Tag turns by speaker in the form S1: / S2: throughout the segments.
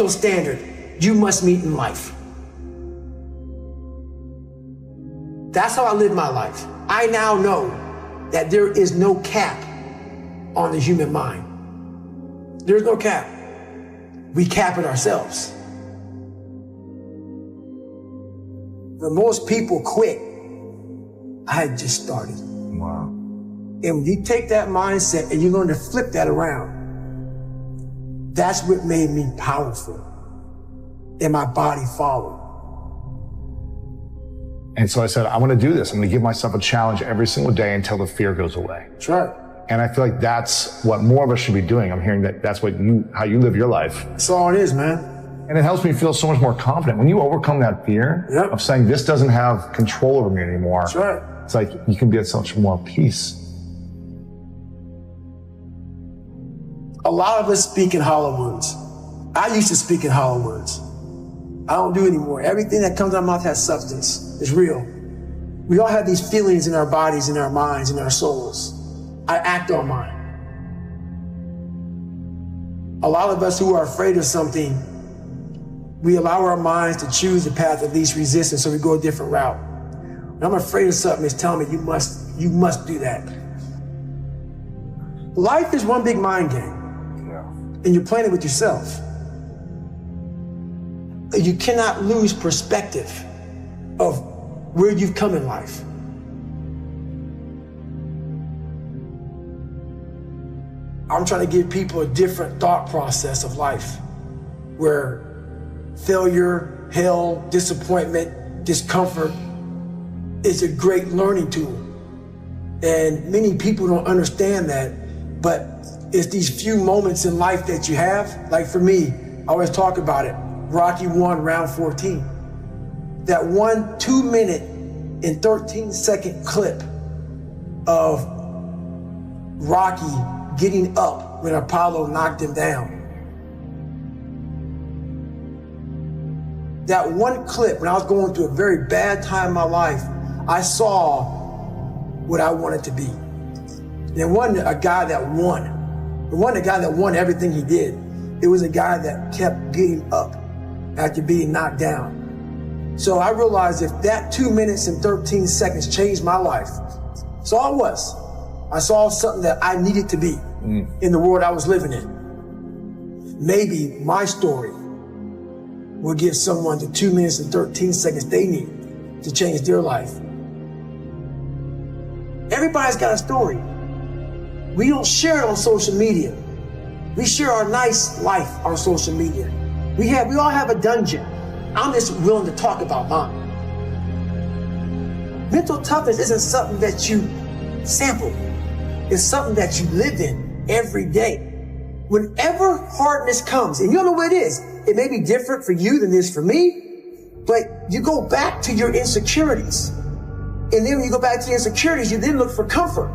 S1: standard you must meet in life. That's how I live my life. I now know that there is no cap on the human mind. There's no cap. We cap it ourselves. When most people quit, I had just started.
S2: Wow.
S1: And when you take that mindset and you're going to flip that around, that's what made me powerful. And my body followed.
S2: And so I said, I'm going to do this. I'm going to give myself a challenge every single day until the fear goes away.
S1: That's right.
S2: And I feel like that's what more of us should be doing. I'm hearing that that's how you live your life.
S1: That's all it is, man.
S2: And it helps me feel so much more confident. When you overcome that fear of saying this doesn't have control over me anymore,
S1: that's right.
S2: It's like you can be at so much more peace.
S1: A lot of us speak in hollow words. I used to speak in hollow words. I don't do it anymore. Everything that comes out of my mouth has substance. It's real. We all have these feelings in our bodies, in our minds, in our souls. I act on mine. A lot of us who are afraid of something, we allow our minds to choose the path of least resistance, so we go a different route. When I'm afraid of something, it's telling me you must do that. Life is one big mind game. And you're playing it with yourself. You cannot lose perspective of where you've come in life. I'm trying to give people a different thought process of life, where failure, hell, disappointment, discomfort is a great learning tool. And many people don't understand that, but it's these few moments in life that you have. Like for me, I always talk about it. Rocky 1, round 14. That 1 2-minute and 13-second clip of Rocky getting up when Apollo knocked him down. That one clip, when I was going through a very bad time in my life, I saw what I wanted to be. And it wasn't a guy that won. It wasn't a guy that won everything he did. It was a guy that kept getting up after being knocked down. So I realized if that 2 minutes and 13 seconds changed my life, that's all it was. I saw something that I needed to be in the world I was living in. Maybe my story will give someone the 2 minutes and 13 seconds they need to change their life. Everybody's got a story. We don't share it on social media. We share our nice life on social media. We all have a dungeon. I'm just willing to talk about mine. Mental toughness isn't something that you sample. It's something that you live in every day. Whenever hardness comes, and you don't know what it is, it may be different for you than it is for me, but you go back to your insecurities. And then when you go back to your insecurities, you then look for comfort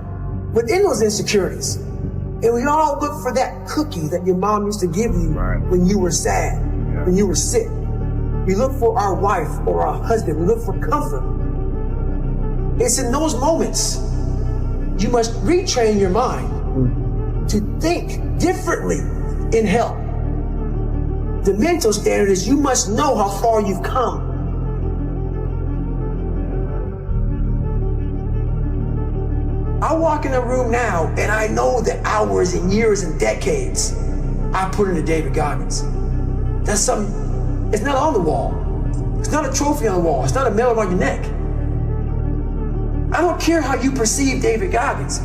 S1: within those insecurities. And we all look for that cookie that your mom used to give you when you were sad, when you were sick. We look for our wife or our husband. We look for comfort. It's in those moments you must retrain your mind to think differently in help. The mental standard is you must know how far you've come. I walk in a room now and I know the hours and years and decades I put into David Goggins. That's something, it's not on the wall. It's not a trophy on the wall. It's not a medal on your neck. I don't care how you perceive David Goggins,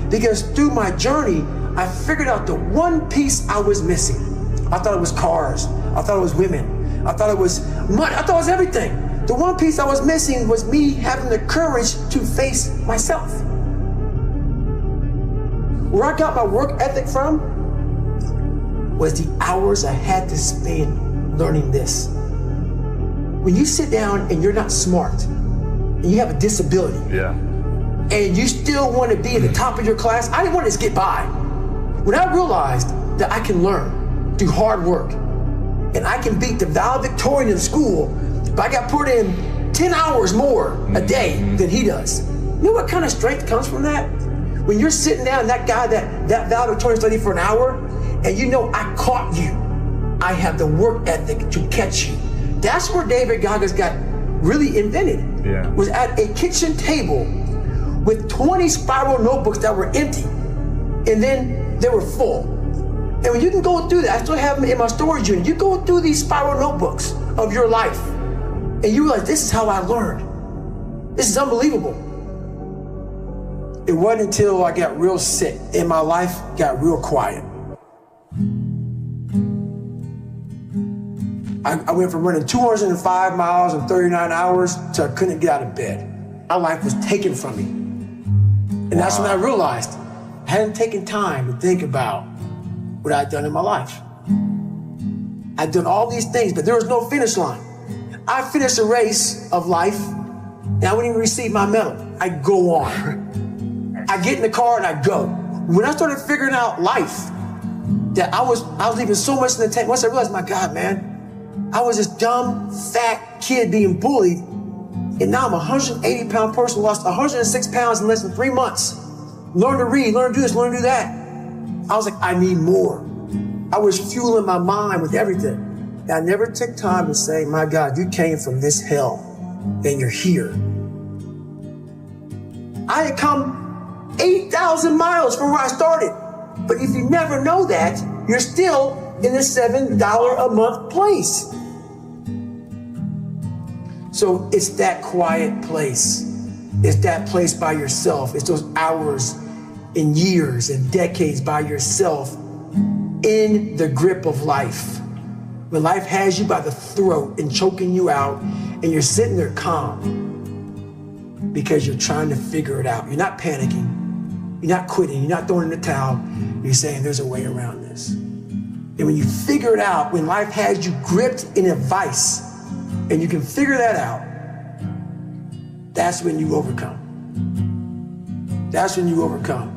S1: because through my journey, I figured out the one piece I was missing. I thought it was cars. I thought it was women. I thought it was money. I thought it was everything. The one piece I was missing was me having the courage to face myself. Where I got my work ethic from was the hours I had to spend learning this. When you sit down and you're not smart, and you have a disability, and you still want to be at the top of your class, I didn't want to just get by. When I realized that I can learn through hard work, and I can beat the valedictorian in school, but I got put in 10 hours more a day than he does. You know what kind of strength comes from that? When you're sitting down, that guy that valedictorian studied for an hour, and you know I caught you. I have the work ethic to catch you. That's where David Goggins got really invented.
S2: Yeah.
S1: Was at a kitchen table with 20 spiral notebooks that were empty, and then they were full. And when you can go through that, I still have them in my storage unit. You go through these spiral notebooks of your life, and you realize, this is how I learned. This is unbelievable. It wasn't until I got real sick and my life got real quiet. I went from running 205 miles in 39 hours to I couldn't get out of bed. My life was taken from me. And that's when I realized I hadn't taken time to think about what I'd done in my life. I'd done all these things, but there was no finish line. I finished a race of life, and I wouldn't even receive my medal. I go on. I get in the car and I go. When I started figuring out life, that I was leaving so much in the tank. Once I realized, my God, man, I was this dumb, fat kid being bullied, and now I'm a 180-pound person who lost 106 pounds in less than 3 months. Learn to read, learn to do this, learn to do that. I was like, I need more. I was fueling my mind with everything. And I never took time to say, my God, you came from this hell, and you're here. I had come 8,000 miles from where I started. But if you never know that, you're still in the $7 a month place. So it's that quiet place. It's that place by yourself. It's those hours and years and decades by yourself in the grip of life. When life has you by the throat and choking you out, and you're sitting there calm because you're trying to figure it out. You're not panicking. You're not quitting. You're not throwing in the towel. You're saying there's a way around this. And when you figure it out, when life has you gripped in a vice, and you can figure that out, that's when you overcome. That's when you overcome.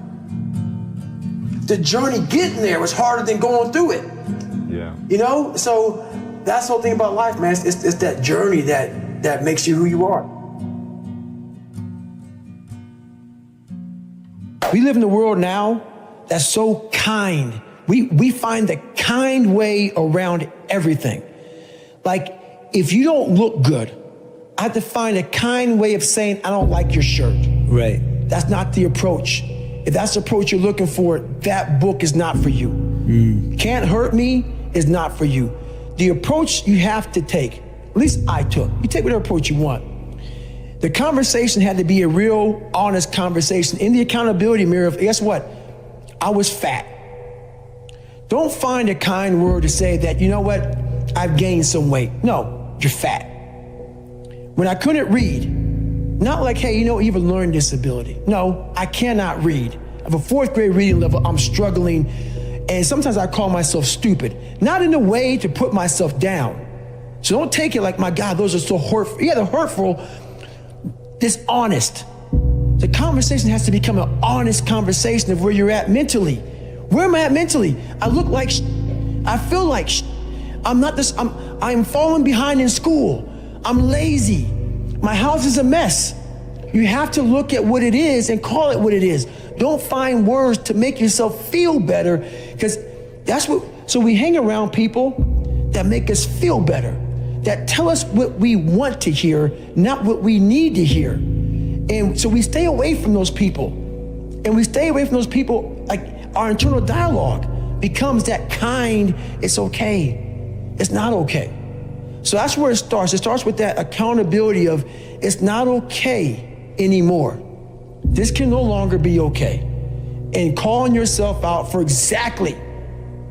S1: The journey getting there was harder than going through it.
S2: Yeah.
S1: You know? So that's the whole thing about life, man. It's that journey that makes you who you are. We live in a world now that's so kind. We find the kind way around everything. Like, if you don't look good, I have to find a kind way of saying, I don't like your shirt.
S3: Right.
S1: That's not the approach. If that's the approach you're looking for, that book is not for you. Can't Hurt Me is not for you. The approach you have to take, at least I took, you take whatever approach you want. The conversation had to be a real, honest conversation in the accountability mirror of, guess what? I was fat. Don't find a kind word to say that, you know what? I've gained some weight. No, you're fat. When I couldn't read, not like, hey, you have a learning disability. No, I cannot read. I have a 4th grade reading level. I'm struggling. And sometimes I call myself stupid. Not in a way to put myself down. So don't take it like, my God, those are so hurtful. Yeah, they're hurtful, dishonest. The conversation has to become an honest conversation of where you're at mentally. Where am I at mentally? I look like I feel like I'm falling behind in school. I'm lazy. My house is a mess. You have to look at what it is and call it what it is. Don't find words to make yourself feel better, because so we hang around people that make us feel better, that tell us what we want to hear, not what we need to hear. And so we stay away from those people. And we stay away from those people, like our internal dialogue becomes that kind, it's okay. It's not okay. So that's where it starts. It starts with that accountability of, it's not okay anymore. This can no longer be okay. And calling yourself out for exactly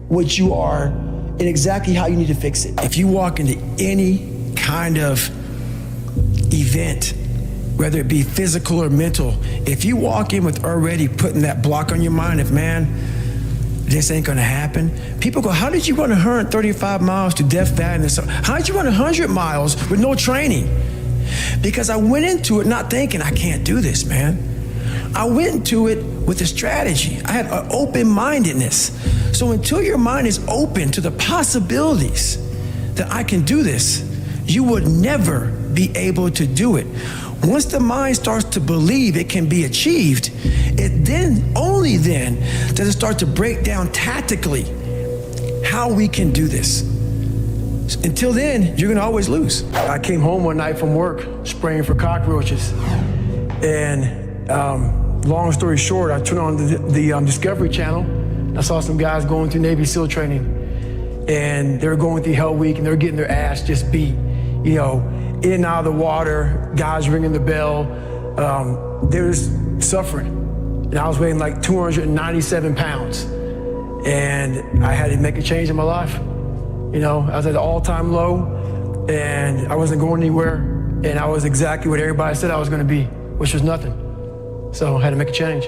S1: what you are and exactly how you need to fix it. If you walk into any kind of event, whether it be physical or mental, if you walk in with already putting that block on your mind of, man, this ain't gonna happen. People go, how did you run 135 miles to Death Valley? How did you run 100 miles with no training? Because I went into it not thinking, I can't do this, man. I went into it with a strategy. I had an open-mindedness. So until your mind is open to the possibilities that I can do this, you would never be able to do it. Once the mind starts to believe it can be achieved, only then does it start to break down tactically how we can do this. until then, you're gonna always lose. I came home one night from work, spraying for cockroaches. And long story short, I turned on the Discovery Channel. I saw some guys going through Navy SEAL training. And they were going through Hell Week and they were getting their ass just beat. You know, in and out of the water, guys ringing the bell. They were suffering. And I was weighing like 297 pounds. And I had to make a change in my life. You know, I was at an all-time low and I wasn't going anywhere. And I was exactly what everybody said I was gonna be, which was nothing. So I had to make a change.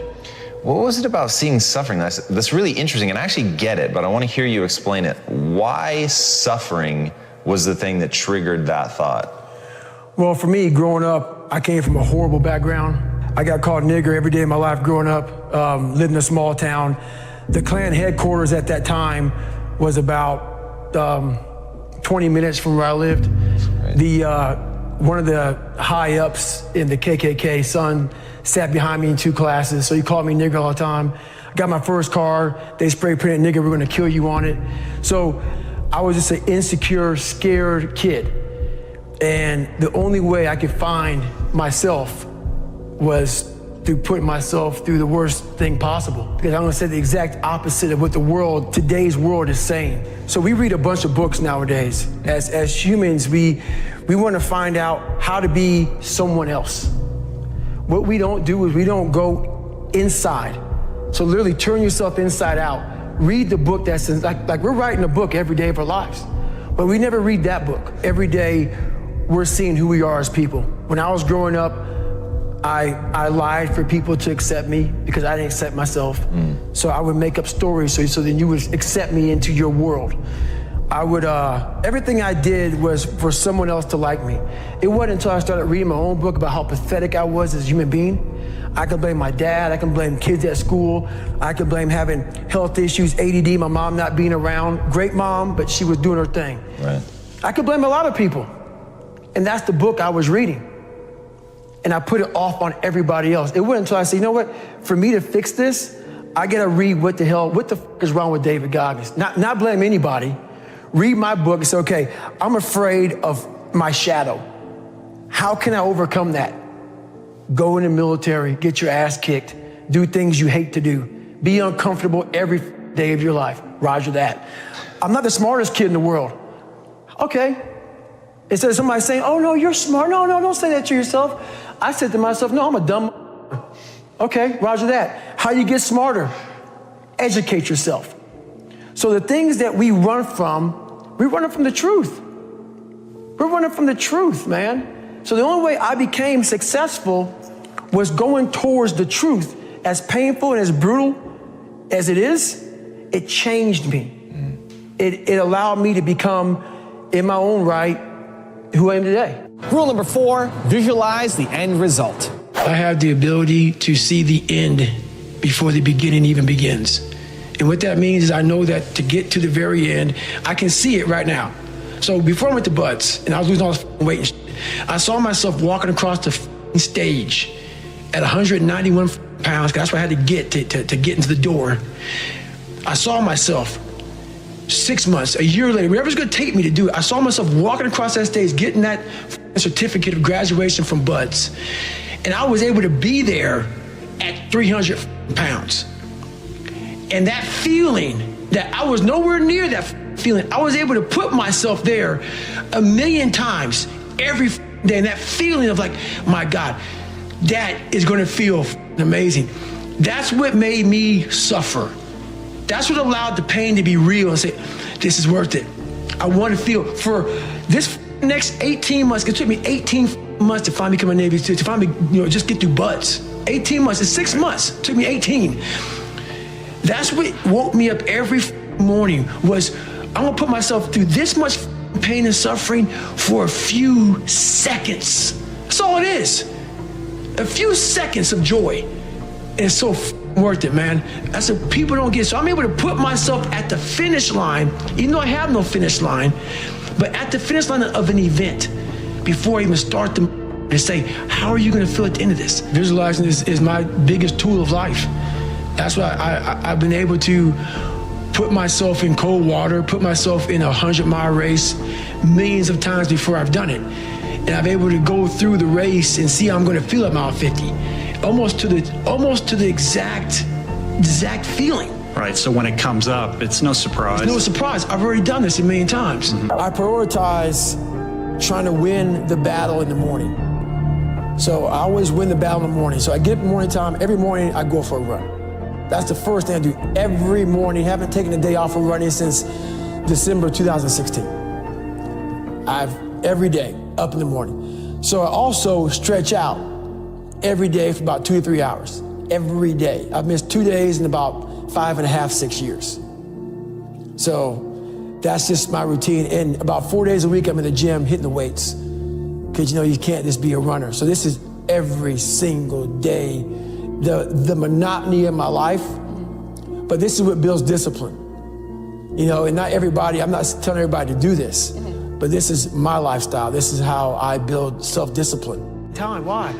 S3: What was it about seeing suffering that's really interesting? And I actually get it, but I want to hear you explain it. Why suffering was the thing that triggered that thought?
S1: Well, for me, growing up, I came from a horrible background. I got called nigger every day of my life growing up, lived in a small town. The Klan headquarters at that time was about 20 minutes from where I lived. Right. One of the high ups in the KKK, son, sat behind me in 2 classes, so he called me nigger all the time. I got my first car, they spray painted nigger, we're gonna kill you on it. So I was just an insecure, scared kid. And the only way I could find myself was through putting myself through the worst thing possible. Because I'm gonna say the exact opposite of what the world, today's world is saying. So we read a bunch of books nowadays. As humans, we wanna find out how to be someone else. What we don't do is we don't go inside. So literally turn yourself inside out. Read the book that's like we're writing a book every day of our lives, but we never read that book. Every day we're seeing who we are as people. When I was growing up, I lied for people to accept me because I didn't accept myself. So I would make up stories so then you would accept me into your world. I would, everything I did was for someone else to like me. It wasn't until I started reading my own book about how pathetic I was as a human being. I could blame my dad, I can blame kids at school, I could blame having health issues, ADD, my mom not being around. Great mom, but she was doing her thing.
S3: Right.
S1: I could blame a lot of people. And that's the book I was reading. And I put it off on everybody else. It wasn't until I said, you know what, for me to fix this, I gotta read what the f is wrong with David Goggins. Not blame anybody. Read my book and say, okay, I'm afraid of my shadow. How can I overcome that? Go in the military, get your ass kicked, do things you hate to do, be uncomfortable every day of your life. Roger that. I'm not the smartest kid in the world. Okay. Instead of somebody saying, oh no, you're smart. No, don't say that to yourself. I said to myself, no, I'm a dumb. Okay, roger that. How you get smarter? Educate yourself. So the things that we run from the truth. We're running from the truth, man. So the only way I became successful was going towards the truth. As painful and as brutal as it is, it changed me. It allowed me to become, in my own right, who I am today.
S4: Rule number 4, visualize the end result.
S1: I have the ability to see the end before the beginning even begins. And what that means is I know that to get to the very end, I can see it right now. So before I went to Buds and I was losing all this weight and shit, I saw myself walking across the stage at 191 pounds, because that's what I had to get to get into the door. I saw myself 6 months, a year later, whatever's gonna take me to do it, I saw myself walking across that stage, getting that certificate of graduation from Buds. And I was able to be there at 300 pounds. And that feeling, that I was nowhere near that feeling, I was able to put myself there 1,000,000 times every day. And that feeling of like, my God, that is gonna feel amazing. That's what made me suffer. That's what allowed the pain to be real and say, this is worth it. I want to feel for this next 18 months. It took me 18 months to finally become a Navy SEAL, to finally, just get through Buds. 18 months, it's 6 months. It took me 18. That's what woke me up every morning was, I'm gonna put myself through this much pain and suffering for a few seconds. That's all it is. A few seconds of joy. And it's so worth it, man. That's what people don't get. So I'm able to put myself at the finish line, even though I have no finish line, but at the finish line of an event before I even start to say, how are you gonna feel at the end of this? Visualizing is my biggest tool of life. That's why I've been able to
S5: put myself in cold water, put myself in a 100-mile race millions of times before I've done it. And I'm able to go through the race and see how I'm going to feel at mile 50. Almost to the exact feeling.
S6: Right, so when it comes up, it's no surprise.
S5: It's no surprise. I've already done this a million times. Mm-hmm. I prioritize trying to win the battle in the morning. So I always win the battle in the morning. So I get up in the morning time, every morning I go for a run. That's the first thing I do every morning. Haven't taken a day off of running since December 2016. Every day, up in the morning. So I also stretch out every day for about 2 to 3 hours. Every day. I've missed 2 days in about 5.5, 6 years. So that's just my routine. And about 4 days a week, I'm in the gym hitting the weights. Because you can't just be a runner. So this is every single day, the monotony of my life. But this is what builds discipline. And not everybody, I'm not telling everybody to do this, but this is my lifestyle. This is how I build self-discipline. Time, why?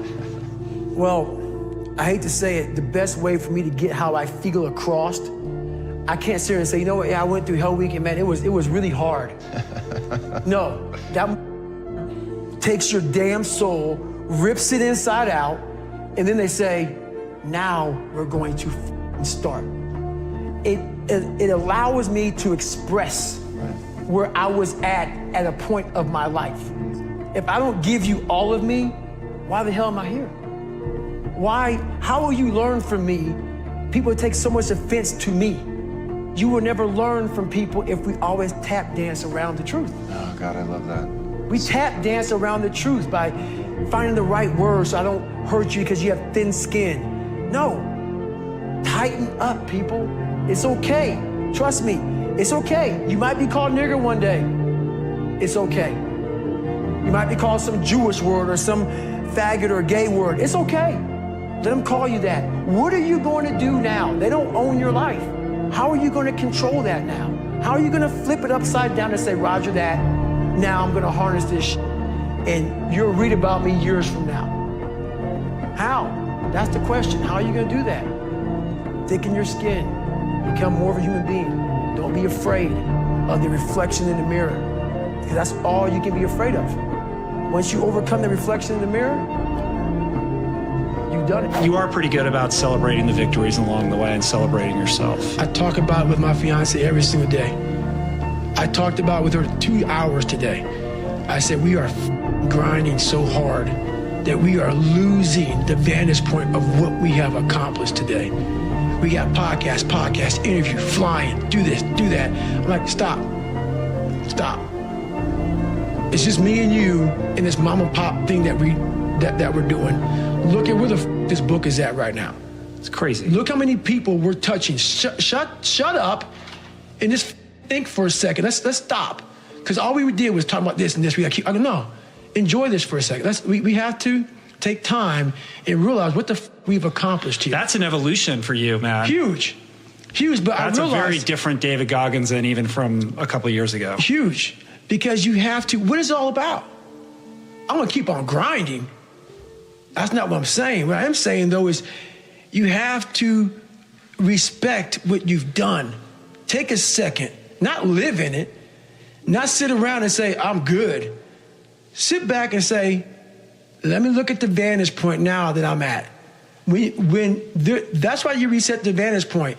S5: Well, I hate to say it, the best way for me to get how I feel across, I can't sit here and say, I went through Hell Week and man, it was really hard. No, that takes your damn soul, rips it inside out, and then they say, now we're going to start. It allows me to express where I was at a point of my life. If I don't give you all of me, why the hell am I here? How will you learn from me? People take so much offense to me. You will never learn from people if we always tap dance around the truth.
S3: Oh God, I love that.
S5: We tap dance around the truth by finding the right words so I don't hurt you because you have thin skin. No, tighten up, people. It's okay. Trust me, it's okay. You might be called nigger one day. It's okay. You might be called some Jewish word or some faggot or gay word. It's okay. Let them call you that. What are you going to do now? They don't own your life. How are you going to control that now? How are you going to flip it upside down and say, Roger that, now I'm going to harness this and you'll read about me years from now? How? That's the question. How are you going to do that? Thicken your skin. Become more of a human being. Don't be afraid of the reflection in the mirror, because that's all you can be afraid of. Once you overcome the reflection in the mirror, you've done it.
S6: You are pretty good about celebrating the victories along the way and celebrating yourself.
S5: I talk about it with my fiance every single day. I talked about it with her 2 hours today. I said, we are grinding so hard that we are losing the vantage point of what we have accomplished today. We got podcast, interview, flying, do this, do that. I'm like, stop. It's just me and you and this mom and pop thing that we're doing. Look at where this book is at right now.
S6: It's crazy.
S5: Look how many people we're touching. Shut up and just think for a second. Let's stop. Because all we did was talk about this and this. We got to keep, no, enjoy this for a second. We have to take time and realize what we've accomplished here.
S6: That's an evolution for you, man.
S5: Huge, but
S6: that's
S5: I realized.
S6: That's a very different David Goggins than even from a couple of years ago.
S5: Huge, because you have to, what is it all about? I'm going to keep on grinding. That's not what I'm saying. What I am saying, though, is you have to respect what you've done. Take a second, not live in it, not sit around and say, I'm good. Sit back and say, let me look at the vantage point now that I'm at. That's why you reset the vantage point.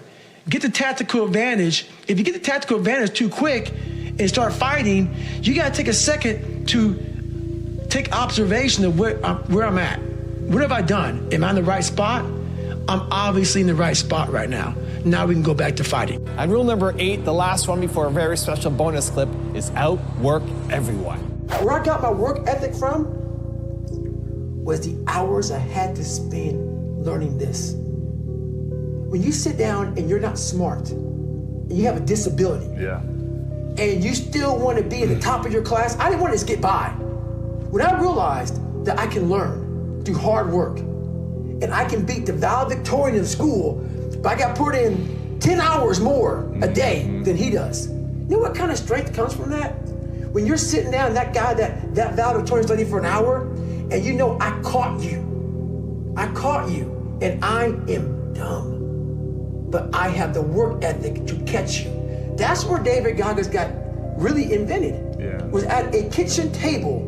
S5: Get the tactical advantage. If you get the tactical advantage too quick and start fighting, you got to take a second to take observation of where I'm at. What have I done? Am I in the right spot? I'm obviously in the right spot right now. Now we can go back to fighting.
S4: And rule number 8, the last one before a very special bonus clip, is outwork everyone.
S1: Where I got my work ethic from was the hours I had to spend learning this. When you sit down and you're not smart, and you have a disability, and you still want to be at the top of your class, I didn't want to just get by. When I realized that I can learn through hard work, and I can beat the valedictorian in school, but I got put in 10 hours more a day than he does. You know what kind of strength comes from that? When you're sitting down, that guy, that valedictorian studied for an hour, and you know I caught you, and I am dumb, but I have the work ethic to catch you. That's where David Goggins got really invented.
S2: Yeah.
S1: Was at a kitchen table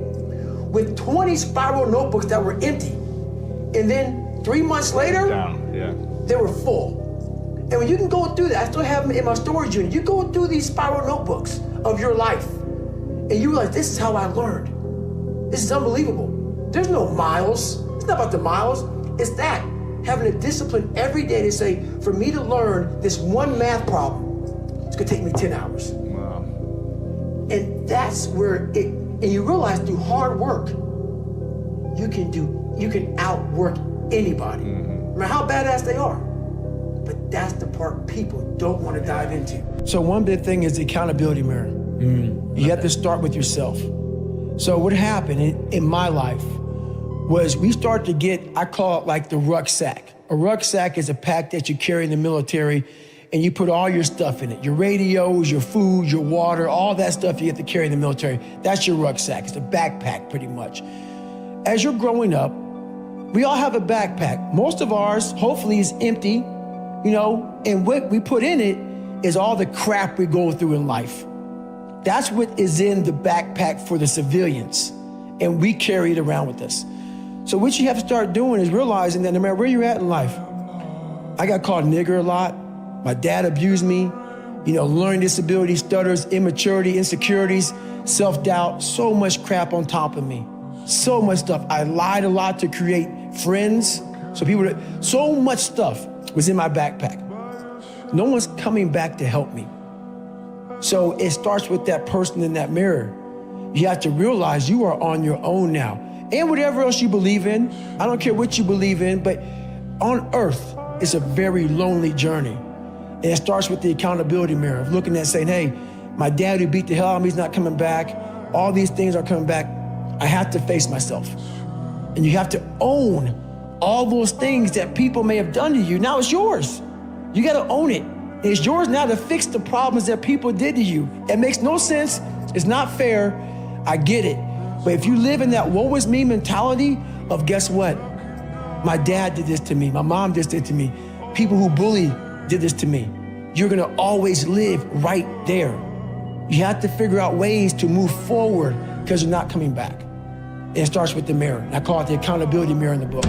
S1: with 20 spiral notebooks that were empty. And then 3 months later, they were full. And when you can go through that, I still have them in my storage unit. You go through these spiral notebooks of your life, and you realize, this is how I learned. This is unbelievable. There's no miles. It's not about the miles. It's that, having a discipline every day to say, for me to learn this one math problem, it's gonna take me 10 hours.
S2: Wow.
S1: And that's where and you realize through hard work, you can outwork anybody, no matter how badass they are. But that's the part people don't want to dive into.
S5: So one big thing is the accountability mirror. You have to start with yourself. So what happened in my life was we start to get, I call it like the rucksack. A rucksack is a pack that you carry in the military, and you put all your stuff in it. Your radios, your food, your water, all that stuff you have to carry in the military. That's your rucksack. It's a backpack pretty much. As you're growing up, we all have a backpack. Most of ours, hopefully, is empty, and what we put in it is all the crap we go through in life. That's what is in the backpack for the civilians, and we carry it around with us. So what you have to start doing is realizing that no matter where you're at in life, I got called nigger a lot. My dad abused me, learning disability, stutters, immaturity, insecurities, self-doubt, so much crap on top of me. So much stuff. I lied a lot to create friends. So much stuff was in my backpack. No one's coming back to help me. So it starts with that person in that mirror. You have to realize you are on your own now. And whatever else you believe in, I don't care what you believe in, but on earth, it's a very lonely journey. And it starts with the accountability mirror of looking at saying, hey, my dad who beat the hell out of me is not coming back. All these things are coming back. I have to face myself. And you have to own all those things that people may have done to you. Now it's yours. You got to own it. It's yours now to fix the problems that people did to you. It makes no sense. It's not fair. I get it. But if you live in that woe is me mentality of guess what? My dad did this to me. My mom just did to me. People who bully did this to me. You're gonna always live right there. You have to figure out ways to move forward because you're not coming back. And it starts with the mirror. And I call it the accountability mirror in the book.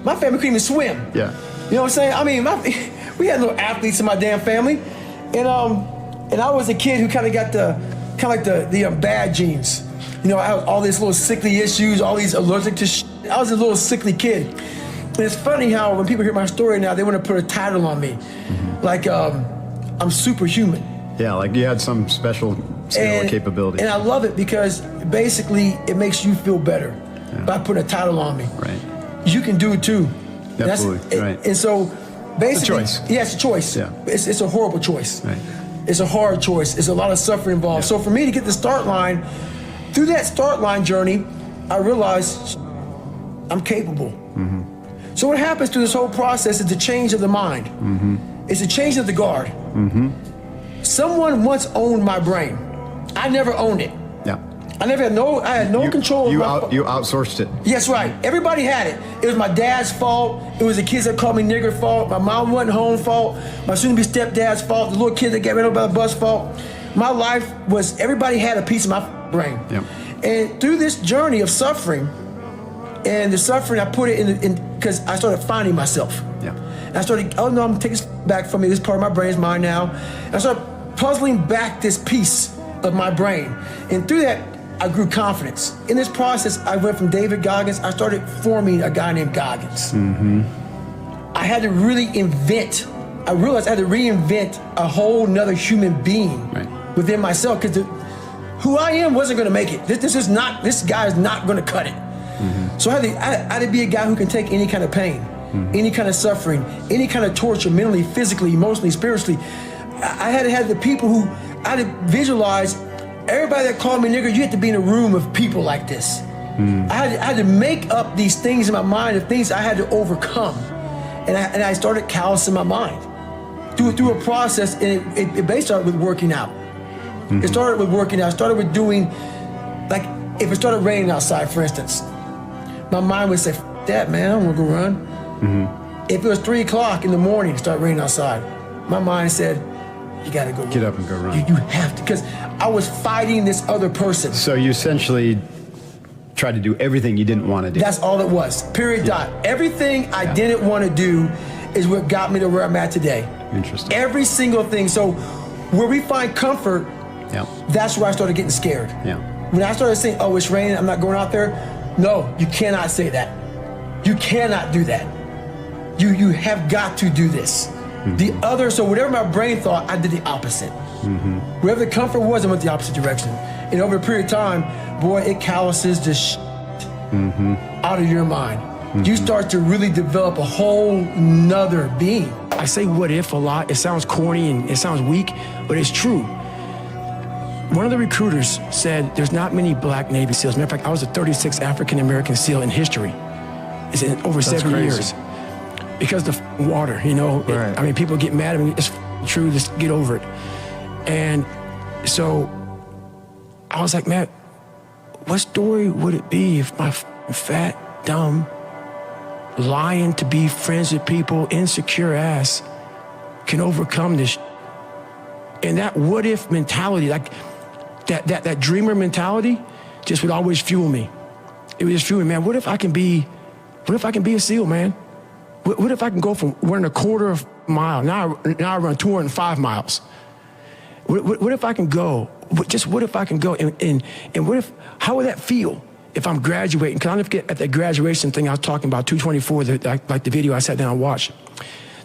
S5: My family couldn't even swim.
S7: Yeah.
S5: You know what I'm saying? We had no athletes in my damn family. And I was a kid who kind of got the bad genes. I had all these little sickly issues, all these allergic to shit. I was a little sickly kid. And it's funny how when people hear my story now, they want to put a title on me. Like I'm superhuman.
S7: Yeah, like you had some special skill or capability.
S5: And I love it because basically it makes you feel better by putting a title on me.
S7: Right.
S5: You can do it too.
S7: Absolutely, right.
S5: And so basically,
S7: it's a choice.
S5: Yeah, it's a choice.
S7: Yeah.
S5: It's a horrible choice.
S7: Right.
S5: It's a hard choice. It's a lot of suffering involved.
S7: Yeah.
S5: So for me to get the start line, through that start line journey, I realized I'm capable. So what happens through this whole process is the change of the mind. It's a change of the guard. Someone once owned my brain. I never owned it.
S7: Yeah.
S5: I had no control of
S7: You outsourced it.
S5: Yes, right. Everybody had it. It was my dad's fault. It was the kids that called me nigger fault. My mom wasn't home fault. My soon-to-be stepdad's fault. The little kid that got ran over by the bus fault. My life was, everybody had a piece of my brain.
S7: Yep.
S5: And through this journey of suffering, and the suffering, I put it in because I started finding myself.
S7: Yeah.
S5: And I started, I'm gonna take this back from me. This part of my brain is mine now. And I started puzzling back this piece of my brain. And through that, I grew confidence. In this process, I went from David Goggins, I started forming a guy named Goggins. I had to really I realized I had to reinvent a whole nother human being within myself because who I am wasn't gonna make it. This guy is not gonna cut it. So I had to be a guy who can take any kind of pain, any kind of suffering, any kind of torture, mentally, physically, emotionally, spiritually. I had to have the people who, I had to visualize everybody that called me nigger, you had to be in a room of people like this. I had to make up these things in my mind, of things I had to overcome. And I started callousing my mind through a process, and it basically started with working out. It started with working out. It started with doing, like, if it started raining outside, for instance, my mind would say, F that, man, I don't want to go run. If it was 3 o'clock in the morning, it started raining outside, my mind said, You gotta go.
S7: Get up and go run.
S5: You have to, because I was fighting this other person.
S7: So you essentially tried to do everything you didn't want to do.
S5: That's all it was. Period. Dot. Everything I didn't want to do is what got me to where I'm at today.
S7: Interesting.
S5: Every single thing. So where we find comfort, that's where I started getting scared.
S7: Yeah.
S5: When I started saying, oh, it's raining, I'm not going out there. No, you cannot say that. You cannot do that. You have got to do this. The other, so whatever my brain thought, I did the opposite. Wherever the comfort was, I went the opposite direction. And over a period of time, boy, it calluses the out of your mind. You start to really develop a whole nother being. I say what if a lot. It sounds corny and it sounds weak, but it's true. One of the recruiters said there's not many black Navy SEALs. Matter of fact, I was the 36th African-American SEAL in history. It's in over 7 years. Because the water, you know.
S2: Right.
S5: I mean, people get mad at me. It's true, just get over it. And so I was like, man, what story would it be if my fat, dumb, lying to be friends with people, insecure ass can overcome this? And that what if mentality, like that dreamer mentality just would always fuel me. It would just fuel me, man, what if I can be a SEAL, man? What if I can go from running a quarter of a mile, now I run 205 miles. What if I can go? What if I can go? And what if, how would that feel if I'm graduating? Because I'll forget at that graduation thing I was talking about, 224, like the video I sat down and watched.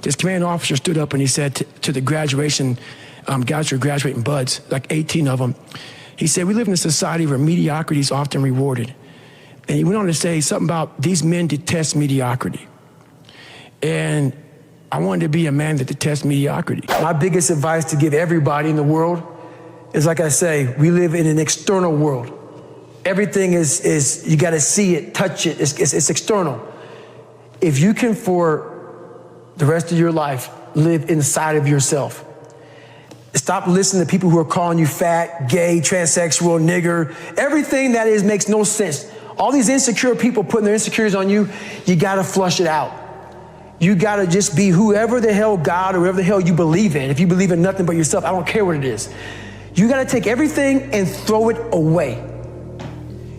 S5: This commanding officer stood up and he said to the graduation, guys who are graduating buds, like 18 of them, he said, we live in a society where mediocrity is often rewarded. And he went on to say something about these men detest mediocrity. And I wanted to be a man that detests mediocrity. My biggest advice to give everybody in the world is, like I say, we live in an external world. Everything is you gotta see it, touch it, it's external. If you can, for the rest of your life, live inside of yourself, stop listening to people who are calling you fat, gay, transsexual, nigger. Everything that is makes no sense. All these insecure people putting their insecurities on you, you gotta flush it out. You gotta just be whoever the hell God or whoever the hell you believe in. If you believe in nothing but yourself, I don't care what it is. You gotta take everything and throw it away.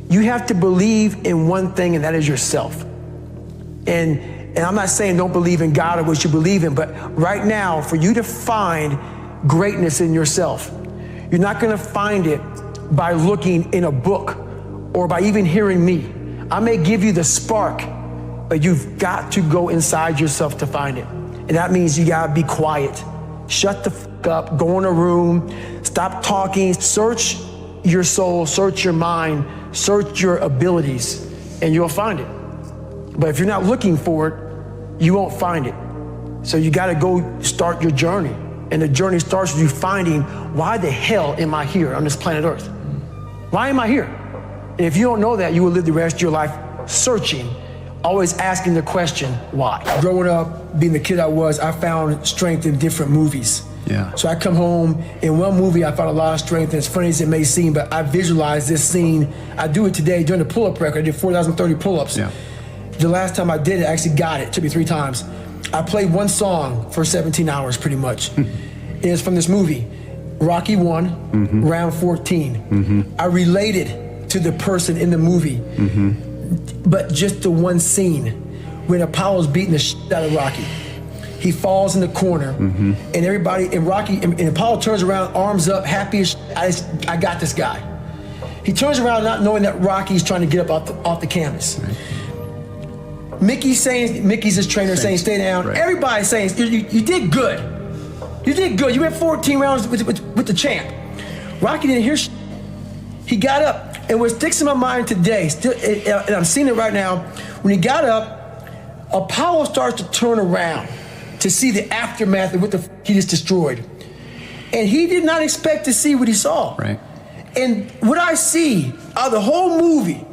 S5: You have to believe in one thing, and that is yourself. And I'm not saying don't believe in God or what you believe in, but right now, for you to find greatness in yourself, you're not gonna find it by looking in a book or by even hearing me. I may give you the spark, but you've got to go inside yourself to find it. And that means you gotta be quiet. Shut the fuck up, go in a room, stop talking, search your soul, search your mind, search your abilities, and you'll find it. But if you're not looking for it, you won't find it. So you gotta go start your journey. And the journey starts with you finding, why the hell am I here on this planet Earth? Why am I here? And if you don't know that, you will live the rest of your life searching, always asking the question, why? Growing up, being the kid I was, I found strength in different movies.
S7: Yeah.
S5: So I come home, in one movie I found a lot of strength, and as funny as it may seem, but I visualized this scene. I do it today during the pull-up record. I did 4,030 pull-ups.
S7: Yeah.
S5: The last time I did it, I actually got it. It took me 3 times. I played one song for 17 hours, pretty much. It's from this movie, Rocky 1, round 14. I related to the person in the movie, but just the one scene when Apollo's beating the shit out of Rocky. He falls in the corner, and everybody, and Rocky, and Apollo turns around, arms up, happy as shit. I got this guy. He turns around not knowing that Rocky's trying to get up off the canvas. Right. Mickey's his trainer saying, stay down. Right. Everybody's saying, you did good. You did good. You went 14 rounds with the champ. Rocky didn't hear shit. He got up, and what sticks in my mind today, and I'm seeing it right now, when he got up, Apollo starts to turn around to see the aftermath of what the he just destroyed. And he did not expect to see what he saw.
S7: Right.
S5: And what I see out of the whole movie,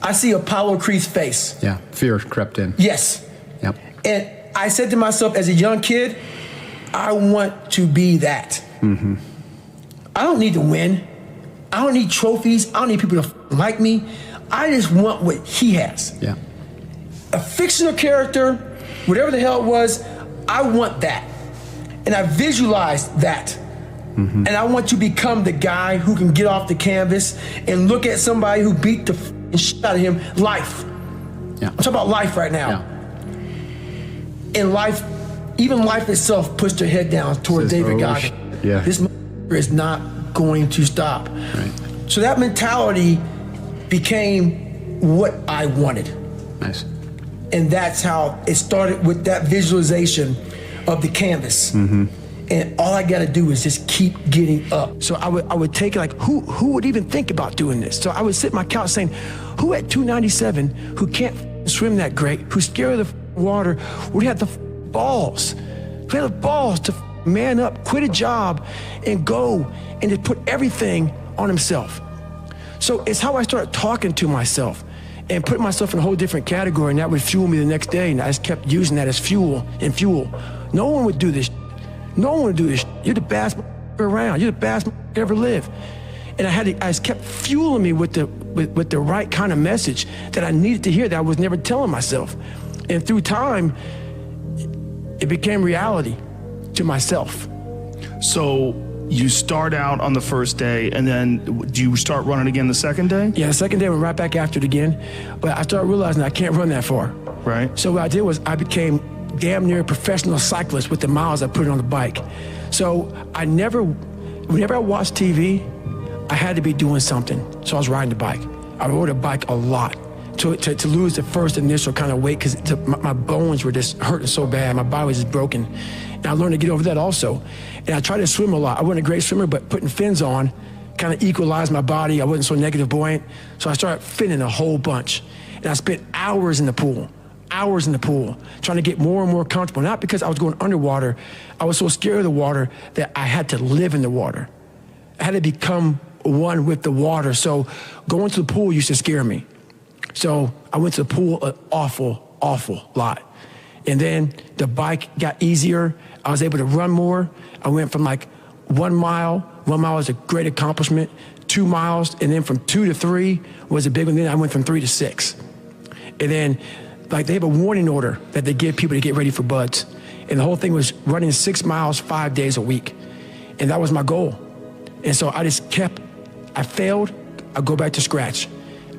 S5: I see Apollo Creed's face.
S7: Yeah, fear crept in.
S5: Yes.
S7: Yep.
S5: And I said to myself as a young kid, I want to be that. I don't need to win. I don't need trophies. I don't need people to like me. I just want what he has.
S7: Yeah.
S5: A fictional character, whatever the hell it was, I want that. And I visualized that. And I want to become the guy who can get off the canvas and look at somebody who beat the shit out of him. Life.
S7: Yeah.
S5: I'm talking about life right now.
S7: Yeah.
S5: In life, even life itself puts their head down toward
S7: Says,
S5: David
S7: "Oh,
S5: Goggins.
S7: yeah.
S5: This is not going to stop.
S7: Right.
S5: So that mentality became what I wanted.
S7: Nice.
S5: And that's how it started, with that visualization of the canvas. And all I gotta do is just keep getting up. So I would take it like, who would even think about doing this? So I would sit on my couch saying, who at 297, who can't swim that great, who's scared of the water, would have the balls, to man up, quit a job, and go and just put everything on himself. So it's how I started talking to myself and putting myself in a whole different category, and that would fuel me the next day, and I just kept using that as fuel. No one would do this. No one would do this. You're the best around. You're the best ever live. And I just kept fueling me with the right kind of message that I needed to hear, that I was never telling myself. And through time, it became reality to myself.
S8: So you start out on the first day, and then do you start running again the second day?
S5: Yeah, the second day I went right back after it again. But I started realizing I can't run that far.
S8: Right.
S5: So what I did was I became damn near a professional cyclist with the miles I put on the bike. So whenever I watched TV, I had to be doing something. So I was riding the bike. I rode a bike a lot to lose the first initial kind of weight, because my bones were just hurting so bad. My body was just broken. And I learned to get over that also. And I tried to swim a lot. I wasn't a great swimmer, but putting fins on kind of equalized my body. I wasn't so negative buoyant. So I started finning a whole bunch. And I spent hours in the pool, trying to get more and more comfortable. Not because I was going underwater. I was so scared of the water that I had to live in the water. I had to become one with the water. So going to the pool used to scare me. So I went to the pool an awful lot. And then the bike got easier. I was able to run more. I went from like 1 mile. 1 mile was a great accomplishment. 2 miles, and then from 2 to 3 was a big one. Then I went from 3 to 6. And then like they have a warning order that they give people to get ready for buds. And the whole thing was running 6 miles 5 days a week. And that was my goal. And so I failed, I go back to scratch.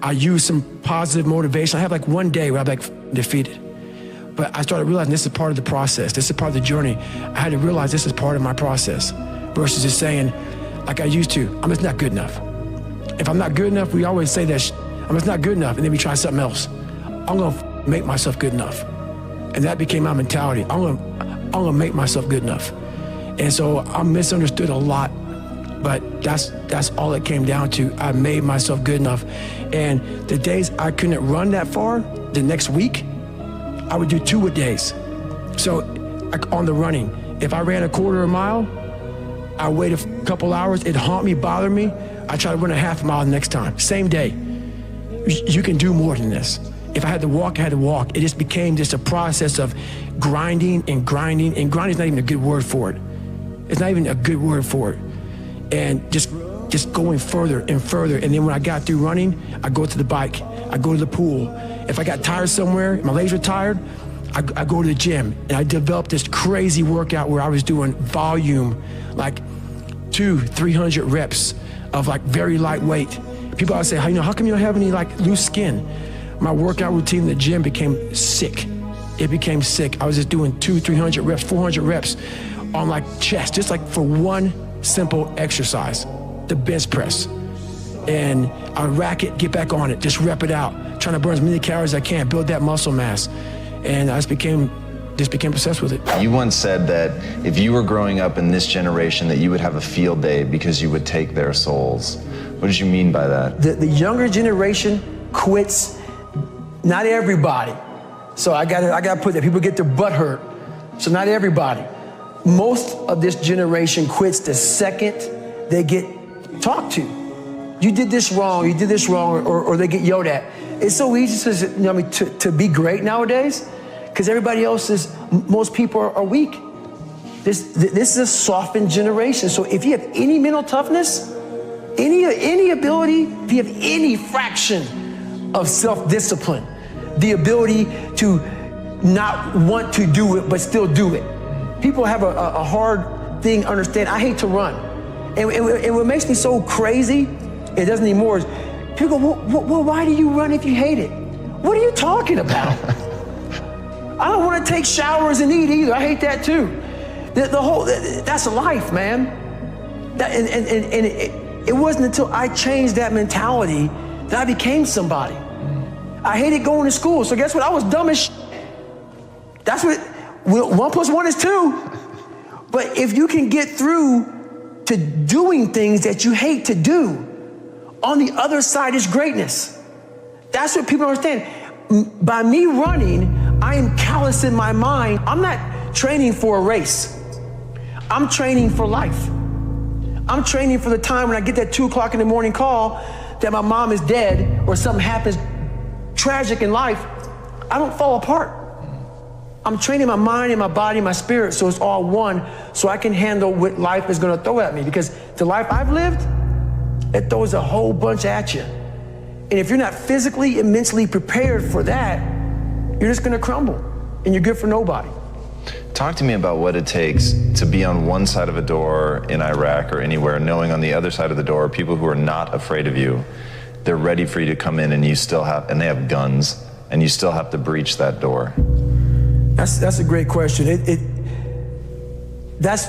S5: I use some positive motivation. I have like one day where I'm like defeated. But I started realizing this is part of the process. This is part of the journey. I had to realize this is part of my process versus just saying, like I used to, I'm just not good enough. If I'm not good enough, we always say that I'm just not good enough, and then we try something else. I'm gonna make myself good enough. And that became my mentality. I'm gonna make myself good enough. And so I'm misunderstood a lot, but that's all it came down to. I made myself good enough. And the days I couldn't run that far, the next week, I would do 2-a-days. So like on the running, if I ran a quarter of a mile, I wait a couple hours, it'd haunt me, bother me. I try to run a half a mile the next time, same day. You can do more than this. If I had to walk, I had to walk. It just became just a process of grinding, and grinding is not even a good word for it. It's not even a good word for it. And just going further and further. And then when I got through running, I go to the bike, I go to the pool. If I got tired somewhere, my legs were tired, I go to the gym. And I developed this crazy workout where I was doing volume, like 200-300 reps of like very lightweight. People always say, how come you don't have any like loose skin? My workout routine in the gym became sick. It became sick. I was just doing 200-300 reps, 400 reps on like chest, just like for one simple exercise, the bench press. And I rack it, get back on it, just rep it out, trying to burn as many calories as I can, build that muscle mass. And I just became obsessed with it.
S3: You once said that if you were growing up in this generation that you would have a field day because you would take their souls. What did you mean by that?
S5: The younger generation quits. Not everybody. So I gotta put that. People get their butt hurt. So not everybody. Most of this generation quits the second they get talked to. You did this wrong, or they get yelled at. It's so easy to be great nowadays because everybody else most people are weak. This is a softened generation. So if you have any mental toughness, any ability, if you have any fraction of self-discipline, the ability to not want to do it but still do it. People have a hard thing understand. I hate to run. And what makes me so crazy, it doesn't anymore, is people go, well, why do you run if you hate it? What are you talking about? I don't want to take showers and eat either. I hate that too. That's life, man. It wasn't until I changed that mentality that I became somebody. I hated going to school, so guess what? I was dumb as shit. That's what, 1 + 1 is 2. But if you can get through to doing things that you hate to do, on the other side is greatness. That's what people understand. By me running, I am callous in my mind. I'm not training for a race. I'm training for life. I'm training for the time when I get that 2 o'clock in the morning call that my mom is dead or something happens tragic in life. I don't fall apart. I'm training my mind and my body and my spirit so it's all one, so I can handle what life is going to throw at me. Because the life I've lived, it throws a whole bunch at you. And if you're not physically and mentally prepared for that, you're just going to crumble and you're good for nobody.
S3: Talk to me about what it takes to be on one side of a door in Iraq or anywhere, knowing on the other side of the door people who are not afraid of you. They're ready for you to come in, and you still have, and they have guns, and you still have to breach that door.
S5: That's a great question. That's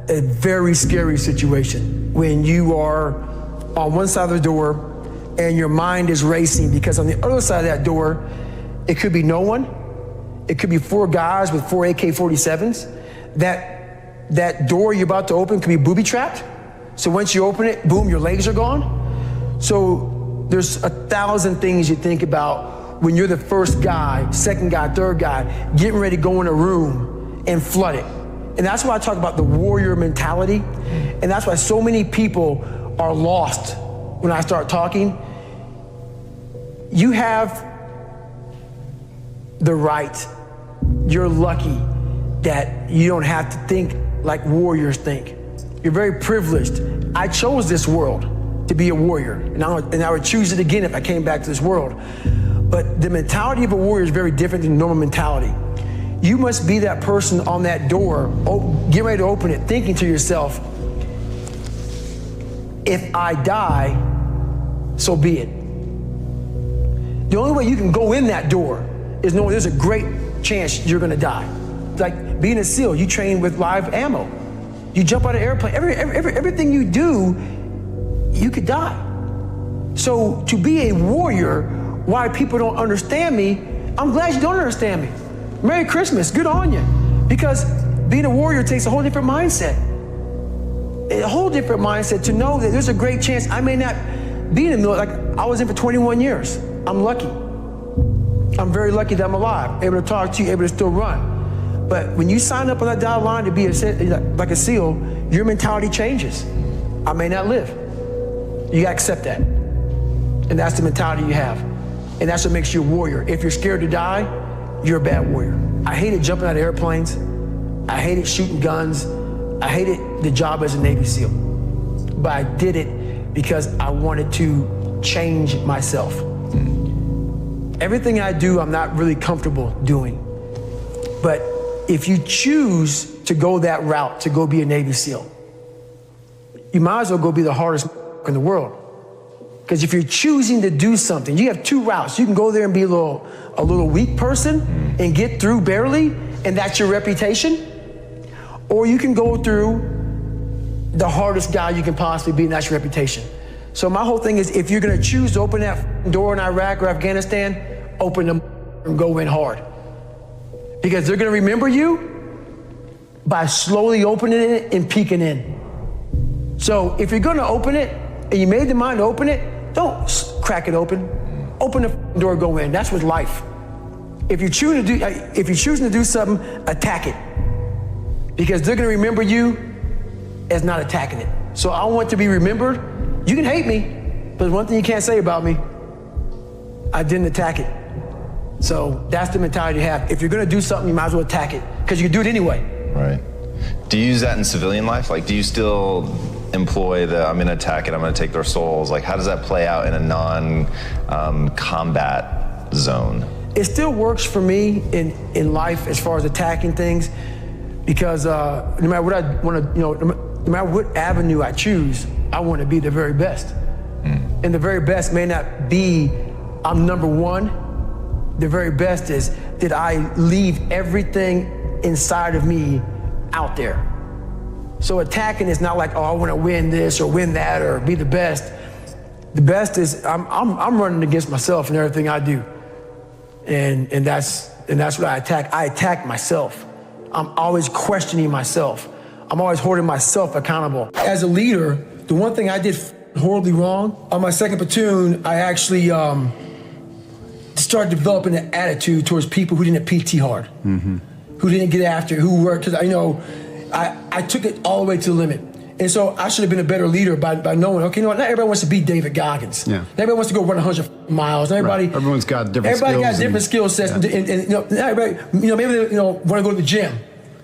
S5: a very scary situation when you are on one side of the door and your mind is racing, because on the other side of that door, it could be no one. It could be 4 guys with 4 AK-47s. That door you're about to open could be booby-trapped. So once you open it, boom, your legs are gone. So there's 1,000 things you think about when you're the first guy, second guy, third guy, getting ready to go in a room and flood it. And that's why I talk about the warrior mentality. And that's why so many people are lost when I start talking. You have the right. You're lucky that you don't have to think like warriors think. You're very privileged. I chose this world to be a warrior, and I would choose it again if I came back to this world. But the mentality of a warrior is very different than normal mentality. You must be that person on that door, get ready to open it, thinking to yourself, if I die, so be it. The only way you can go in that door is knowing there's a great chance you're gonna die. Like being a SEAL, you train with live ammo. You jump out of an airplane, everything you do, you could die. So to be a warrior, why people don't understand me, I'm glad you don't understand me. Merry Christmas, good on you. Because being a warrior takes a whole different mindset. A whole different mindset to know that there's a great chance I may not be in the military. Like I was in for 21 years. I'm lucky. I'm very lucky that I'm alive, able to talk to you, able to still run. But when you sign up on that dotted line to be like a SEAL, your mentality changes. I may not live. You gotta accept that. And that's the mentality you have. And that's what makes you a warrior. If you're scared to die, you're a bad warrior. I hated jumping out of airplanes. I hated shooting guns. I hated the job as a Navy SEAL. But I did it because I wanted to change myself. Everything I do, I'm not really comfortable doing. But if you choose to go that route, to go be a Navy SEAL, you might as well go be the hardest in the world. Because if you're choosing to do something, you have 2 routes. You can go there and be a little weak person and get through barely, and that's your reputation. Or you can go through the hardest guy you can possibly be, and that's your reputation. So my whole thing is, if you're gonna choose to open that door in Iraq or Afghanistan, open them and go in hard. Because they're gonna remember you by slowly opening it and peeking in. So if you're gonna open it, and you made the mind to open it, don't crack it open. Open the door, go in. That's with life. If you're choosing to do something, attack it. Because they're gonna remember you as not attacking it. So I want to be remembered. You can hate me, but there's one thing you can't say about me. I didn't attack it. So that's the mentality you have. If you're gonna do something, you might as well attack it, because you can do it anyway.
S3: Right. Do you use that in civilian life? Like, do you still employ the, I'm gonna attack it, I'm gonna take their souls? Like, how does that play out in a non-combat zone?
S5: It still works for me in life as far as attacking things, because no matter what I wanna, no matter what avenue I choose, I want to be the very best. And the very best may not be I'm number one. The very best is that I leave everything inside of me out there. So attacking is not like, oh, I want to win this or win that or be the best. The best is I'm running against myself in everything I do. And that's what I attack. I attack myself. I'm always questioning myself. I'm always holding myself accountable. As a leader, the one thing I did horribly wrong, on my second platoon, I actually started developing an attitude towards people who didn't PT hard, who didn't get after it, who worked, because I took it all the way to the limit. And so I should have been a better leader by knowing, okay, you know what, not everybody wants to be David Goggins. Yeah. Not everybody wants to go run 100 miles. Not everybody, right.
S7: Everyone's got different skills.
S5: Everybody got different skill sets. Yeah. And not everybody, maybe they want to go to the gym,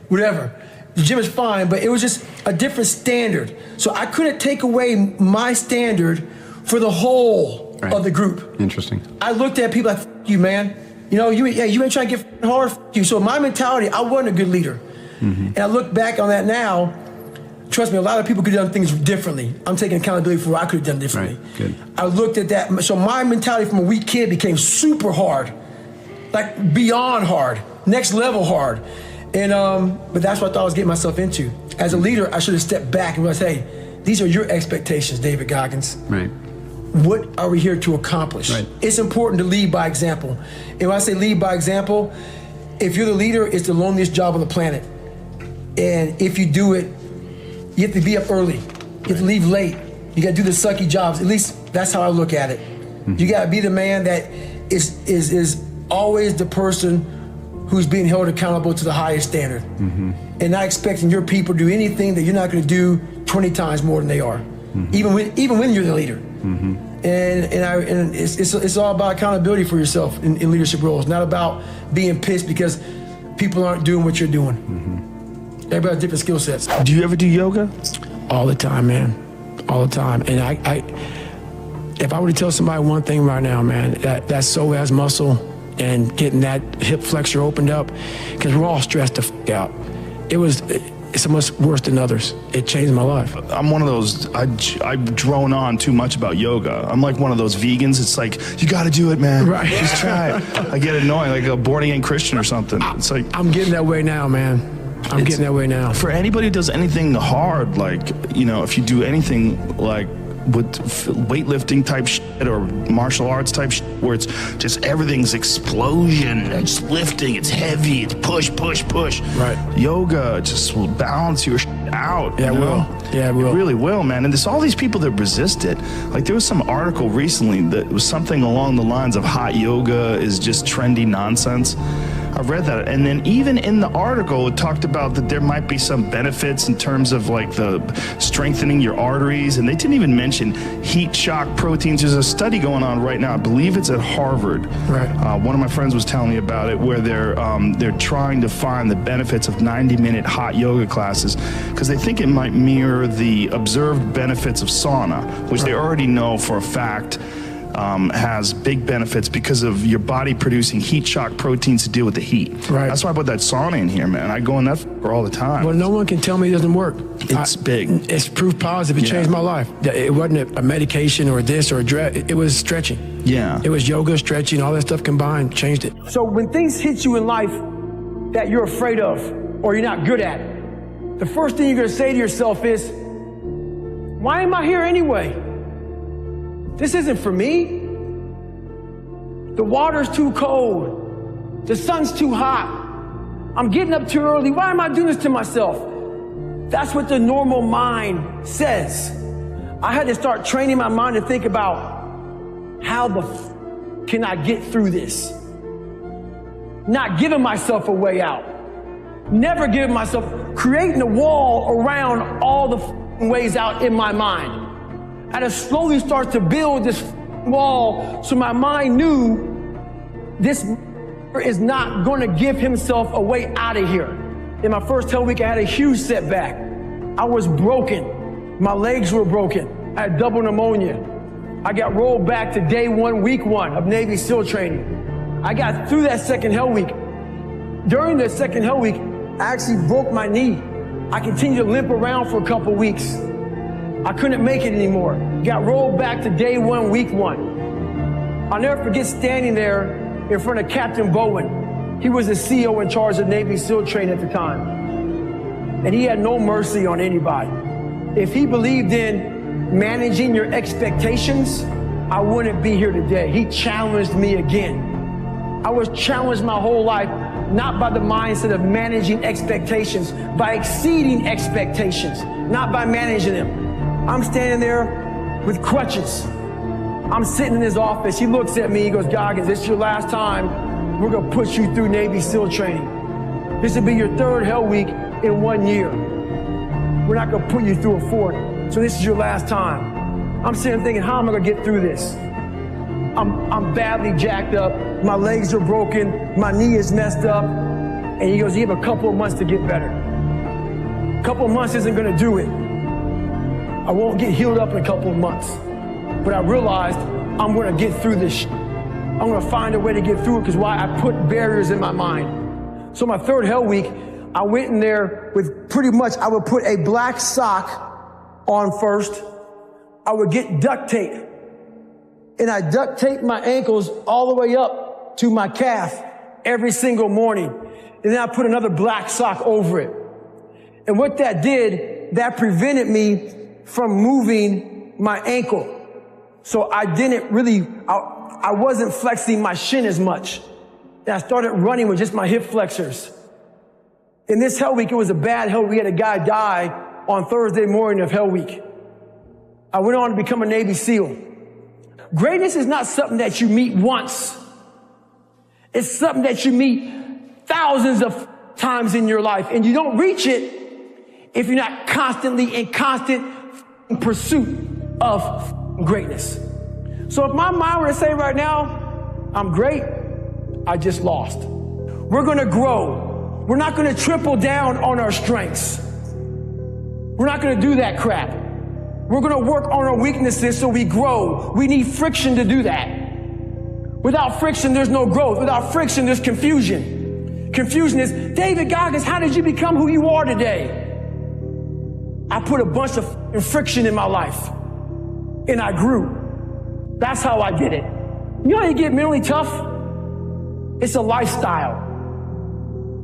S5: whatever. The gym is fine, but it was just a different standard. So I couldn't take away my standard for the whole of the group.
S7: Interesting.
S5: I looked at people like, F you, man. You ain't trying to get hard, F you. So my mentality, I wasn't a good leader. And I look back on that now, trust me, a lot of people could have done things differently. I'm taking accountability for what I could have done differently.
S7: Right. Good.
S5: I looked at that, so my mentality from a weak kid became super hard, like beyond hard, next level hard. And but that's what I thought I was getting myself into. As a leader, I should have stepped back and realized, hey, these are your expectations, David Goggins.
S7: Right.
S5: What are we here to accomplish? Right. It's important to lead by example. And when I say lead by example, if you're the leader, it's the loneliest job on the planet. And if you do it, you have to be up early. You have to leave late. You got to do the sucky jobs. At least that's how I look at it. You got to be the man that is always the person who's being held accountable to the highest standard, and not expecting your people to do anything that you're not going to do 20 times more than they are, even when you're the leader. And it's all about accountability for yourself in leadership roles, not about being pissed because people aren't doing what you're doing. Everybody has different skill sets.
S8: Do you ever do yoga?
S5: All the time, man. All the time. And I if I were to tell somebody one thing right now, man, that psoas muscle and getting that hip flexor opened up, because we're all stressed the f*** out. It's much worse than others. It changed my life.
S8: I'm one of those, I drone on too much about yoga. I'm like one of those vegans. It's like, you got to do it, man.
S5: Right.
S8: Just try it. I get annoying, like a born-again Christian or something. It's like,
S5: I'm getting that way now, man. I'm getting that way now.
S8: For anybody who does anything hard, like, if you do anything like with weightlifting type shit or martial arts type shit, where it's just everything's explosion, it's lifting, it's heavy, it's push.
S5: Right.
S8: Yoga just will balance your shit out.
S5: Yeah, it will. Yeah, it will.
S8: It really will, man. And there's all these people that resist it. Like, there was some article recently that was something along the lines of hot yoga is just trendy nonsense. I read that, and then even in the article, it talked about that there might be some benefits in terms of like the strengthening your arteries, and they didn't even mention heat shock proteins. There's a study going on right now, I believe it's at Harvard.
S5: Right.
S8: One of my friends was telling me about it, where they're trying to find the benefits of 90-minute hot yoga classes, because they think it might mirror the observed benefits of sauna, which they already know for a fact has big benefits because of your body producing heat shock proteins to deal with the heat.
S5: Right.
S8: That's why I put that sauna in here, man. I go in that for all the time.
S5: Well, no one can tell me it doesn't work.
S8: It's big.
S5: It's proof positive. It changed my life. It wasn't a medication or this or a drug. It was stretching.
S8: Yeah.
S5: It was yoga, stretching, all that stuff combined changed it. So when things hit you in life that you're afraid of or you're not good at, the first thing you're going to say to yourself is, why am I here anyway? This isn't for me. The water's too cold. The sun's too hot. I'm getting up too early. Why am I doing this to myself? That's what the normal mind says. I had to start training my mind to think about how the can I get through this? Not giving myself a way out. Never giving myself, creating a wall around all the ways out in my mind. I had to slowly start to build this wall so my mind knew this is not going to give himself a way out of here. In my first hell week, I had a huge setback. I was broken. My legs were broken. I had double pneumonia. I got rolled back to day 1, week 1 of Navy SEAL training. I got through that second hell week. During the second hell week, I actually broke my knee. I continued to limp around for a couple weeks. I couldn't make it anymore. Got rolled back to day 1, week 1. I'll never forget standing there in front of Captain Bowen. He was the CEO in charge of Navy SEAL training at the time. And he had no mercy on anybody. If he believed in managing your expectations, I wouldn't be here today. He challenged me again. I was challenged my whole life, not by the mindset of managing expectations, by exceeding expectations, not by managing them. I'm standing there with crutches. I'm sitting in his office. He looks at me, he goes, Goggins, this is your last time. We're gonna put you through Navy SEAL training. This will be your 3rd Hell Week in 1 year. We're not gonna put you through a 4th. So this is your last time. I'm sitting thinking, how am I gonna get through this? I'm badly jacked up. My legs are broken. My knee is messed up. And he goes, you have a couple of months to get better. A couple of months isn't gonna do it. I won't get healed up in a couple of months. But I realized I'm gonna get through this. I'm gonna find a way to get through it because why? I put barriers in my mind. So my 3rd Hell Week, I went in there with pretty much, I would put a black sock on first. I would get duct tape. And I duct tape my ankles all the way up to my calf every single morning. And then I put another black sock over it. And what that did, that prevented me from moving my ankle. So I didn't really, I wasn't flexing my shin as much. And I started running with just my hip flexors. In this Hell Week, it was a bad Hell Week. We had a guy die on Thursday morning of Hell Week. I went on to become a Navy SEAL. Greatness is not something that you meet once. It's something that you meet thousands of times in your life. And you don't reach it if you're not constantly in constant pursuit of greatness. So if my mind were to say right now, I'm great, I just lost. We're gonna grow. We're not gonna triple down on our strengths. We're not gonna do that crap. We're gonna work on our weaknesses so we grow. We need friction to do that. Without friction, there's no growth. Without friction, there's confusion. Confusion is, David Goggins, how did you become who you are today? I put a bunch of friction in my life, and I grew. That's how I did it. You know how you get mentally tough? It's a lifestyle.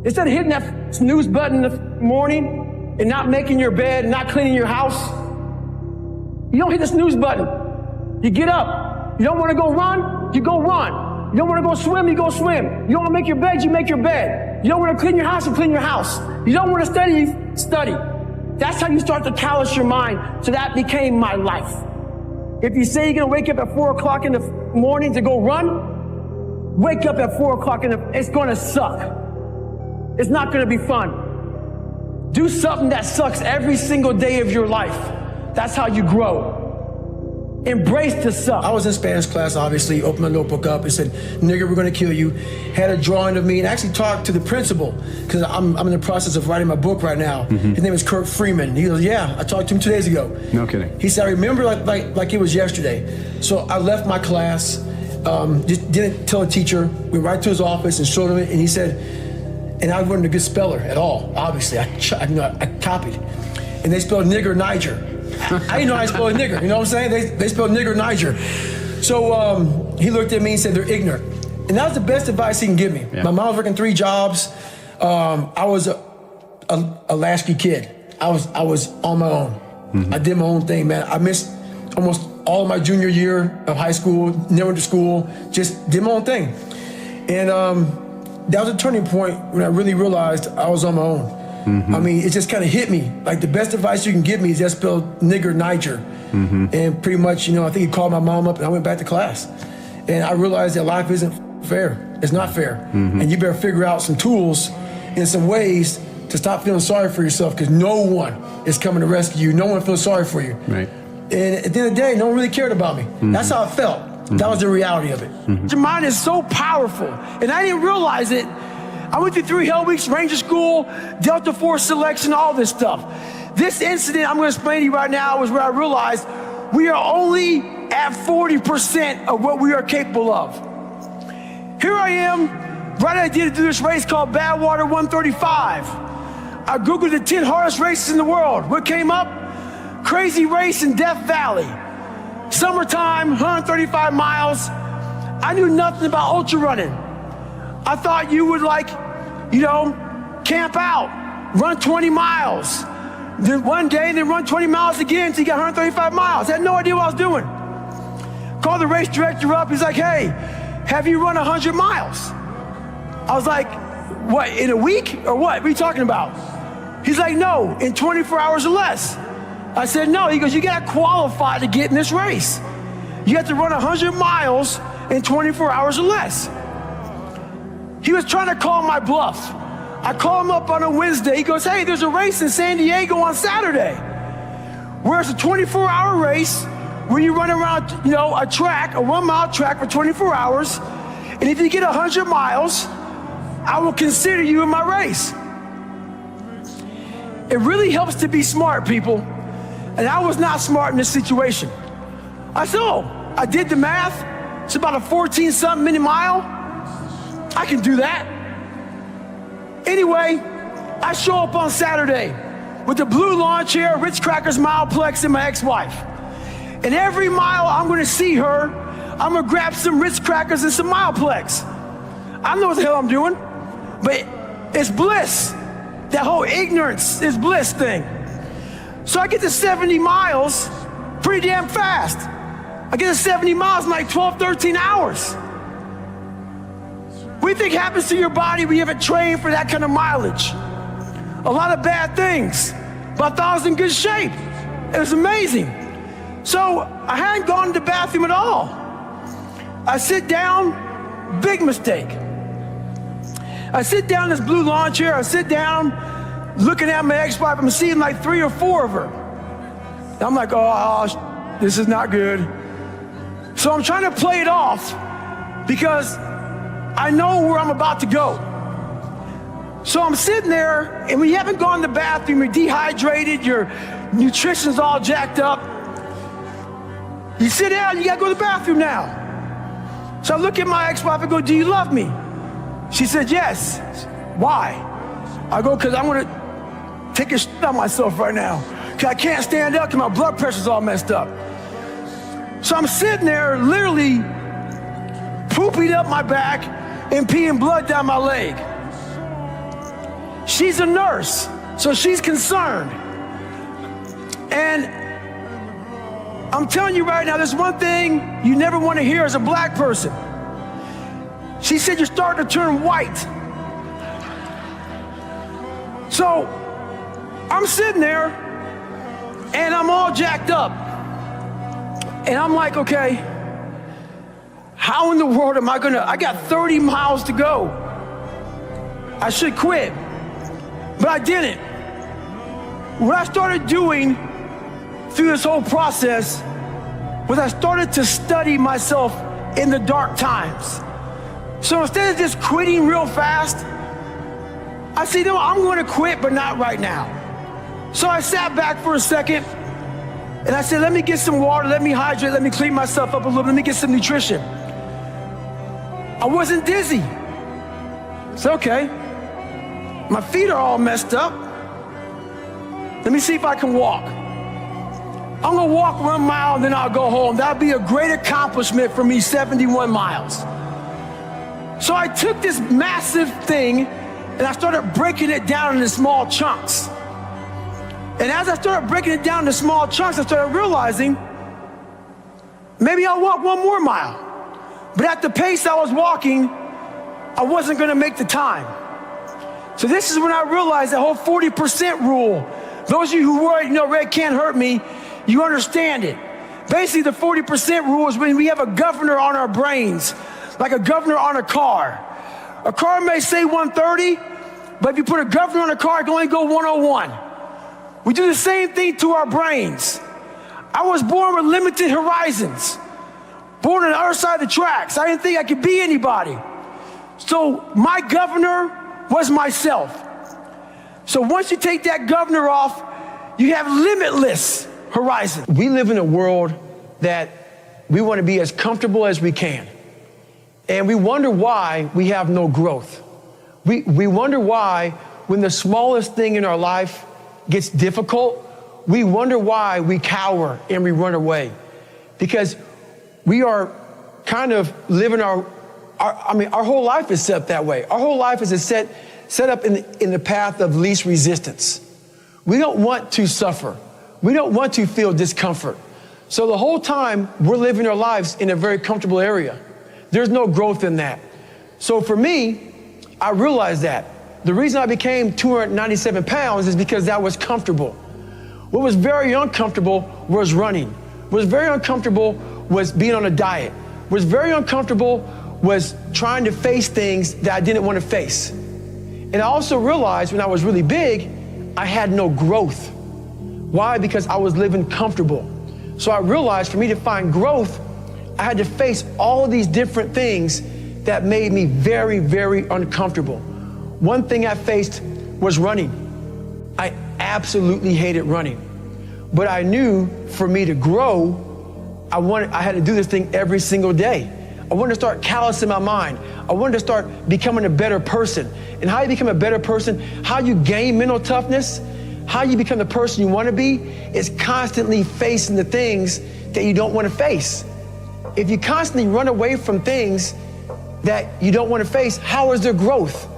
S5: Instead of hitting that snooze button in the morning and not making your bed and not cleaning your house, you don't hit the snooze button. You get up. You don't want to go run, you go run. You don't want to go swim, you go swim. You don't want to make your bed, you make your bed. You don't want to clean your house, you clean your house. You don't want to study, you study. That's how you start to callous your mind. So that became my life. If you say you're going to wake up at 4 o'clock in the morning to go run, wake up at 4 o'clock it's going to suck. It's not going to be fun. Do something that sucks every single day of your life. That's how you grow. Embrace the suck. I was in Spanish class, obviously, opened my notebook up and said, nigger, we're gonna kill you. Had a drawing of me and actually talked to the principal because I'm in the process of writing my book right now. Mm-hmm. His name is Kurt Freeman. He goes, yeah, I talked to him 2 days ago.
S7: No kidding. He
S5: said, I remember like it was yesterday. So I left my class, just didn't tell the teacher, went right to his office and showed him it, and he said, and I wasn't a good speller at all, obviously. I copied. And they spelled nigger Niger. I didn't know how to spell nigger, you know what I'm saying? They spelled nigger Niger. So he looked at me and said, they're ignorant. And that was the best advice he can give me. Yeah. My mom was working 3 jobs. I was a latchkey kid. I was on my own. Mm-hmm. I did my own thing, man. I missed almost all of my junior year of high school, never went to school, just did my own thing. And that was a turning point when I really realized I was on my own. Mm-hmm. I mean, it just kind of hit me. Like, the best advice you can give me is just spell nigger Niger. Mm-hmm. And pretty much, I think he called my mom up and I went back to class. And I realized that life isn't fair. It's not fair. Mm-hmm. And you better figure out some tools and some ways to stop feeling sorry for yourself, because no one is coming to rescue you. No one feels sorry for you. Right. And at the end of the day, no one really cared about me. Mm-hmm. That's how I felt. Mm-hmm. That was the reality of it. Mm-hmm. Your mind is so powerful. And I didn't realize it. I went through 3 Hell Weeks, Ranger School, Delta Force selection, all this stuff. This incident I'm going to explain to you right now is where I realized we are only at 40% of what we are capable of. Here I am, right idea to do this race called Badwater 135. I Googled the 10 hardest races in the world. What came up? Crazy race in Death Valley. Summertime, 135 miles. I knew nothing about ultra running. I thought you would camp out, run 20 miles. Then one day, then run 20 miles again until you got 135 miles. I had no idea what I was doing. Called the race director up. He's like, hey, have you run 100 miles? I was like, what, in a week or what? What are you talking about? He's like, no, in 24 hours or less. I said, no. He goes, you got to qualify to get in this race. You have to run 100 miles in 24 hours or less. He was trying to call my bluff. I call him up on a Wednesday. He goes, hey, there's a race in San Diego on Saturday, where it's a 24-hour race where you run around, a track, a 1-mile track for 24 hours. And if you get 100 miles, I will consider you in my race. It really helps to be smart, people. And I was not smart in this situation. I said, I did the math. It's about a 14-something minute mile. I can do that. Anyway, I show up on Saturday with the blue lawn chair, Ritz Crackers Mileplex, and my ex-wife. And every mile I'm gonna see her, I'm gonna grab some Ritz Crackers and some Mileplex. I don't know what the hell I'm doing, but it's bliss. That whole ignorance is bliss thing. So I get to 70 miles pretty damn fast. I get to 70 miles in like 12, 13 hours. What do you think happens to your body when you haven't trained for that kind of mileage? A lot of bad things. But I thought I was in good shape. It was amazing. So I hadn't gone to the bathroom at all. I sit down, big mistake. I sit down in this blue lawn chair, I sit down, looking at my ex-wife, I'm seeing like 3 or 4 of her. I'm like, this is not good. So I'm trying to play it off because I know where I'm about to go. So I'm sitting there, and when you haven't gone to the bathroom, you're dehydrated, your nutrition's all jacked up. You sit down, you gotta go to the bathroom now. So I look at my ex-wife and go, do you love me? She said, yes. Why? I go, because I'm gonna take a shit on myself right now. Because I can't stand up because my blood pressure's all messed up. So I'm sitting there literally pooping up my back and peeing blood down my leg. She's a nurse, so she's concerned. And I'm telling you right now, there's one thing you never want to hear as a black person. She said, you're starting to turn white. So I'm sitting there and I'm all jacked up. And I'm like, okay, how in the world am I I got 30 miles to go. I should quit, but I didn't. What I started doing through this whole process was I started to study myself in the dark times. So instead of just quitting real fast, I said, no, I'm going to quit, but not right now. So I sat back for a second, and I said, let me get some water, let me hydrate, let me clean myself up a little bit, let me get some nutrition. I wasn't dizzy. It's okay. My feet are all messed up. Let me see if I can walk. I'm gonna walk 1 mile and then I'll go home. That'll be a great accomplishment for me, 71 miles. So I took this massive thing and I started breaking it down into small chunks. And as I started breaking it down into small chunks, I started realizing maybe I'll walk 1 more mile. But at the pace I was walking, I wasn't gonna make the time. So this is when I realized the whole 40% rule. Those of you who worry, red can't hurt me, you understand it. Basically, the 40% rule is when we have a governor on our brains, like a governor on a car. A car may say 130, but if you put a governor on a car, it can only go 101. We do the same thing to our brains. I was born with limited horizons, born on the other side of the tracks. I didn't think I could be anybody. So my governor was myself. So once you take that governor off, you have limitless horizon. We live in a world that we want to be as comfortable as we can. And we wonder why we have no growth. We wonder why when the smallest thing in our life gets difficult, we wonder why we cower and we run away. Because we are kind of living our whole life is set up that way. Our whole life is set up in the path of least resistance. We don't want to suffer. We don't want to feel discomfort. So the whole time we're living our lives in a very comfortable area. There's no growth in that. So for me, I realized that. The reason I became 297 pounds is because that was comfortable. What was very uncomfortable was running. What was very uncomfortable was being on a diet. What was very uncomfortable was trying to face things that I didn't want to face. And I also realized when I was really big, I had no growth. Why? Because I was living comfortable. So I realized for me to find growth, I had to face all of these different things that made me very, very uncomfortable. One thing I faced was running. I absolutely hated running. But I knew for me to grow, I had to do this thing every single day. I wanted to start callousing my mind. I wanted to start becoming a better person. And how you become a better person, how you gain mental toughness, how you become the person you want to be, is constantly facing the things that you don't want to face. If you constantly run away from things that you don't want to face, how is there growth?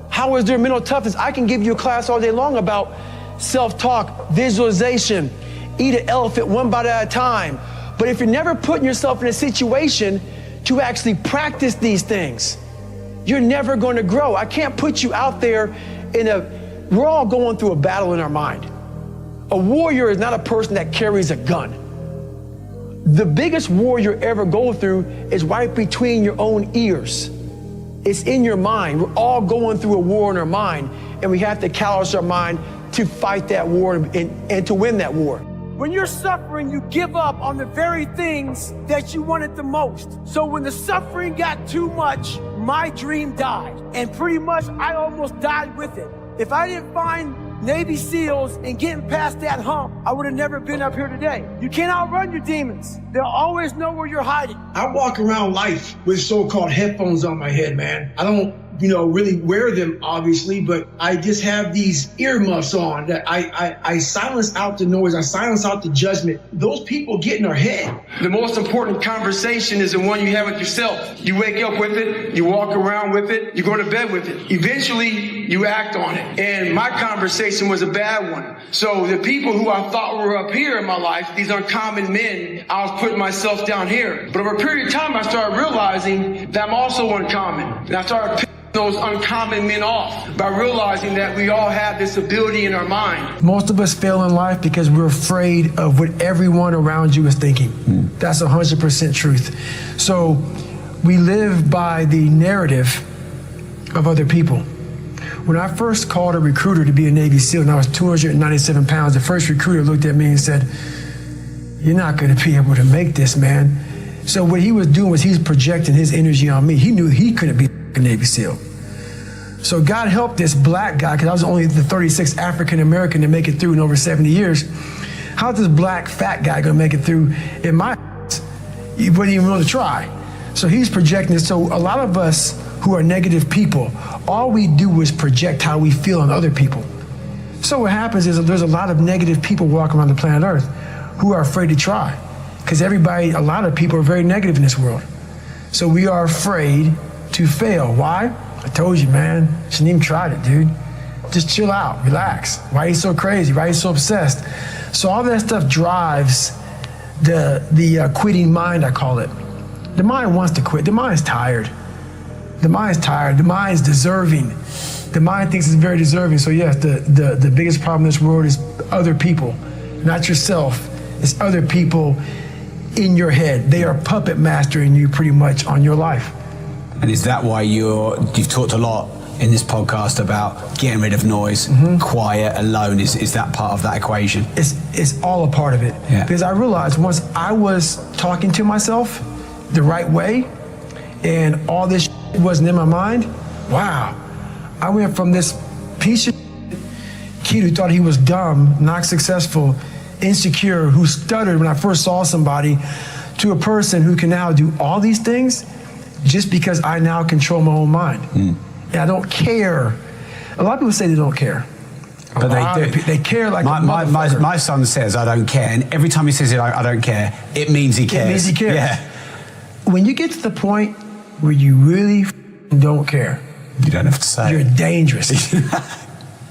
S5: How is there mental toughness? I can give you a class all day long about self-talk, visualization, eat an elephant one bite at a time. But if you're never putting yourself in a situation to actually practice these things, you're never going to grow. I can't put you out there we're all going through a battle in our mind. A warrior is not a person that carries a gun. The biggest war you ever go through is right between your own ears. It's in your mind. We're all going through a war in our mind, and we have to callous our mind to fight that war and to win that war. When you're suffering, you give up on the very things that you wanted the most. So when the suffering got too much, my dream died. And pretty much I almost died with it. If I didn't find Navy SEALs and getting past that hump, I would have never been up here today. You can't outrun your demons. They'll always know where you're hiding. I walk around life with so-called headphones on my head, man. I don't, really wear them, obviously, but I just have these earmuffs on that I silence out the noise. I silence out the judgment. Those people get in our head. The most important conversation is the one you have with yourself. You wake up with it, you walk around with it, you go to bed with it. Eventually, you act on it. And my conversation was a bad one. So the people who I thought were up here in my life, these uncommon men, I was putting myself down here. But over a period of time, I started realizing that I'm also uncommon. And I started picking those uncommon men off by realizing that we all have this ability in our mind. Most of us fail in life because we're afraid of what everyone around you is thinking. That's 100% truth. So we live by the narrative of other people. When I first called a recruiter to be a Navy SEAL and I was 297 pounds, the first recruiter looked at me and said, "You're not going to be able to make this, man." So what he was doing was he was projecting his energy on me. He knew he couldn't be a Navy SEAL. So God helped this black guy, because I was only the 36th African American to make it through in over 70 years. How's this black fat guy going to make it through in my he wouldn't even want to try. So he's projecting this. So a lot of us who are negative people, all we do is project how we feel on other people. So what happens is there's a lot of negative people walking around the planet Earth who are afraid to try. Because a lot of people are very negative in this world. So we are afraid to fail. Why? I told you, man. Shouldn't even tried it, dude. Just chill out, relax. Why are you so crazy? Why are you so obsessed? So all that stuff drives the quitting mind, I call it. The mind wants to quit. The mind's tired. The mind's tired. The mind's deserving. The mind thinks it's very deserving. So yes, the biggest problem in this world is other people, not yourself. It's other people in your head. They are puppet mastering you pretty much on your life.
S9: And is that why you've talked a lot in this podcast about getting rid of noise, quiet, alone? Is that part of that equation?
S5: It's all a part of it. Yeah. Because I realized once I was talking to myself the right way and all this wasn't in my mind, wow, I went from this piece of kid who thought he was dumb, not successful, insecure, who stuttered when I first saw somebody, to a person who can now do all these things just because I now control my own mind. And I don't care A lot of people say they don't care.
S9: But they do.
S5: They care like
S9: my son says, I don't care. And every time he says it, I don't care, it means he cares.
S5: It means he cares.
S9: Yeah.
S5: When you get to the point where you really don't care,
S9: you don't have to say
S5: you're dangerous.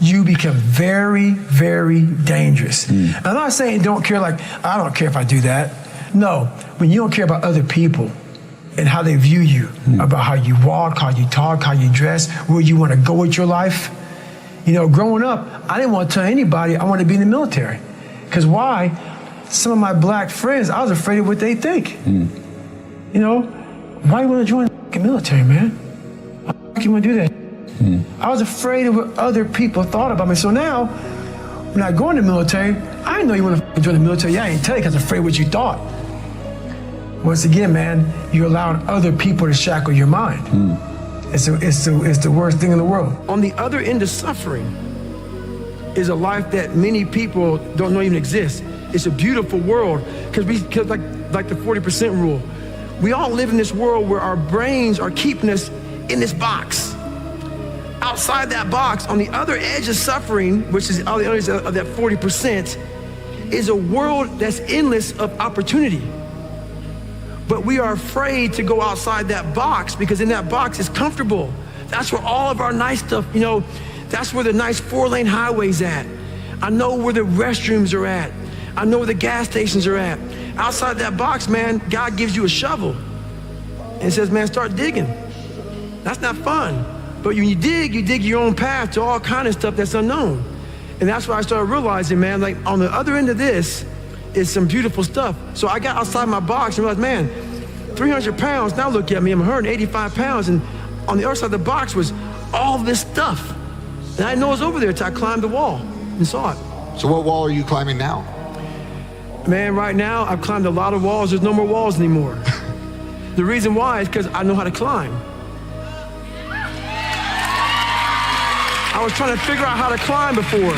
S5: You become very, very dangerous. I'm not saying don't care like, I don't care if I do that. No, when you don't care about other people and how they view you, about how you walk, how you talk, how you dress, where you want to go with your life. You know, growing up, I didn't want to tell anybody I wanted to be in the military. Because why? Some of my black friends, I was afraid of what they think. You know, why do you want to join the military, man? Why do you want to do that? I was afraid of what other people thought about me. So now, when I go in the military, I didn't know you want to join the military. Yeah, I didn't tell you because I was afraid of what you thought. Once again, man, you're allowing other people to shackle your mind. It's the worst thing in the world. On the other end of suffering is a life that many people don't know even exists. It's a beautiful world because like the 40% rule. We all live in this world where our brains are keeping us in this box. Outside that box, on the other edge of suffering, which is on the other edge of that 40%, is a world that's endless of opportunity. But we are afraid to go outside that box because in that box is comfortable. That's where all of our nice stuff, you know, that's where the nice 4-lane highway's at. I know where the restrooms are at. I know where the gas stations are at. Outside that box, man, God gives you a shovel and says, man, start digging. That's not fun. But when you dig your own path to all kind of stuff that's unknown. And that's why I started realizing, man, like on the other end of this is some beautiful stuff. So I got outside my box and realized, man, 300 pounds, now look at me, I'm 185 pounds. And on the other side of the box was all this stuff. And I didn't know it was over there until I climbed the wall and saw it.
S10: So what wall are you climbing now?
S5: Man, right now, I've climbed a lot of walls. There's no more walls anymore. The reason why is because I know how to climb. I was trying to figure out how to climb before.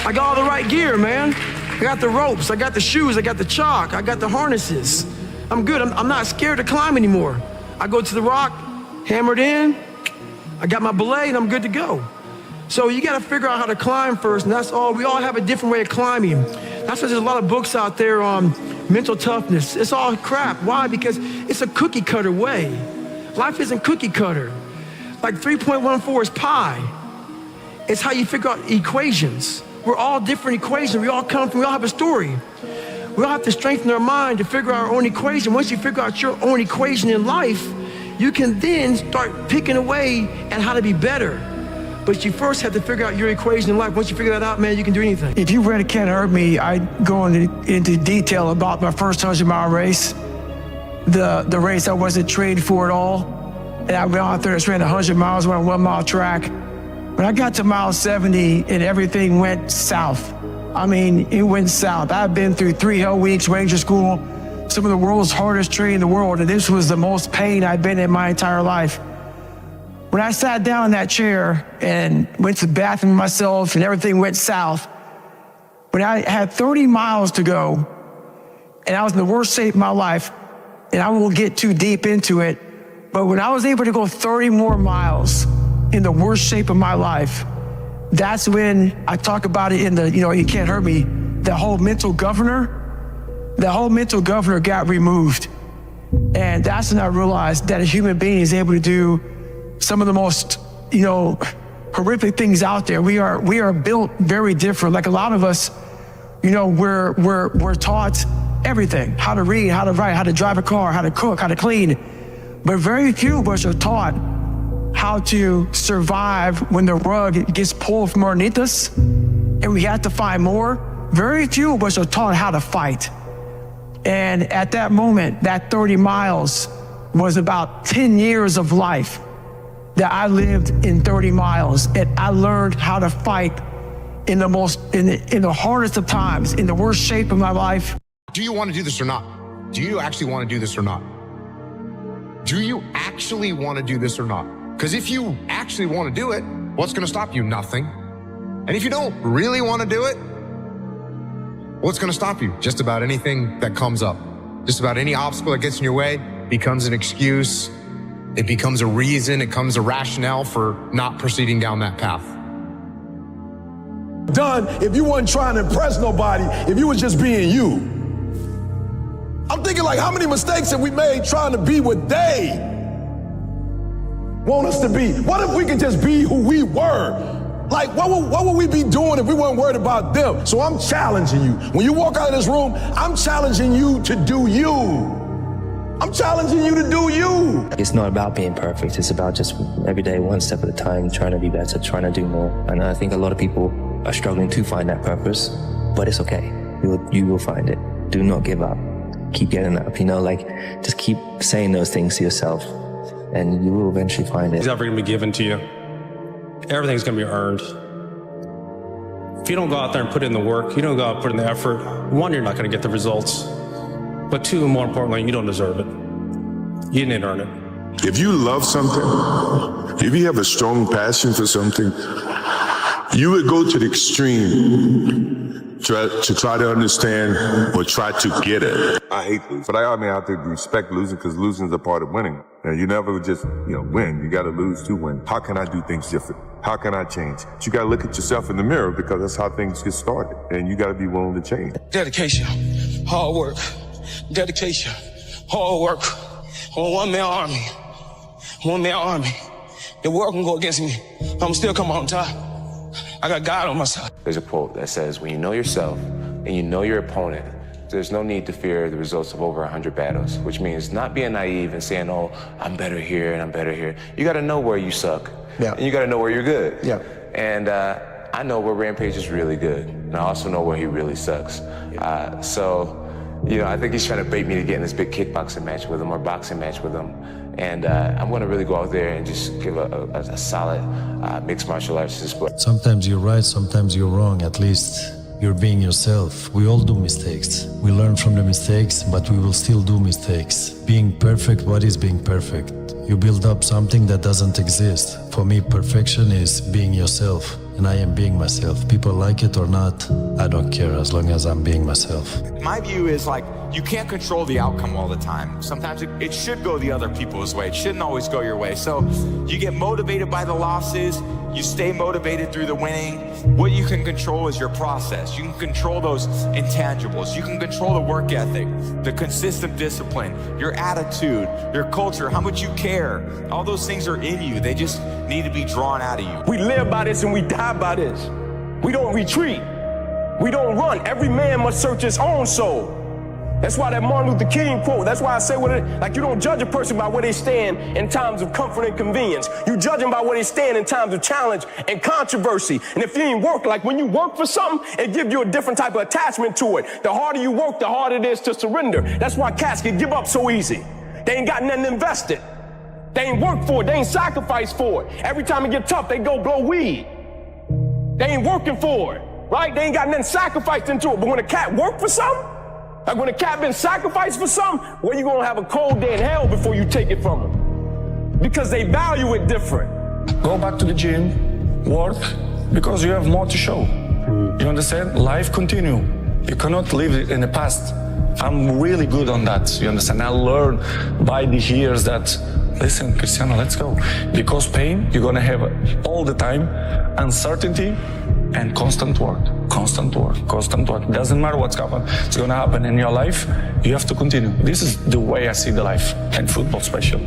S5: I got all the right gear, man. I got the ropes, I got the shoes, I got the chalk, I got the harnesses. I'm good, I'm not scared to climb anymore. I go to the rock, hammered in, I got my belay, and I'm good to go. So you gotta figure out how to climb first, and that's all. We all have a different way of climbing. That's why there's a lot of books out there on mental toughness. It's all crap. Why? Because it's a cookie cutter way. Life isn't cookie cutter. Like 3.14 is pi. It's how you figure out equations. We're all different equations. We all have a story. We all have to strengthen our mind to figure out our own equation. Once you figure out your own equation in life, you can then start picking away at how to be better. But you first have to figure out your equation in life. Once you figure that out, man, you can do anything. If you read It Can't Hurt Me, I go into detail about my first 100-mile race, the race I wasn't trained for at all. And I went out there and ran 100 miles on a 1-mile track. When I got to mile 70 and everything went south. I mean, it went south. I've been through 3 hell weeks, Ranger School, some of the world's hardest training in the world, and this was the most pain I've been in my entire life. When I sat down in that chair and went to the bathroom myself and everything went south, when I had 30 miles to go and I was in the worst shape of my life, and I won't get too deep into it, but when I was able to go 30 more miles in the worst shape of my life, that's when I talk about it in the, You Can't Hurt Me, the whole mental governor got removed. And that's when I realized that a human being is able to do some of the most, horrific things out there. We are built very different. Like a lot of us, we're taught everything, how to read, how to write, how to drive a car, how to cook, how to clean. But very few of us are taught how to survive when the rug gets pulled from underneath us and we have to find more. Very few of us are taught how to fight. And at that moment, that 30 miles was about 10 years of life that I lived in 30 miles. And I learned how to fight in the hardest of times, in the worst shape of my life.
S10: Do you want to do this or not? Do you actually want to do this or not? Do you actually want to do this or not? Because if you actually want to do it, what's going to stop you? Nothing. And if you don't really want to do it, what's going to stop you? Just about anything that comes up. Just about any obstacle that gets in your way becomes an excuse. It becomes a reason. It becomes a rationale for not proceeding down that path.
S5: done if you wasn't trying to impress nobody, if you was just being you. I'm thinking like, how many mistakes have we made trying to be what they want us to be? What if we could just be who we were? Like, what would we be doing if we weren't worried about them? So I'm challenging you. When you walk out of this room, I'm challenging you to do you. I'm challenging you to do you.
S11: It's not about being perfect. It's about just every day, one step at a time, trying to be better, trying to do more. And I think a lot of people are struggling to find that purpose, but it's okay. You will find it. Do not give up. Keep getting up, just keep saying those things to yourself and you will eventually find it.
S6: It's never going to be given to you. Everything's going to be earned. If you don't go out there and put in the work, you don't go out and put in the effort, one, you're not going to get the results. But two, more importantly, you don't deserve it. You didn't earn it.
S12: If you love something, if you have a strong passion for something, you would go to the extreme to try to understand or try to get it.
S13: I hate losing, but I have to respect losing because losing is a part of winning. And you never just, win. You got to lose to win. How can I do things different? How can I change? But you got to look at yourself in the mirror because that's how things get started. And you got to be willing to change.
S14: Dedication, hard work, dedication, hard work. One-man army. The world can go against me. I'm still come on top. I got God on my side.
S15: There's a quote that says, when you know yourself and you know your opponent, there's no need to fear the results of over 100 battles, which means not being naive and saying, oh, I'm better here and I'm better here. You got to know where you suck. Yeah. And you got to know where you're good. Yeah. And I know where Rampage is really good. And I also know where he really sucks. Yeah. I think he's trying to bait me to get in this big kickboxing match with him or boxing match with him. And I'm going to really go out there and just give a solid mixed martial arts display.
S16: Sometimes you're right, sometimes you're wrong. At least you're being yourself. We all do mistakes. We learn from the mistakes, but we will still do mistakes. Being perfect, what is being perfect? You build up something that doesn't exist. For me, perfection is being yourself. And I am being myself. People like it or not, I don't care as long as I'm being myself.
S17: My view is you can't control the outcome all the time. Sometimes it should go the other people's way. It shouldn't always go your way. So you get motivated by the losses. You stay motivated through the winning. What you can control is your process. You can control those intangibles. You can control the work ethic, the consistent discipline, your attitude, your culture, how much you care. All those things are in you. They just need to be drawn out of you.
S18: We live by this and we die by this. We don't retreat. We don't run. Every man must search his own soul. That's why that Martin Luther King quote, that's why I say you don't judge a person by where they stand in times of comfort and convenience. You judge them by where they stand in times of challenge and controversy. And if you ain't work, when you work for something, it gives you a different type of attachment to it. The harder you work, the harder it is to surrender. That's why cats can give up so easy. They ain't got nothing invested. They ain't worked for it. They ain't sacrificed for it. Every time it get tough, they go blow weed. They ain't working for it, right? They ain't got nothing sacrificed into it. But when a cat work for something, when a cat been sacrificed for something, you gonna have a cold day in hell before you take it from them. Because they value it different.
S19: Go back to the gym, work, because you have more to show. You understand? Life continue. You cannot live in the past. I'm really good on that. You understand? I learned by the years that, listen, Cristiano, let's go. Because pain, you're gonna have all the time, uncertainty, and constant work. Doesn't matter what's happening. It's gonna happen in your life. You have to continue. This is the way I see the life, and football special.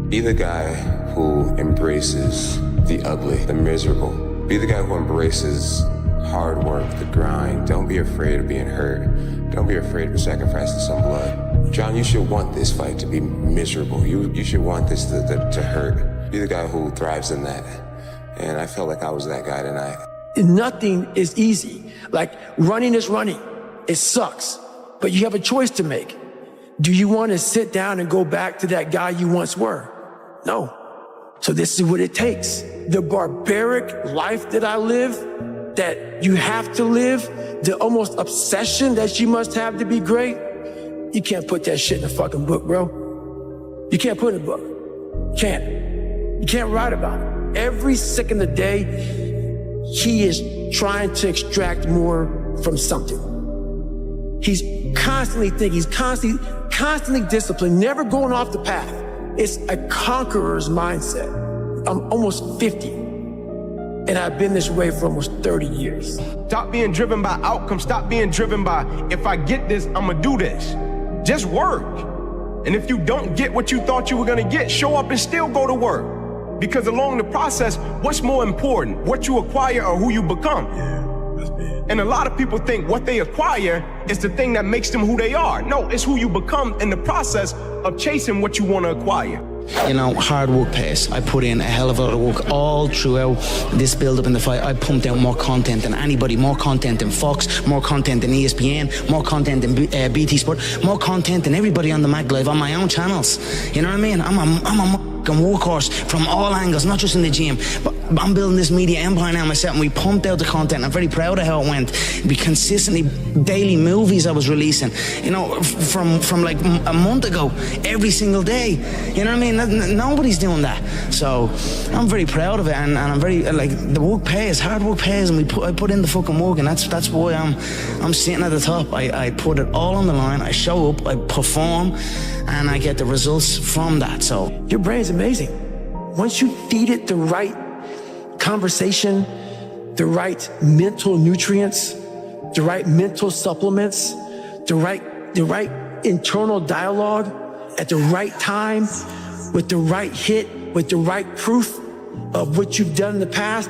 S15: Be the guy who embraces the ugly, the miserable. Be the guy who embraces hard work, the grind. Don't be afraid of being hurt. Don't be afraid of sacrificing some blood. John, you should want this fight to be miserable. You should want this to hurt. Be the guy who thrives in that. And I felt like I was that guy tonight.
S5: Nothing is easy. Running is running. It sucks. But you have a choice to make. Do you want to sit down and go back to that guy you once were? No. So this is what it takes. The barbaric life that I live, that you have to live, the almost obsession that you must have to be great, you can't put that shit in a fucking book, bro. You can't put it in a book. You can't write about it. Every second of the day, he is trying to extract more from something. He's constantly thinking, he's constantly disciplined, never going off the path. It's a conqueror's mindset. I'm almost 50. And And I've been this way for almost 30 years.
S18: Stop being driven by outcomes. Stop being driven by, if I get this, I'm gonna do this. Just work. And if you don't get what you thought you were gonna get, show up and still go to work. Because along the process, what's more important, what you acquire or who you become? And a lot of people think what they acquire is the thing that makes them who they are. No, it's who you become in the process of chasing what you want to acquire.
S20: You know, hard work pays. I put in a hell of a lot of work all throughout this build-up in the fight. I pumped out more content than anybody, more content than Fox, more content than ESPN, more content than BT Sport, more content than everybody on the Mag Live on my own channels. You know what I mean? I'm a workhorse from all angles, not just in the gym, but I'm building this media empire now myself, and we pumped out the content. I'm very proud of how it went. We consistently, daily movies I was releasing, you know, from like a month ago, every single day. You know what I mean? Nobody's doing that. So I'm very proud of it, and I'm very, like, the work pays, hard work pays, and I put in the fucking work, and that's why I'm sitting at the top. I put it all on the line, I show up, I perform, and I get the results from that. So
S5: your brain's amazing. Once you feed it the right conversation, the right mental nutrients, the right mental supplements, the right internal dialogue at the right time, with the right hit, with the right proof of what you've done in the past,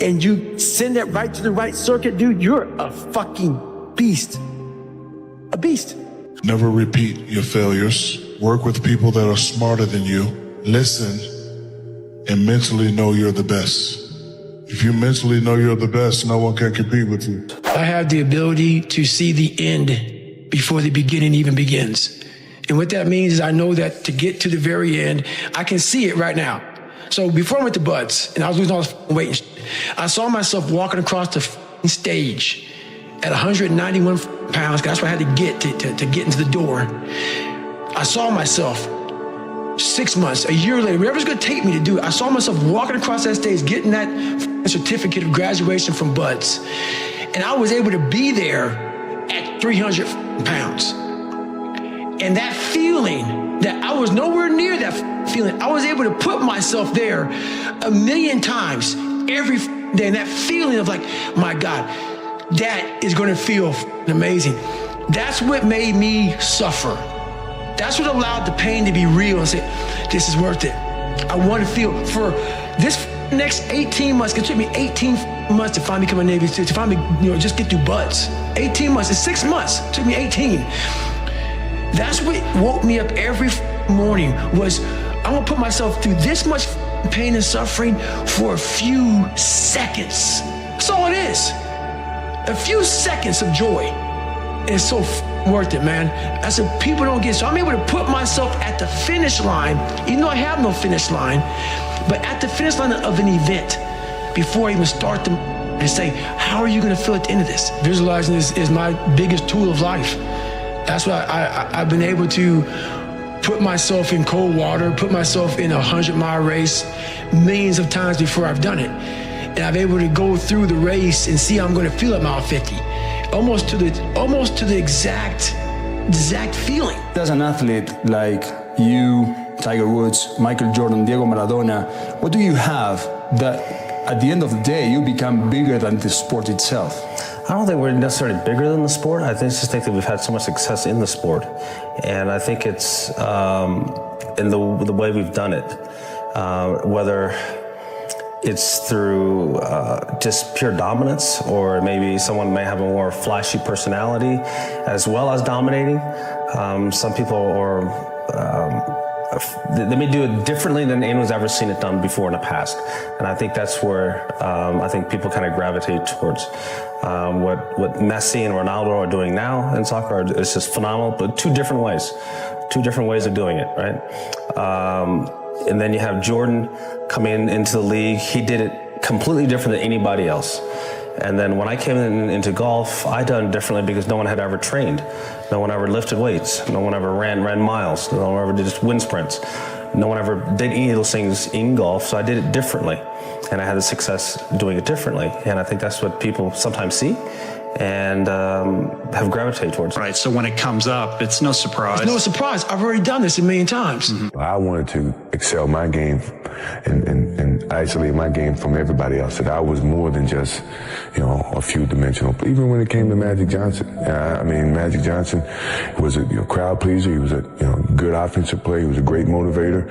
S5: and you send that right to the right circuit, dude, you're a fucking beast. A beast.
S21: Never repeat your failures. Work with people that are smarter than you. Listen and mentally know you're the best. If you mentally know you're the best, no one can compete with you.
S5: I have the ability to see the end before the beginning even begins. And what that means is I know that to get to the very end, I can see it right now. So before I went to Buds and I was losing all this weight and shit, I saw myself walking across the stage at 191 pounds. That's what I had to get to get into the door. I saw myself 6 months, a year later, whatever's gonna take me to do it, I saw myself walking across that stage, getting that certificate of graduation from Buds. And I was able to be there at 300 pounds. And that feeling, that I was nowhere near that feeling, I was able to put myself there 1,000,000 times every day. And that feeling of like, my God, that is gonna feel amazing. That's what made me suffer. That's what allowed the pain to be real and say, this is worth it. I want to feel for this next 18 months. It took me 18 months to finally become a Navy SEAL, to finally, just get through Buds. 18 months, it's 6 months. It took me 18. That's what woke me up every morning was, I'm gonna put myself through this much pain and suffering for a few seconds. That's all it is. A few seconds of joy. It's so worth it, man. That's what people don't get. So I'm able to put myself at the finish line, even though I have no finish line, but at the finish line of an event before I even start them, and say, how are you gonna feel at the end of this? Visualizing is my biggest tool of life. That's why I've been able to put myself in cold water, put myself in a 100-mile race millions of times before I've done it. And I'm able to go through the race and see how I'm gonna feel at mile 50. Almost to the exact feeling.
S9: As an athlete like you, Tiger Woods, Michael Jordan, Diego Maradona, what do you have that at the end of the day you become bigger than the sport itself?
S11: I don't think we're necessarily bigger than the sport. I just think that we've had so much success in the sport. And I think it's in the way we've done it, whether it's through just pure dominance, or maybe someone may have a more flashy personality as well as dominating. Some people are, they may do it differently than anyone's ever seen it done before in the past. And I think that's where I think people kind of gravitate towards. What Messi and Ronaldo are doing now in soccer is just phenomenal, but two different ways of doing it, right? And then you have Jordan coming into the league. He did it completely different than anybody else. And then when I came into golf, I done it differently because no one had ever trained. No one ever lifted weights. No one ever ran miles. No one ever did just wind sprints. No one ever did any of those things in golf, so I did it differently. And I had the success doing it differently. And I think that's what people sometimes see.
S6: and have gravitated towards it.
S4: Right, so when it comes up, it's no surprise.
S5: It's no surprise. I've already done this a million times.
S12: I wanted to excel my game and isolate my game from everybody else. That I was more than just, a few dimensional. Even when it came to Magic Johnson, Magic Johnson was a crowd pleaser. He was a good offensive player. He was a great motivator.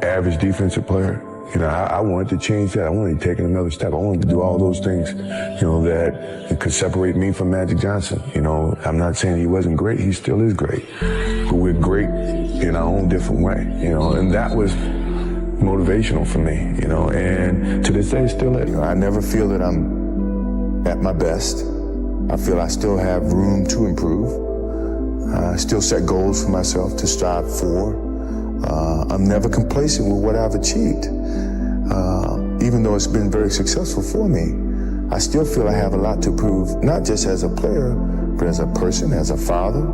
S12: Average defensive player. I wanted to change that. I wanted to take another step. I wanted to do all those things, that could separate me from Magic Johnson. I'm not saying he wasn't great. He still is great. But we're great in our own different way, and that was motivational for me, and to this day, still is. I never feel that I'm at my best. I feel I still have room to improve. I still set goals for myself to strive for. I'm never complacent with what I've achieved. Even though it's been very successful for me, I still feel I have a lot to prove, not just as a player, but as a person, as a father,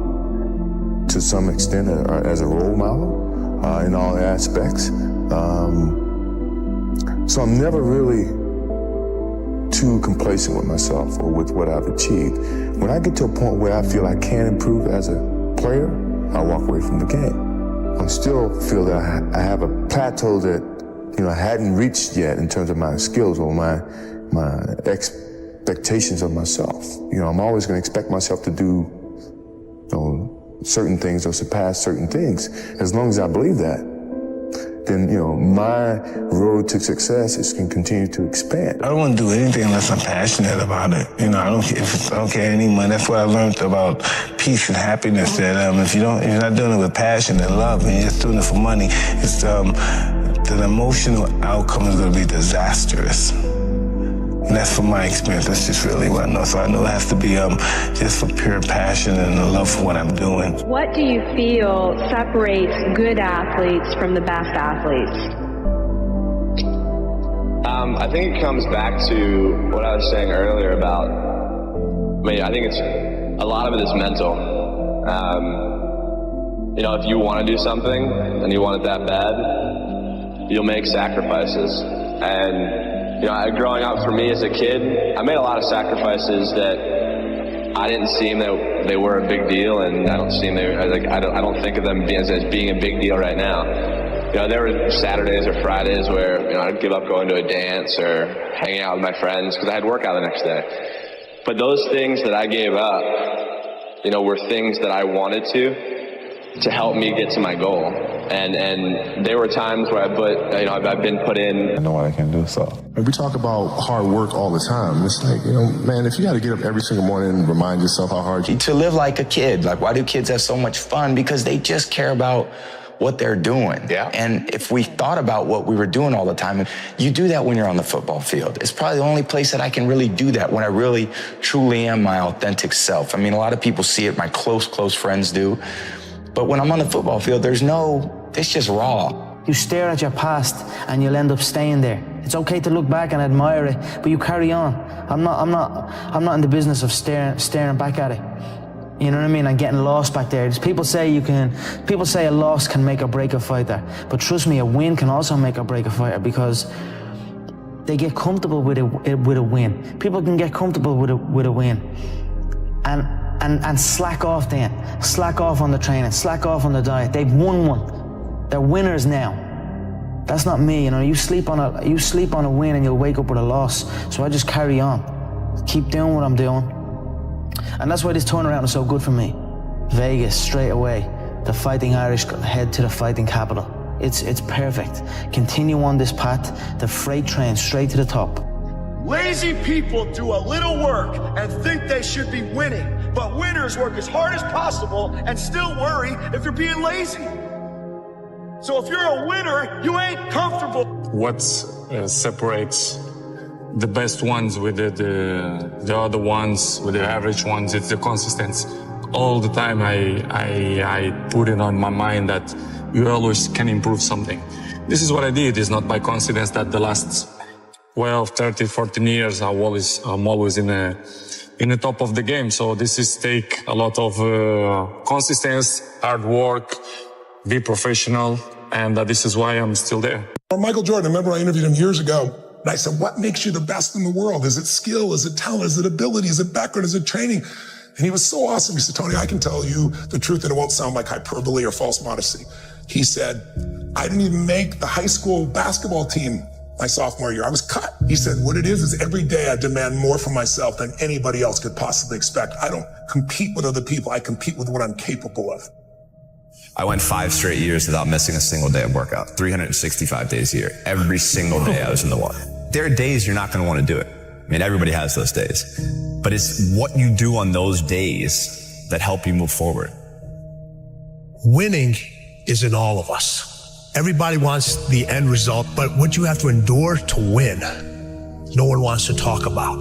S12: to some extent, as a role model, in all aspects. So I'm never really too complacent with myself or with what I've achieved. When I get to a point where I feel I can improve as a player, I walk away from the game. I still feel that I have a plateau that, I hadn't reached yet in terms of my skills or my expectations of myself. I'm always going to expect myself to do, certain things or surpass certain things. As long as I believe that, then, my road to success can continue to expand.
S22: I don't want to do anything unless I'm passionate about it. I don't care any money. That's what I learned about peace and happiness. That if you're not doing it with passion and love, and you're just doing it for money, it's the emotional outcome is going to be disastrous. And that's from my experience. That's just really what I know. So I know it has to be just for pure passion and a love for what I'm doing.
S23: What do you feel separates good athletes from the best athletes?
S24: I think it comes back to what I was saying earlier about, I think a lot of it is mental. If you want to do something and you want it that bad, you'll make sacrifices. And growing up for me as a kid, I made a lot of sacrifices that I didn't seem that they were a big deal, and I don't think of them as being a big deal right now. There were Saturdays or Fridays where I'd give up going to a dance or hanging out with my friends because I had workout the next day. But those things that I gave up, were things that I wanted to help me get to my goal. And there were times where I've been put in.
S13: I know what I can do, so. We talk about hard work all the time. It's like, man, if you got to get up every single morning and remind yourself how hard
S25: To live like a kid. Like, why do kids have so much fun? Because they just care about what they're doing. Yeah. And if we thought about what we were doing all the time, you do that when you're on the football field. It's probably the only place that I can really do that, when I really, truly am my authentic self. A lot of people see it, my close friends do. But when I'm on the football field, it's just raw.
S20: You stare at your past and you'll end up staying there. It's okay to look back and admire it, but you carry on. I'm not in the business of staring back at it. You know what I mean? And getting lost back there. People say a loss can make or break a fighter, but trust me, a win can also make or break a fighter, because they get comfortable with a win. People can get comfortable with a win, and slack off then. Slack off on the training, slack off on the diet. They've won one. They're winners now. That's not me, You sleep on a win and you'll wake up with a loss. So I just carry on. Keep doing what I'm doing. And that's why this turnaround is so good for me. Vegas, straight away. The Fighting Irish head to the fighting capital. It's perfect. Continue on this path, the freight train straight to the top.
S26: Lazy people do a little work and think they should be winning, but winners work as hard as possible and still worry if you're being lazy. So if you're a winner, you ain't comfortable.
S19: What separates the best ones with the other ones, with the average ones, it's the consistency. All the time I put it on my mind that you always can improve something. This is what I did. It's not by coincidence that the last 12, 30, 14 years I'm always in the top of the game. So this is take a lot of consistency, hard work, be professional, and this is why I'm still there.
S21: Michael Jordan, I remember I interviewed him years ago,
S1: And I said, what makes you the best in the world? Is it skill? Is it talent? Is it ability? Is it background? Is it training? And he was so awesome. He said, Tony, I can tell you the truth and it won't sound like hyperbole or false modesty. He said, I didn't even make the high school basketball team my sophomore year. I was cut. He said, what it is every day I demand more from myself than anybody else could possibly expect. I don't compete with other people. I compete with what I'm capable of.
S2: I went 5 straight years without missing a single day of workout, 365 days a year. Every single day I was in the water. There are days you're not going to want to do it. I mean, everybody has those days. But it's what you do on those days that help you move forward.
S3: Winning is in all of us. Everybody wants the end result, but what you have to endure to win, no one wants to talk about.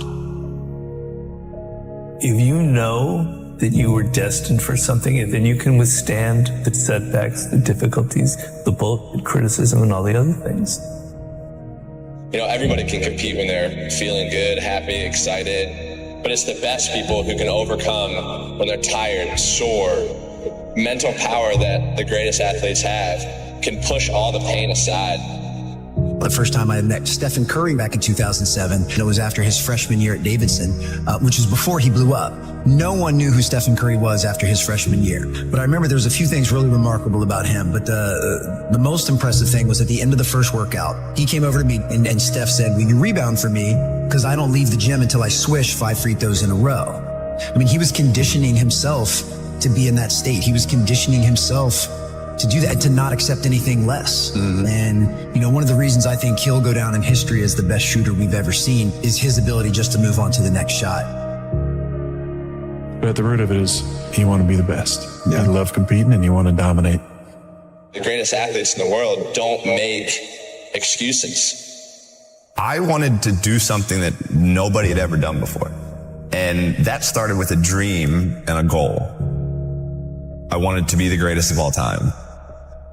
S7: If you know that you were destined for something, then you can withstand the setbacks, the difficulties, the bullshit, criticism, and all the other things.
S24: You know, everybody can compete when they're feeling good, happy, excited, but it's the best people who can overcome when they're tired, sore. Mental power that the greatest athletes have can push all the pain aside.
S8: The first time I met Stephen Curry back in 2007, it was after his freshman year at Davidson, which was before he blew up. No one knew who Stephen Curry was after his freshman year. But I remember there was a few things really remarkable about him. But the most impressive thing was at the end of the first workout, he came over to me and Steph said, will you rebound for me? Because I don't leave the gym until I swish 5 free throws in a row. I mean, he was conditioning himself to be in that state. He was conditioning himself to do that, to not accept anything less. And, you know, one of the reasons I think he'll go down in history as the best shooter we've ever seen is his ability just to move on to the next shot.
S10: But at the root of it is you want to be the best. You love competing and you want to dominate.
S24: The greatest athletes in the world don't make excuses.
S2: I wanted to do something that nobody had ever done before. And that started with a dream and a goal. I wanted to be the greatest of all time.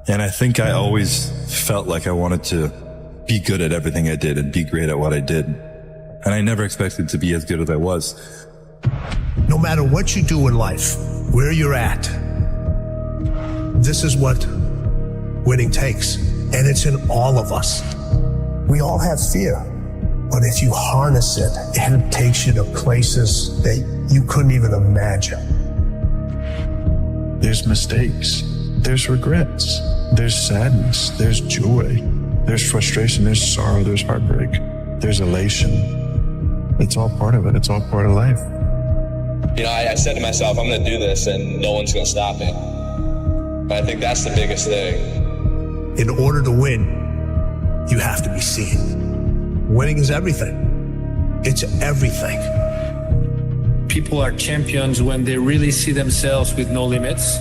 S10: And I think I always felt like I wanted to be good at everything I did and be great at what I did. And I never expected to be as good as I was.
S3: No matter what you do in life, where you're at, this is what winning takes. And it's in all of us. We all have fear, but if you harness it, it takes you to places that you couldn't even imagine.
S10: There's mistakes, there's regrets, there's sadness, there's joy, there's frustration, there's sorrow, there's heartbreak, there's elation. It's all part of it. It's all part of life.
S24: You know, I said to myself, I'm going to do this and no one's going to stop me. But I think that's the biggest thing.
S3: In order to win, you have to be seen. Winning is everything. It's everything.
S27: People are champions when they really see themselves with no limits,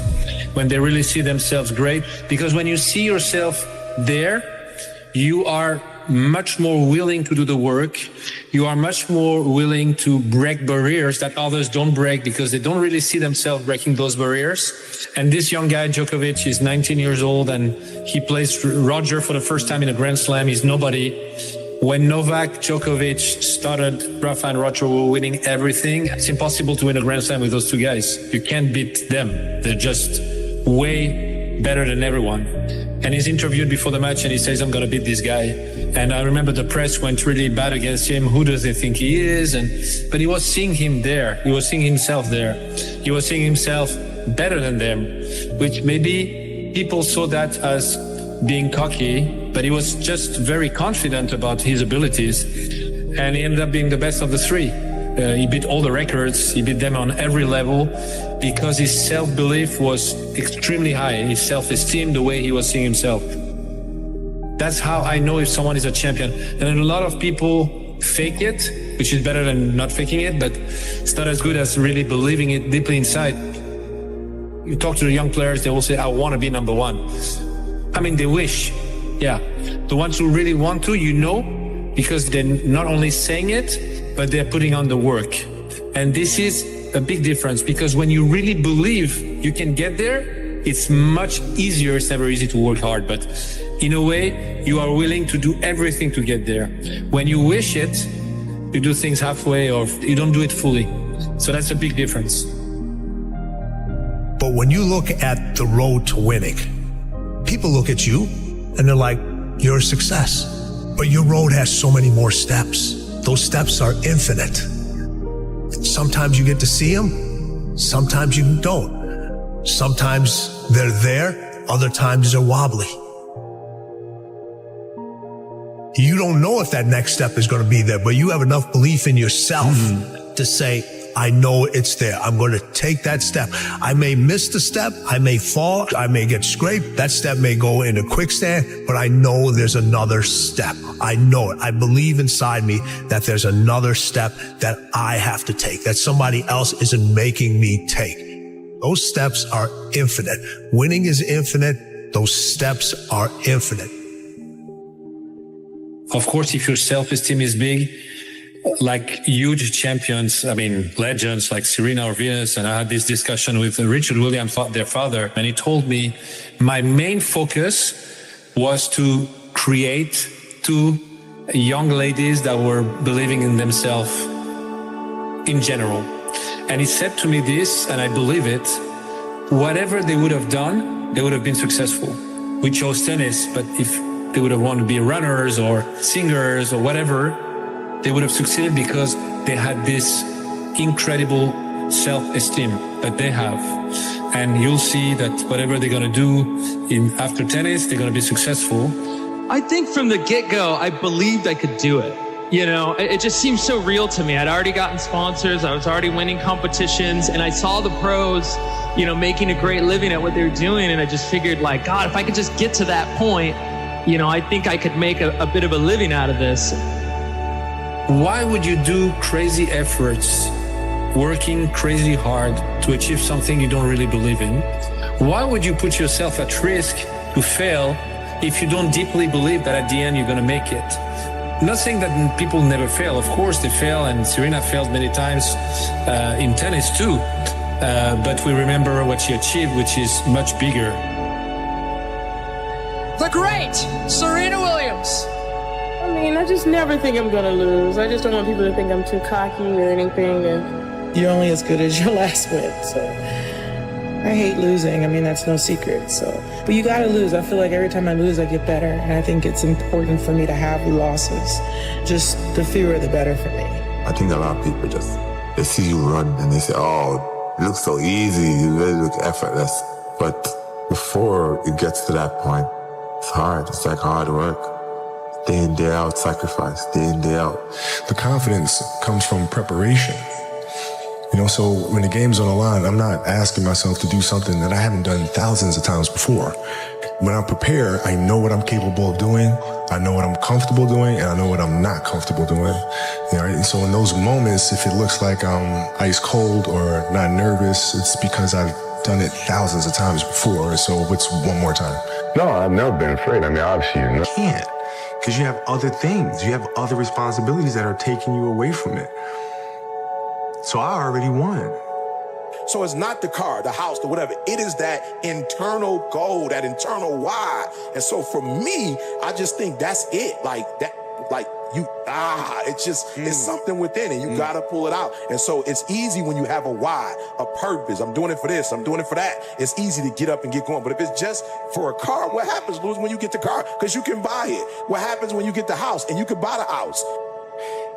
S27: when they really see themselves great. Because when you see yourself there, you are much more willing to do the work. You are much more willing to break barriers that others don't break because they don't really see themselves breaking those barriers. And this young guy, Djokovic, is 19 years old and he plays Roger for the first time in a Grand Slam. He's nobody. When Novak Djokovic started, Rafa and Roger were winning everything. It's impossible to win a Grand Slam with those two guys. You can't beat them. They're just way better than everyone. And he's interviewed before the match and he says, I'm going to beat this guy. And I remember the press went really bad against him. Who does he think he is? But he was seeing him there. He was seeing himself there. He was seeing himself better than them, which maybe people saw that as being cocky, but he was just very confident about his abilities. And he ended up being the best of the three. He beat all the records. He beat them on every level because his self-belief was extremely high. His self-esteem, the way he was seeing himself. That's how I know if someone is a champion. And a lot of people fake it, which is better than not faking it, but it's not as good as really believing it deeply inside. You talk to the young players, they will say, I want to be number one. I mean, they wish. Yeah. The ones who really want to, you know, because they're not only saying it, but they're putting on the work. And this is a big difference because when you really believe you can get there, it's much easier. It's never easy to work hard, but in a way, you are willing to do everything to get there. When you wish it, you do things halfway or you don't do it fully. So that's a big difference.
S3: But when you look at the road to winning, people look at you and they're like, you're a success. But your road has so many more steps. Those steps are infinite. Sometimes you get to see them, sometimes you don't. Sometimes they're there, other times they're wobbly. You don't know if that next step is going to be there, but you have enough belief in yourself to say, I know it's there. I'm going to take that step. I may miss the step. I may fall. I may get scraped. That step may go into quicksand, but I know there's another step. I know it. I believe inside me that there's another step that I have to take, that somebody else isn't making me take. Those steps are infinite. Winning is infinite. Those steps are infinite.
S27: Of course, if your self-esteem is big, like huge champions, I mean, legends like Serena or Venus, and I had this discussion with Richard Williams, their father, and he told me my main focus was to create two young ladies that were believing in themselves in general. And he said to me this, and I believe it, whatever they would have done, they would have been successful. We chose tennis, but if they would have wanted to be runners or singers or whatever, they would have succeeded because they had this incredible self-esteem that they have. And you'll see that whatever they're going to do after tennis, they're going to be successful.
S9: I think from the get-go, I believed I could do it. You know, it just seemed so real to me. I'd already gotten sponsors. I was already winning competitions, and I saw the pros, you know, making a great living at what they were doing. And I just figured, like, God, if I could just get to that point, you know, I think I could make a bit of a living out of this.
S27: Why would you do crazy efforts, working crazy hard to achieve something you don't really believe in? Why would you put yourself at risk to fail if you don't deeply believe that at the end you're going to make it? Not saying that people never fail. Of course they fail, and Serena failed many times in tennis too. But we remember what she achieved, which is much bigger.
S11: The great Serena Williams.
S14: I mean, I just never think I'm gonna lose. I just don't want people to think I'm too cocky or anything, and you're only as good as your last win, so I hate losing. I mean, that's no secret, so. But you gotta lose. I feel like every time I lose, I get better, and I think it's important for me to have losses. Just the fewer, the better for me.
S12: I think a lot of people they see you run and they say, oh, it looks so easy, you really look effortless. But before it gets to that point, it's hard. It's like hard work. Day in, day out, sacrifice, day in, day out.
S1: The confidence comes from preparation. You know, so when the game's on the line, I'm not asking myself to do something that I haven't done thousands of times before. When I'm prepared, I know what I'm capable of doing, I know what I'm comfortable doing, and I know what I'm not comfortable doing. You know, and so in those moments, if it looks like I'm ice cold or not nervous, it's because I've done it thousands of times before, so it's one more time.
S12: No, I've never been afraid. I mean, obviously you
S15: can't, because you have other things. You have other responsibilities that are taking you away from it. So I already won.
S16: So it's not the car, the house, the whatever. It is that internal goal, that internal why. And so for me, I just think that's it. Like that, like you, it's just, it's something within it. You gotta pull it out. And so it's easy when you have a why, a purpose. I'm doing it for this, I'm doing it for that. It's easy to get up and get going. But if it's just for a car, what happens, Luz, when you get the car? Because you can buy it. What happens when you get the house and you can buy the house?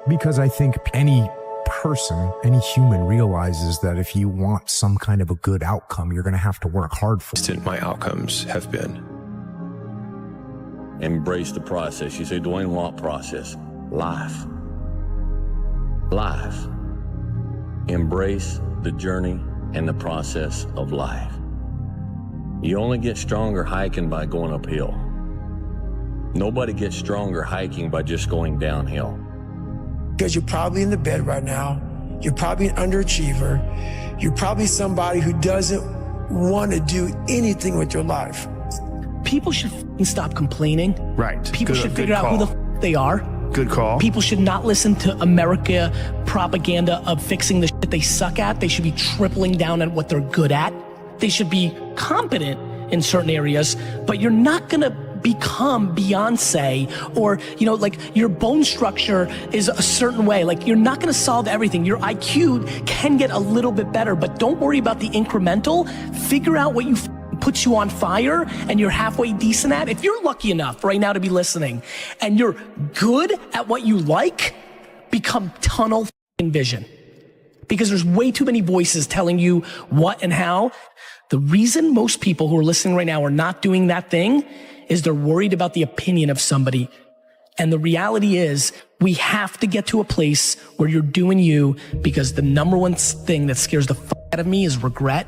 S17: Because I think any person, any human realizes that if you want some kind of a good outcome, you're going to have to work hard for it.
S18: My outcomes have been.
S28: Embrace the process. You say, Dwayne, what process? Life. Life. Embrace the journey and the process of life. You only get stronger hiking by going uphill. Nobody gets stronger hiking by just going downhill.
S5: Because you're probably in the bed right now. You're probably an underachiever. You're probably somebody who doesn't want to do anything with your life.
S29: People should stop complaining.
S17: Right.
S29: People should figure out who the they are.
S17: Good call.
S29: People should not listen to America propaganda of fixing the shit they suck at. They should be tripling down on what they're good at. They should be competent in certain areas, but you're not gonna become Beyonce, or, you know, like your bone structure is a certain way. Like, you're not going to solve everything. Your IQ can get a little bit better, but don't worry about the incremental. Figure out what you puts you on fire and you're halfway decent at, if you're lucky enough right now to be listening and you're good at what you like, become tunnel vision. Because there's way too many voices telling you what and how. The reason most people who are listening right now are not doing that thing is they're worried about the opinion of somebody. And the reality is we have to get to a place where you're doing you, because the number one thing that scares the fuck out of me is regret.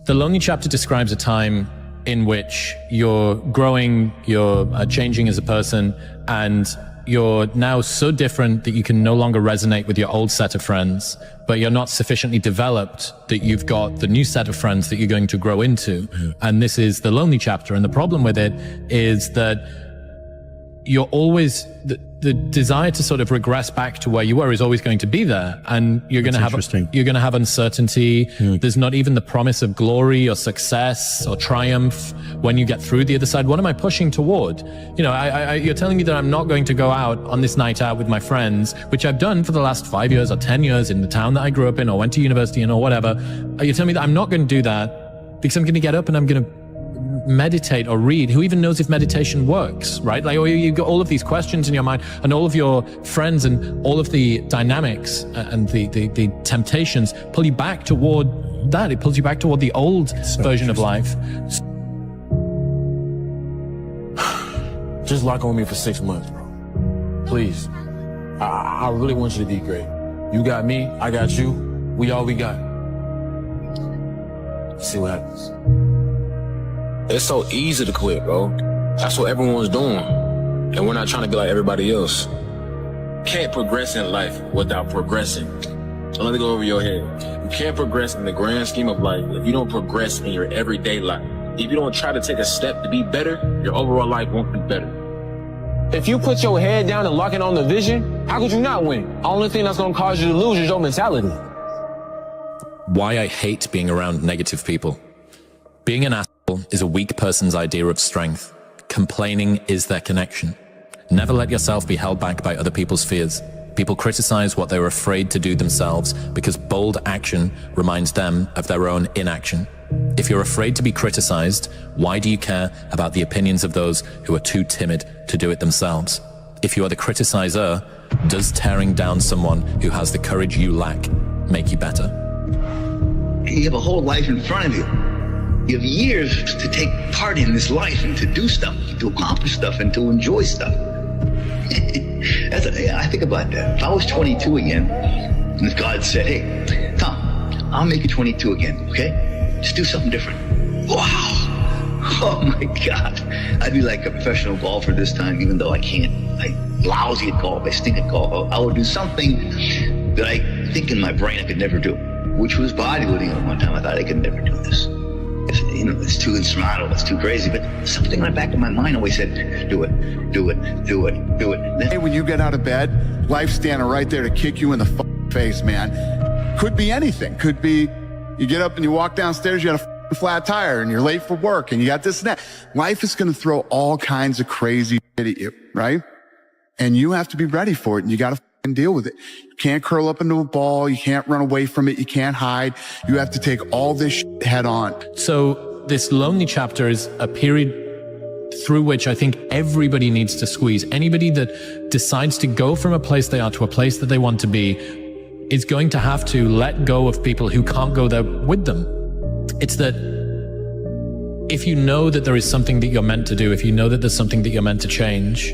S4: The Lonely Chapter describes a time in which you're growing, you're changing as a person, and you're now so different that you can no longer resonate with your old set of friends, but you're not sufficiently developed that you've got the new set of friends that you're going to grow into. And this is the Lonely Chapter. And the problem with it is that you're always, the desire to sort of regress back to where you were is always going to be there. And you're going to have uncertainty. There's not even the promise of glory or success or triumph when you get through the other side. What am I pushing toward? You know, you're telling me that I'm not going to go out on this night out with my friends, which I've done for the last 5 years or 10 years in the town that I grew up in or went to university in or whatever. You're telling me that I'm not going to do that because I'm going to get up and I'm going to meditate or read. Who even knows if meditation works, right? Like, you've got all of these questions in your mind, and all of your friends and all of the dynamics and the temptations pull you back toward that. It pulls you back toward the old version of life.
S6: Just lock on me for 6 months, bro. Please. I really want you to be great. You got me, I got you. We all we got. See what happens. It's so easy to quit, bro. That's what everyone's doing. And we're not trying to be like everybody else. Can't progress in life without progressing. So let me go over your head. You can't progress in the grand scheme of life if you don't progress in your everyday life. If you don't try to take a step to be better, your overall life won't be better. If you put your head down and lock in on the vision, how could you not win? Only thing that's gonna cause you to lose is your mentality.
S4: Why I hate being around negative people. Being an asshole is a weak person's idea of strength. Complaining is their connection. Never let yourself be held back by other people's fears. People criticize what they were afraid to do themselves because bold action reminds them of their own inaction. If you're afraid to be criticized, why do you care about the opinions of those who are too timid to do it themselves? If you are the criticizer, does tearing down someone who has the courage you lack make you better?
S13: You have a whole life in front of you. You have years to take part in this life and to do stuff, to accomplish stuff, and to enjoy stuff. I think about that. If I was 22 again, and if God said, hey, Tom, I'll make you 22 again, okay? Just do something different. Wow. Oh my God. I'd be like a professional golfer this time, even though I can't. I'm lousy at golf. I stink at golf. I would do something that I think in my brain I could never do, which was bodybuilding at one time. I thought I could never do this. It's too insurmountable, it's too crazy, but something in the back of my mind always said, do it, do it, do it, do it.
S18: Hey, when you get out of bed, life's standing right there to kick you in the face, man. Could be anything. Could be you get up and you walk downstairs, you got a flat tire and you're late for work and you got this and that. Life is going to throw all kinds of crazy shit at you, right? And you have to be ready for it, and you got to deal with it. You can't curl up into a ball. You can't run away from it. You can't hide. You have to take all this shit head on.
S4: So this Lonely Chapter is a period through which I think everybody needs to squeeze. Anybody that decides to go from a place they are to a place that they want to be is going to have to let go of people who can't go there with them. It's that if you know that there is something that you're meant to do, if you know that there's something that you're meant to change,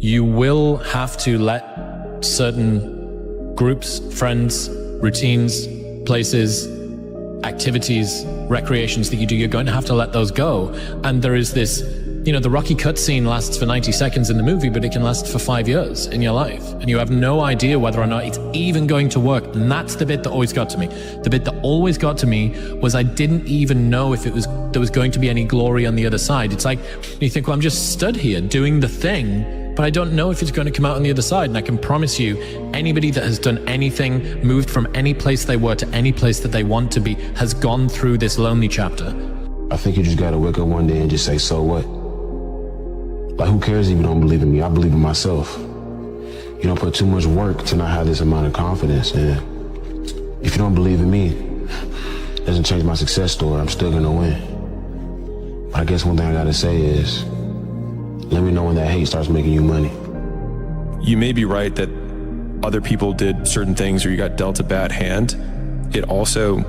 S4: you will have to let certain groups, friends, routines, places, activities, recreations that you do, you're going to have to let those go. And there is this, the Rocky cutscene lasts for 90 seconds in the movie, but it can last for 5 years in your life. And you have no idea whether or not it's even going to work. And that's the bit that always got to me. The bit that always got to me was I didn't even know if there was going to be any glory on the other side. It's like, you think, well, I'm just stood here doing the thing, but I don't know if it's going to come out on the other side. And I can promise you, anybody that has done anything, moved from any place they were to any place that they want to be, has gone through this Lonely Chapter.
S20: I think you just got to wake up one day and just say, so what? Like, who cares if you don't believe in me? I believe in myself. You don't put too much work to not have this amount of confidence. And if you don't believe in me, doesn't change my success story. I'm still gonna win. But I guess one thing I gotta say is, let me know when that hate starts making you money.
S2: You may be right that other people did certain things or you got dealt a bad hand. It also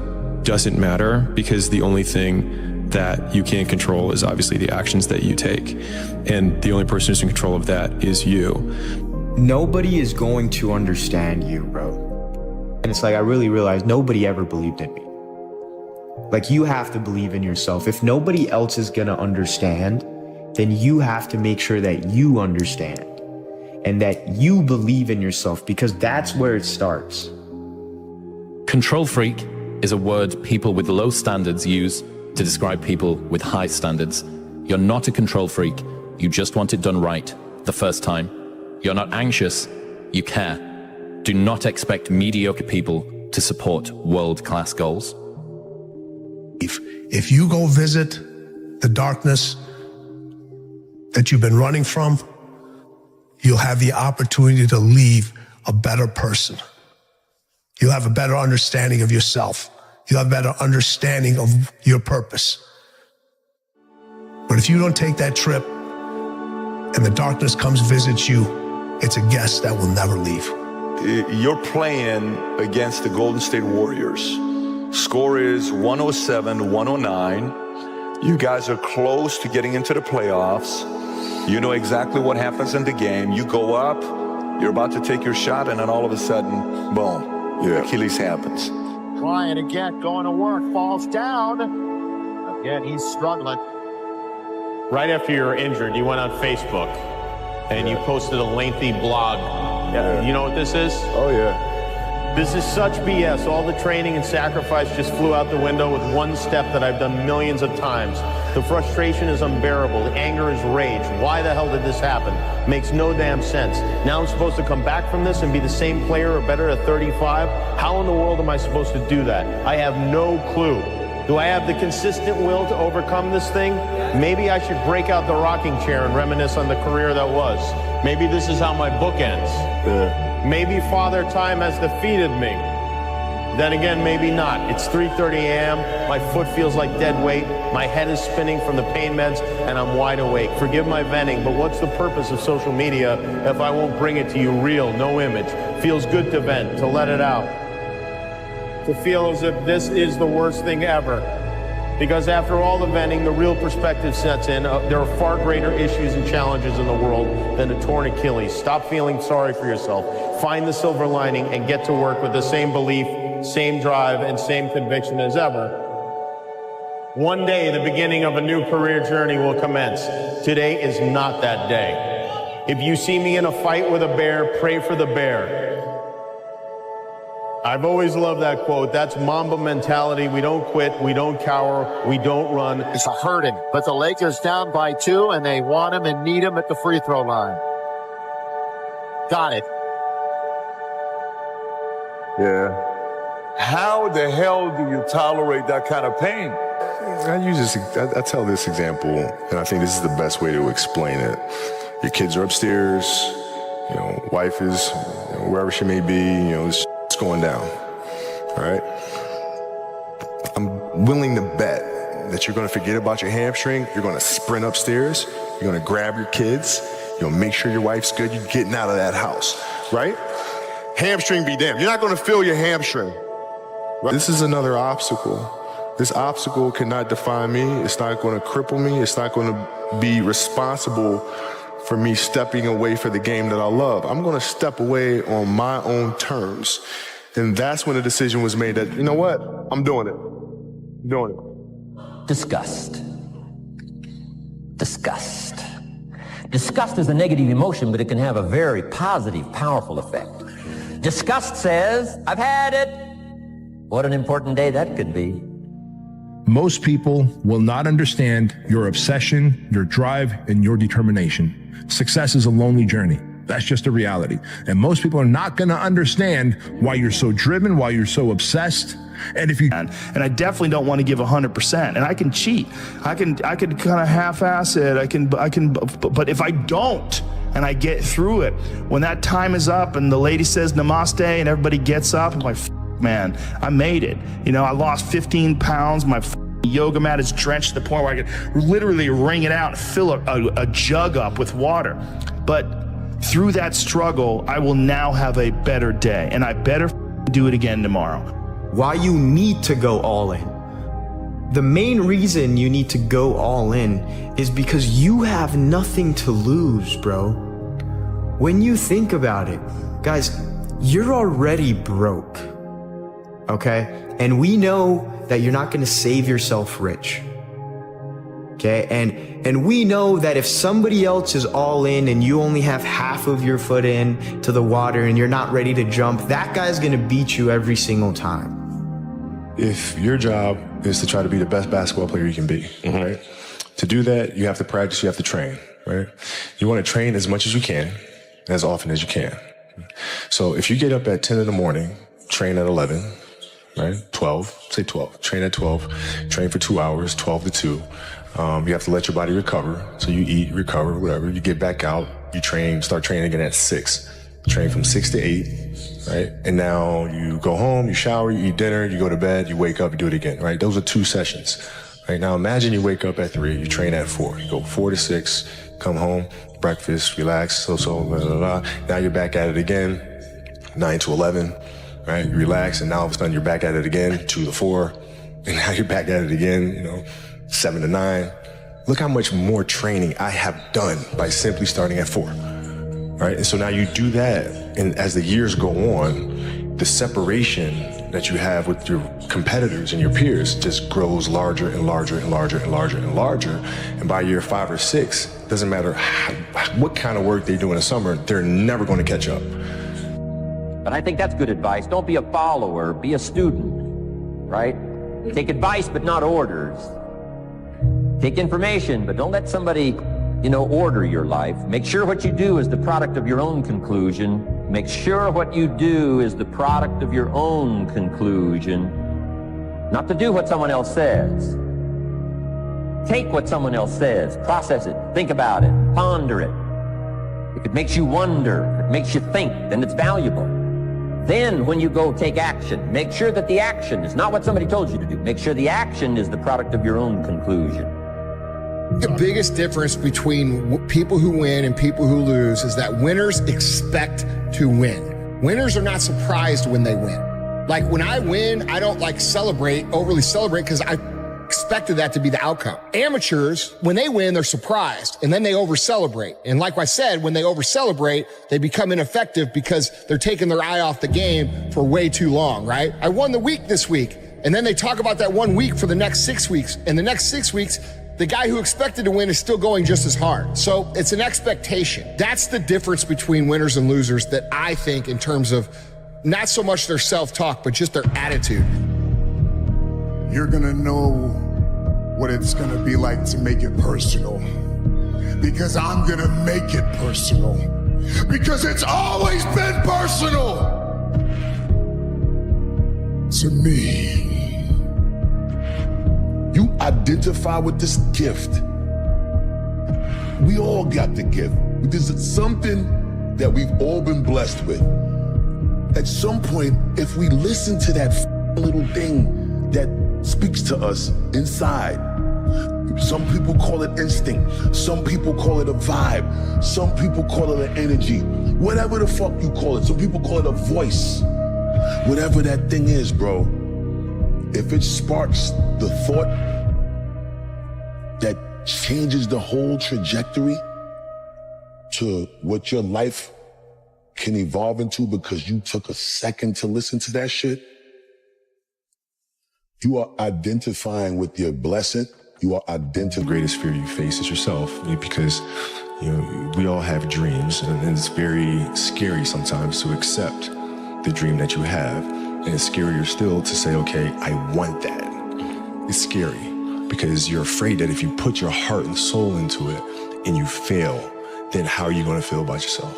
S2: doesn't matter, because the only thing that you can control is obviously the actions that you take. And the only person who's in control of that is you.
S7: Nobody is going to understand you, bro. And it's like, I really realized nobody ever believed in me. Like, you have to believe in yourself. If nobody else is gonna understand, then you have to make sure that you understand and that you believe in yourself, because that's where it starts.
S4: Control freak is a word people with low standards use to describe people with high standards. You're not a control freak. You just want it done right the first time. You're not anxious. You care. Do not expect mediocre people to support world-class goals.
S3: If you go visit the darkness that you've been running from, you'll have the opportunity to leave a better person. You'll have a better understanding of yourself. You'll have a better understanding of your purpose. But if you don't take that trip and the darkness comes visits you, it's a guest that will never leave.
S8: You're playing against the Golden State Warriors. Score is 107-109. You guys are close to getting into the playoffs. You know exactly what happens in the game. You go up, you're about to take your shot, and then all of a sudden, boom, Achilles happens.
S19: Trying again, going to work, falls down. Again, he's struggling.
S21: Right after you were injured, you went on Facebook and you posted a lengthy blog. You know what this is?
S8: Oh, yeah.
S21: This is such BS. All the training and sacrifice just flew out the window with one step that I've done millions of times. The frustration is unbearable. The anger is rage. Why the hell did this happen? Makes no damn sense. Now I'm supposed to come back from this and be the same player or better at 35? How in the world am I supposed to do that? I have no clue. Do I have the consistent will to overcome this thing? Maybe I should break out the rocking chair and reminisce on the career that was. Maybe this is how my book ends. Maybe Father Time has defeated me. Then again, maybe not. It's 3:30 a.m. My foot feels like dead weight. My head is spinning from the pain meds, and I'm wide awake. Forgive my venting, but what's the purpose of social media if I won't bring it to you real, no image? Feels good to vent, to let it out. To feel as if this is the worst thing ever. Because after all the venting, the real perspective sets in. There are far greater issues and challenges in the world than a torn Achilles. Stop feeling sorry for yourself. Find the silver lining and get to work with the same belief, same drive, and same conviction as ever. One day, the beginning of a new career journey will commence. Today is not that day. If you see me in a fight with a bear, pray for the bear. I've always loved that quote. That's Mamba mentality. We don't quit. We don't cower. We don't run.
S19: It's a hurting, but the Lakers down by 2, and they want him and need him at the free throw line. Got it.
S8: Yeah. How the hell do you tolerate that kind of pain?
S10: I tell this example, and I think this is the best way to explain it. Your kids are upstairs, wife is wherever she may be, it's going down, all right? I'm willing to bet that you're going to forget about your hamstring. You're going to sprint upstairs. You're going to grab your kids. Make sure your wife's good. You're getting out of that house, right? Hamstring be damned. You're not going to feel your hamstring. Right? This is another obstacle. This obstacle cannot define me. It's not going to cripple me. It's not going to be responsible for me stepping away for the game that I love. I'm going to step away on my own terms. And that's when the decision was made that, you know what? I'm doing it. I'm doing it.
S22: Disgust. Disgust. Disgust is a negative emotion, but it can have a very positive, powerful effect. Disgust says, I've had it. What an important day that could be.
S23: Most people will not understand your obsession, your drive, and your determination. Success is a lonely journey. That's just a reality. And most people are not going to understand why you're so driven, why you're so obsessed. And if you
S25: and I definitely don't want to give 100%. And I can cheat. I can kind of half-ass it. I can. But if I don't, and I get through it, when that time is up, and the lady says namaste, and everybody gets up, I'm like, man, I made it. You know, I lost 15 pounds. My yoga mat is drenched to the point where I could literally wring it out and fill a jug up with water. But through that struggle, I will now have a better day, and I better do it again tomorrow.
S7: Why you need to go all in. The main reason you need to go all in is because you have nothing to lose, bro. When you think about it, guys, you're already broke, okay? And we know that you're not gonna save yourself rich, okay? And we know that if somebody else is all in and you only have half of your foot in to the water and you're not ready to jump, that guy's gonna beat you every single time.
S2: If your job is to try to be the best basketball player you can be, right? To do that, you have to practice, you have to train, right? You want to train as much as you can, as often as you can. So if you get up at 10 in the morning, train at 11, right? 12, say 12, train at 12, train for 2 hours, 12 to 2. You have to let your body recover. So you eat, recover, whatever. You get back out, you train, start training again at 6. Train from 6 to 8, right? And now you go home, you shower, you eat dinner, you go to bed, you wake up, you do it again, right? Those are 2 sessions, right? Now imagine you wake up at 3, you train at 4, you go 4 to 6, come home, breakfast, relax, blah, blah, blah. Now you're back at it again, 9 to 11, right? You relax, and now all of a sudden you're back at it again, 2 to 4, and now you're back at it again, 7 to 9. Look how much more training I have done by simply starting at 4. Right? And so now you do that, and as the years go on, the separation that you have with your competitors and your peers just grows larger and larger and larger and larger and larger. And by year 5 or 6, doesn't matter what kind of work they do in the summer, they're never going to catch up.
S22: But I think that's good advice. Don't be a follower, be a student, right? Take advice, but not orders. Take information, but don't let somebody order your life. Make sure what you do is the product of your own conclusion. Make sure what you do is the product of your own conclusion. Not to do what someone else says. Take what someone else says, process it, think about it, ponder it. If it makes you wonder, if it makes you think, then it's valuable. Then when you go take action, make sure that the action is not what somebody told you to do. Make sure the action is the product of your own conclusion.
S1: The biggest difference between people who win and people who lose is that winners expect to win. Winners are not surprised when they win. Like when I win, I don't overly celebrate because I expected that to be the outcome. Amateurs, when they win, they're surprised and then they over celebrate. And like I said, when they over celebrate, they become ineffective because they're taking their eye off the game for way too long, right? I won the week this week. And then they talk about that 1 week for the next 6 weeks. And the next 6 weeks, the guy who expected to win is still going just as hard. So it's an expectation. That's the difference between winners and losers that I think in terms of not so much their self-talk, but just their attitude.
S9: You're gonna know what it's gonna be like to make it personal. Because I'm gonna make it personal. Because it's always been personal to me.
S11: You identify with this gift. We all got the gift. This is something that we've all been blessed with. At some point, if we listen to that little thing that speaks to us inside, some people call it instinct, some people call it a vibe, some people call it an energy, whatever the fuck you call it. Some people call it a voice. Whatever that thing is, bro. If it sparks the thought that changes the whole trajectory to what your life can evolve into because you took a second to listen to that shit, you are identifying with your blessing. You are identifying.
S2: The greatest fear you face is yourself, because we all have dreams, and it's very scary sometimes to accept the dream that you have. And it's scarier still to say, okay, I want that. It's scary because you're afraid that if you put your heart and soul into it and you fail, then how are you going to feel about yourself,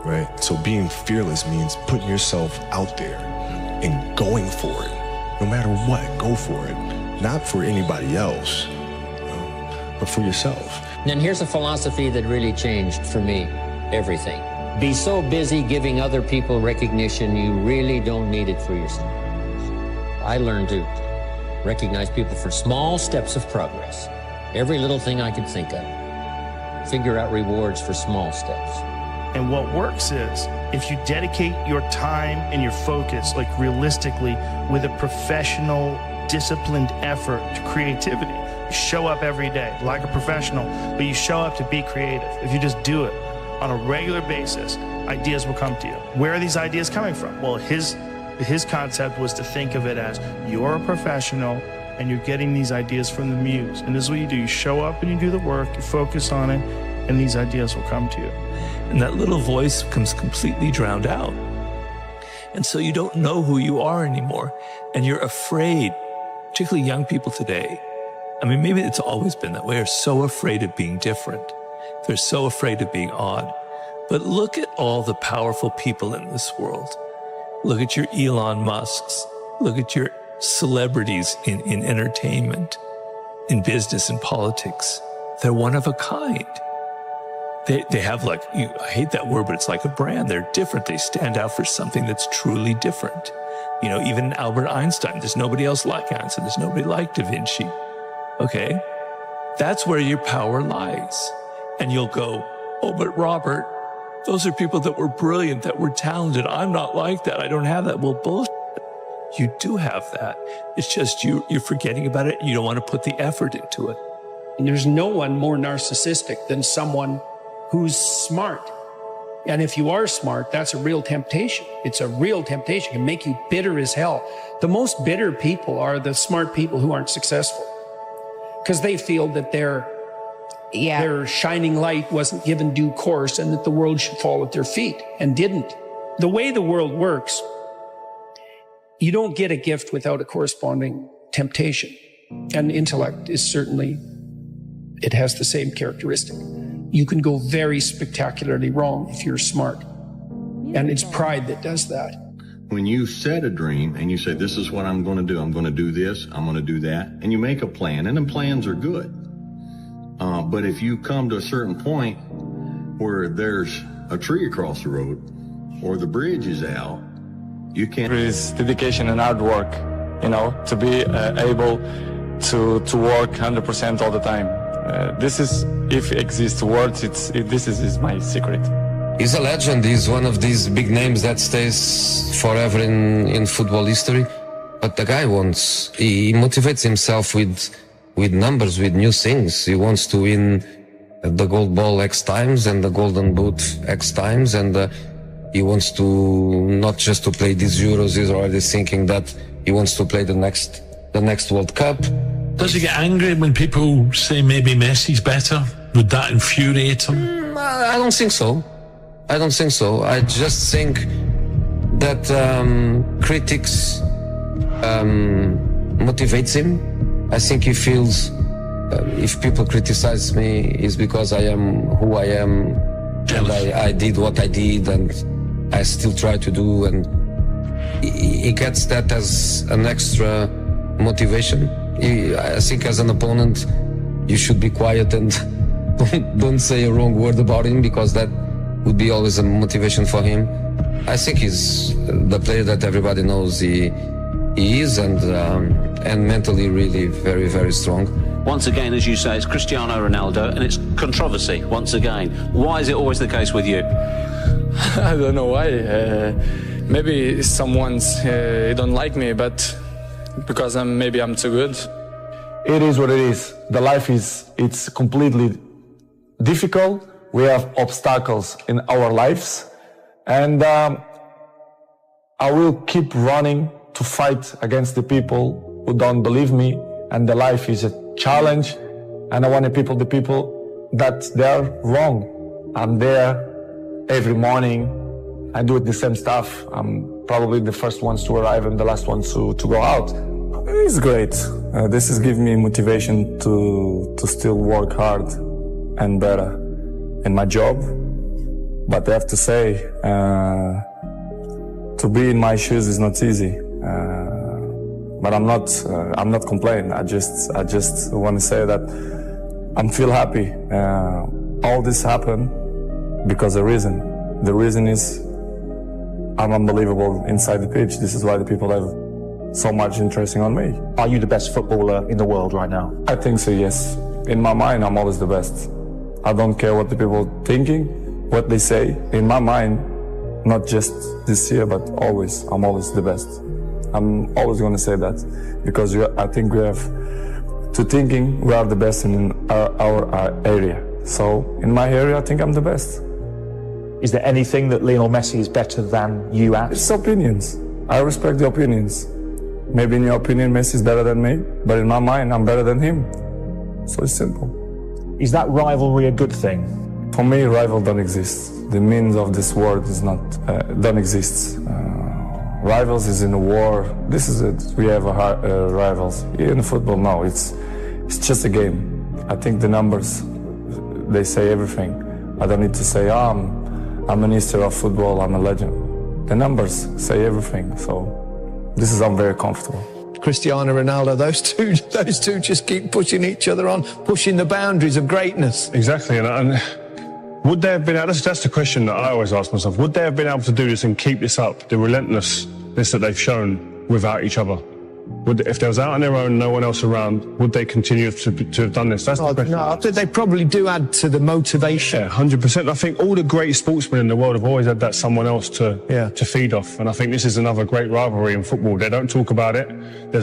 S2: right? So being fearless means putting yourself out there and going for it. No matter what, go for it. Not for anybody else, but for yourself.
S12: And here's a philosophy that really changed for me everything. Be so busy giving other people recognition, you really don't need it for yourself. I learned to recognize people for small steps of progress. Every little thing I could think of. Figure out rewards for small steps.
S25: And what works is if you dedicate your time and your focus, like realistically, with a professional, disciplined effort to creativity. You show up every day like a professional, but you show up to be creative. If you just do it on a regular basis, ideas will come to you. Where are these ideas coming from? Well, his concept was to think of it as you're a professional and you're getting these ideas from the muse. And this is what you do. You show up and you do the work, you focus on it, and these ideas will come to you.
S5: And that little voice becomes completely drowned out. And so you don't know who you are anymore. And you're afraid, particularly young people today. I mean, maybe it's always been that way, are so afraid of being different. They're so afraid of being odd. But look at all the powerful people in this world. Look at your Elon Musks. Look at your celebrities in entertainment, in business and politics. They're one of a kind. They have like, I hate that word, but it's like a brand. They're different. They stand out for something that's truly different. You know, even Albert Einstein, there's nobody else like Einstein. There's nobody like Da Vinci. Okay? That's where your power lies. And you'll go, oh, but Robert, those are people that were brilliant, that were talented. I'm not like that. I don't have that. Well, bullshit. You do have that. It's just you're forgetting about it and you don't want to put the effort into it.
S14: And there's no one more narcissistic than someone who's smart. And if you are smart, that's a real temptation. It's a real temptation. It can make you bitter as hell. The most bitter people are the smart people who aren't successful because they feel that their shining light wasn't given due course and that the world should fall at their feet and didn't. The way the world works, you don't get a gift without a corresponding temptation. And intellect is certainly, it has the same characteristic. You can go very spectacularly wrong if you're smart. And it's pride that does that.
S15: When you set a dream and you say, this is what I'm going to do this, I'm going to do that, and you make a plan, and then plans are good. But if you come to a certain point where there's a tree across the road or the bridge is out, you can't.
S16: There is dedication and hard work, you know, to be able to work 100% all the time. This is, if it exists words, this is my secret.
S17: He's a legend. He's one of these big names that stays forever in football history. But the guy he motivates himself with numbers, with new things. He wants to win the gold ball X times and the golden boot X times. And he wants to not just to play these Euros. He's already thinking that he wants to play the next World Cup.
S24: Does he get angry when people say maybe Messi's better? Would that infuriate him?
S17: I don't think so. I just think that critics motivates him. I think he feels if people criticize me, it's because I am who I am, and I did what I did, and I still try to do, and he gets that as an extra motivation. I think as an opponent, you should be quiet and don't say a wrong word about him, because that would be always a motivation for him. I think he's the player that everybody knows he is, and mentally really very, very strong.
S26: Once again, as you say, it's Cristiano Ronaldo, and it's controversy once again. Why is it always the case with you?
S16: I don't know why. Maybe someone's don't like me, but because maybe I'm too good.
S27: It is what it is. The life it's completely difficult. We have obstacles in our lives, and I will keep running to fight against the people who don't believe me. And the life is a challenge, and I want the people that they're wrong. I'm there every morning. I do the same stuff. I'm probably the first ones to arrive and the last ones to go out.
S16: It's great. This is giving me motivation to still work hard and better in my job. But I have to say, to be in my shoes is not easy. But I'm not complaining. I just want to say that I'm feel happy. All this happened because of reason. The reason is I'm unbelievable inside the pitch. This is why the people have so much interesting on me.
S3: Are you the best footballer in the world right now?
S16: I think so, yes. In my mind, I'm always the best. I don't care what the people are thinking, what they say. In my mind, not just this year, but always, I'm always the best. I'm always going to say that because I think we have to thinking we are the best in our area. So in my area, I think I'm the best.
S3: Is there anything that Lionel Messi is better than you at?
S16: It's opinions. I respect the opinions. Maybe in your opinion, Messi is better than me, but in my mind, I'm better than him. So it's simple.
S3: Is that rivalry a good thing?
S16: For me, rival don't exist. The meaning of this word is not, don't exist. Rivals is in a war. This is it. We have rivals. In football, no, it's just a game. I think the numbers, they say everything. I don't need to say, I'm a minister of football, I'm a legend. The numbers say everything. So this is, I'm very comfortable.
S4: Cristiano Ronaldo, those two just keep pushing each other on, pushing the boundaries of greatness.
S6: Exactly, and would they have been able, that's the question that I always ask myself, would they have been able to do this and keep this up, the relentlessness that they've shown without each other? If they was out on their own, no one else around, would they continue to have done this? That's the question.
S4: No, they probably do add to the motivation.
S6: Yeah, 100%. I think all the great sportsmen in the world have always had that someone else to feed off. And I think this is another great rivalry in football. They don't talk about it.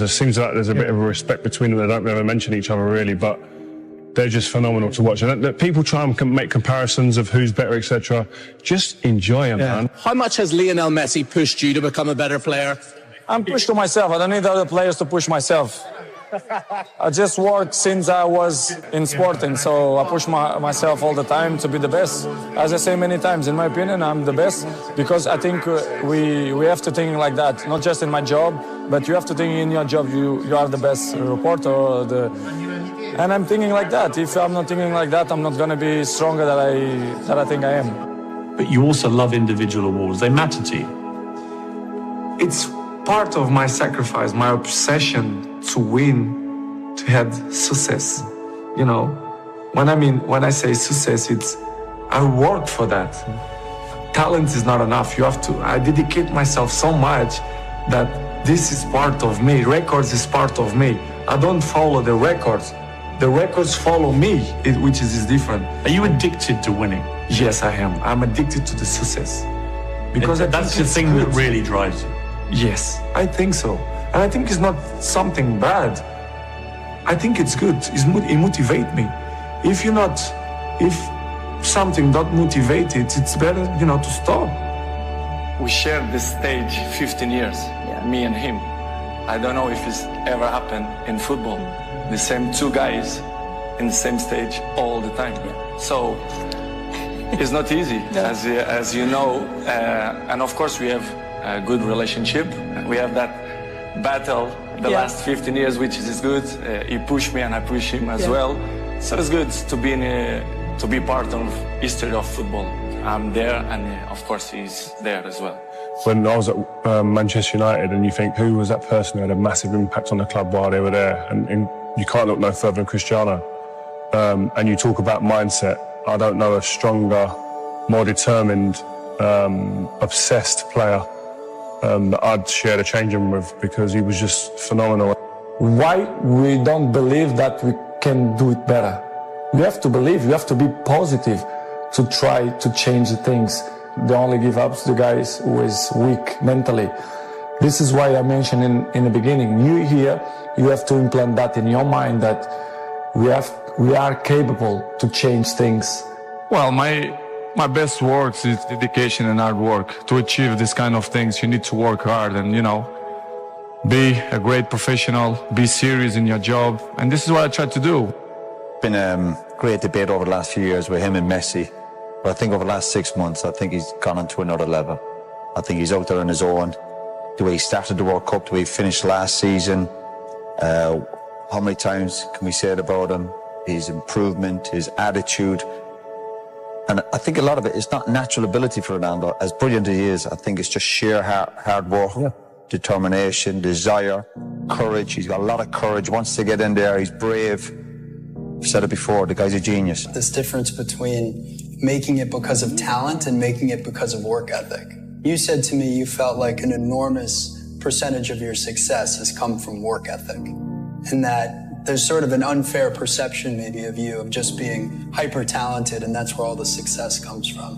S6: Seems like there's a bit of a respect between them. They don't ever mention each other really, but they're just phenomenal to watch. And people try and make comparisons of who's better, etc. Just enjoy them, man.
S4: How much has Lionel Messi pushed you to become a better player?
S16: I'm pushed to myself. I don't need other players to push myself. I just work since I was in sporting, so I push myself all the time to be the best. As I say many times, in my opinion, I'm the best because I think we have to think like that, not just in my job, but you have to think in your job you are the best reporter. And I'm thinking like that. If I'm not thinking like that, I'm not going to be stronger than I think I am.
S13: But you also love individual awards. They matter to you.
S16: It's part of my sacrifice, my obsession to win, to have success. You know, when I say success, it's I work for that. Talent is not enough. I dedicate myself so much that this is part of me. Records is part of me. I don't follow the records. The records follow me, which is different.
S13: Are you addicted to winning?
S16: Yes, I am. I'm addicted to the success. Because
S13: that's the thing that really drives you.
S16: Yes, I think so. And I think it's not something bad. I think it's good. It motivates me. If something not motivated, it's better, to stop.
S18: We shared this stage 15 years, me and him. I don't know if it's ever happened in football. The same two guys in the same stage all the time. So it's not easy, as you know. And of course we have a good relationship. We have that battle the last 15 years, which is good. He pushed me and I push him as well. So it's good to be part of history of football. I'm there, and of course he's there as well.
S6: When I was at Manchester United, and you think, who was that person who had a massive impact on the club while they were there? And you can't look no further than Cristiano. And you talk about mindset. I don't know a stronger, more determined, obsessed player that I'd share the changing room with, because he was just phenomenal.
S16: Why we don't believe that we can do it better? You have to believe, you have to be positive to try to change the things. They only give up to the guys who is weak mentally. This is why I mentioned in the beginning, you here, you have to implant that in your mind that we are capable to change things.
S20: Well, my best works is dedication and hard work. To achieve this kind of things, you need to work hard and, be a great professional, be serious in your job. And this is what I try to do.
S21: Been a great debate over the last few years with him and Messi. But I think over the last 6 months, I think he's gone on to another level. I think he's out there on his own. The way he started the World Cup, the way he finished last season. How many times can we say it about him? His improvement, his attitude. And I think a lot of it is not natural ability for Ronaldo. As brilliant as he is, I think it's just sheer hard work, determination, desire, courage. He's got a lot of courage, wants to get in there, he's brave. I've said it before, the guy's a genius.
S28: This difference between making it because of talent and making it because of work ethic. You said to me you felt like an enormous percentage of your success has come from work ethic, and that there's sort of an unfair perception maybe of you of just being hyper talented, and that's where all the success comes from.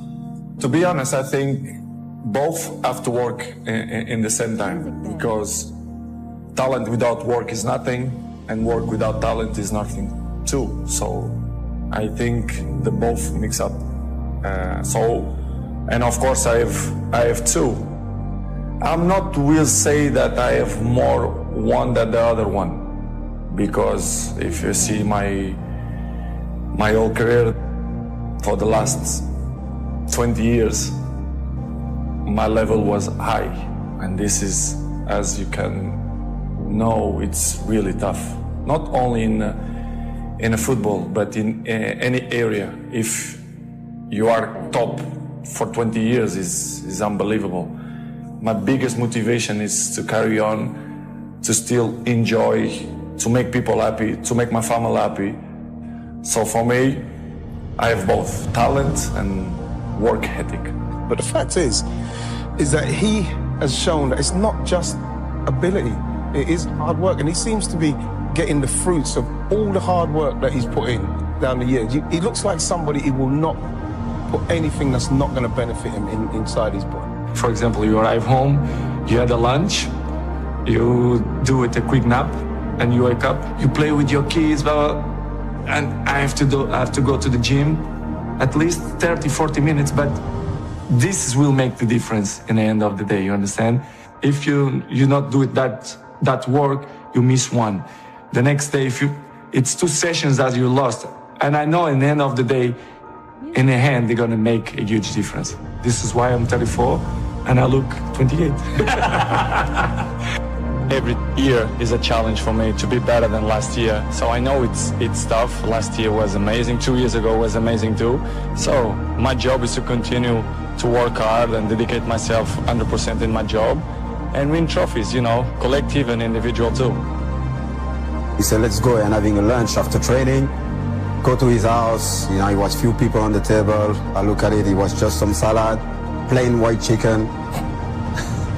S16: To be honest, I think both have to work in the same time, because talent without work is nothing, and work without talent is nothing too. So I think the both mix up. And of course I have two. I'm not will say that I have more one than the other one, because if you see my whole career for the last 20 years, my level was high, and this is, as you can know, it's really tough. Not only in a football, but in any area. If you are top for 20 years is unbelievable. My biggest motivation is to carry on, to still enjoy, to make people happy, to make my family happy. So for me, I have both talent and work ethic.
S1: But the fact is that he has shown that it's not just ability, it is hard work, and he seems to be getting the fruits of all the hard work that he's put in down the years. He looks like somebody who will not put anything that's not going to benefit him inside his body.
S16: For example, you arrive home, you had a lunch, you do it a quick nap, and you wake up, you play with your kids, blah, blah, and I have to go to the gym at least 30, 40 minutes, but this will make the difference in the end of the day, you understand? If you not do it that work, you miss one. The next day, it's 2 sessions that you lost. And I know in the end of the day, in the end, they're gonna make a huge difference. This is why I'm 34 and I look 28.
S7: Every year is a challenge for me to be better than last year. So I know it's tough. Last year was amazing. 2 years ago was amazing too. So my job is to continue to work hard and dedicate myself 100% in my job and win trophies, collective and individual too.
S8: He said, let's go and having a lunch after training. Go to his house, he was few people on the table. I look at it, it was just some salad, plain white chicken,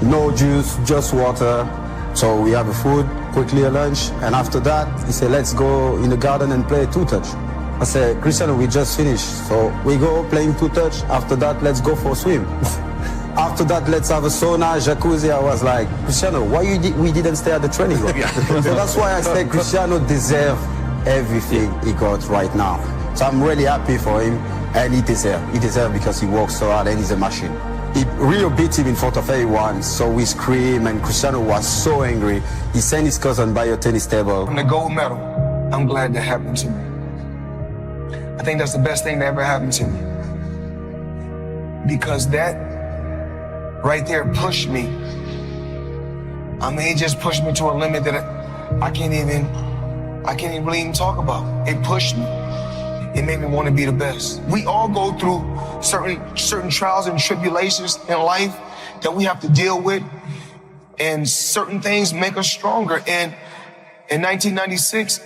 S8: no juice, just water. So we have a food, quickly a lunch, and after that, he said, let's go in the garden and play two-touch. I said, Cristiano, we just finished. So we go playing two-touch, after that, let's go for a swim. After that, let's have a sauna, jacuzzi. I was like, Cristiano, why we didn't stay at the training ground? So that's why I said Cristiano deserves everything he got right now. So I'm really happy for him, and he deserves. He deserves because he works so hard and he's a machine. He really beat him in front of everyone, so we screamed, and Cristiano was so angry. He sent his cousin by a tennis table.
S9: From the gold medal, I'm glad that happened to me. I think that's the best thing that ever happened to me. Because that right there pushed me. I mean, it just pushed me to a limit that I can't even really even talk about. It pushed me. It made me want to be the best. We all go through certain trials and tribulations in life that we have to deal with, and certain things make us stronger. And in 1996,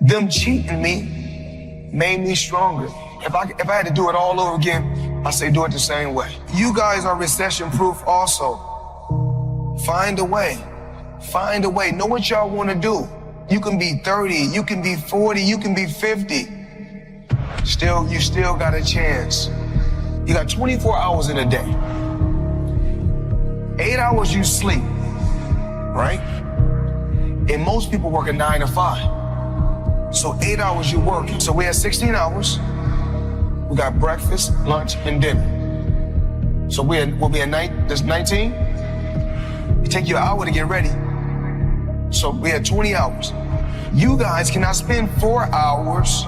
S9: them cheating me made me stronger. If I had to do it all over again, I say do it the same way. You guys are recession-proof also. Find a way. Find a way. Know what y'all want to do. You can be 30, you can be 40, you can be 50. You still got a chance. You got 24 hours in a day. 8 hours you sleep, right? And most people work a 9 to 5. So 8 hours you work. So we have 16 hours. We got breakfast, lunch, and dinner. So we'll be at night, that's 19. It take you an hour to get ready. So we had 20 hours. You guys cannot spend 4 hours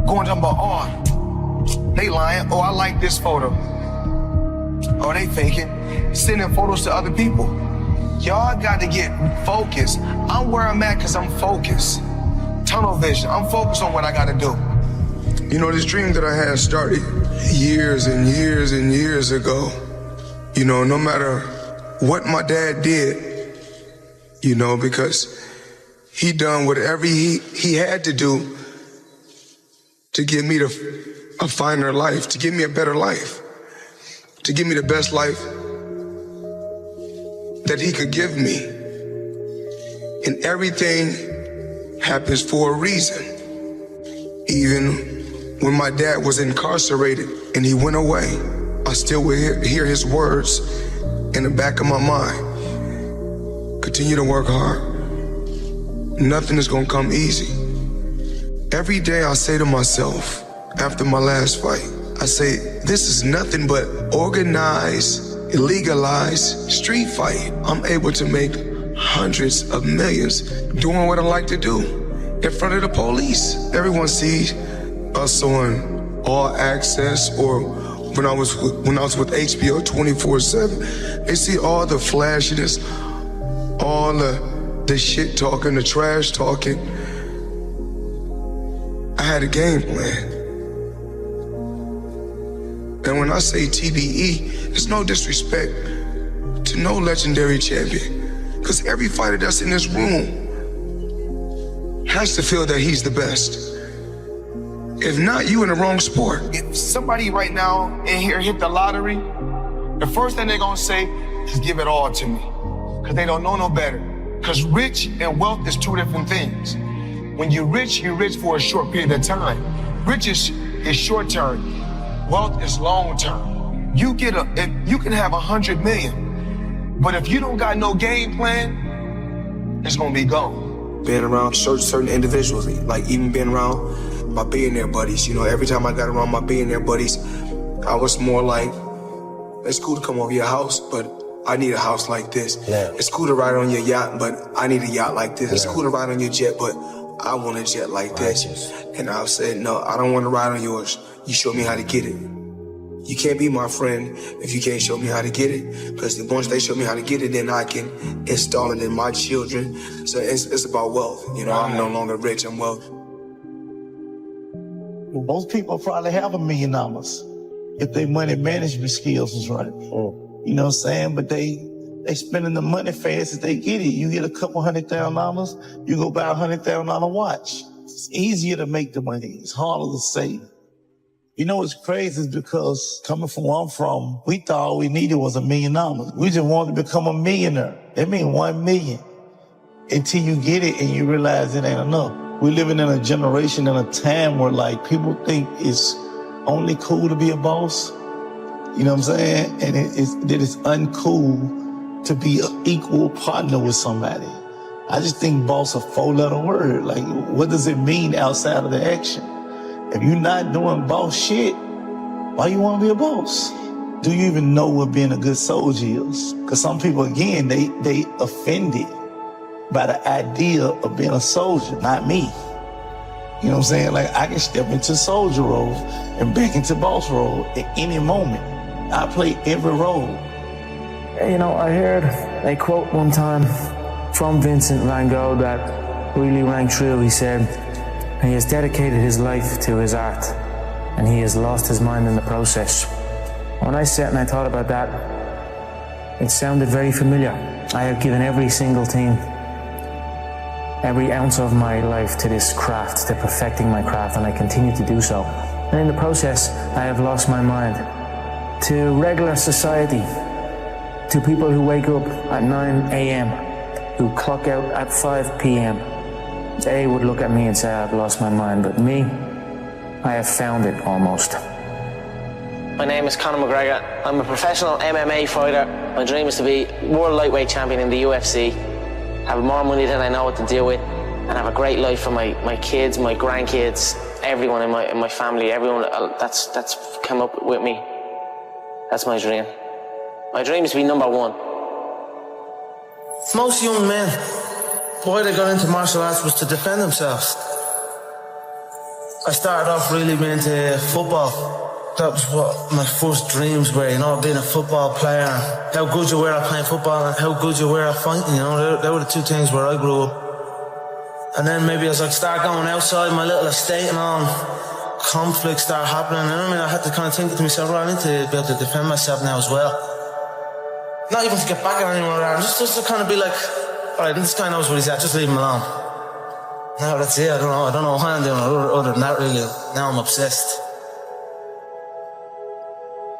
S9: going talking about, oh, they lying. Oh, I like this photo. Oh, they faking. Sending photos to other people. Y'all got to get focused. I'm where I'm at because I'm focused. Tunnel vision. I'm focused on what I got to do.
S10: You know, this dream that I had started years and years and years ago. You know, no matter what my dad did, you know, because he done whatever he had to do to give me a finer life, to give me a better life, to give me the best life that he could give me. And everything happens for a reason. Even when my dad was incarcerated and he went away, I still will hear his words in the back of my mind. Continue to work hard. Nothing is gonna come easy. Every day I say to myself, after my last fight, I say, this is nothing but organized, legalized street fight. I'm able to make hundreds of millions doing what I like to do in front of the police. Everyone sees us on All Access or when I was with HBO 24/7. They see all the flashiness, all the shit talking, the trash talking. I had a game plan. And when I say TBE, it's no disrespect to no legendary champion. Because every fighter that's in this room has to feel that he's the best. If not, you in the wrong sport. If somebody right now in here hit the lottery, the first thing they're gonna say is give it all to me. Because they don't know no better. Because rich and wealth is two different things. When you're rich for a short period of time. Rich is short term. Wealth is long term. You can have 100 million. But if you don't got no game plan, it's gonna be gone. Being around certain individuals, like even being around my billionaire buddies, you know, every time I got around my billionaire buddies, I was more like, it's cool to come over your house, but I need a house like this. Yeah. It's cool to ride on your yacht, but I need a yacht like this. Yeah. It's cool to ride on your jet, but I want a jet like this. And I said, no, I don't want to ride on yours. You show me how to get it. You can't be my friend if you can't show me how to get it. Because once they show me how to get it, then I can install it in my children. So it's about wealth. You know, I'm no longer rich, I'm wealthy.
S2: Well, most people probably have $1 million if their money management skills was right. You know what I'm saying? But they spending the money fast as they get it. You get a couple $100,000, you go buy a $100,000 watch. It's easier to make the money. It's harder to save. You know what's crazy is because coming from where I'm from, we thought all we needed was $1 million. We just wanted to become a millionaire. That means 1 million. Until you get it and you realize it ain't enough. We're living in a generation and a time where like people think it's only cool to be a boss. You know what I'm saying? And it's uncool to be an equal partner with somebody. I just think boss a 4-letter word. Like, what does it mean outside of the action? If you're not doing boss shit, why you want to be a boss? Do you even know what being a good soldier is? Because some people, again, they offended by the idea of being a soldier, not me. You know what I'm saying? Like, I can step into soldier role and back into boss role at any moment. I play every role.
S5: You know, I heard a quote one time from Vincent van Gogh that really rang true. He said, he has dedicated his life to his art, and he has lost his mind in the process. When I sat and I thought about that, it sounded very familiar. I have given every single thing, every ounce of my life to this craft, to perfecting my craft, and I continue to do so. And in the process, I have lost my mind to regular society, to people who wake up at 9 a.m., who clock out at 5 p.m. They would look at me and say, I've lost my mind, but me, I have found it almost.
S11: My name is Conor McGregor. I'm a professional MMA fighter. My dream is to be world lightweight champion in the UFC, have more money than I know what to do with, and have a great life for my kids, my grandkids, everyone in my family, everyone that's come up with me. That's my dream. My dream is to be number one.
S12: Most young men, why they got into martial arts was to defend themselves. I started off really into football. That was what my first dreams were, you know, being a football player. How good you were at playing football and how good you were at fighting, you know, they were the two things where I grew up. And then maybe as I start going outside my little estate and all, conflicts start happening. And I mean, I had to kind of think to myself, right, I need to be able to defend myself now as well. Not even to get back at anyone around, just to kind of be like, all right, this guy knows what he's at, just leave him alone. No, that's it, I don't know why I'm doing it other than that really. Now I'm obsessed.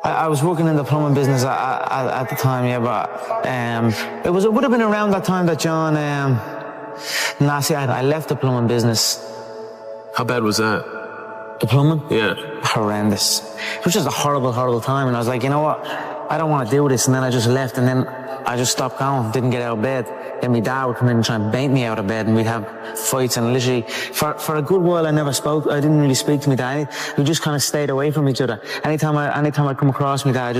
S5: I was working in the plumbing business at the time, yeah, but it would have been around that time that John, last year I left the plumbing business.
S14: How bad was that?
S5: The plumbing?
S14: Yeah.
S5: Horrendous. It was just a horrible, horrible time, and I was like, you know what, I don't want to do this, and then I just left, and then I just stopped going, didn't get out of bed. Then my dad would come in and try and bait me out of bed, and we'd have fights, and literally, for a good while I didn't really speak to my dad. We just kind of stayed away from each other. Anytime I come across my dad,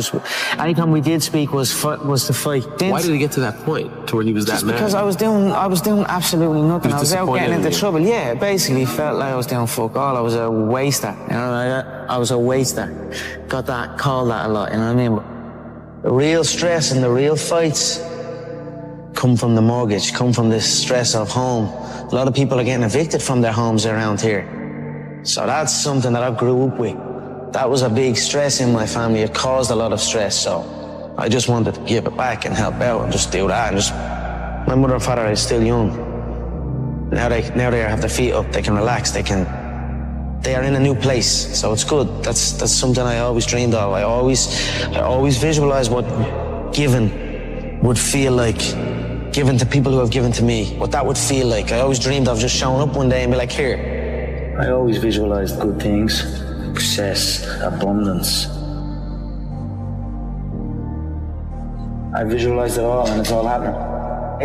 S5: anytime we did speak was to fight.
S14: Why did it get to that point, to when he was that mad?
S5: Because I was doing absolutely nothing. I was out getting into trouble. Yeah, it basically felt like I was doing fuck all. I was a waster, you know, I was a waster. Called that a lot, you know what I mean? But the real stress and the real fights come from the mortgage, come from the stress of home. A lot of people are getting evicted from their homes around here. So that's something that I grew up with. That was a big stress in my family. It caused a lot of stress. So I just wanted to give it back and help out and just do that. And my mother and father are still young. Now they have their feet up, they can relax, they are in a new place. So it's good. That's something I always dreamed of. I always visualized what giving would feel like, given to people who have given to me, what that would feel like. I always dreamed of just showing up one day and be like, here. I always visualized good things, success, abundance. I visualized it all, and it's all happening.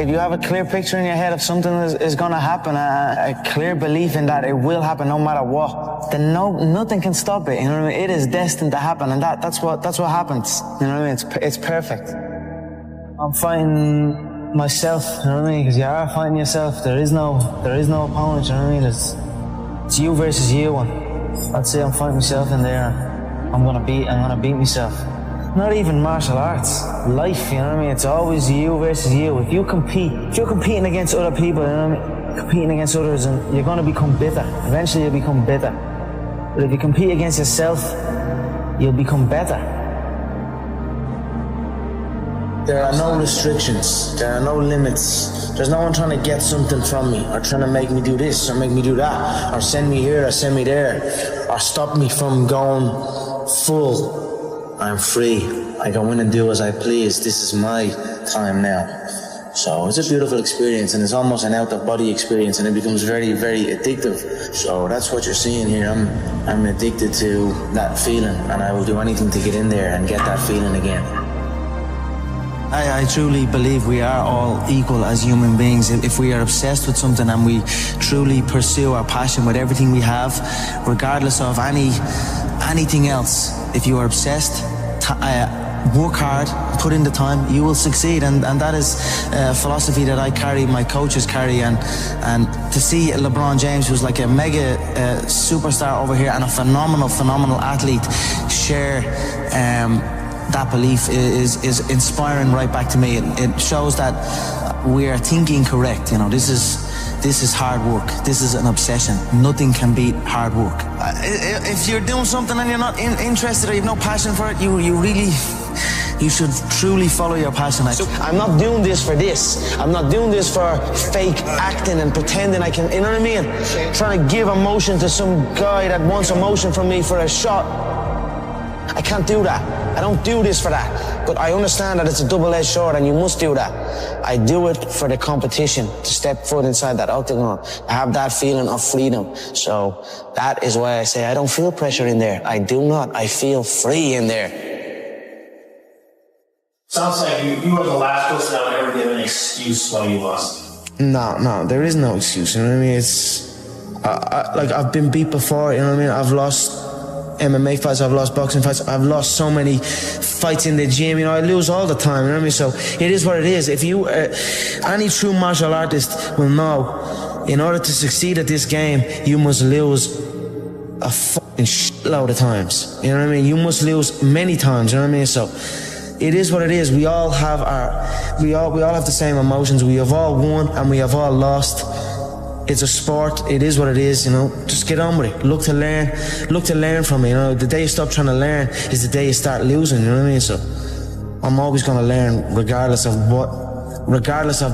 S5: If you have a clear picture in your head of something is going to happen, a clear belief in that it will happen no matter what, then nothing can stop it. You know what I mean? It is destined to happen, and that's what happens. You know what I mean? It's perfect. I'm fighting myself, you know what I mean? Because you are fighting yourself. There is no opponent, you know what I mean? It's you versus you, and I'd say I'm fighting myself in there. I'm gonna beat myself. Not even martial arts, life, you know what I mean? It's always you versus you. If you're competing against other people, you know what I mean? Competing against others, and you're gonna become bitter. Eventually you'll become bitter. But if you compete against yourself, you'll become better. There are no restrictions, there are no limits. There's no one trying to get something from me, or trying to make me do this, or make me do that, or send me here, or send me there, or stop me from going full. I'm free. I go in and do as I please. This is my time now. So it's a beautiful experience, and it's almost an out-of-body experience, and it becomes very, very addictive. So that's what you're seeing here. I'm addicted to that feeling, and I will do anything to get in there and get that feeling again. I truly believe we are all equal as human beings. If we are obsessed with something and we truly pursue our passion with everything we have, regardless of anything else, if you are obsessed, work hard, put in the time, you will succeed. And that is a philosophy that I carry, my coaches carry. And to see LeBron James, who's like a mega superstar over here and a phenomenal athlete, share that belief is inspiring right back to me. It shows that we are thinking correct. You know, this is hard work. This is an obsession. Nothing can beat hard work. If you're doing something and you're not interested or you have no passion for it, you should truly follow your passion. I'm not doing this for this. I'm not doing this for fake acting and pretending I can, you know what I mean? Trying to give emotion to some guy that wants emotion from me for a shot. I can't do that. I don't do this for that. But I understand that it's a double-edged sword and you must do that. I do it for the competition, to step foot inside that octagon. I have that feeling of freedom. So that is why I say I don't feel pressure in there. I do not. I feel free in there.
S15: Sounds like you are the last person that would ever give an excuse why you lost.
S5: No, there is no excuse. You know what I mean? Like I've been beat before. You know what I mean? I've lost MMA fights, I've lost boxing fights, I've lost so many fights in the gym, you know, I lose all the time, you know what I mean? So it is what it is. If you, any true martial artist will know, in order to succeed at this game, you must lose a fucking shitload of times, you know what I mean? You must lose many times, you know what I mean? So it is what it is. We all have we all have the same emotions. We have all won and we have all lost. It's a sport. It is what it is, you know. Just get on with it. Look to learn from it, you know. The day you stop trying to learn is the day you start losing, you know what I mean? So I'm always going to learn regardless of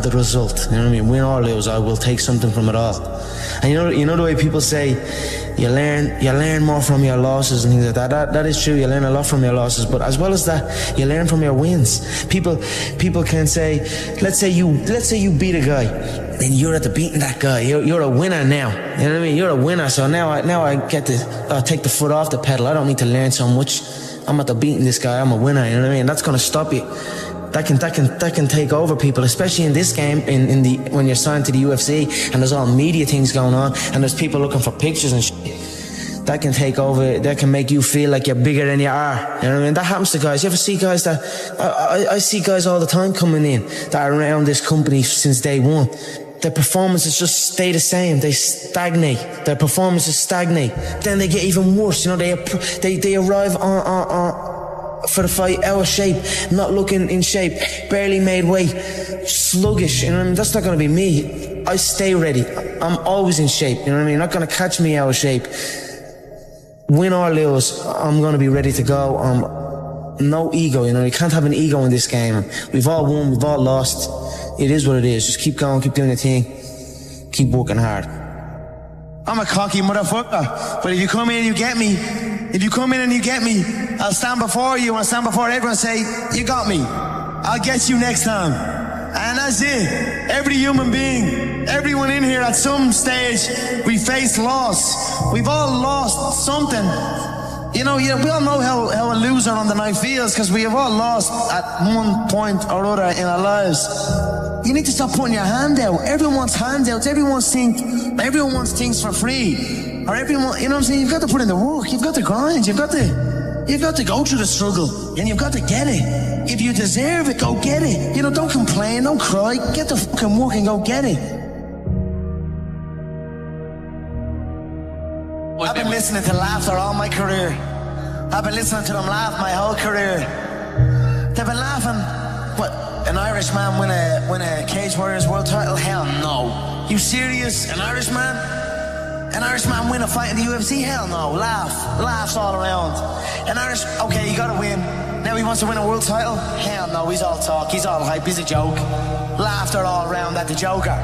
S5: the result, you know what I mean? Win or lose, I will take something from it all. And you know the way people say you learn more from your losses and things like that. That is true. You learn a lot from your losses, but as well as that, you learn from your wins. People can say, let's say you beat a guy, and you're at the beating that guy. You're a winner now. You know what I mean? You're a winner. So now I get to take the foot off the pedal. I don't need to learn so much. I'm at the beating this guy. I'm a winner. You know what I mean? That's gonna stop you. That can take over people, especially in this game. When you're signed to the UFC and there's all media things going on and there's people looking for pictures and shit. That can take over. That can make you feel like you're bigger than you are. You know what I mean? That happens to guys. You ever see guys that I see guys all the time coming in that are around this company since day one. Their performances just stay the same. They stagnate. Their performances stagnate. Then they get even worse. You know, they arrive for the fight out of shape, not looking in shape, barely made weight, sluggish. You know what I mean? That's not going to be me. I stay ready. I'm always in shape. You know what I mean? You're not going to catch me out of shape. Win or lose, I'm going to be ready to go. No ego. You know, you can't have an ego in this game. We've all won. We've all lost. It is what it is. Just keep going, keep doing your thing, keep working hard.
S12: I'm a cocky motherfucker, but if you come in and you get me, I'll stand before you and I'll stand before everyone and say, you got me. I'll get you next time. And that's it. Every human being, everyone in here at some stage, we face loss. We've all lost something. You know, we all know how a loser on the night feels because we have all lost at one point or other in our lives. You need to stop putting your hand out. Everyone wants handouts. Everyone wants things for free. Or everyone, you know what I'm saying? You've got to put in the work. You've got to grind. You've got to go through the struggle. And you've got to get it. If you deserve it, go get it. You know, don't complain. Don't cry. Get the fucking work and go get it. I've been listening to laughter all my career. I've been listening to them laugh my whole career. They've been laughing. What? An Irishman win a Cage Warriors world title? Hell no. You serious? An Irishman win a fight in the UFC? Hell no. Laughs all around. Okay, you gotta win. Now he wants to win a world title? Hell no, he's all talk, he's all hype, he's a joke. Laughter all around at the Joker.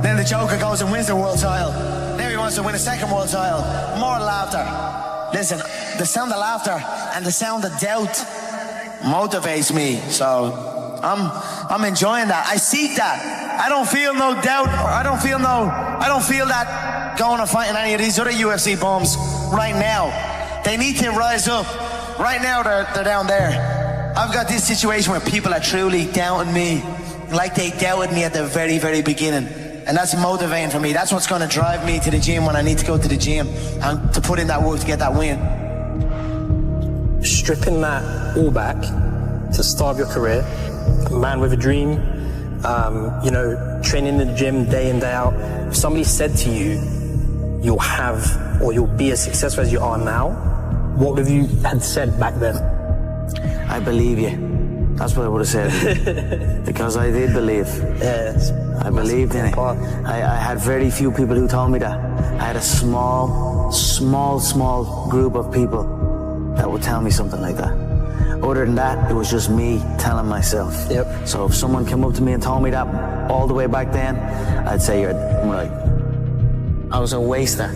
S12: Then the Joker goes and wins the world title. Now he wants to win a second world title. More laughter. Listen, the sound of laughter and the sound of doubt motivates me. So I'm enjoying that. I see that. I don't feel no doubt. I don't feel that going and fighting any of these other UFC bums right now. They need to rise up. Right now they're down there. I've got this situation where people are truly doubting me like they doubted me at the very, very beginning. And that's motivating for me. That's what's going to drive me to the gym when I need to go to the gym and to put in that work to get that win.
S15: Stripping that all back to start your career, a man with a dream, you know, training in the gym day in, day out. If somebody said to you, you'll have or you'll be as successful as you are now, what would you had said back then?
S5: I believe you. That's what I would have said. Because I did believe.
S15: Yes.
S5: I believed in it. I had very few people who told me that. I had a small group of people that would tell me something like that. Other than that, it was just me telling myself.
S15: Yep.
S5: So if someone came up to me and told me that all the way back then, I'd say you're right. I was a waster.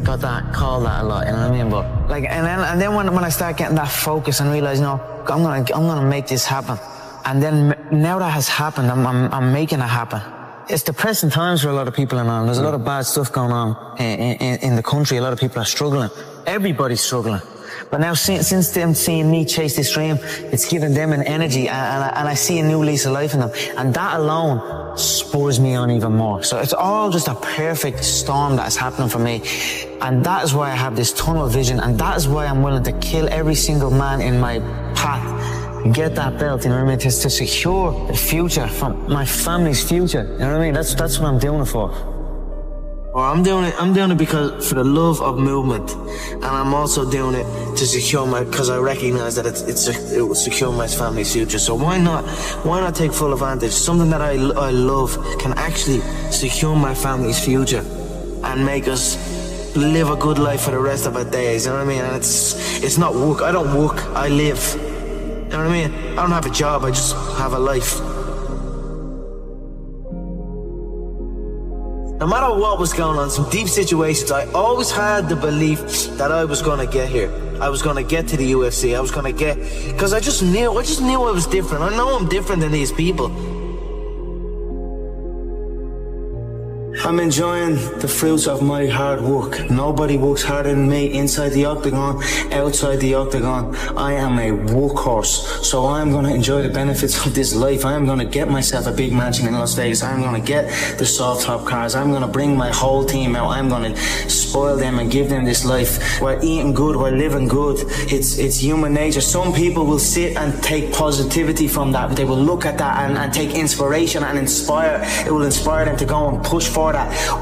S5: Got that, called that a lot, you know what I mean? But like, and then when I start getting that focus and realize, you know, I'm gonna make this happen. And then now that has happened, I'm making it happen. It's depressing times for a lot of people in Ireland. There's a lot of bad stuff going on in the country. A lot of people are struggling. Everybody's struggling. But now since them seeing me chase this dream, it's giving them an energy and I see a new lease of life in them. And that alone spurs me on even more. So it's all just a perfect storm that is happening for me. And that is why I have this tunnel vision, and that is why I'm willing to kill every single man in my path and get that belt, you know what I mean? To secure the future from my family's future, you know what I mean? That's what I'm doing it for. Well, I'm doing it because for the love of movement, and I'm also doing it to secure because I recognize that it will secure my family's future. So why not take full advantage? Something that I love can actually secure my family's future and make us live a good life for the rest of our days. You know what I mean? And it's not work. I don't work. I live. You know what I mean? I don't have a job. I just have a life.
S12: No matter what was going on, some deep situations, I always had the belief that I was going to get here. I was going to get to the UFC. I was going to get, because I just knew I was different. I know I'm different than these people.
S5: I'm enjoying the fruits of my hard work. Nobody works harder than me inside the octagon, outside the octagon. I am a workhorse, so I'm going to enjoy the benefits of this life. I'm going to get myself a big mansion in Las Vegas. I'm going to get the soft top cars. I'm going to bring my whole team out. I'm going to spoil them and give them this life. We're eating good, we're living good. It's human nature. Some people will sit and take positivity from that. They will look at that and take inspiration and inspire. It will inspire them to go and push for that.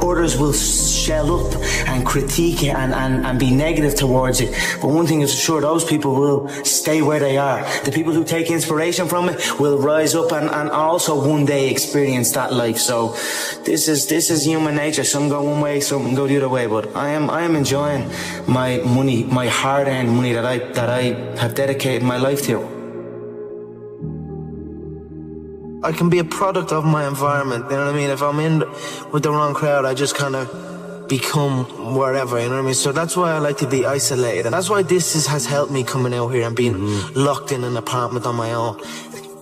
S5: Others will shell up and critique it and be negative towards it. But one thing is sure, those people will stay where they are. The people who take inspiration from it will rise up and also one day experience that life. So this is human nature. Some go one way, some go the other way. But I am enjoying my money, my hard-earned money that I have dedicated my life to.
S12: I can be a product of my environment, you know what I mean? If I'm in with the wrong crowd, I just kind of become wherever, you know what I mean? So that's why I like to be isolated. And that's why this has helped me coming out here and being locked in an apartment on my own,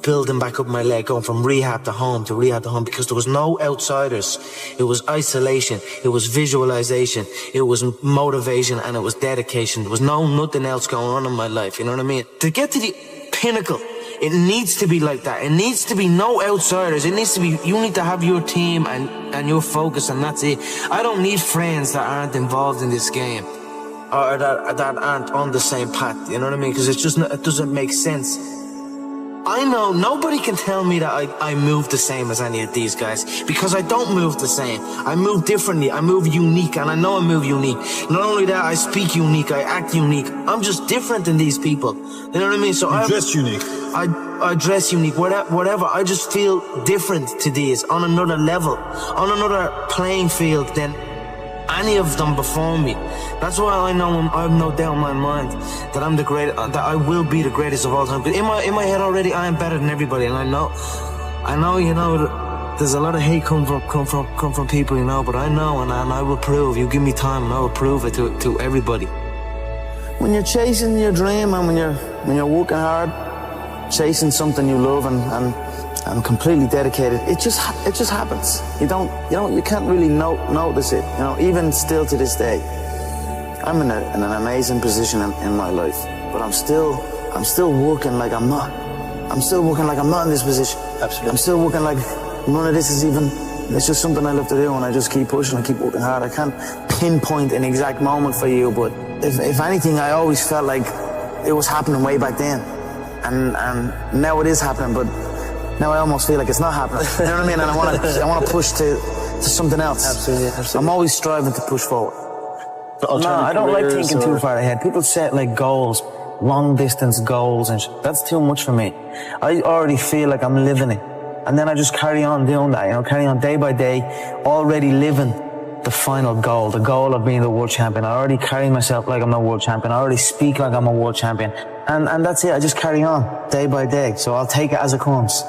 S12: building back up my leg, going from rehab to home, because there was no outsiders. It was isolation, it was visualization, it was motivation, and it was dedication. There was nothing else going on in my life, you know what I mean? To get to the pinnacle, it needs to be like that. It needs to be no outsiders. It needs to be, you need to have your team and your focus, and that's it. I don't need friends that aren't involved in this game or that aren't on the same path, you know what I mean? Because it doesn't make sense. I know nobody can tell me that I move the same as any of these guys, because I don't move the same. I move differently. I move unique, and I know I move unique. Not only that, I speak unique. I act unique. I'm just different than these people. You know what I mean? So I
S17: dress unique.
S12: I dress unique. Whatever. I just feel different to these, on another level, on another playing field than any of them before me. That's why I know I have no doubt in my mind that I'm the great, that I will be the greatest of all time. But in my head already, I am better than everybody, and I know, you know, there's a lot of hate come from people, you know. But I know, and I will prove. You give me time, and I will prove it to everybody.
S5: When you're chasing your dream and when you're working hard, chasing something you love and completely dedicated, it just happens. You can't really notice it. You know, even still to this day, I'm in an amazing position in my life, but I'm still working like I'm not. I'm still working like I'm not in this position. Absolutely. I'm still working like none of this is even. It's just something I love to do, and I just keep pushing and keep working hard. I can't pinpoint an exact moment for you, but if anything, I always felt like it was happening way back then, and now it is happening, but now I almost feel like it's not happening. You know what I mean? And I want to push to something else. Absolutely. I'm always striving to push forward. No, I don't like thinking too far ahead. People set like goals, long distance goals, and that's too much for me. I already feel like I'm living it, and then I just carry on doing that. You know, carry on day by day, already living the final goal, the goal of being the world champion. I already carry myself like I'm a world champion. I already speak like I'm a world champion, and that's it. I just carry on day by day. So I'll take it as it comes.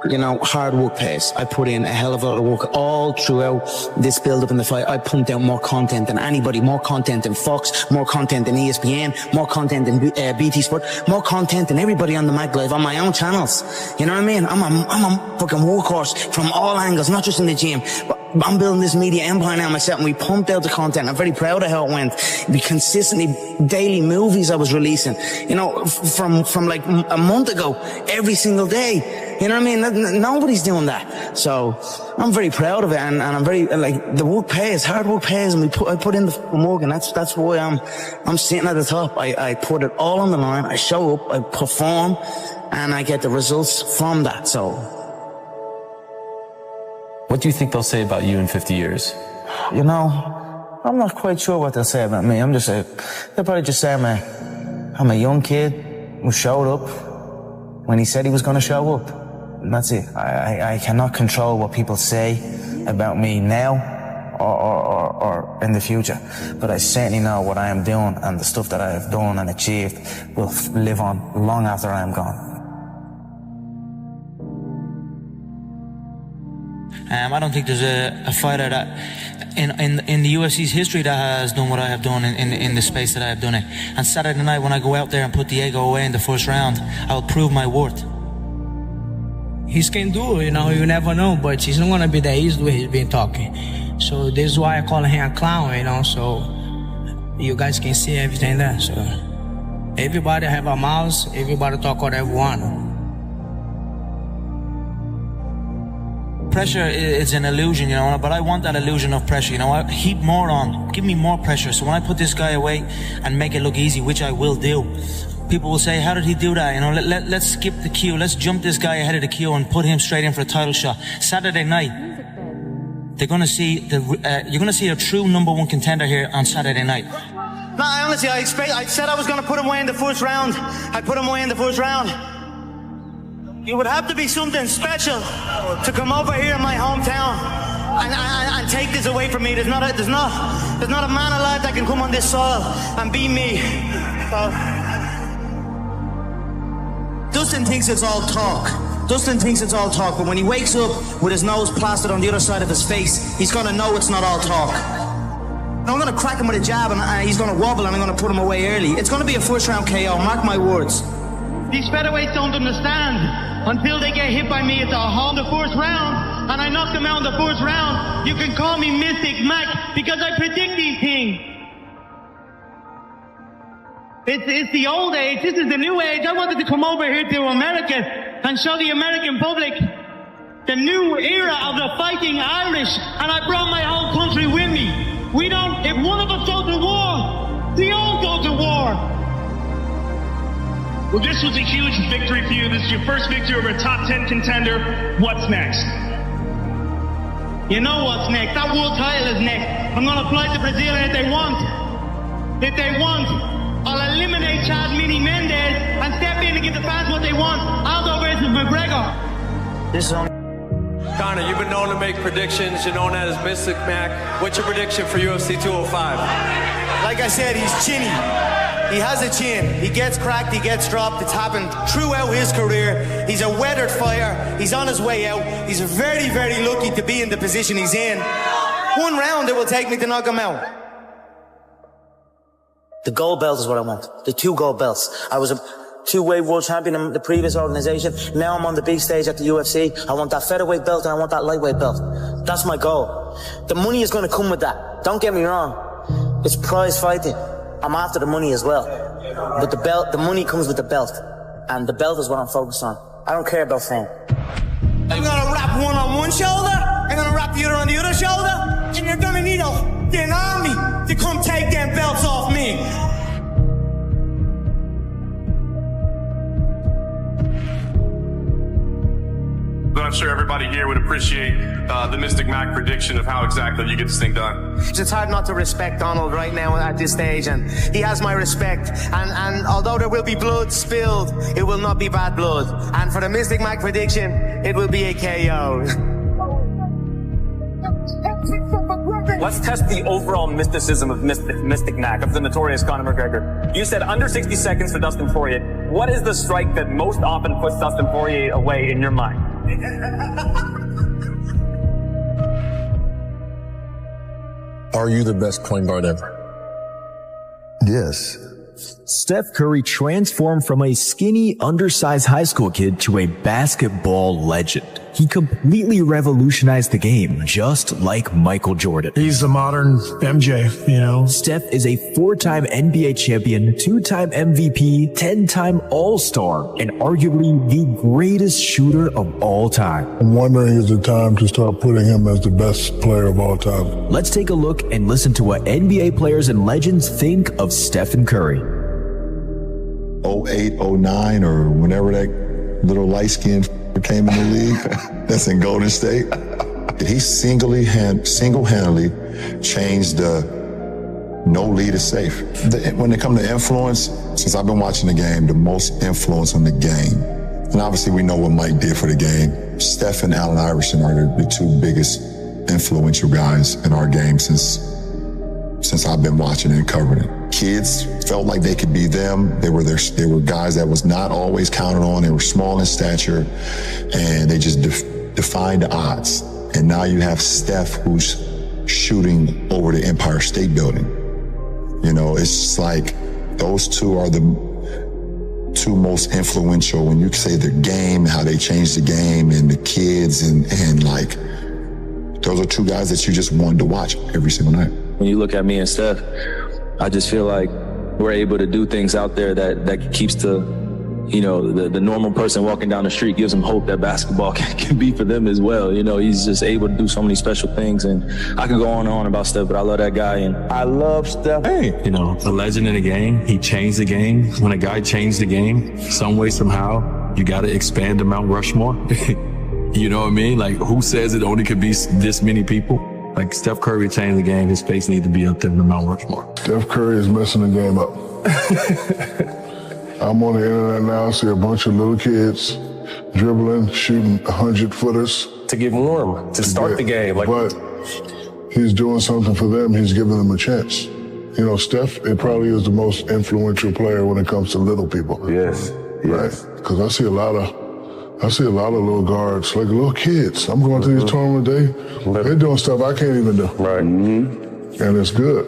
S5: You know, hard work pays. I put in a hell of a lot of work all throughout this build-up in the fight. I pumped out more content than anybody, more content than Fox, more content than ESPN, more content than BT Sport, more content than everybody on the Mag Live on my own channels. You know what I mean? I'm a fucking workhorse from all angles, not just in the gym, but I'm building this media empire now myself, and we pumped out the content. I'm very proud of how it went. We consistently, daily movies I was releasing, you know, from like a month ago, every single day. You know what I mean? Nobody's doing that. So I'm very proud of it, and I'm very, like, the work pays, hard work pays, and I put in the work, and that's why I'm sitting at the top. I put it all on the line. I show up, I perform, and I get the results from that. So
S19: what do you think they'll say about you in 50 years?
S5: You know, I'm not quite sure what they'll say about me. They'll probably just say I'm a young kid who showed up when he said he was going to show up. And that's it. I cannot control what people say about me now or in the future. But I certainly know what I am doing, and the stuff that I have done and achieved will live on long after I am gone.
S3: I don't think there's a fighter that in the UFC's history that has done what I have done in the space that I have done it. And Saturday night when I go out there and put Diego away in the first round, I'll prove my worth.
S17: He can do it, you know, you never know, but he's not going to be that easy the way he's been talking. So this is why I call him a clown, you know, so you guys can see everything there. So everybody have a mouth, everybody talk whatever they want.
S3: Pressure is an illusion, you know, but I want that illusion of pressure, you know. I heap more on, give me more pressure. So when I put this guy away and make it look easy, which I will do, people will say, how did he do that? You know, let's skip the queue. Let's jump this guy ahead of the queue and put him straight in for a title shot. Saturday night, they're going to see you're going to see a true #1 contender here on Saturday night.
S12: No, honestly, I said I was going to put him away in the first round. I put him away in the first round. It would have to be something special to come over here in my hometown and take this away from me. There's not a man alive that can come on this soil and beat me. So. Dustin thinks it's all talk. But when he wakes up with his nose plastered on the other side of his face, he's gonna know it's not all talk. I'm gonna crack him with a jab and he's gonna wobble and I'm gonna put him away early. It's gonna be a first round KO, mark my words. These featherweights don't understand. Until they get hit by me, it's a haul in the first round, and I knock them out in the first round. You can call me Mystic Mac because I predict these things. It's the old age. This is the new age. I wanted to come over here to America and show the American public the new era of the fighting Irish, and I brought my whole country with me. If one of us goes to war, we all go to war.
S22: Well, this was a huge victory for you. This is your first victory over a top 10 contender. What's next?
S12: You know what's next. That world title is next. I'm going to fly to Brazil, and if they want, I'll eliminate Chad Mini Mendez and step in and give the fans what they want. Aldo versus McGregor.
S3: This is only...
S23: Conor, you've been known to make predictions. You're known as Mystic Mac. What's your prediction for UFC 205?
S12: Like I said, he's chinny. He has a chin. He gets cracked, he gets dropped. It's happened throughout his career. He's a weathered fighter. He's on his way out. He's very, very lucky to be in the position he's in. One round it will take me to knock him out.
S11: The gold belt is what I want. The 2 gold belts. I was a 2-weight world champion in the previous organization. Now I'm on the big stage at the UFC. I want that featherweight belt and I want that lightweight belt. That's my goal. The money is going to come with that. Don't get me wrong. It's prize fighting. I'm after the money as well. But the money comes with the belt. And the belt is what I'm focused on. I don't care about fame.
S12: I'm gonna wrap one on one shoulder, I'm gonna wrap the other on the other shoulder, and you're gonna need an army to come take them belts off me.
S24: But I'm sure everybody here would appreciate the Mystic Mac prediction of how exactly you get this thing done.
S12: It's hard not to respect Donald right now at this stage, and he has my respect. And although there will be blood spilled, it will not be bad blood. And for the Mystic Mac prediction, it will be a KO.
S25: Let's test the overall mysticism of Mystic Mac, of the notorious Conor McGregor. You said under 60 seconds for Dustin Poirier. What is the strike that most often puts Dustin Poirier away in your mind?
S26: Are you the best point guard ever?
S27: Yes. Steph Curry transformed from a skinny, undersized high school kid to a basketball legend. He completely revolutionized the game, just like Michael Jordan.
S29: He's the modern MJ, you know.
S27: Steph is a 4-time NBA champion, 2-time MVP, 10-time All-Star, and arguably the greatest shooter of all time.
S26: I'm wondering is it time to start putting him as the best player of all time?
S27: Let's take a look and listen to what NBA players and legends think of Stephen Curry.
S26: 08, 09, or whenever that little light-skinned came in the league, that's in Golden State. He single-handedly changed the no lead is safe. When it comes to influence, since I've been watching the game, the most influence on the game, and obviously we know what Mike did for the game, Steph and Allen Iverson are the 2 biggest influential guys in our game since I've been watching and covering it. Kids felt like they could be them. They were guys that was not always counted on. They were small in stature, and they just defied the odds. And now you have Steph who's shooting over the Empire State Building. You know, it's just like those two are the two most influential when you say their game, how they changed the game and the kids and like, those are two guys that you just wanted to watch every single night.
S1: When you look at me and Steph, I just feel like we're able to do things out there that keeps the normal person walking down the street, gives them hope that basketball can be for them as well. You know, he's just able to do so many special things, and I can go on and on about Steph, but I love that guy, and I love Steph.
S4: Hey, you know, a legend in the game. He changed the game. When a guy changed the game, some way, somehow, you got to expand the Mount Rushmore. You know what I mean? Like, who says it only could be this many people? Like, Steph Curry changed the game. His face needs to be up there in the Mount Rushmore.
S6: Steph Curry is messing the game up. I'm on the internet now, see a bunch of little kids dribbling, shooting 100-footers.
S13: To get warm, to start the game.
S6: But he's doing something for them. He's giving them a chance. You know, Steph, it probably is the most influential player when it comes to little people.
S13: Yes.
S6: Right? Because I see a lot of little guards, like little kids. I'm going to these tournaments today. They're doing stuff I can't even do.
S13: Right.
S6: Mm-hmm. And it's good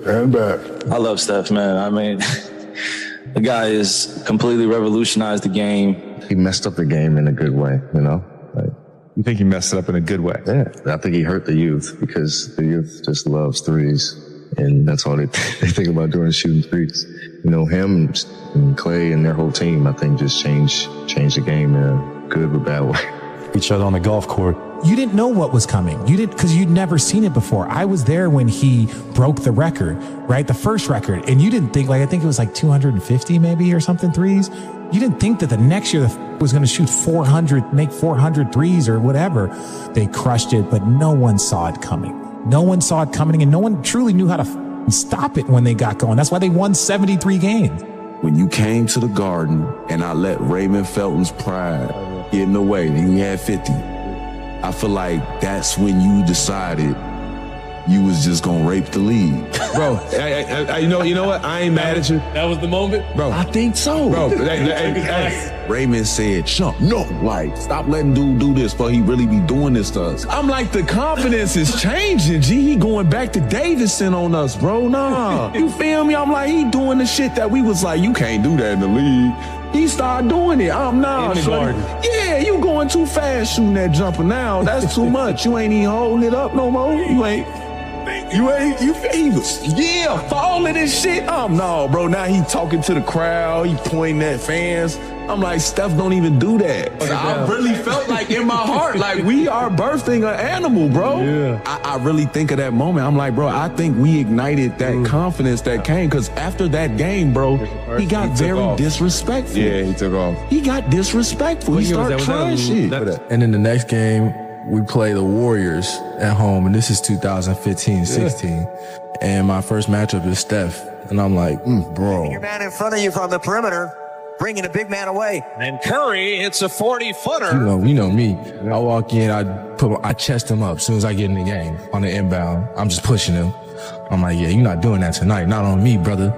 S6: and bad.
S1: I love Steph, man. I mean, the guy has completely revolutionized the game.
S16: He messed up the game in a good way, you know? Like,
S18: you think he messed it up in a good way?
S16: Yeah. I think he hurt the youth because the youth just loves threes. And that's all they think about doing, shooting threes. You know, him and Clay and their whole team, I think, just changed the game in a good or bad way.
S4: Each other on the golf court.
S20: You didn't know what was coming. You didn't, because you'd never seen it before. I was there when he broke the record, right? The first record. And you didn't think, like, I think it was like 250 maybe or something threes. You didn't think that the next year was going to shoot 400, make 400 threes or whatever. They crushed it, but no one saw it coming. No one saw it coming, and no one truly knew how to stop it when they got going. That's why they won 73 games.
S21: When you came to the Garden and I let Raymond Felton's pride get in the way, and he had 50, I feel like that's when you decided you was just gonna rape the league.
S28: Bro, you know what? I ain't mad at you.
S13: That was the moment?
S28: Bro.
S21: I think so.
S28: Bro,
S21: Raymond said, Chump, no, like, stop letting dude do this, but he really be doing this to us.
S28: I'm like, the confidence is changing, G. He going back to Davidson on us, bro. Nah. You feel me? I'm like, he doing the shit that we was like, you can't do that in the league. He started doing it. I'm not. Yeah, you going too fast shooting that jumper now. That's too much. You ain't even holding it up no more. Falling and shit. No, bro. Now he talking to the crowd. He pointing at fans. I'm like, Steph don't even do that. So I really felt like in my heart, like we are birthing an animal, bro.
S21: Yeah.
S28: I really think of that moment. I'm like, bro, I think we ignited that confidence that came, because after that game, bro, he got very disrespectful.
S18: Yeah, he took off.
S28: He got disrespectful. He started trying shit.
S4: And then the next game, we play the Warriors at home, and this is 2015-16. And my first matchup is Steph. And I'm like, bro.
S30: Your man in front of you from the perimeter, bringing a big man away.
S23: And Curry hits a 40-footer.
S4: You know me. I walk in, I chest him up as soon as I get in the game on the inbound. I'm just pushing him. I'm like, yeah, you're not doing that tonight. Not on me, brother.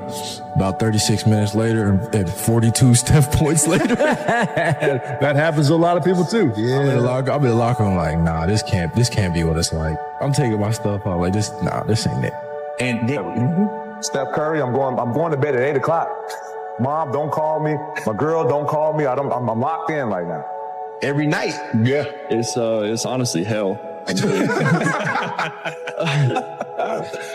S4: About 36 minutes later and 42 Steph points later.
S18: That happens to a lot of people too.
S4: Yeah. I'm in the locker room like, nah, this can't be what it's like. I'm taking my stuff out like this ain't it.
S31: And Steph Curry, I'm going to bed at 8 o'clock. Mom, don't call me. My girl, don't call me. I'm locked in right now.
S18: Every night.
S31: Yeah.
S1: It's honestly hell.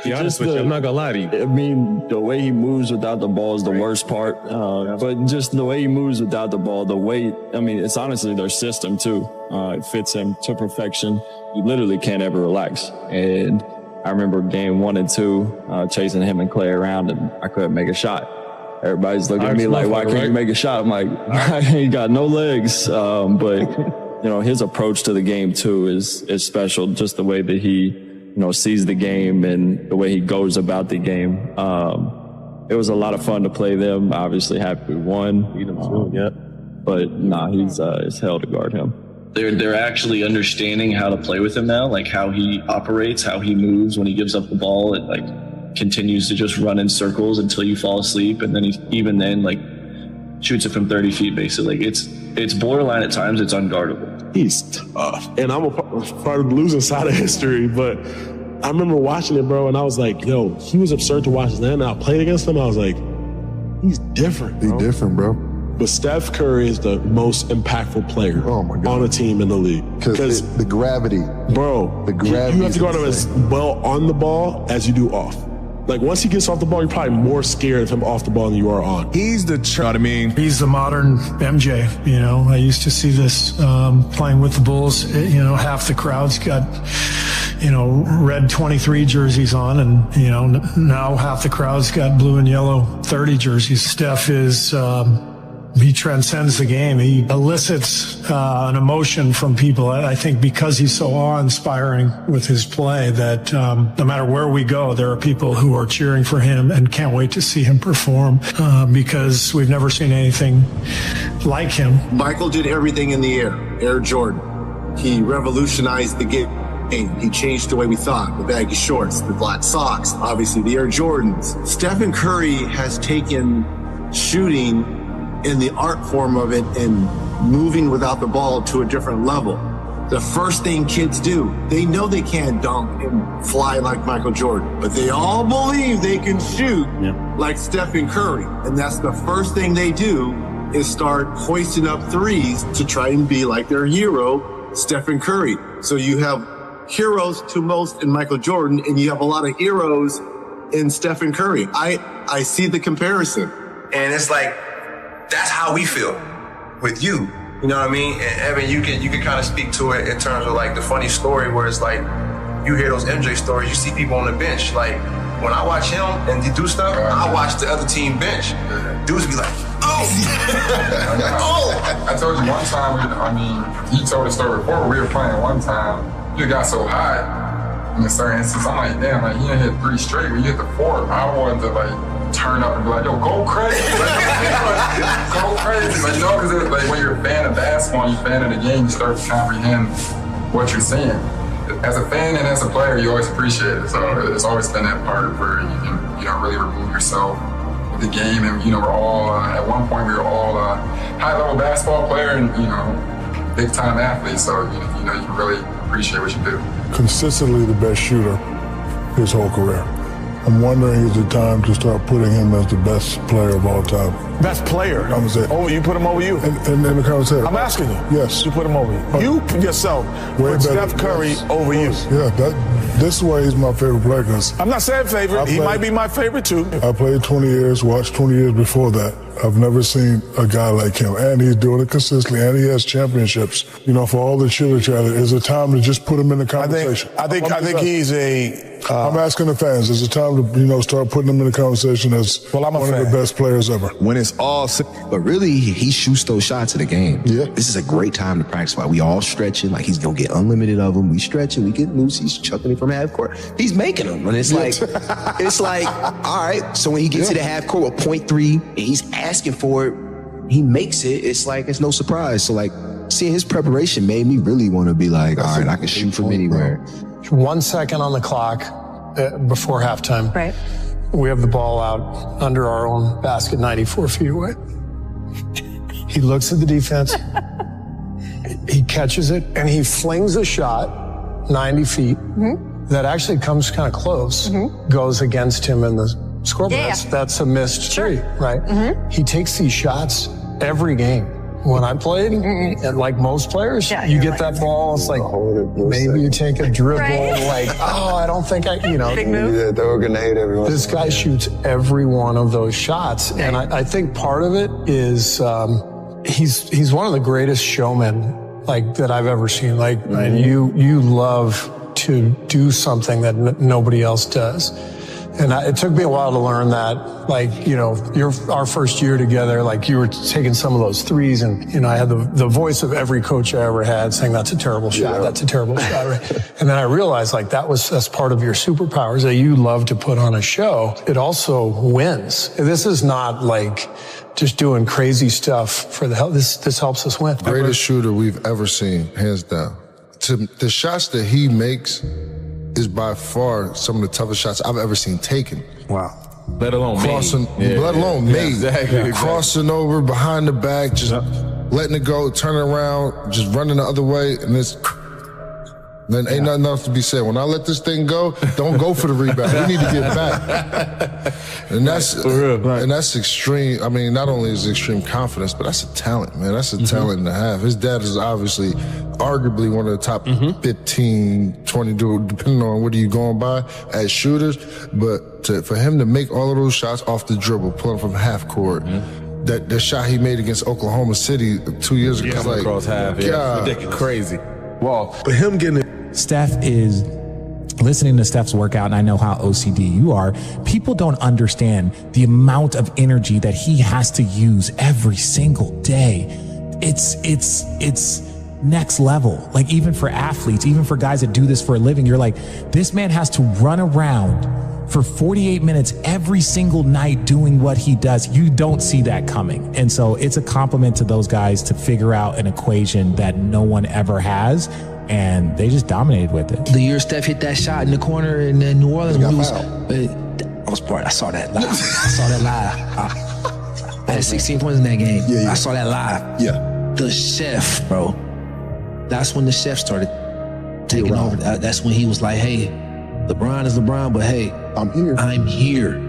S18: Be honest with you, I'm not gonna lie to you.
S1: I mean, the way he moves without the ball is the worst part. But just the way he moves without the ball, the weight, I mean, it's honestly their system too. It fits him to perfection. You literally can't ever relax. And I remember game 1 and 2, chasing him and Clay around, and I couldn't make a shot. Everybody's looking at me like, why can't you make a shot? I'm like, I ain't got no legs. But you know, his approach to the game too is special. Just the way that he, sees the game and the way he goes about the game. It was a lot of fun to play them. Obviously happy we won. Beat them too, yeah. But it's hell to guard him.
S32: They're actually understanding how to play with him now, like how he operates, how he moves when he gives up the ball. It like continues to just run in circles until you fall asleep, and then he shoots it from 30 feet basically. It's borderline at times. It's unguardable.
S2: he's tough. And I'm a part of the losing side of history, but I remember watching it, bro, and I was like, yo, he was absurd to watch then. And I played against him. I was like, he's different, bro.
S6: He's different, bro.
S2: But Steph Curry is the most impactful player on a team in the league.
S6: Because the gravity.
S2: Bro,
S6: the gravity.
S2: You have to guard him as well on the ball as you do off. Like, once he gets off the ball, you're probably more scared of him off the ball than you are on.
S29: He's the, he's the modern MJ. You know, I used to see this playing with the Bulls. You know, half the crowd's got, you know, red 23 jerseys on, and, you know, now half the crowd's got blue and yellow 30 jerseys. Steph is, he transcends the game. He elicits an emotion from people. I think because he's so awe-inspiring with his play that no matter where we go, there are people who are cheering for him and can't wait to see him perform because we've never seen anything like him.
S3: Michael did everything in the Air Jordan. He revolutionized the game. He changed the way we thought. The baggy shorts, the black socks, obviously the Air Jordans. Stephen Curry has taken shooting in the art form of it and moving without the ball to a different level. The first thing kids do, they know they can't dunk and fly like Michael Jordan, but they all believe they can shoot like Stephen Curry. And that's the first thing they do is start hoisting up threes to try and be like their hero, Stephen Curry. So you have heroes to most in Michael Jordan, and you have a lot of heroes in Stephen Curry. I see the comparison.
S5: And it's like, that's how we feel with you. You know what I mean? And Evan, you can kind of speak to it in terms of like the funny story where it's like, you hear those MJ stories, you see people on the bench. Like, when I watch him and he do stuff, I watch the other team bench. Dudes be like, oh!
S7: I told you one time, he told the story before, we were playing one time, you got so hot in a certain instance, I'm like, damn, like, you didn't hit 3 straight, when you hit the 4th, I wanted to like, turn up and be like, yo, go crazy. Go crazy. Like, no, because like, when you're a fan of basketball, you're a fan of the game, you start to comprehend what you're seeing. As a fan and as a player, you always appreciate it. So it's always been that part where you can, really remove yourself with the game. And, we're all, at one point, we were all high-level basketball player and, big-time athletes. So, you can really appreciate what you do.
S6: Consistently the best shooter his whole career. I'm wondering, is it time to start putting him as the best player of all time?
S28: Best player?
S6: I'm saying.
S28: Oh, you put him over you?
S6: In the conversation.
S28: I'm asking you.
S6: Yes.
S28: You put him over you. You yourself put Steph Curry over you.
S6: Yeah, this is why he's my favorite player. Cause
S28: I'm not saying favorite. He might be my favorite too.
S6: I played 20 years, watched 20 years before that. I've never seen a guy like him. And he's doing it consistently. And he has championships. For all the chitter-chatter, is it time to just put him in the conversation?
S28: I think he's a...
S6: I'm asking the fans, is it time to, start putting him in the conversation as one of the best players ever?
S8: When it's all... But really, he shoots those shots of the game.
S6: Yeah.
S8: This is a great time to practice. While we all stretching, like he's going to get unlimited of them. We stretching, we get loose. He's chucking it from half court. He's making them. And it's like, all right. So when he gets to the half court with 0.3 and he's asking for it, he makes it. It's like, it's no surprise. So like seeing his preparation made me really want to be like, all right, I can shoot from anywhere.
S29: 1 second on the clock before halftime.
S9: Right.
S29: We have the ball out under our own basket, 94 feet away. He looks at the defense, he catches it, and he flings a shot 90 feet that actually comes kind of close, goes against him in the scoreboard.
S9: Yeah.
S29: That's a missed three, right? He takes these shots every game. When I played, and like most players, you get that ball, it's like, maybe you take a dribble, like, I don't think
S9: Big move.
S8: Yeah, throw a grenade everyone.
S29: This guy shoots every one of those shots. And I think part of it is he's one of the greatest showmen that I've ever seen. And you love to do something that nobody else does. And it took me a while to learn that, our first year together, you were taking some of those threes and, I had the voice of every coach I ever had saying, that's a terrible shot, that's a terrible shot, right? And then I realized that's part of your superpowers that you love to put on a show. It also wins. This is not just doing crazy stuff for the hell. This helps us win.
S6: Greatest shooter we've ever seen, hands down. The shots that he makes is by far some of the toughest shots I've ever seen taken.
S28: Wow. Let alone
S6: made. Let alone made. Exactly. Crossing over behind the back, just
S9: letting it go, turning around, just running the other way, and then ain't nothing else to be said. When I let this thing go, don't go for the rebound. We need to get back. And that's extreme. I mean, not only is it extreme confidence, but that's a talent, man. That's a talent and a half. His dad is obviously arguably one of the top 15, 20, depending on what are you going by as shooters. But for him to make all of those shots off the dribble, pulling from half court, that shot he made against Oklahoma City 2 years ago, like,
S28: across half, ridiculous, crazy. Well,
S9: but him getting it.
S20: Steph is listening to Steph's workout, and I know how OCD you are. People don't understand the amount of energy that he has to use every single day. It's next level. Like, even for athletes, even for guys that do this for a living, you're like, this man has to run around for 48 minutes every single night doing what he does. You don't see that coming. And so it's a compliment to those guys to figure out an equation that no one ever has. And they just dominated with it.
S8: The year Steph hit that shot in the corner in New Orleans, I saw that live. I had 16 points in that game. I saw that live. The chef, bro. That's when the chef started taking over. That's when he was like, hey, LeBron is LeBron, but hey, I'm here.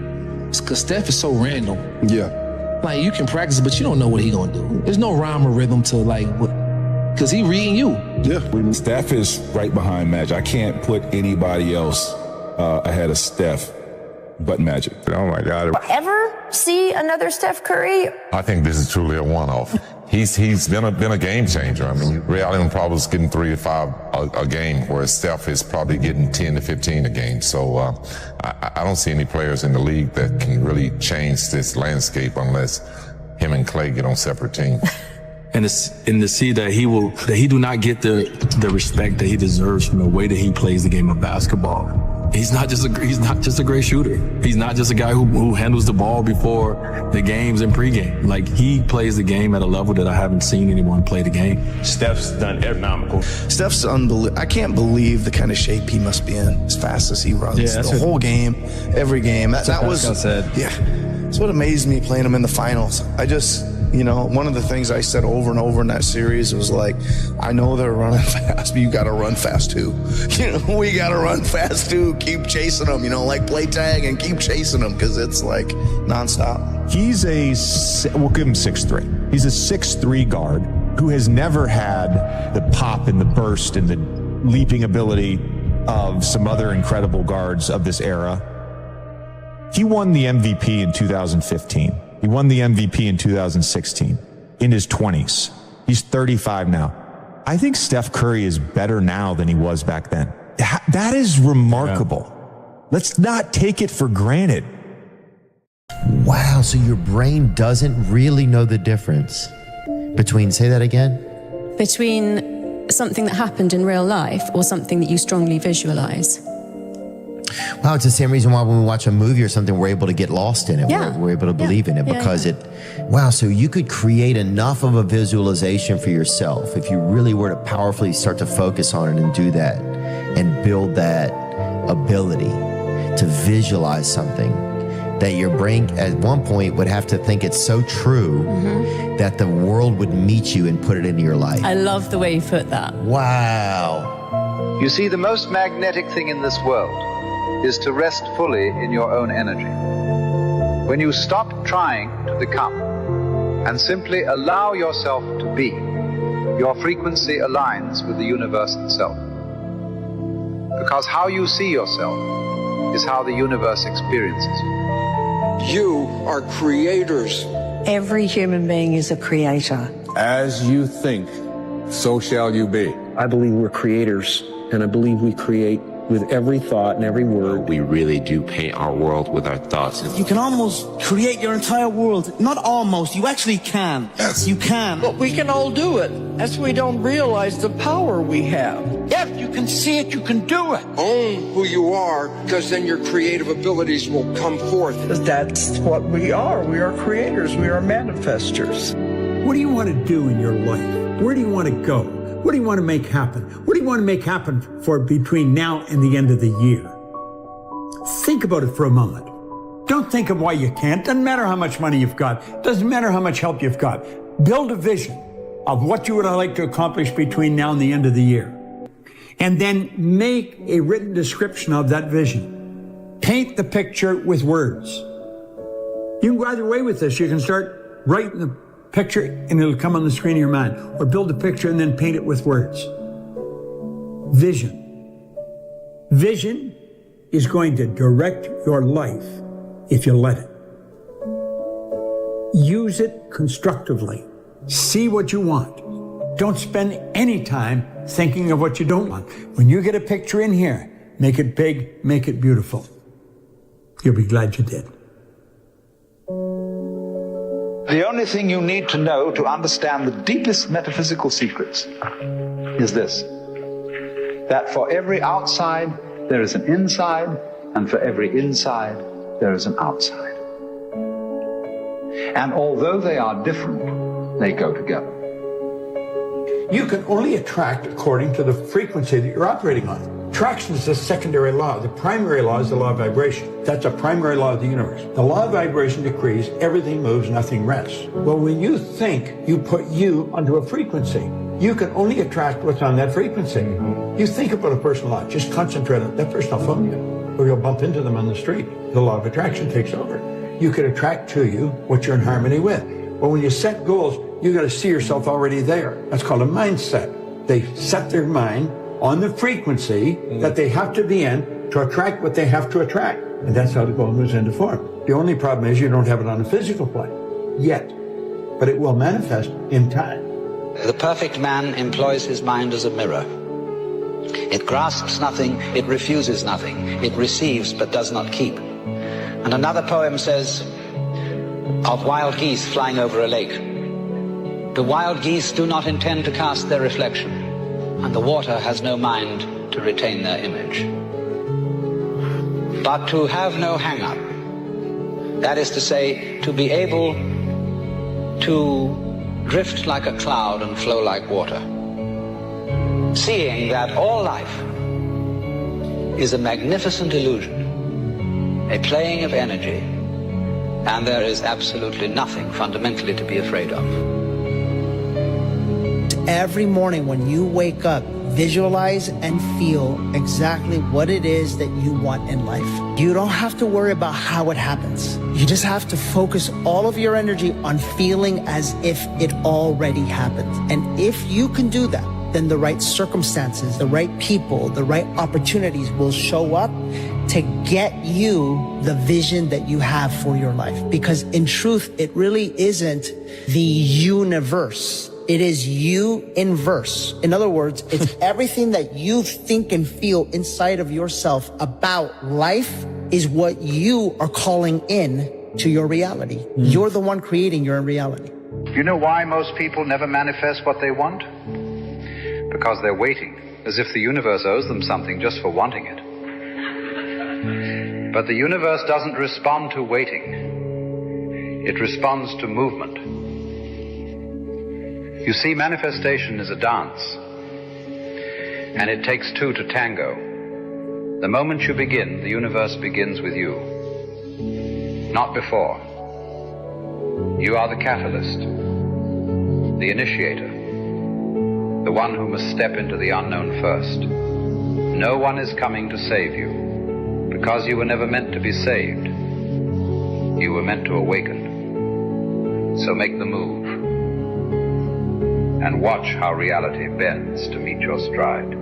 S8: It's because Steph is so random. Like, you can practice it, but you don't know what he's going to do. There's no rhyme or rhythm to, like, because he reading you.
S21: Steph is right behind Magic. I can't put anybody else ahead of Steph but Magic.
S10: Oh my God.
S11: Ever see another Steph Curry?
S10: I think this is truly a one-off. He's been a game changer. I mean, Ray Allen probably is getting 3 to 5 a game, whereas Steph is probably getting 10 to 15 a game. So I don't see any players in the league that can really change this landscape unless him and Clay get on separate teams.
S4: And to see that he do not get the respect that he deserves from the way that he plays the game of basketball. He's not just a great shooter. He's not just a guy who handles the ball before the games and pregame. Like, he plays the game at a level that I haven't seen anyone play the game.
S12: Steph's done economical.
S14: Steph's unbelievable. I can't believe the kind of shape he must be in as fast as he runs. The whole game, every game. That was said. Yeah. That's what amazed me playing him in the finals. One of the things I said over and over in that series was like, I know they're running fast, but you got to run fast too. We got to run fast too. Keep chasing them, like play tag and keep chasing them because it's like nonstop.
S15: We'll give him 6'3". He's a 6'3" guard who has never had the pop and the burst and the leaping ability of some other incredible guards of this era. He won the MVP in 2015. He won the MVP in 2016 in his 20s. He's 35 now. I think Steph Curry is better now than he was back then. That is remarkable. Yeah. Let's not take it for granted.
S17: Wow, so your brain doesn't really know the difference between, say that again?
S11: Between something that happened in real life or something that you strongly visualize.
S17: Wow, it's the same reason why when we watch a movie or something, we're able to get lost in it.
S11: Yeah.
S17: We're able to believe in it because wow, so you could create enough of a visualization for yourself if you really were to powerfully start to focus on it and do that and build that ability to visualize something that your brain at one point would have to think it's so true that the world would meet you and put it into your life.
S11: I love the way you put that.
S17: Wow.
S19: You see, the most magnetic thing in this world is to rest fully in your own energy. When you stop trying to become and simply allow yourself to be, your frequency aligns with the universe itself. Because how you see yourself is how the universe experiences you.
S22: You are creators.
S24: Every human being is a creator.
S21: As you think, so shall you be.
S25: I believe we're creators, and I believe we create with every thought and every word.
S27: We really do paint our world with our thoughts.
S33: You can almost create your entire world. Not almost, you actually can. Yes. You can.
S22: But we can all do it, as we don't realize the power we have. If you can see it, you can do it.
S19: Own who you are, because then your creative abilities will come forth.
S22: That's what we are. We are creators. We are manifestors.
S34: What do you want to do in your life? Where do you want to go? What do you want to make happen? What do you want to make happen for between now and the end of the year? Think about it for a moment. Don't think of why you can't. Doesn't matter how much money you've got. Doesn't matter how much help you've got. Build a vision. of what you would like to accomplish between now and the end of the year. And then make a written description of that vision. Paint the picture with words. You can go either way with this. You can start writing the picture and it'll come on the screen of your mind, or build a picture and then paint it with words. Vision. Vision is going to direct your life if you let it. Use it constructively. See what you want. Don't spend any time thinking of what you don't want. When you get a picture in here, make it big, make it beautiful. You'll be glad you did.
S19: The only thing you need to know to understand the deepest metaphysical secrets is this: that for every outside, there is an inside, and for every inside, there is an outside. And although they are different, they go together.
S34: You can only attract according to the frequency that you're operating on. Attraction is a secondary law. The primary law is the law of vibration. That's a primary law of the universe. The law of vibration decrees everything moves, nothing rests. Well, when you think, you put you onto a frequency. You can only attract what's on that frequency. You think about a person a lot. Just concentrate on that person will phone you, or you'll bump into them on the street. The law of attraction takes over. You can attract to you what you're in harmony with. But when you set goals, you got to see yourself already there. That's called a mindset. They set their mind on the frequency that they have to be in to attract what they have to attract. And that's how the goal moves into form. The only problem is you don't have it on a physical plane yet, but it will manifest in time.
S1: The perfect man employs his mind as a mirror. It grasps nothing, it refuses nothing, it receives but does not keep. And another poem says of wild geese flying over a lake: the wild geese do not intend to cast their reflection, and the water has no mind to retain their image. But to have no hang-up, that is to say, to be able to drift like a cloud and flow like water, seeing that all life is a magnificent illusion, a playing of energy, and there is absolutely nothing fundamentally to be afraid of.
S2: Every morning when you wake up, visualize and feel exactly what it is that you want in life. You don't have to worry about how it happens. You just have to focus all of your energy on feeling as if it already happened. And if you can do that, then the right circumstances, the right people, the right opportunities will show up to get you the vision that you have for your life. Because in truth, it really isn't the universe. It is you in verse. In other words, it's everything that you think and feel inside of yourself about life is what you are calling in to your reality. You're the one creating your reality.
S19: Do you know why most people never manifest what they want? Because they're waiting, as if the universe owes them something just for wanting it. But the universe doesn't respond to waiting. It responds to movement. You see, manifestation is a dance, and it takes two to tango. The moment you begin, the universe begins with you, not before. You are the catalyst, the initiator, the one who must step into the unknown first. No one is coming to save you, because you were never meant to be saved. You were meant to awaken. So make the move, and watch how reality bends to meet your stride.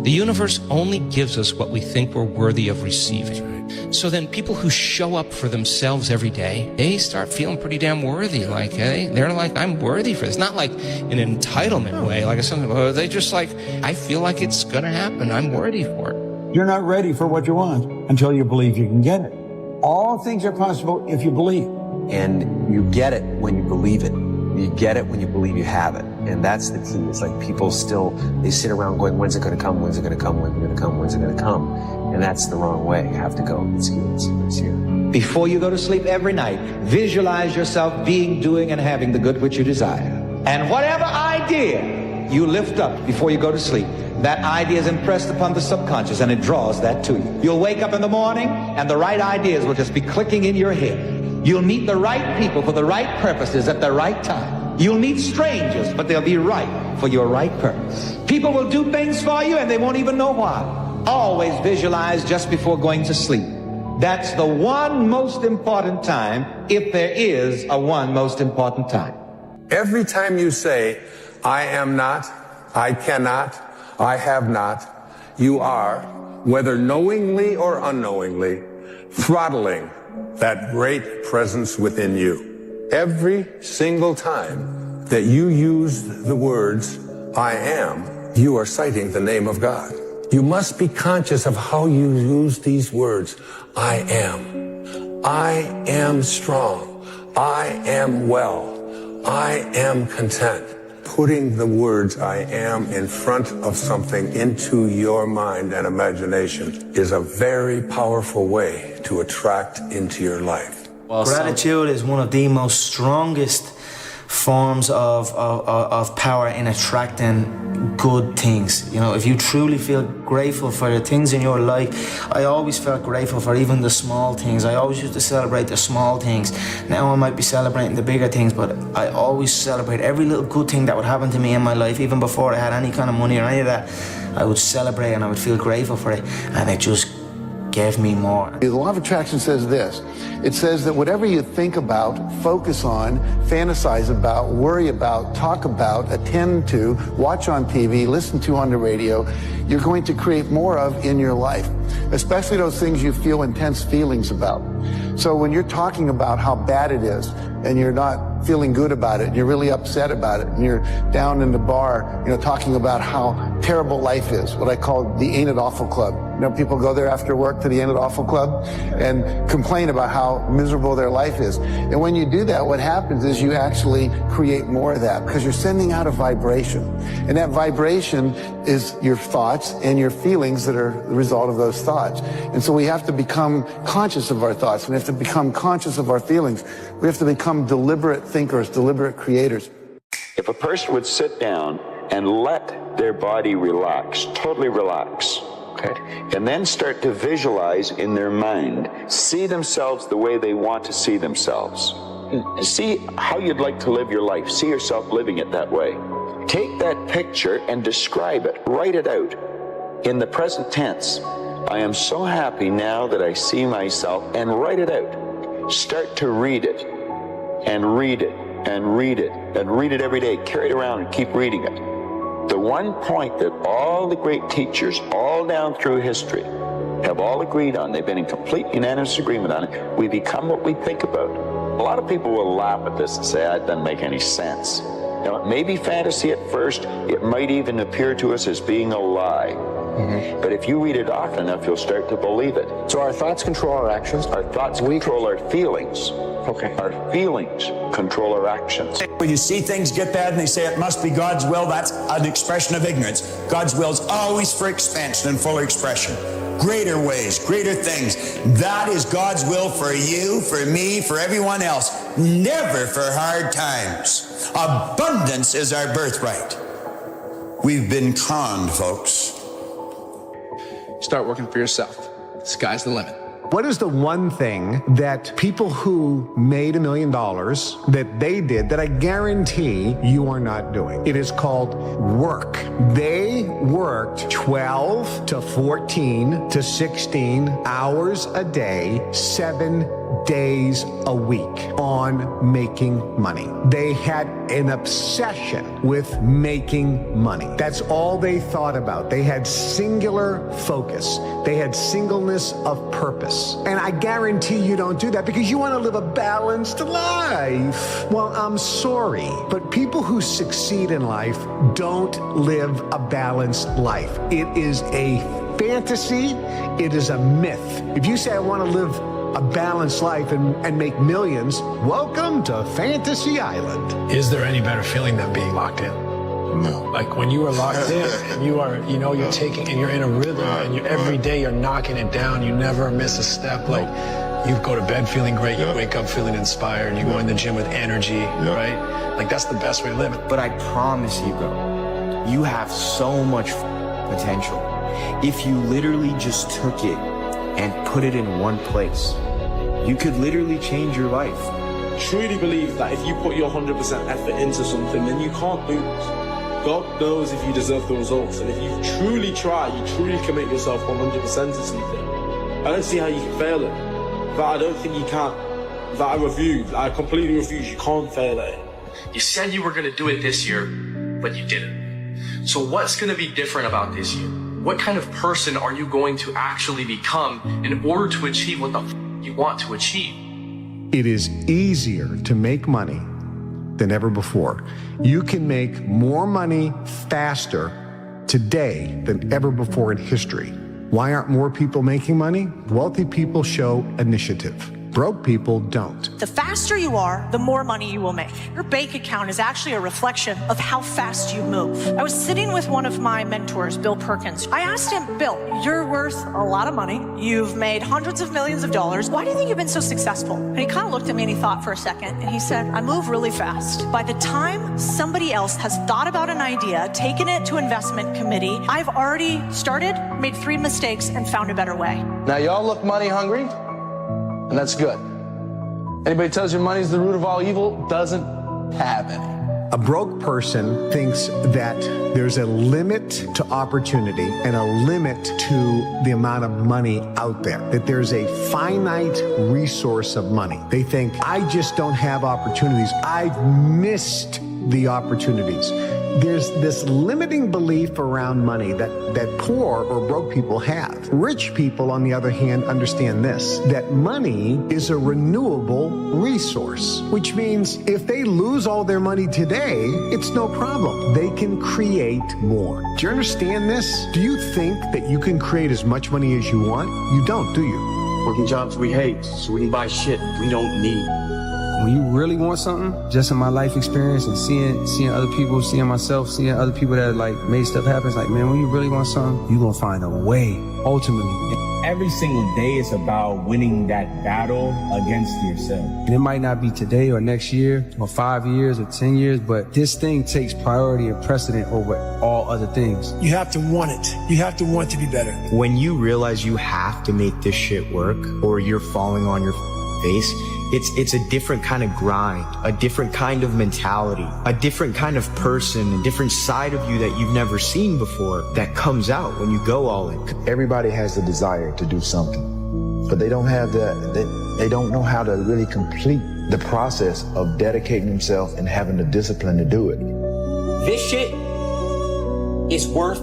S3: The universe only gives us what we think we're worthy of receiving. So then people who show up for themselves every day, they start feeling pretty damn worthy. Like, hey, they're like, I'm worthy for this. Not like in an entitlement way, like something. They just like, I feel like it's going to happen. I'm worthy for it.
S34: You're not ready for what you want until you believe you can get it. All things are possible if you believe.
S5: And you get it when you believe it. You get it when you believe you have it. And that's the key. It's like people still, they sit around going, when's it going to come? When's it going to come? When's it going to come? When's it going to come? And that's the wrong way. You have to go. It's here. It's here.
S7: Before you go to sleep every night, visualize yourself being, doing, and having the good which you desire. And whatever idea you lift up before you go to sleep, that idea is impressed upon the subconscious and it draws that to you. You'll wake up in the morning and the right ideas will just be clicking in your head. You'll meet the right people for the right purposes at the right time. You'll meet strangers, but they'll be right for your right purpose. People will do things for you and they won't even know why. Always visualize just before going to sleep. That's the one most important time, if there is a one most important time.
S6: Every time you say, I am not, I cannot, I have not, you are, whether knowingly or unknowingly, throttling that great presence within you. Every single time that you use the words, I am, you are citing the name of God. You must be conscious of how you use these words. I am strong. I am well. I am content. Putting the words I am in front of something into your mind and imagination is a very powerful way to attract into your life.
S33: Well, gratitude is one of the most strongest forms of power in attracting good things. You know, if you truly feel grateful for the things in your life, I always felt grateful for even the small things. I always used to celebrate the small things. Now I might be celebrating the bigger things, but I always celebrate every little good thing that would happen to me in my life. Even before I had any kind of money or any of that, I would celebrate and I would feel grateful for it, and it just gave me more.
S8: The law of attraction says this. It says that whatever you think about, focus on, fantasize about, worry about, talk about, attend to, watch on TV, listen to on the radio, you're going to create more of in your life, especially those things you feel intense feelings about. So when you're talking about how bad it is and you're not feeling good about it and you're really upset about it and you're down in the bar, you know, talking about how terrible life is, what I call the Ain't It Awful Club. You know, people go there after work to the Ain't It Awful Club and complain about how miserable their life is. And when you do that, what happens is you actually create more of that because you're sending out a vibration. And that vibration is your thoughts and your feelings that are the result of those thoughts. And so we have to become conscious of our thoughts. We have to become conscious of our feelings. We have to become deliberate thinkers, deliberate creators.
S9: If a person would sit down and let their body relax, totally relax, okay, and then start to visualize in their mind, see themselves the way they want to see themselves. See how you'd like to live your life. See yourself living it that way. Take that picture and describe it. Write it out in the present tense. I am so happy now that I see myself, and write it out. Start to read it and read it and read it and read it every day. Carry it around and keep reading it. The one point that all the great teachers all down through history have all agreed on, they've been in complete unanimous agreement on it, we become what we think about. A lot of people will laugh at this and say, that doesn't make any sense. Now, it may be fantasy at first, it might even appear to us as being a lie. Mm-hmm. But if you read it often enough, you'll start to believe it.
S6: So our thoughts control our actions?
S9: Our thoughts control our feelings.
S6: Okay.
S9: Our feelings control our actions.
S13: When you see things get bad and they say it must be God's will, that's an expression of ignorance. God's will is always for expansion and full expression. Greater ways, greater things. That is God's will for you, for me, for everyone else. Never for hard times. Abundance is our birthright. We've been conned, folks.
S16: Start working for yourself. Sky's the limit.
S18: What is the one thing that people who made $1 million that they did that I guarantee you are not doing? It is called work. They worked 12 to 14 to 16 hours a day, 7 days a week on making money. They had an obsession with making money. That's all they thought about. They had singular focus. They had singleness of purpose. And I guarantee you don't do that because you want to live a balanced life. Well, I'm sorry, but people who succeed in life don't live a balanced life. It is a fantasy. It is a myth. If you say, I want to live a balanced life and make millions, welcome to Fantasy Island.
S20: Is there any better feeling than being locked in? No. Like when you are locked in and you are, you know, you're taking and you're in a rhythm and you every day you're knocking it down, you never miss a step. Like you go to bed feeling great, you wake up feeling inspired, you go in the gym with energy, right? Like that's the best way to live it.
S23: But I promise you, bro, you have so much potential. If you literally just took it and put it in one place, you could literally change your life.
S16: truly believe that if you put your 100% effort into something, then you can't lose. God knows if you deserve the results, and if you truly try, you truly commit yourself 100% to something, I don't see how you can fail it. But I don't think you can. That I completely refuse. You can't fail it.
S4: You said you were going to do it this year, but you didn't. So what's going to be different about this year? What kind of person are you going to actually become in order to achieve what the you want to achieve?
S18: It is easier to make money than ever before. You can make more money faster today than ever before in history. Why aren't more people making money? Wealthy people show initiative. Broke people don't.
S10: The faster you are, the more money you will make. Your bank account is actually a reflection of how fast you move. I was sitting with one of my mentors, Bill Perkins. I asked him, Bill, you're worth a lot of money. You've made hundreds of millions of dollars. Why do you think you've been so successful? And he kind of looked at me and he thought for a second. And he said, I move really fast. By the time somebody else has thought about an idea, taken it to investment committee, I've already started, made 3 mistakes, and found a better way.
S16: Now, y'all look money hungry, and that's good. Anybody tells you money's the root of all evil doesn't have any.
S18: A broke person thinks that there's a limit to opportunity and a limit to the amount of money out there, that there's a finite resource of money. They think, I just don't have opportunities. I've missed the opportunities. There's this limiting belief around money that poor or broke people have. Rich people, on the other hand, understand this, that money is a renewable resource, which means if they lose all their money today, it's no problem. They can create more. Do you understand this? Do you think that you can create as much money as you want? You don't, do you?
S23: Working jobs we hate so we can buy shit we don't need.
S11: When you really want something, just in my life experience and seeing other people, seeing myself, seeing other people that like made stuff happen, it's like, man, when you really want something, you gonna find a way, ultimately.
S12: Every single day is about winning that battle against yourself.
S11: And it might not be today or next year or 5 years or 10 years, but this thing takes priority and precedent over all other things.
S14: You have to want it. You have to want to be better.
S23: When you realize you have to make this shit work or you're falling on your face, it's a different kind of grind, a different kind of mentality, a different kind of person, a different side of you that you've never seen before that comes out when you go all in.
S15: Everybody has the desire to do something, but they don't have they don't know how to really complete the process of dedicating themselves and having the discipline to do it.
S17: This shit is worth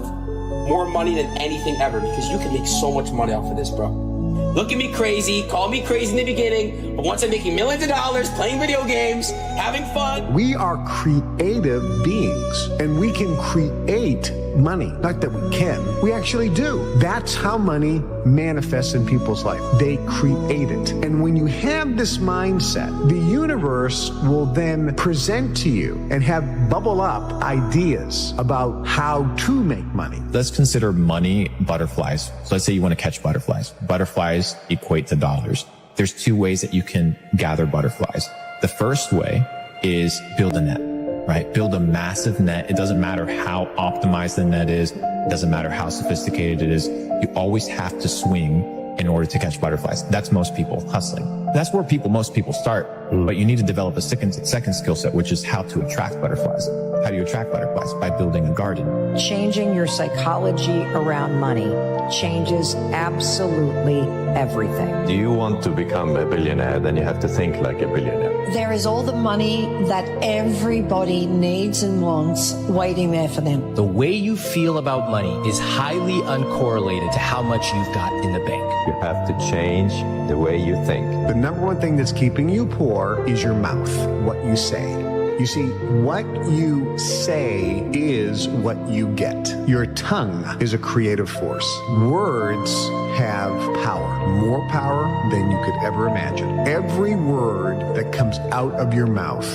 S17: more money than anything ever because you can make so much money off of this, bro. Look at me crazy, call me crazy in the beginning, but once I'm making millions of dollars, playing video games, having fun.
S18: We are creative beings, and we can create money. Not that we can, we actually do. That's how money manifests in people's life. They create it. And when you have this mindset, the universe will then present to you and have bubble up ideas about how to make money.
S24: Let's consider money butterflies. So let's say you want to catch butterflies. Butterflies equate to dollars. There's 2 ways that you can gather butterflies. The first way is build a net. Right? Build a massive net. It doesn't matter how optimized the net is. It doesn't matter how sophisticated it is. You always have to swing in order to catch butterflies. That's most people hustling. That's where most people start. But you need to develop a second skill set, which is how to attract butterflies. How do you attract butterflies? By building a garden.
S26: Changing your psychology around money changes absolutely everything.
S27: Do you want to become a billionaire? Then you have to think like a billionaire.
S28: There is all the money that everybody needs and wants waiting there for them.
S29: The way you feel about money is highly uncorrelated to how much you've got in the bank.
S27: You have to change the way you think.
S18: The number one thing that's keeping you poor is your mouth, what you say. You see, what you say is what you get. Your tongue is a creative force. Words have power, more power than you could ever imagine. Every word that comes out of your mouth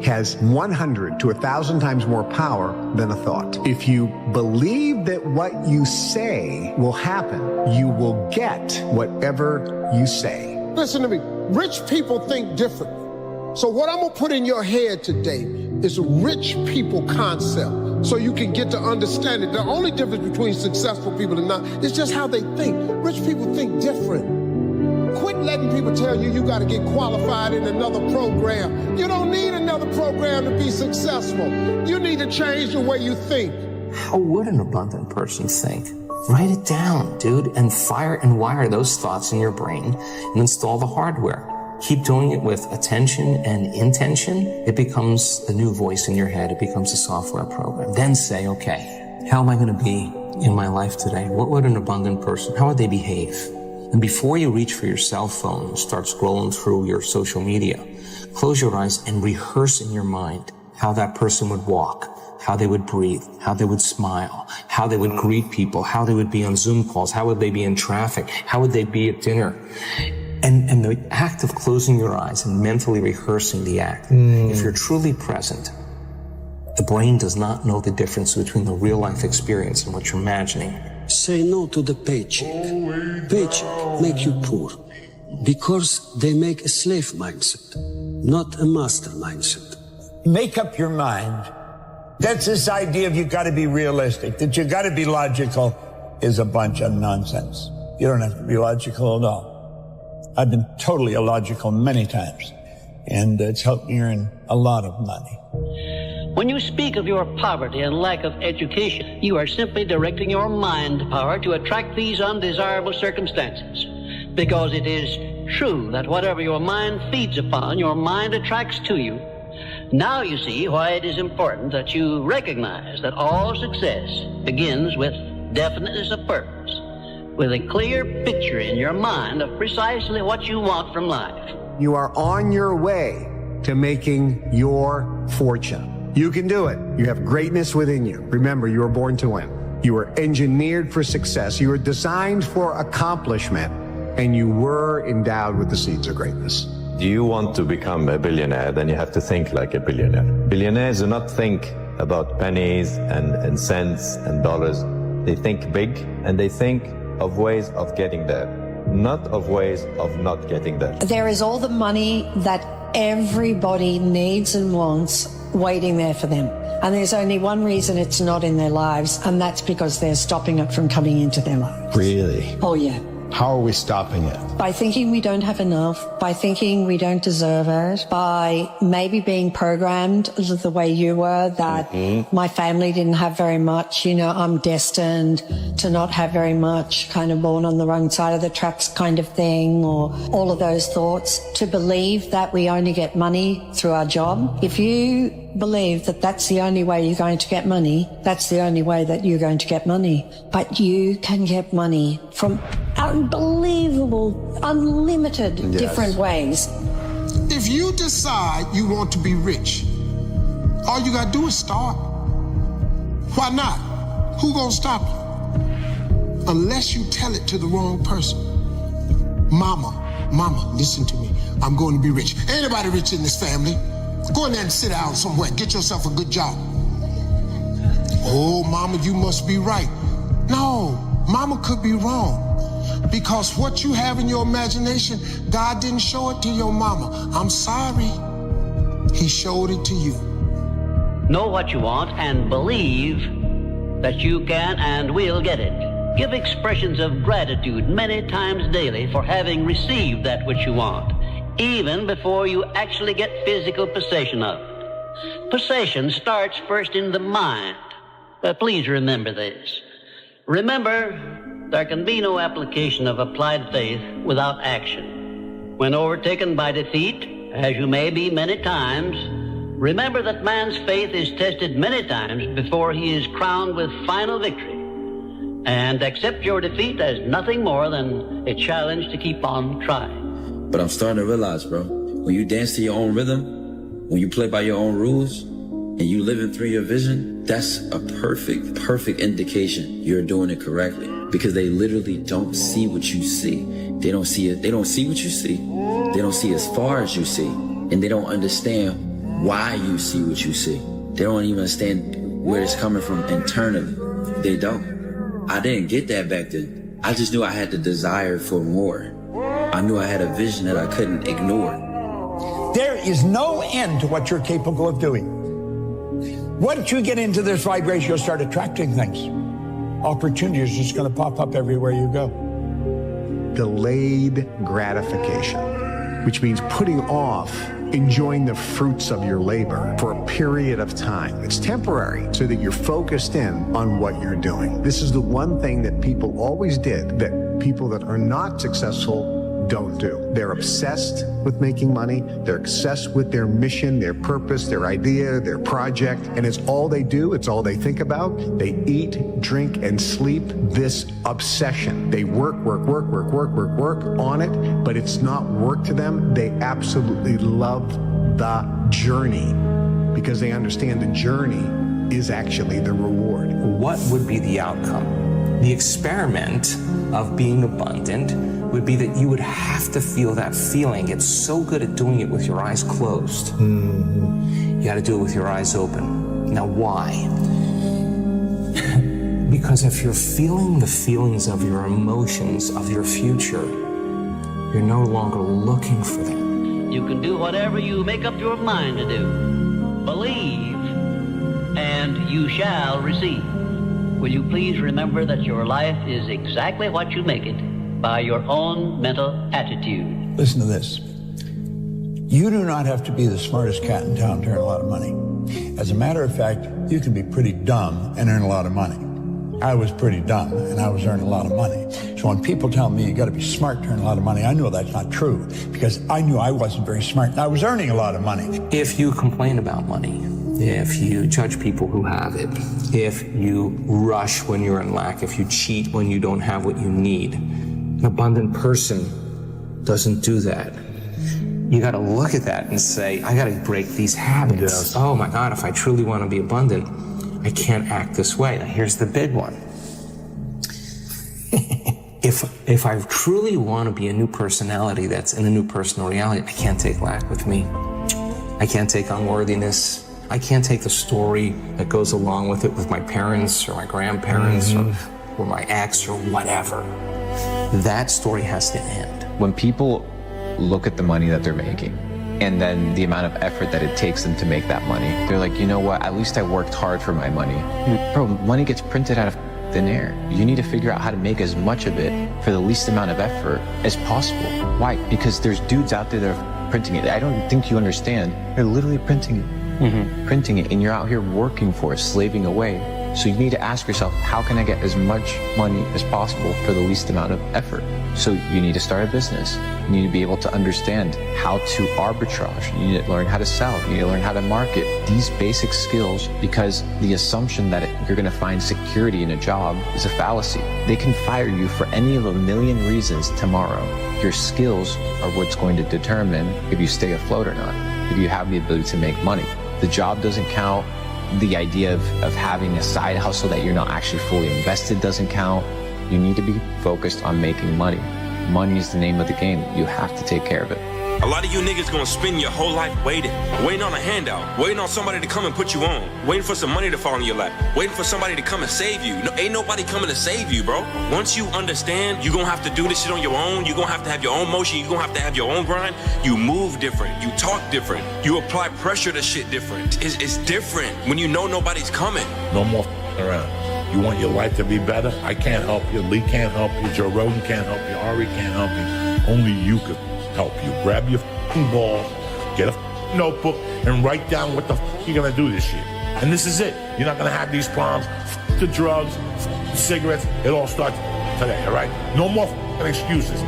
S18: has 100 to 1,000 times more power than a thought. If you believe that what you say will happen, you will get whatever you say.
S30: Listen to me. Rich people think differently. So what I'm gonna put in your head today is a rich people concept so you can get to understand it. The only difference between successful people and not is just how they think. Rich people think different. Quit letting people tell you you got to get qualified in another program. You don't need another program to be successful. You need to change the way you think.
S1: How would an abundant person think? Write it down, dude, and fire and wire those thoughts in your brain and install the hardware. Keep doing it with attention and intention. It becomes a new voice in your head. It becomes a software program. Then say, okay, how am I going to be in my life today? What would an abundant person, how would they behave? And before you reach for your cell phone and start scrolling through your social media, close your eyes and rehearse in your mind how that person would walk, how they would breathe, how they would smile, how they would greet people, how they would be on Zoom calls, how would they be in traffic, how would they be at dinner. And the act of closing your eyes and mentally rehearsing the act, if you're truly present, the brain does not know the difference between the real life experience and what you're imagining.
S2: Say no to the paycheck. Paycheck make you poor because they make a slave mindset, not a master mindset.
S13: Make up your mind. That's this idea of you got to be realistic, that you got to be logical is a bunch of nonsense. You don't have to be logical at all. I've been totally illogical many times, and it's helped me earn a lot of money.
S3: When you speak of your poverty and lack of education, you are simply directing your mind power to attract these undesirable circumstances. Because it is true that whatever your mind feeds upon, your mind attracts to you. Now you see why it is important that you recognize that all success begins with definiteness of purpose, with a clear picture in your mind of precisely what you want from life.
S18: You are on your way to making your fortune. You can do it. You have greatness within you. Remember, you were born to win. You were engineered for success. You were designed for accomplishment, and you were endowed with the seeds of greatness.
S27: Do you want to become a billionaire? Then you have to think like a billionaire. Billionaires do not think about pennies and cents and dollars. They think big, and they think of ways of getting there, not of ways of not getting there.
S28: There is all the money that everybody needs and wants waiting there for them. And there's only one reason it's not in their lives, and that's because they're stopping it from coming into their lives.
S15: Really?
S28: Oh, yeah.
S15: How are we stopping it?
S28: By thinking we don't have enough, by thinking we don't deserve it, by maybe being programmed the way you were, that my family didn't have very much, you know, I'm destined to not have very much, kind of born on the wrong side of the tracks kind of thing, or all of those thoughts, to believe that we only get money through our job. If you believe that that's the only way you're going to get money, that's the only way that you're going to get money. But you can get money from unbelievable, unlimited different ways.
S30: If you decide you want to be rich, all you gotta do is start. Why not? Who gonna stop you? Unless you tell it to the wrong person. Mama, listen to me. I'm going to be rich. Anybody rich in this family? Go in there and sit down somewhere. Get yourself a good job. Oh, mama, you must be right. No, mama could be wrong. Because what you have in your imagination, God didn't show it to your mama. I'm sorry. He showed it to you.
S3: Know what you want and believe that you can and will get it. Give expressions of gratitude many times daily for having received that which you want, even before you actually get physical possession of it. Possession starts first in the mind. Please remember this. Remember, there can be no application of applied faith without action. When overtaken by defeat, as you may be many times, remember that man's faith is tested many times before he is crowned with final victory. And accept your defeat as nothing more than a challenge to keep on trying.
S5: But I'm starting to realize, bro, when you dance to your own rhythm, when you play by your own rules, and you living through your vision, that's a perfect indication you're doing it correctly. Because they literally don't see what you see. They don't see it. They don't see what you see. They don't see as far as you see. And they don't understand why you see what you see. They don't even understand where it's coming from internally. They don't. I didn't get that back then. I just knew I had the desire for more. I knew I had a vision that I couldn't ignore.
S13: There is no end to what you're capable of doing. Once you get into this vibration, you'll start attracting things. Opportunity is just going to pop up everywhere you go.
S18: delayed gratification, which means putting off enjoying the fruits of your labor for a period of time. It's temporary so that you're focused in on what you're doing. This is the one thing that people always did that people that are not successful don't do. They're obsessed with making money. They're obsessed with their mission, their purpose, their idea, their project, and it's all they do. It's all they think about. They eat, drink, and sleep this obsession. They work on it, but it's not work to them. They absolutely love the journey because they understand the journey is actually the reward.
S1: What would be the outcome? The experiment of being abundant would be that you would have to feel that feeling. It's so good at doing it with your eyes closed. You got to do it with your eyes open. Now, why? Because if you're feeling the feelings of your emotions, of your future, you're no longer looking for them.
S3: You can do whatever you make up your mind to do. Believe, and you shall receive. Will you please remember that your life is exactly what you make it by your own mental attitude.
S4: Listen to this. You do not have to be the smartest cat in town to earn a lot of money. As a matter of fact, you can be pretty dumb and earn a lot of money. I was pretty dumb and I was earning a lot of money. So when people tell me you got to be smart to earn a lot of money, I know that's not true because I knew I wasn't very smart and I was earning a lot of money.
S1: If you complain about money, if you judge people who have it, if you rush when you're in lack, if you cheat when you don't have what you need, an abundant person doesn't do that. You got to look at that and say, I got to break these habits. Yes. Oh my God, if I truly want to be abundant, I can't act this way. Now here's the big one. If I truly want to be a new personality that's in a new personal reality, I can't take lack with me. I can't take unworthiness. I can't take the story that goes along with it with my parents or my grandparents or my ex or whatever. That story has to end.
S24: When people look at the money that they're making and then the amount of effort that it takes them to make that money, they're like, you know what, at least I worked hard for my money. Bro, money gets printed out of thin air. You need to figure out how to make as much of it for the least amount of effort as possible. Why? Because there's dudes out there that are printing it. I don't think you understand. They're literally printing it. Printing it, and you're out here working for it, slaving away. So you need to ask yourself, how can I get as much money as possible for the least amount of effort? So you need to start a business. You need to be able to understand how to arbitrage. You need to learn how to sell. You need to learn how to market. These basic skills, because the assumption that you're going to find security in a job is a fallacy. They can fire you for any of a million reasons tomorrow. Your skills are what's going to determine if you stay afloat or not, if you have the ability to make money. The job doesn't count. The idea of having a side hustle that you're not actually fully invested doesn't count. You need to be focused on making money. Money is the name of the game. You have to take care of it.
S6: A lot of you niggas gonna spend your whole life waiting on a handout, waiting on somebody to come and put you on, waiting for some money to fall in your lap, waiting for somebody to come and save you. No, ain't nobody coming to save you, bro. Once you understand, you're gonna have to do this shit on your own. You're gonna have to have your own motion. You're gonna have to have your own grind. You move different. You talk different. You apply pressure to shit different. It's different when you know nobody's coming.
S7: No more around. You want your life to be better? I can't help you. Lee can't help you. Joe Rogan can't help you. Ari can't help you. Only you can help you. Grab your ball, get a notebook, and write down what the you're gonna do this year. And this is it. You're not gonna have these problems. The drugs, cigarettes, it all starts today, all right? No more excuses.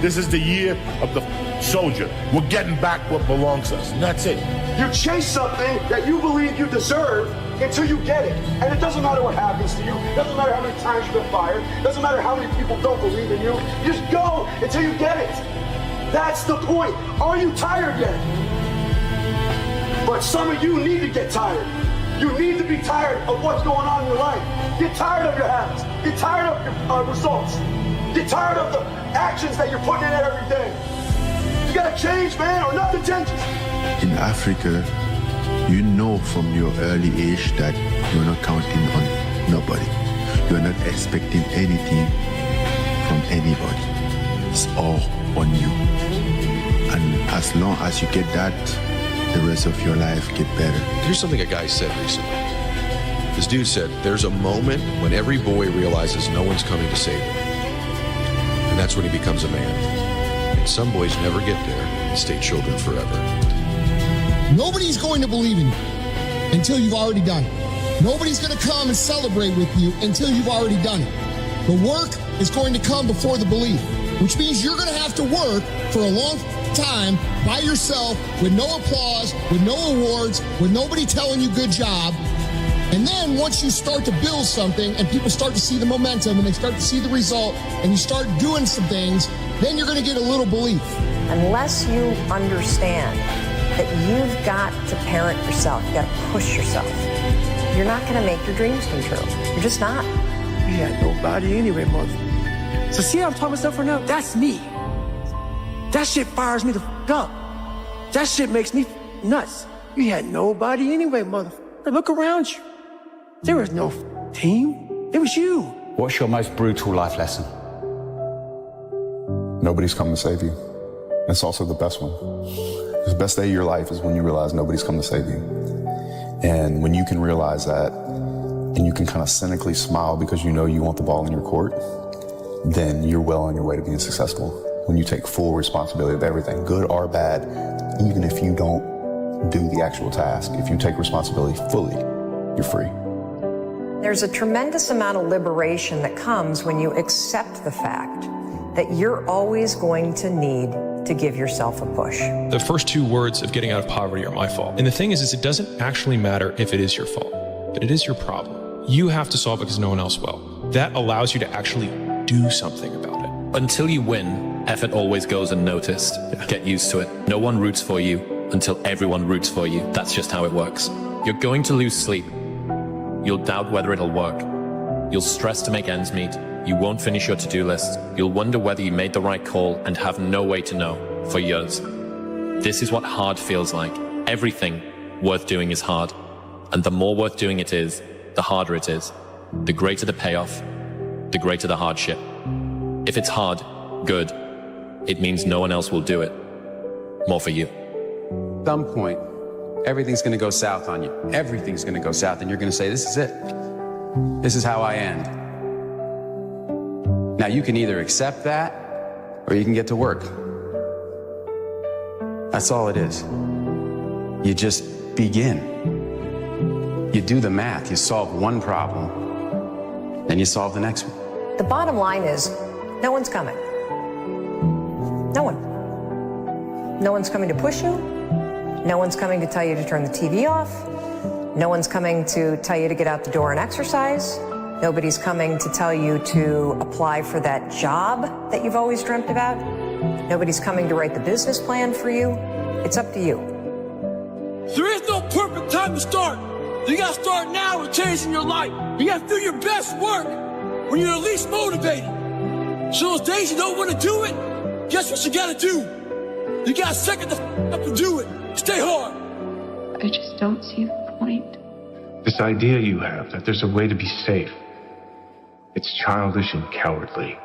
S7: This is the year of the soldier. We're getting back what belongs to us, and that's it.
S8: You chase something that you believe you deserve until you get it. And it doesn't matter what happens to you. It doesn't matter how many times you've been fired. It doesn't matter how many people don't believe in you. You just go until you get it. That's the point. Are you tired yet? But some of you need to get tired. You need to be tired of what's going on in your life. Get tired of your habits. Get tired of your results. Get tired of the actions that you're putting in every day. You gotta change, man, or nothing changes.
S9: In Africa, you know from your early age that you're not counting on nobody. You're not expecting anything from anybody. It's all on you. And as long as you get that, the rest of your life get better.
S19: Here's something a guy said recently. This dude said, there's a moment when every boy realizes no one's coming to save him. And that's when he becomes a man. And some boys never get there and stay children forever.
S30: Nobody's going to believe in you until you've already done it. Nobody's going to come and celebrate with you until you've already done it. The work is going to come before the belief, which means you're going to have to work for a long time by yourself with no applause, with no awards, with nobody telling you good job. And then once you start to build something and people start to see the momentum and they start to see the result and you start doing some things, then you're going to get a little belief.
S26: Unless you understand that you've got to parent yourself, you got to push yourself, you're not going to make your dreams come true. You're just not.
S10: We had nobody anyway, mother. So see how I'm talking myself right now? That's me. That shit fires me the f*** up. That shit makes me nuts. We had nobody anyway, mother. Look around you. There was no team. It was you.
S11: What's your most brutal life lesson?
S12: Nobody's come to save you. It's also the best one. The best day of your life is when you realize nobody's come to save you. And when you can realize that, and you can kind of cynically smile because you know you want the ball in your court, then you're well on your way to being successful. When you take full responsibility of everything, good or bad, even if you don't do the actual task, if you take responsibility fully, you're free.
S26: There's a tremendous amount of liberation that comes when you accept the fact that you're always going to need to give yourself a push.
S14: The first two words of getting out of poverty are my fault. And the thing is it doesn't actually matter if it is your fault, but it is your problem. You have to solve it because no one else will. That allows you to actually do something about it.
S24: Until you win, effort always goes unnoticed. Get used to it. No one roots for you until everyone roots for you. That's just how it works. You're going to lose sleep. You'll doubt whether it'll work. You'll stress to make ends meet. You won't finish your to-do list. You'll wonder whether you made the right call and have no way to know for years. This is what hard feels like. Everything worth doing is hard. And the more worth doing it is, the harder it is. The greater the payoff, the greater the hardship. If it's hard, good. It means no one else will do it. More for you.
S16: At some point, everything's going to go south on you. Everything's going to go south, and you're going to say, this is it. This is how I end. Now, you can either accept that, or you can get to work. That's all it is. You just begin. You do the math. You solve one problem, then you solve the next one.
S26: The bottom line is, no one's coming. No one. No one's coming to push you. No one's coming to tell you to turn the TV off. No one's coming to tell you to get out the door and exercise. Nobody's coming to tell you to apply for that job that you've always dreamt about. Nobody's coming to write the business plan for you. It's up to you.
S10: There is no perfect time to start. You gotta start now with changing your life. You gotta do your best work when you're the least motivated. So those days you don't want to do it, guess what you gotta do? You gotta second the up to do it. Stay hard.
S20: I just don't see the point.
S21: This idea you have that there's a way to be safe, it's childish and cowardly.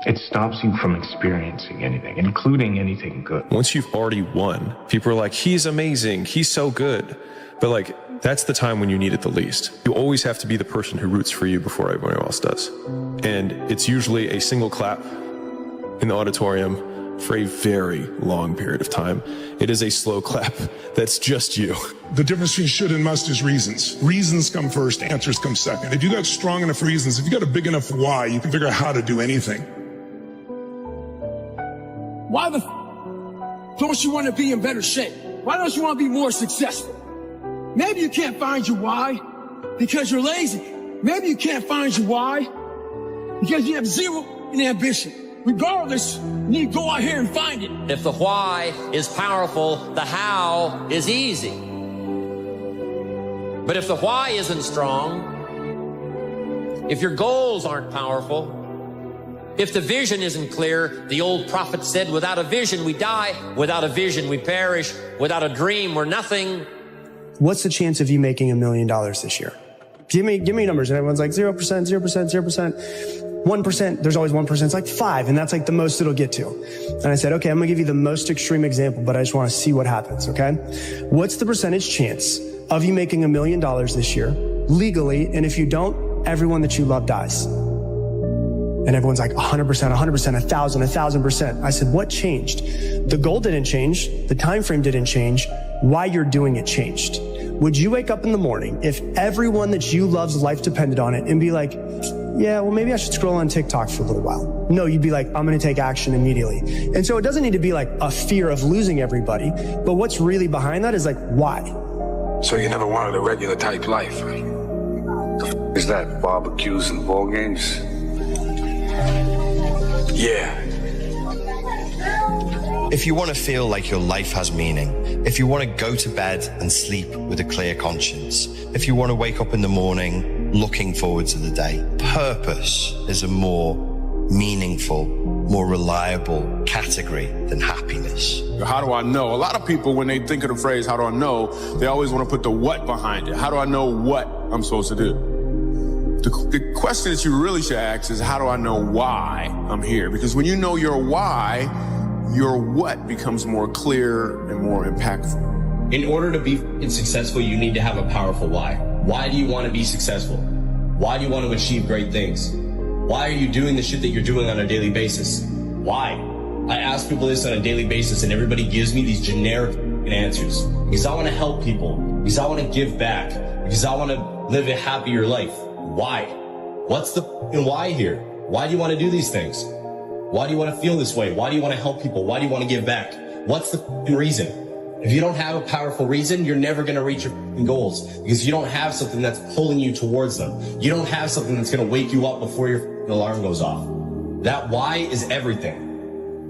S21: It stops you from experiencing anything, including anything good.
S6: Once you've already won, people are like, he's amazing, he's so good. But like, that's the time when you need it the least. You always have to be the person who roots for you before everyone else does. And it's usually a single clap in the auditorium for a very long period of time. It is a slow clap that's just you.
S22: The difference between should and must is reasons. Reasons come first, answers come second. If you got strong enough reasons, if you got a big enough why, you can figure out how to do anything.
S10: Why the don't you want to be in better shape? Why don't you want to be more successful? Maybe you can't find your why because you're lazy. Maybe you can't find your why because you have zero in ambition. Regardless, you need to go out here and find it.
S23: If the why is powerful, the how is easy. But if the why isn't strong, if your goals aren't powerful, if the vision isn't clear, the old prophet said, without a vision we die, without a vision we perish, without a dream we're nothing.
S10: What's the chance of you making $1 million this year? Give me numbers. And everyone's like 0%, 0%, 0%. 1%, there's always 1%. It's like 5, and that's like the most it'll get to. And I said, okay, I'm gonna give you the most extreme example, but I just wanna see what happens, okay? What's the percentage chance of you making $1 million this year, legally, and if you don't, everyone that you love dies? And everyone's like 100%, 100%, 1,000%. I said, what changed? The goal didn't change. The time frame didn't change. Why you're doing it changed. Would you wake up in the morning if everyone that you love's life depended on it and be like, yeah, well, maybe I should scroll on TikTok for a little while? No, you'd be like, I'm going to take action immediately. And so it doesn't need to be like a fear of losing everybody, but what's really behind that is like, why?
S2: So you never wanted a regular type life, right? Is that barbecues and ball games? Yeah.
S5: If you want to feel like your life has meaning, if you want to go to bed and sleep with a clear conscience, if you want to wake up in the morning looking forward to the day, purpose is a more meaningful, more reliable category than happess.
S13: How do I know? A lot of people, when they think of the phrase, how do I know, they always want to put the what behind it. How do I know what I'm supposed to do? The question that you really should ask is, how do I know why I'm here? Because when you know your why, your what becomes more clear and more impactful.
S15: In order to be successful, you need to have a powerful why. Why do you want to be successful? Why do you want to achieve great things? Why are you doing the shit that you're doing on a daily basis? Why? I ask people this on a daily basis and everybody gives me these generic answers. Because I want to help people. Because I want to give back. Because I want to live a happier life. Why? What's the why here? Why do you want to do these things? Why do you want to feel this way? Why do you want to help people? Why do you want to give back? What's the reason? If you don't have a powerful reason, you're never going to reach your goals because you don't have something that's pulling you towards them. You don't have something that's going to wake you up before your alarm goes off. That why is everything.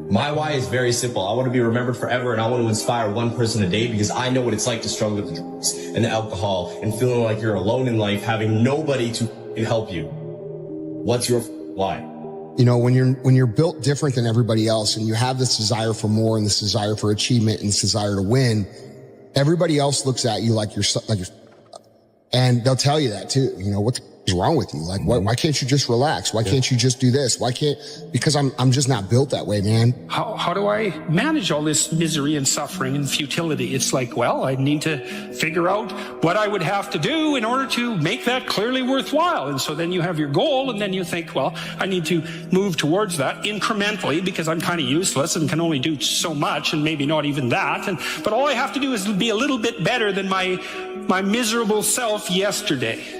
S15: My why is very simple. I want to be remembered forever and I want to inspire one person a day because I know what it's like to struggle with the drugs and the alcohol and feeling like you're alone in life, having nobody to help you. What's your why?
S17: You know, when you're built different than everybody else and you have this desire for more and this desire for achievement and this desire to win, everybody else looks at you like you're, and they'll tell you that too. You know, what's wrong with you? Like, why can't you just relax? Why can't you just do this? Because I'm just not built that way, man.
S30: How do I manage all this misery and suffering and futility? It's like, well, I need to figure out what I would have to do in order to make that clearly worthwhile. And so then you have your goal and then you think, well, I need to move towards that incrementally because I'm kind of useless and can only do so much and maybe not even that. But all I have to do is be a little bit better than my miserable self yesterday.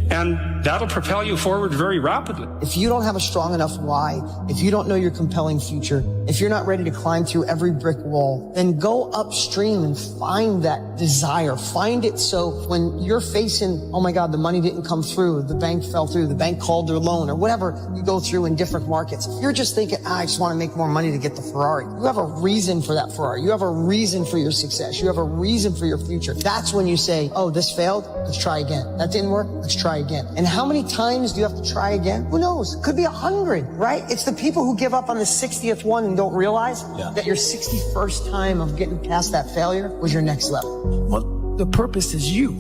S30: And that'll propel you forward very rapidly.
S18: If you don't have a strong enough why, if you don't know your compelling future, if you're not ready to climb through every brick wall, then go upstream and find that desire. Find it so when you're facing, oh my God, the money didn't come through, the bank fell through, the bank called their loan, or whatever you go through in different markets. If you're just thinking, I just want to make more money to get the Ferrari. You have a reason for that Ferrari. You have a reason for your success. You have a reason for your future. That's when you say, oh, this failed. Let's try again. That didn't work. Let's try again. And how many times do you have to try again? Who knows? Could be 100, right? It's the people who give up on the 60th one and don't realize that your 61st time of getting past that failure was your next level.
S25: Well, the purpose is you.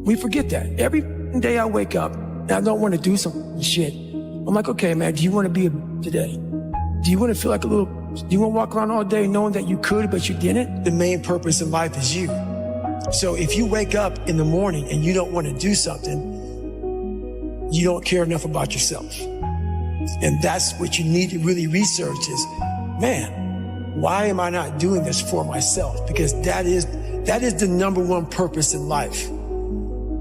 S25: We forget that. Every day I wake up and I don't want to do some shit. I'm like, okay, man, do you want to be today? Do you want to feel like do you want to walk around all day knowing that you could, but you didn't? The main purpose in life is you. So if you wake up in the morning and you don't want to do something, you don't care enough about yourself. And that's what you need to really research is, man, why am I not doing this for myself? Because that is the number one purpose in life,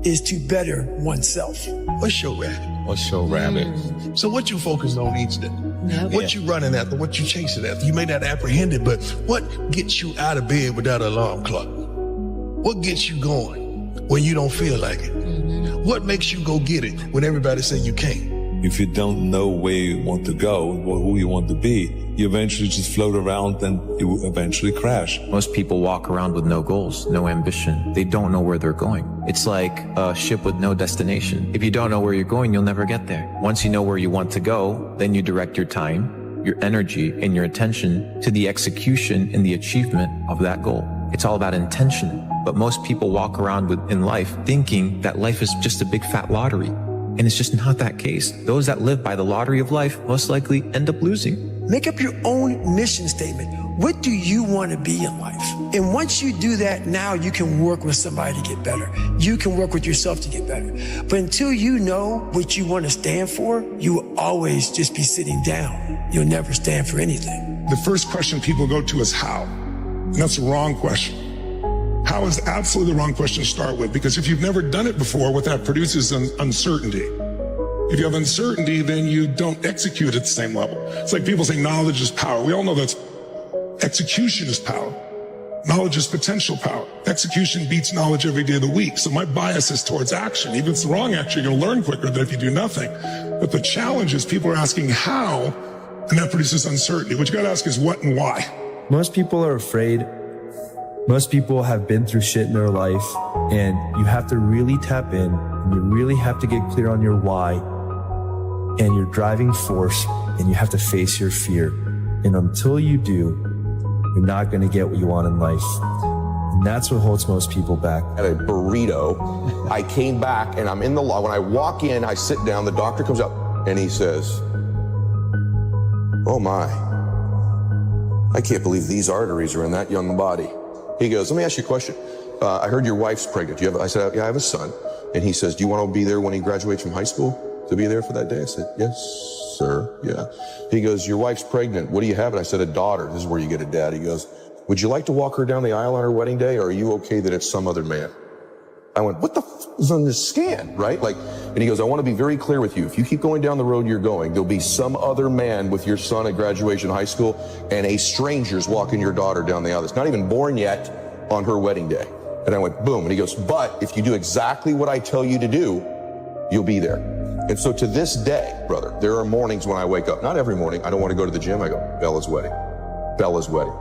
S25: is to better oneself.
S27: What's your rabbit? So what you focus on each day? What you running after? What you chasing after? You may not apprehend it, but what gets you out of bed without an alarm clock? What gets you going when you don't feel like it? What makes you go get it when everybody say you can't?
S28: If you don't know where you want to go or who you want to be, you eventually just float around and you eventually crash.
S24: Most people walk around with no goals, no ambition. They don't know where they're going. It's like a ship with no destination. If you don't know where you're going, you'll never get there. Once you know where you want to go, then you direct your time, your energy, and your attention to the execution and the achievement of that goal. It's all about intention. But most people walk around in life thinking that life is just a big fat lottery. And it's just not that case. Those that live by the lottery of life most likely end up losing.
S25: Make up your own mission statement. What do you want to be in life? And once you do that, now you can work with somebody to get better. You can work with yourself to get better. But until you know what you want to stand for, you will always just be sitting down. You'll never stand for anything.
S22: The first question people go to is how? And that's the wrong question. How is absolutely the wrong question to start with, because if you've never done it before, what that produces is uncertainty. If you have uncertainty, then you don't execute at the same level. It's like people say knowledge is power. We all know that execution is power. Knowledge is potential power. Execution beats knowledge every day of the week. So my bias is towards action. Even if it's the wrong action, you're going to learn quicker than if you do nothing. But the challenge is people are asking how, and that produces uncertainty. What you got to ask is what and why.
S1: Most people are afraid. Most people have been through shit in their life, and you have to really tap in, and you really have to get clear on your why and your driving force, and you have to face your fear. And until you do, you're not going to get what you want in life. And that's what holds most people back.
S3: At a burrito, I came back and I'm in the law. When I walk in, I sit down, the doctor comes up and he says, "Oh my, I can't believe these arteries are in that young body." He goes, "Let me ask you a question. I heard your wife's pregnant. I said, "Yeah, I have a son." And he says, "Do you want to be there when he graduates from high school? To be there for that day?" I said, "Yes, sir, yeah." He goes, "Your wife's pregnant. What do you have?" And I said, "A daughter." This is where you get a dad. He goes, "Would you like to walk her down the aisle on her wedding day, or are you okay that it's some other man?" I went, "What the f is on this scan?" Right? And he goes, "I want to be very clear with you. If you keep going down the road you're going, there'll be some other man with your son at graduation high school, and a stranger's walking your daughter down the aisle that's not even born yet on her wedding day." And I went, boom. And he goes, "But if you do exactly what I tell you to do, you'll be there." And so to this day, brother, there are mornings when I wake up, not every morning, I don't want to go to the gym. I go, Bella's wedding, Bella's wedding,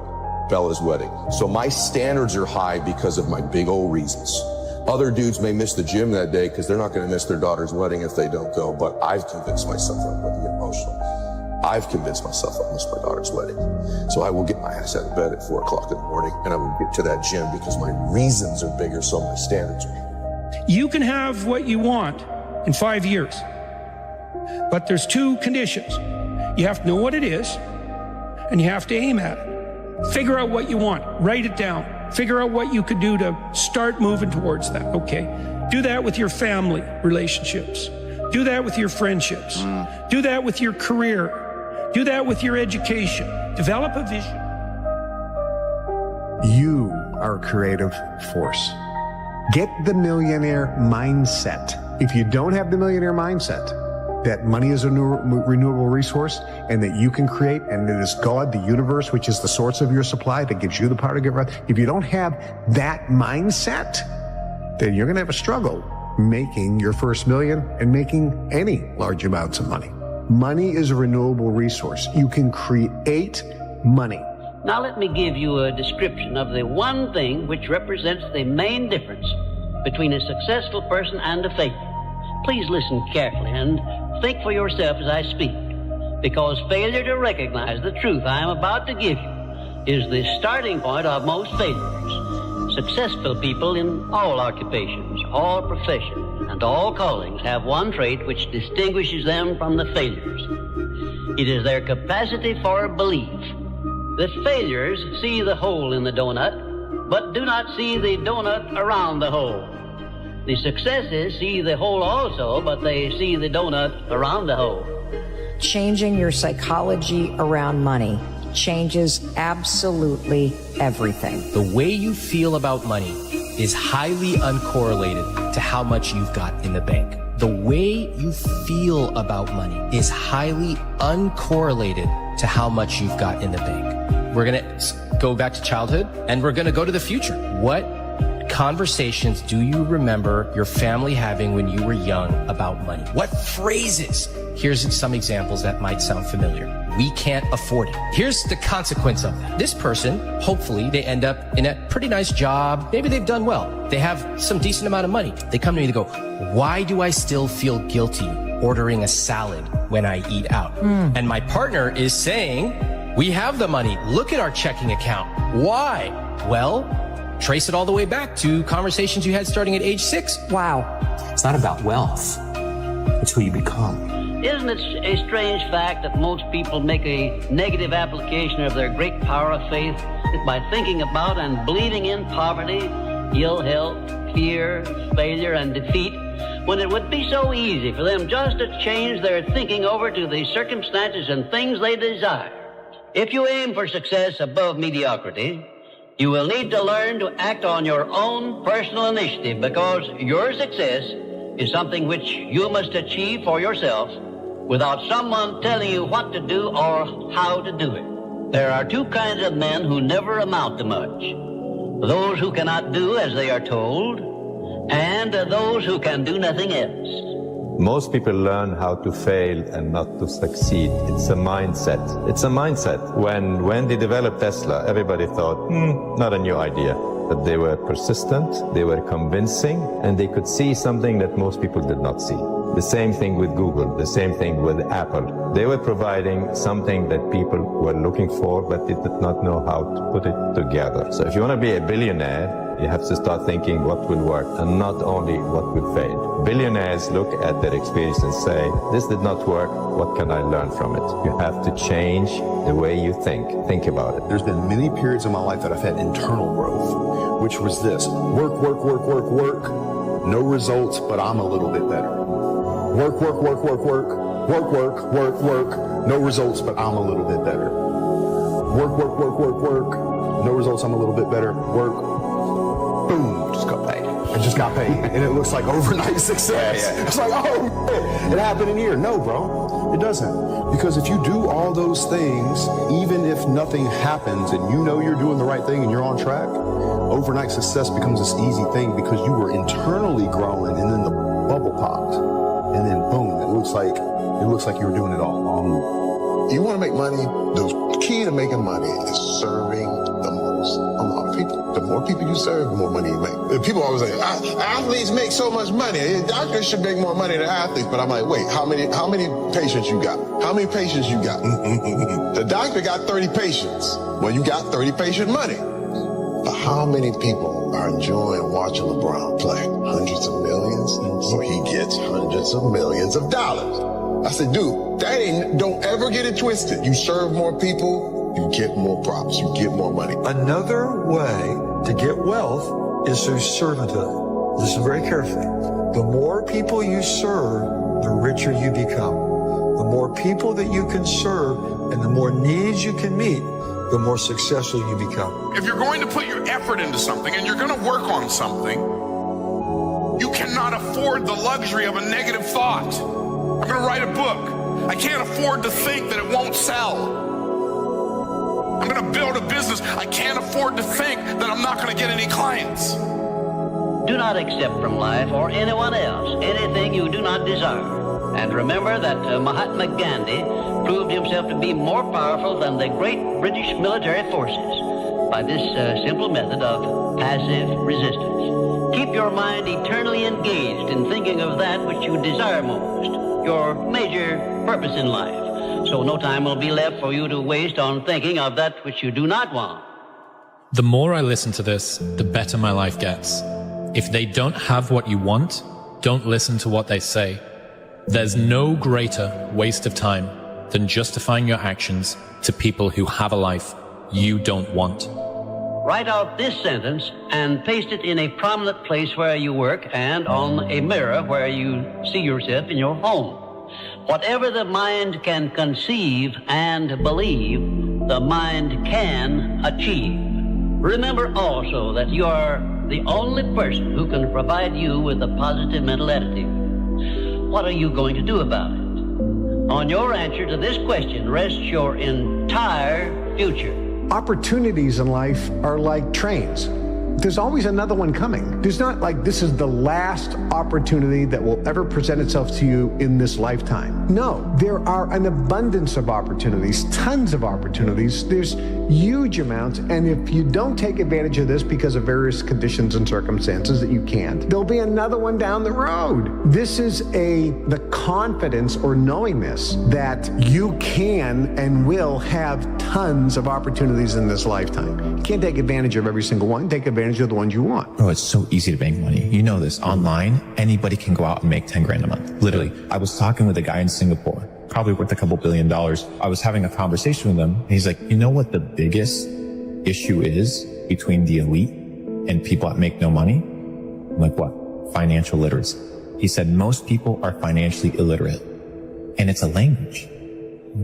S3: Bella's wedding. So my standards are high because of my big old reasons. Other dudes may miss the gym that day because they're not going to miss their daughter's wedding if they don't go. But I've convinced myself, I'm going to get emotional. I've convinced myself I'll miss my daughter's wedding. So I will get my ass out of bed at 4 o'clock in the morning and I will get to that gym because my reasons are bigger, so my standards are bigger.
S4: You can have what you want in 5 years. But there's two conditions. You have to know what it is, and you have to aim at it. Figure out what you want. Write it down. Figure out what you could do to start moving towards that, okay? Do that with your family relationships. Do that with your friendships. Do that with your career. Do that with your education. Develop a vision.
S7: You are a creative force. Get the millionaire mindset. If you don't have the millionaire mindset, that money is a renewable resource and that you can create, and it is God, the universe, which is the source of your supply that gives you the power to get right. If you don't have that mindset, then you're going to have a struggle making your first million and making any large amounts of money. Money is a renewable resource. You can create money.
S8: Now let me give you a description of the one thing which represents the main difference between a successful person and a failure. Please listen carefully and think for yourself as I speak, because failure to recognize the truth I am about to give you is the starting point of most failures. Successful people in all occupations, all professions, and all callings have one trait which distinguishes them from the failures. It is their capacity for belief. The failures see the hole in the donut, but do not see the donut around the hole. The successes see the hole also, but they see the donut around the hole.
S9: Changing your psychology around money changes absolutely everything.
S11: The way you feel about money is highly uncorrelated to how much you've got in the bank. The way you feel about money is highly uncorrelated to how much you've got in the bank. We're going to go back to childhood and we're going to go to the future. What conversations do you remember your family having when you were young about money? What phrases? Here's some examples that might sound familiar. We can't afford it. Here's the consequence of that. This person, hopefully, they end up in a pretty nice job. Maybe they've done well. They have some decent amount of money. They come to me and they go, why do I still feel guilty ordering a salad when I eat out? And my partner is saying, we have the money. Look at our checking account. Why? Well, trace it all the way back to conversations you had starting at age 6.
S9: Wow.
S12: It's not about wealth.
S6: It's who you become.
S8: Isn't it a strange fact that most people make a negative application of their great power of faith by thinking about and believing in poverty, ill health, fear, failure, and defeat, when it would be so easy for them just to change their thinking over to the circumstances and things they desire? If you aim for success above mediocrity, you will need to learn to act on your own personal initiative, because your success is something which you must achieve for yourself without someone telling you what to do or how to do it. There are two kinds of men who never amount to much: those who cannot do as they are told, and those who can do nothing else.
S12: Most people learn how to fail and not to succeed. It's a mindset. It's a mindset. When they developed Tesla, everybody thought, not a new idea. But they were persistent, they were convincing, and they could see something that most people did not see. The same thing with Google, the same thing with Apple. They were providing something that people were looking for, but they did not know how to put it together. So if you want to be a billionaire, you have to start thinking what will work and not only what will fail. Billionaires look at their experience and say, this did not work, what can I learn from it? You have to change the way you think. Think about it.
S14: There's been many periods in my life that I've had internal growth, which was this: work, no results, but I'm a little bit better. Work, no results, but I'm a little bit better. Work, no results, I'm a little bit better. Work, boom, just got paid. I just got paid. And it looks like overnight success. Yeah. It's like, oh, it happened in a year. No, bro, it doesn't. Because if you do all those things, even if nothing happens and you know you're doing the right thing and you're on track, overnight success becomes this easy thing because you were internally growing and then the bubble popped. And then boom, it looks like you were doing it all.
S16: You want to make money? The key to making money is serving the most amount of people. The more people you serve, the more money you make. People always say, athletes make so much money. Doctors should make more money than athletes. But I'm like, wait, how many patients you got? How many patients you got? The doctor got 30 patients. Well, you got 30 patient money. But how many people are enjoying watching LeBron play? Hundreds of millions. So he gets hundreds of millions of dollars. I said, dude, don't ever get it twisted. You serve more people, you get more props, you get more money.
S19: Another way to get wealth is through servanthood. Listen very carefully. The more people you serve, the richer you become. The more people that you can serve and the more needs you can meet, the more successful you become.
S20: If you're going to put your effort into something and you're going to work on something, you cannot afford the luxury of a negative thought. I'm going to write a book. I can't afford to think that it won't sell. I'm going to build a business. I can't afford to think that I'm not going to get any clients.
S8: Do not accept from life or anyone else anything you do not desire. And remember that Mahatma Gandhi proved himself to be more powerful than the great British military forces by this simple method of passive resistance. Keep your mind eternally engaged in thinking of that which you desire most, your major purpose in life, so no time will be left for you to waste on thinking of that which you do not want.
S20: The more I listen to this, the better my life gets. If they don't have what you want, don't listen to what they say. There's no greater waste of time than justifying your actions to people who have a life you don't want.
S8: Write out this sentence and paste it in a prominent place where you work and on a mirror where you see yourself in your home. Whatever the mind can conceive and believe, the mind can achieve. Remember also that you are the only person who can provide you with a positive mental attitude. What are you going to do about it? On your answer to this question rests your entire future.
S7: Opportunities in life are like trains. There's always another one coming. There's not like this is the last opportunity that will ever present itself to you in this lifetime. No, there are an abundance of opportunities, tons of opportunities. There's huge amounts, and if you don't take advantage of this because of various conditions and circumstances that you can't, there'll be another one down the road. This is the confidence or knowingness that you can and will have tons of opportunities in this lifetime. You can't take advantage of every single one. Take advantage advantage of the ones you want.
S24: Bro, it's so easy to make money. You know this. Online, anybody can go out and make 10 grand a month. Literally. I was talking with a guy in Singapore, probably worth a couple $1 billion. I was having a conversation with him. And he's like, you know what the biggest issue is between the elite and people that make no money? I'm like, what? Financial literacy. He said, most people are financially illiterate. And it's a language.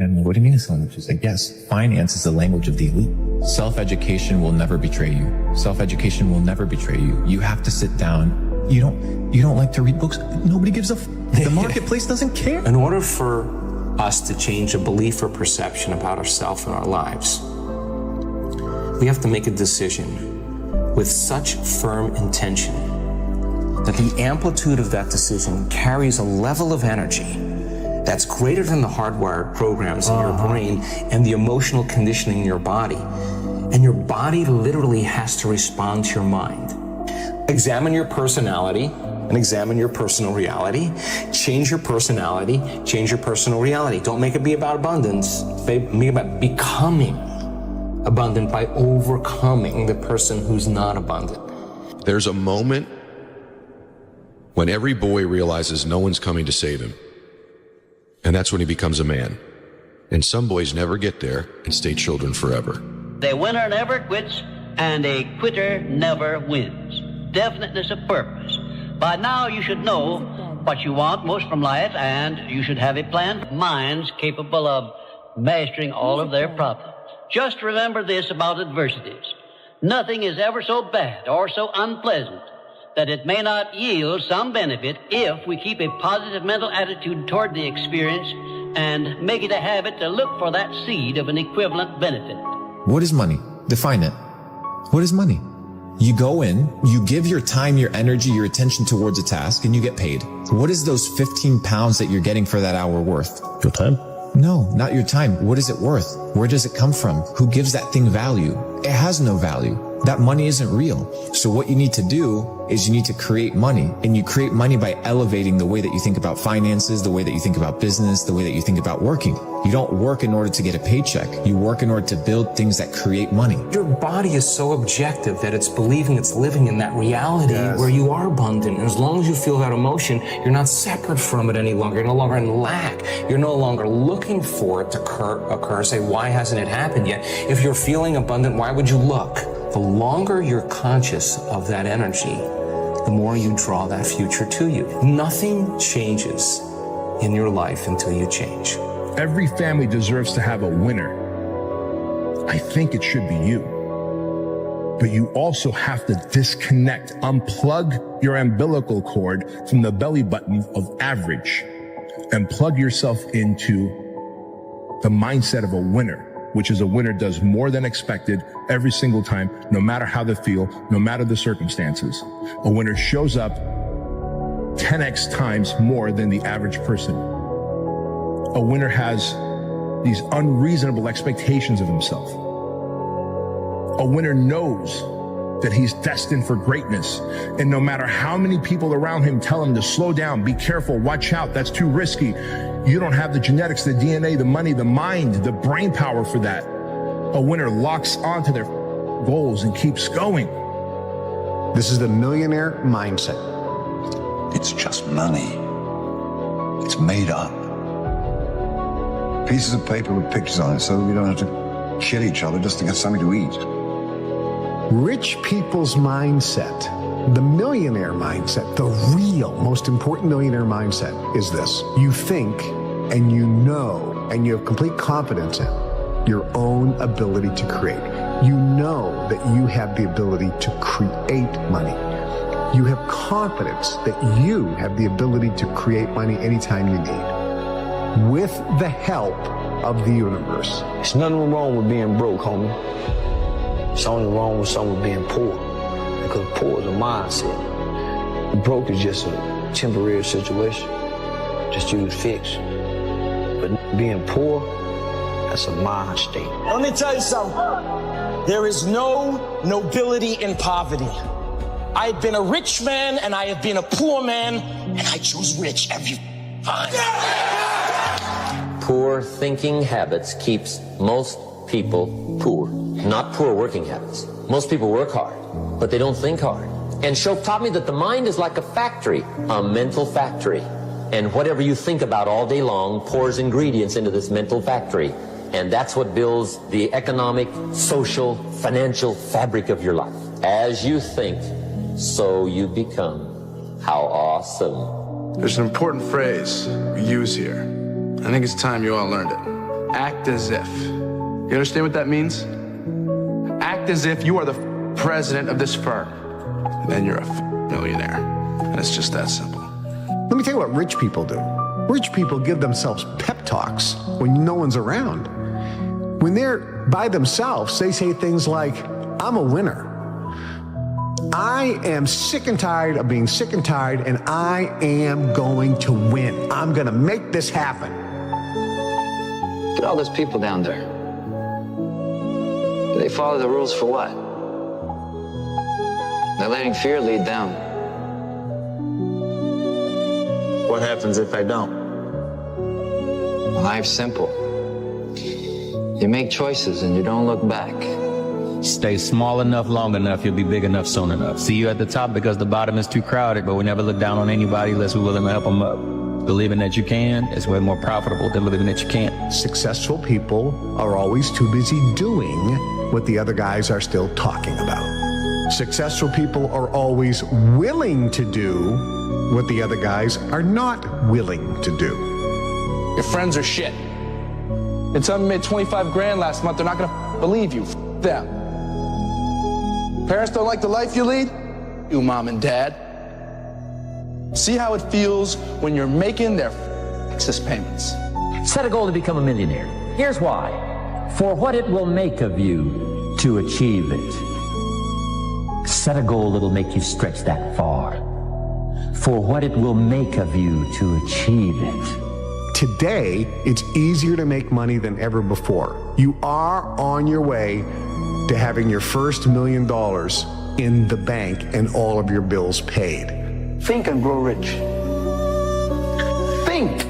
S24: And what do you mean it's a language? He's like, yes, finance is the language of the elite. Self-education will never betray you. Self-education will never betray you. You have to sit down. You don't like to read books? Nobody gives a The marketplace doesn't care.
S2: In order for us to change a belief or perception about ourselves and our lives, we have to make a decision with such firm intention that the amplitude of that decision carries a level of energy that's greater than the hardwired programs in your brain and the emotional conditioning in your body. And your body literally has to respond to your mind. Examine your personality and examine your personal reality. Change your personality, change your personal reality. Don't make it be about abundance. Make it about becoming abundant by overcoming the person who's not abundant.
S3: There's a moment when every boy realizes no one's coming to save him. And that's when he becomes a man. And some boys never get there and stay children forever.
S8: A winner never quits, and a quitter never wins. Definiteness of purpose. By now you should know what you want most from life, and you should have a plan for minds capable of mastering all of their problems. Just remember this about adversities. Nothing is ever so bad or so unpleasant that it may not yield some benefit if we keep a positive mental attitude toward the experience and make it a habit to look for that seed of an equivalent benefit.
S24: What is money? Define it. What is money? You go in, you give your time, your energy, your attention towards a task, and you get paid. What is those 15 pounds that you're getting for that hour worth?
S5: Your time?
S24: No, not your time. What is it worth? Where does it come from? Who gives that thing value? It has no value. That money isn't real. So what you need to do is you need to create money. And you create money by elevating the way that you think about finances, the way that you think about business, the way that you think about working. You don't work in order to get a paycheck. You work in order to build things that create money.
S2: Your body is so objective that it's believing it's living in that reality where you are abundant. And as long as you feel that emotion, you're not separate from it any longer. You're no longer in lack. You're no longer looking for it to occur. Say, why hasn't it happened yet? If you're feeling abundant, why would you look? The longer you're conscious of that energy, the more you draw that future to you. Nothing changes in your life until you change.
S6: Every family deserves to have a winner. I think it should be you. But you also have to disconnect, unplug your umbilical cord from the belly button of average and plug yourself into the mindset of a winner, which is a winner does more than expected every single time, no matter how they feel, no matter the circumstances. A winner shows up 10x times more than the average person. A winner has these unreasonable expectations of himself. A winner knows that he's destined for greatness. And no matter how many people around him tell him to slow down, be careful, watch out, that's too risky. You don't have the genetics, the DNA, the money, the mind, the brain power for that. A winner locks onto their goals and keeps going.
S7: This is the millionaire mindset.
S10: It's just money. It's made up. Pieces of paper with pictures on it so that we don't have to kill each other just to get something to eat.
S7: Rich people's mindset, the millionaire mindset, the real most important millionaire mindset is this. You think and you know and you have complete confidence in your own ability to create. You know that you have the ability to create money. You have confidence that you have the ability to create money anytime you need. With the help of the universe.
S13: There's nothing wrong with being broke, homie. It's only wrong with someone being poor. Because poor is a mindset. Broke is just a temporary situation. Just use fix. But being poor, that's a mind state.
S15: Let me tell you something. There is no nobility in poverty. I've been a rich man and I have been a poor man, and I choose rich every time.
S21: Poor thinking habits keeps most people poor, not poor working habits.
S5: Most people work hard, but they don't think hard. And Shope taught me that the mind is like a factory, a mental factory. And whatever you think about all day long pours ingredients into this mental factory. And that's what builds the economic, social, financial fabric of your life. As you think, so you become. How awesome.
S17: There's an important phrase we use here. I think it's time you all learned it. Act as if. You understand what that means? Act as if you are the president of this firm. And then you're a millionaire. And it's just that simple.
S7: Let me tell you what rich people do. Rich people give themselves pep talks when no one's around. When they're by themselves, they say things like, I'm a winner. I am sick and tired of being sick and tired, and I am going to win. I'm going to make this happen.
S18: Look at all those people down there. Do they follow the rules for what? They're letting fear lead them.
S21: What happens if I don't?
S18: Life's simple. You make choices and you don't look back.
S23: Stay small enough, long enough, you'll be big enough soon enough. See you at the top because the bottom is too crowded, but we never look down on anybody unless we're willing to help them up. Believing that you can is way more profitable than believing that you can't.
S7: Successful people are always too busy doing what the other guys are still talking about. Successful people are always willing to do what the other guys are not willing to do.
S17: Your friends are shit. And tell them you made 25 grand last month, they're not gonna believe you. F them. Parents don't like the life you lead? You, mom and dad. See how it feels when you're making their excess payments.
S26: Set a goal to become a millionaire. Here's why. For what it will make of you to achieve it. Set a goal that'll make you stretch that far. For what it will make of you to achieve it.
S7: Today, it's easier to make money than ever before. You are on your way to having your first $1 million in the bank and all of your bills paid.
S18: Think and grow rich. Think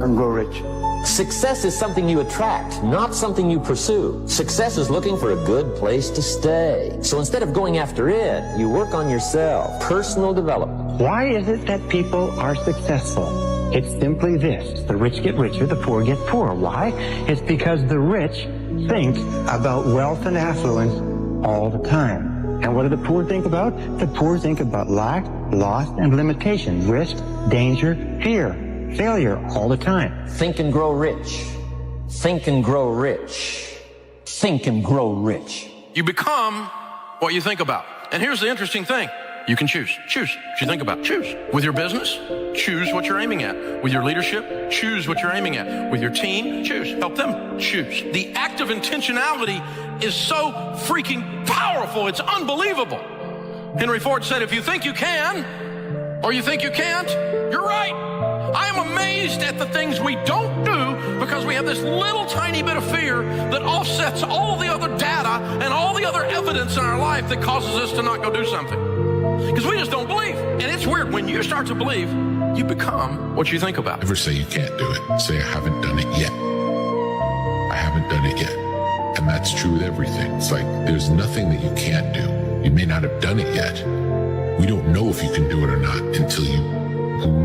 S18: and grow rich.
S5: Success is something you attract, not something you pursue. Success is looking for a good place to stay. So instead of going after it, you work on yourself. Personal development.
S27: Why is it that people are successful? It's simply this. The rich get richer, the poor get poorer. Why? It's because the rich think about wealth and affluence all the time. And what do the poor think about? The poor think about lack, loss, and limitation, risk, danger, fear, failure all the time.
S5: Think and grow rich. Think and grow rich. Think and grow rich.
S28: You become what you think about. And here's the interesting thing. You can choose. Choose what you think about. Choose. With your business, choose what you're aiming at. With your leadership, choose what you're aiming at. With your team, choose. Help them choose. The act of intentionality is so freaking powerful. It's unbelievable. Henry Ford said, if you think you can, or you think you can't, you're right. I am amazed at the things we don't do because we have this little tiny bit of fear that offsets all the other data and all the other evidence in our life that causes us to not go do something. Because we just don't believe. And it's weird. When you start to believe, you become what you think about.
S29: Never say you can't do it. Say, I haven't done it yet. I haven't done it yet. And that's true with everything. It's like, there's nothing that you can't do. You may not have done it yet. We don't know if you can do it or not until you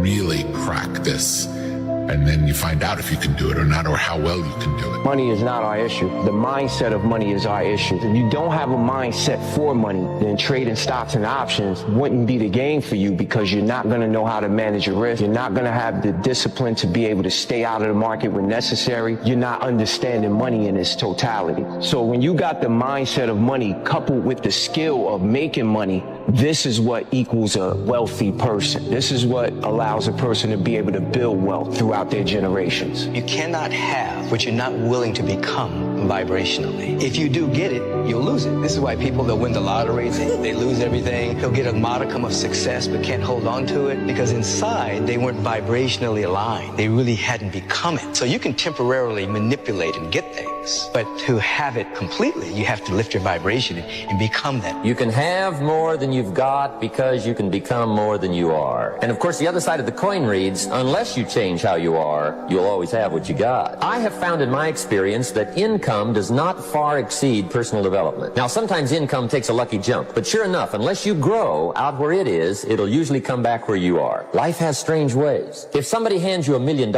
S29: really crack this. And then you find out if you can do it or not, or how well you can do it.
S13: Money is not our issue. The mindset of money is our issue. If you don't have a mindset for money, then trading stocks and options wouldn't be the game for you because you're not going to know how to manage your risk. You're not going to have the discipline to be able to stay out of the market when necessary. You're not understanding money in its totality. So when you got the mindset of money coupled with the skill of making money, this is what equals a wealthy person. This is what allows a person to be able to build wealth throughout their generations.
S30: You cannot have what you're not willing to become vibrationally. If you do get it, you'll lose it. This is why people that win the lottery, they lose everything. They'll get a modicum of success but can't hold on to it because inside they weren't vibrationally aligned. They really hadn't become it. So you can temporarily manipulate and get things, but to have it completely, you have to lift your vibration and become that.
S5: You can have more than you've got because you can become more than you are. And of course, the other side of the coin reads, unless you change how you are, you'll always have what you got. I have found in my experience that income does not far exceed personal development. development. Now, sometimes income takes a lucky jump, but sure enough, unless you grow out where it is, it'll usually come back where you are. Life has strange ways. If somebody hands you $1 million,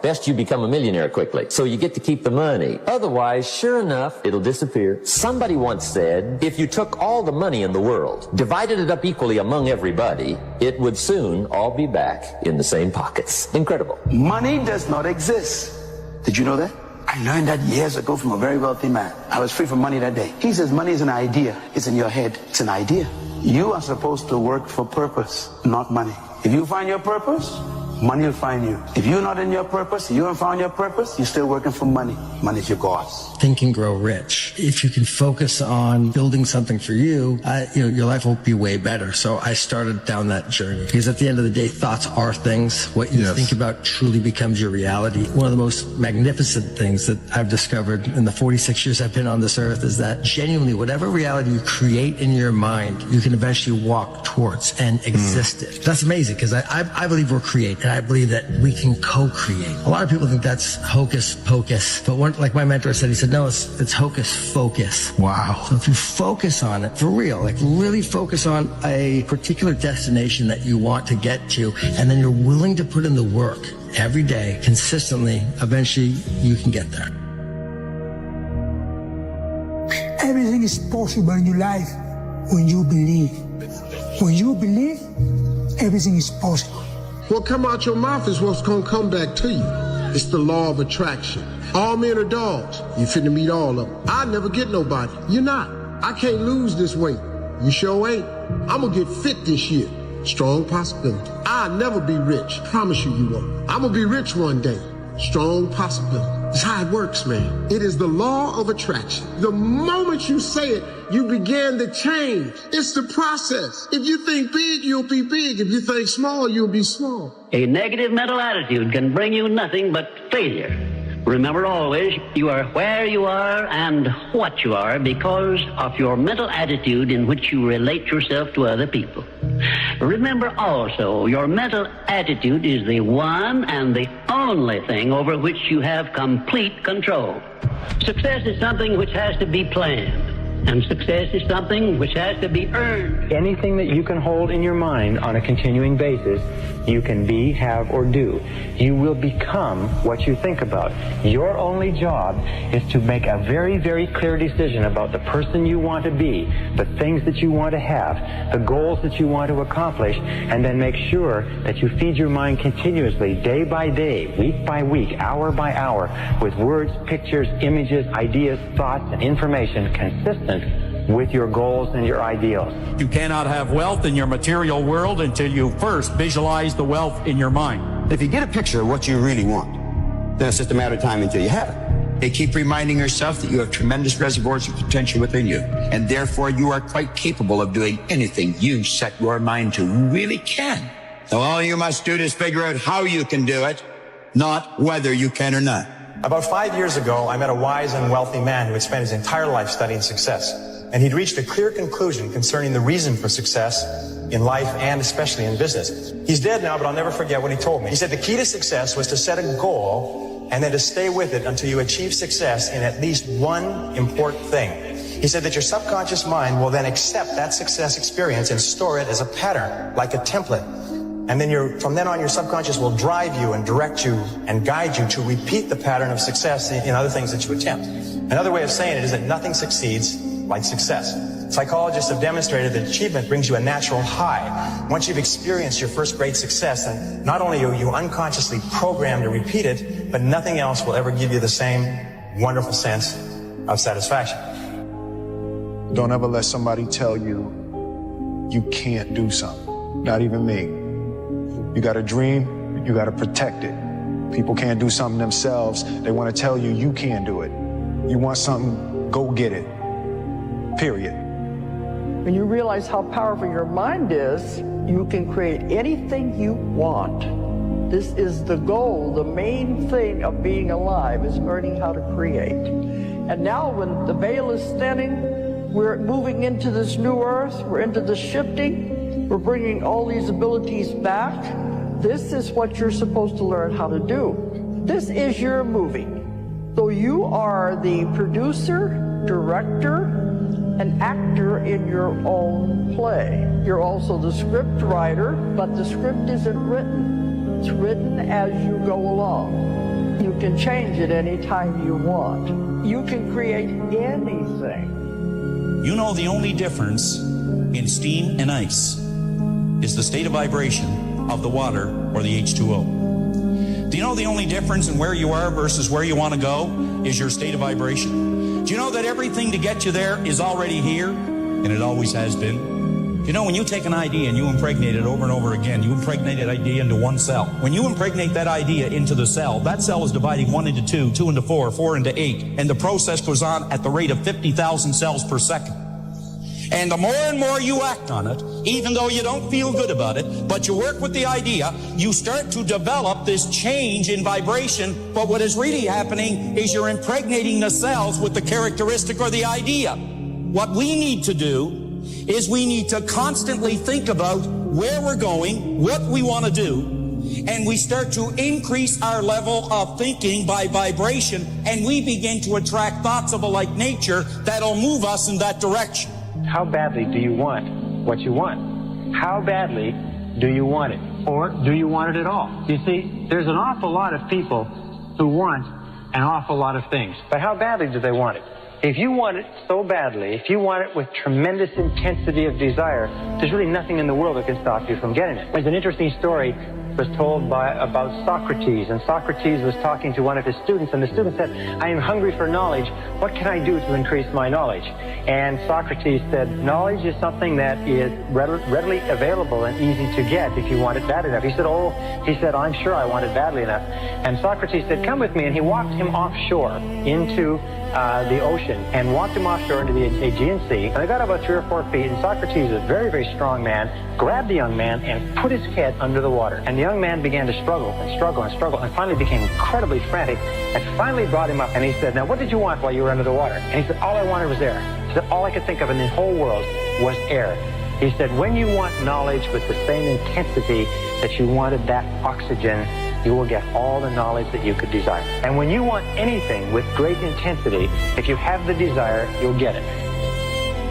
S5: best you become a millionaire quickly, so you get to keep the money. Otherwise, sure enough, it'll disappear. Somebody once said, if you took all the money in the world, divided it up equally among everybody, it would soon all be back in the same pockets. Incredible.
S1: Money does not exist. Did you know that? I learned that years ago from a very wealthy man. I was free from money that day. He says money is an idea. It's in your head. It's an idea. You are supposed to work for purpose, not money. If you find your purpose, money will find you. If you're not in your purpose, you haven't found your purpose, you're still working for money. Money's your boss.
S4: Think and grow rich. If you can focus on building something for you, your life will be way better. So I started down that journey because at the end of the day, thoughts are things. What you think about truly becomes your reality. One of the most magnificent things that I've discovered in the 46 years I've been on this earth is that genuinely whatever reality you create in your mind, you can eventually walk towards and exist it. That's amazing because I believe we're creative. I believe that we can co-create. A lot of people think that's hocus pocus, but like my mentor said, he said, no, it's hocus focus. Wow. So if you focus on it for real, like really focus on a particular destination that you want to get to, and then you're willing to put in the work every day, consistently, eventually you can get there.
S9: Everything is possible in your life when you believe. When you believe, everything is possible.
S11: What come out your mouth is what's gonna come back to you. It's the law of attraction. All men are dogs. You finna meet all of them. I never get nobody. You're not. I can't lose this weight. You sure ain't. I'm gonna get fit this year. Strong possibility. I'll never be rich. Promise you won't. I'm gonna be rich one day. Strong possibility. That's how it works, man. It is the law of attraction. The moment you say it, you begin to change. It's the process. If you think big, you'll be big. If you think small, you'll be small.
S8: A negative mental attitude can bring you nothing but failure. Remember always, you are where you are and what you are because of your mental attitude in which you relate yourself to other people. Remember also, your mental attitude is the one and the only thing over which you have complete control. Success is something which has to be planned, and success is something which has to be earned.
S27: Anything that you can hold in your mind on a continuing basis, you can be, have, or do. You will become what you think about. Your only job is to make a very, very clear decision about the person you want to be, the things that you want to have, the goals that you want to accomplish, and then make sure that you feed your mind continuously, day by day, week by week, hour by hour, with words, pictures, images, ideas, thoughts, and information consistent with your goals and your ideals.
S12: You cannot have wealth in your material world until you first visualize the wealth in your mind.
S14: If you get a picture of what you really want, then it's just a matter of time until you have it. You keep reminding yourself that you have tremendous reservoirs of potential within you, and therefore you are quite capable of doing anything you set your mind to. You really can. So all you must do is figure out how you can do it, not whether you can or not.
S16: About 5 years ago, I met a wise and wealthy man who had spent his entire life studying success. And he'd reached a clear conclusion concerning the reason for success in life and especially in business. He's dead now, but I'll never forget what he told me. He said the key to success was to set a goal and then to stay with it until you achieve success in at least one important thing. He said that your subconscious mind will then accept that success experience and store it as a pattern, like a template. And then from then on, your subconscious will drive you and direct you and guide you to repeat the pattern of success in other things that you attempt. Another way of saying it is that nothing succeeds like success. Psychologists have demonstrated that achievement brings you a natural high. Once you've experienced your first great success, then not only are you unconsciously programmed to repeat it, but nothing else will ever give you the same wonderful sense of satisfaction.
S19: Don't ever let somebody tell you you can't do something. Not even me. You got a dream, you got to protect it. People can't do something themselves. They want to tell you you can't do it. You want something, go get it. Period.
S22: When you realize how powerful your mind is, you can create anything you want. This is the goal, the main thing of being alive is learning how to create. And now when the veil is thinning, we're moving into this new earth, we're into the shifting, we're bringing all these abilities back. This is what you're supposed to learn how to do. This is your movie. So you are the producer, director, an actor in your own play. You're also the script writer, but the script isn't written. It's written as you go along. You can change it anytime you want. You can create anything.
S2: You know the only difference in steam and ice is the state of vibration of the water or the H2O. Do you know the only difference in where you are versus where you want to go is your state of vibration? Do you know that everything to get you there is already here, and it always has been? You know, when you take an idea and you impregnate it over and over again, you impregnate that idea into one cell. When you impregnate that idea into the cell, that cell is dividing 1 into 2, 2 into 4, 4 into 8, and the process goes on at the rate of 50,000 cells per second. And the more and more you act on it, even though you don't feel good about it, but you work with the idea, you start to develop this change in vibration. But what is really happening is you're impregnating the cells with the characteristic or the idea. What we need to do is we need to constantly think about where we're going, what we want to do, and we start to increase our level of thinking by vibration, and we begin to attract thoughts of a like nature that'll move us in that direction.
S27: How badly do you want what you want? How badly do you want it? Or do you want it at all? You see, there's an awful lot of people who want an awful lot of things. But how badly do they want it? If you want it so badly, if you want it with tremendous intensity of desire, there's really nothing in the world that can stop you from getting it. There's an interesting story was told about Socrates, and Socrates was talking to one of his students, and the student said, I am hungry for knowledge. What can I do to increase my knowledge? And Socrates said, knowledge is something that is readily available and easy to get if you want it bad enough. He said, I'm sure I want it badly enough. And Socrates said, come with me, and he walked him offshore into the ocean and walked him offshore into the Aegean Sea. And they got about 3 or 4 feet, and Socrates, a very, very strong man, grabbed the young man and put his head under the water. And the young man began to struggle and struggle and struggle, and finally became incredibly frantic, and finally brought him up. And he said, now what did you want while you were under the water? And he said, all I wanted was air. He said, all I could think of in the whole world was air. He said, when you want knowledge with the same intensity that you wanted that oxygen, you will get all the knowledge that you could desire. And when you want anything with great intensity, if you have the desire, you'll get it.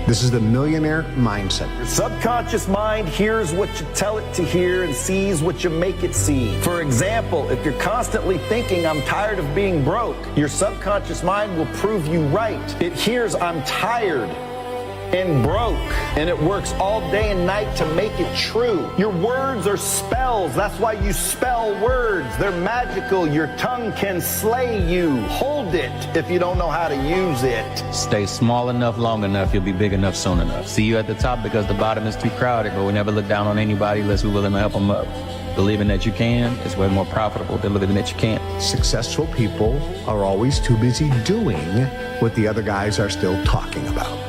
S7: This is the millionaire mindset.
S3: Your subconscious mind hears what you tell it to hear and sees what you make it see. For example, if you're constantly thinking, I'm tired of being broke, your subconscious mind will prove you right. It hears, I'm tired and broke, and it works all day and night to make it true. Your words are spells. That's why you spell words. They're magical. Your tongue can slay you. Hold it if you don't know how to use it.
S6: Stay small enough, long enough, you'll be big enough soon enough. See you at the top because the bottom is too crowded, but we never look down on anybody unless we're willing to help them up. Believing that you can is way more profitable than believing that you can't.
S7: Successful people are always too busy doing what the other guys are still talking about.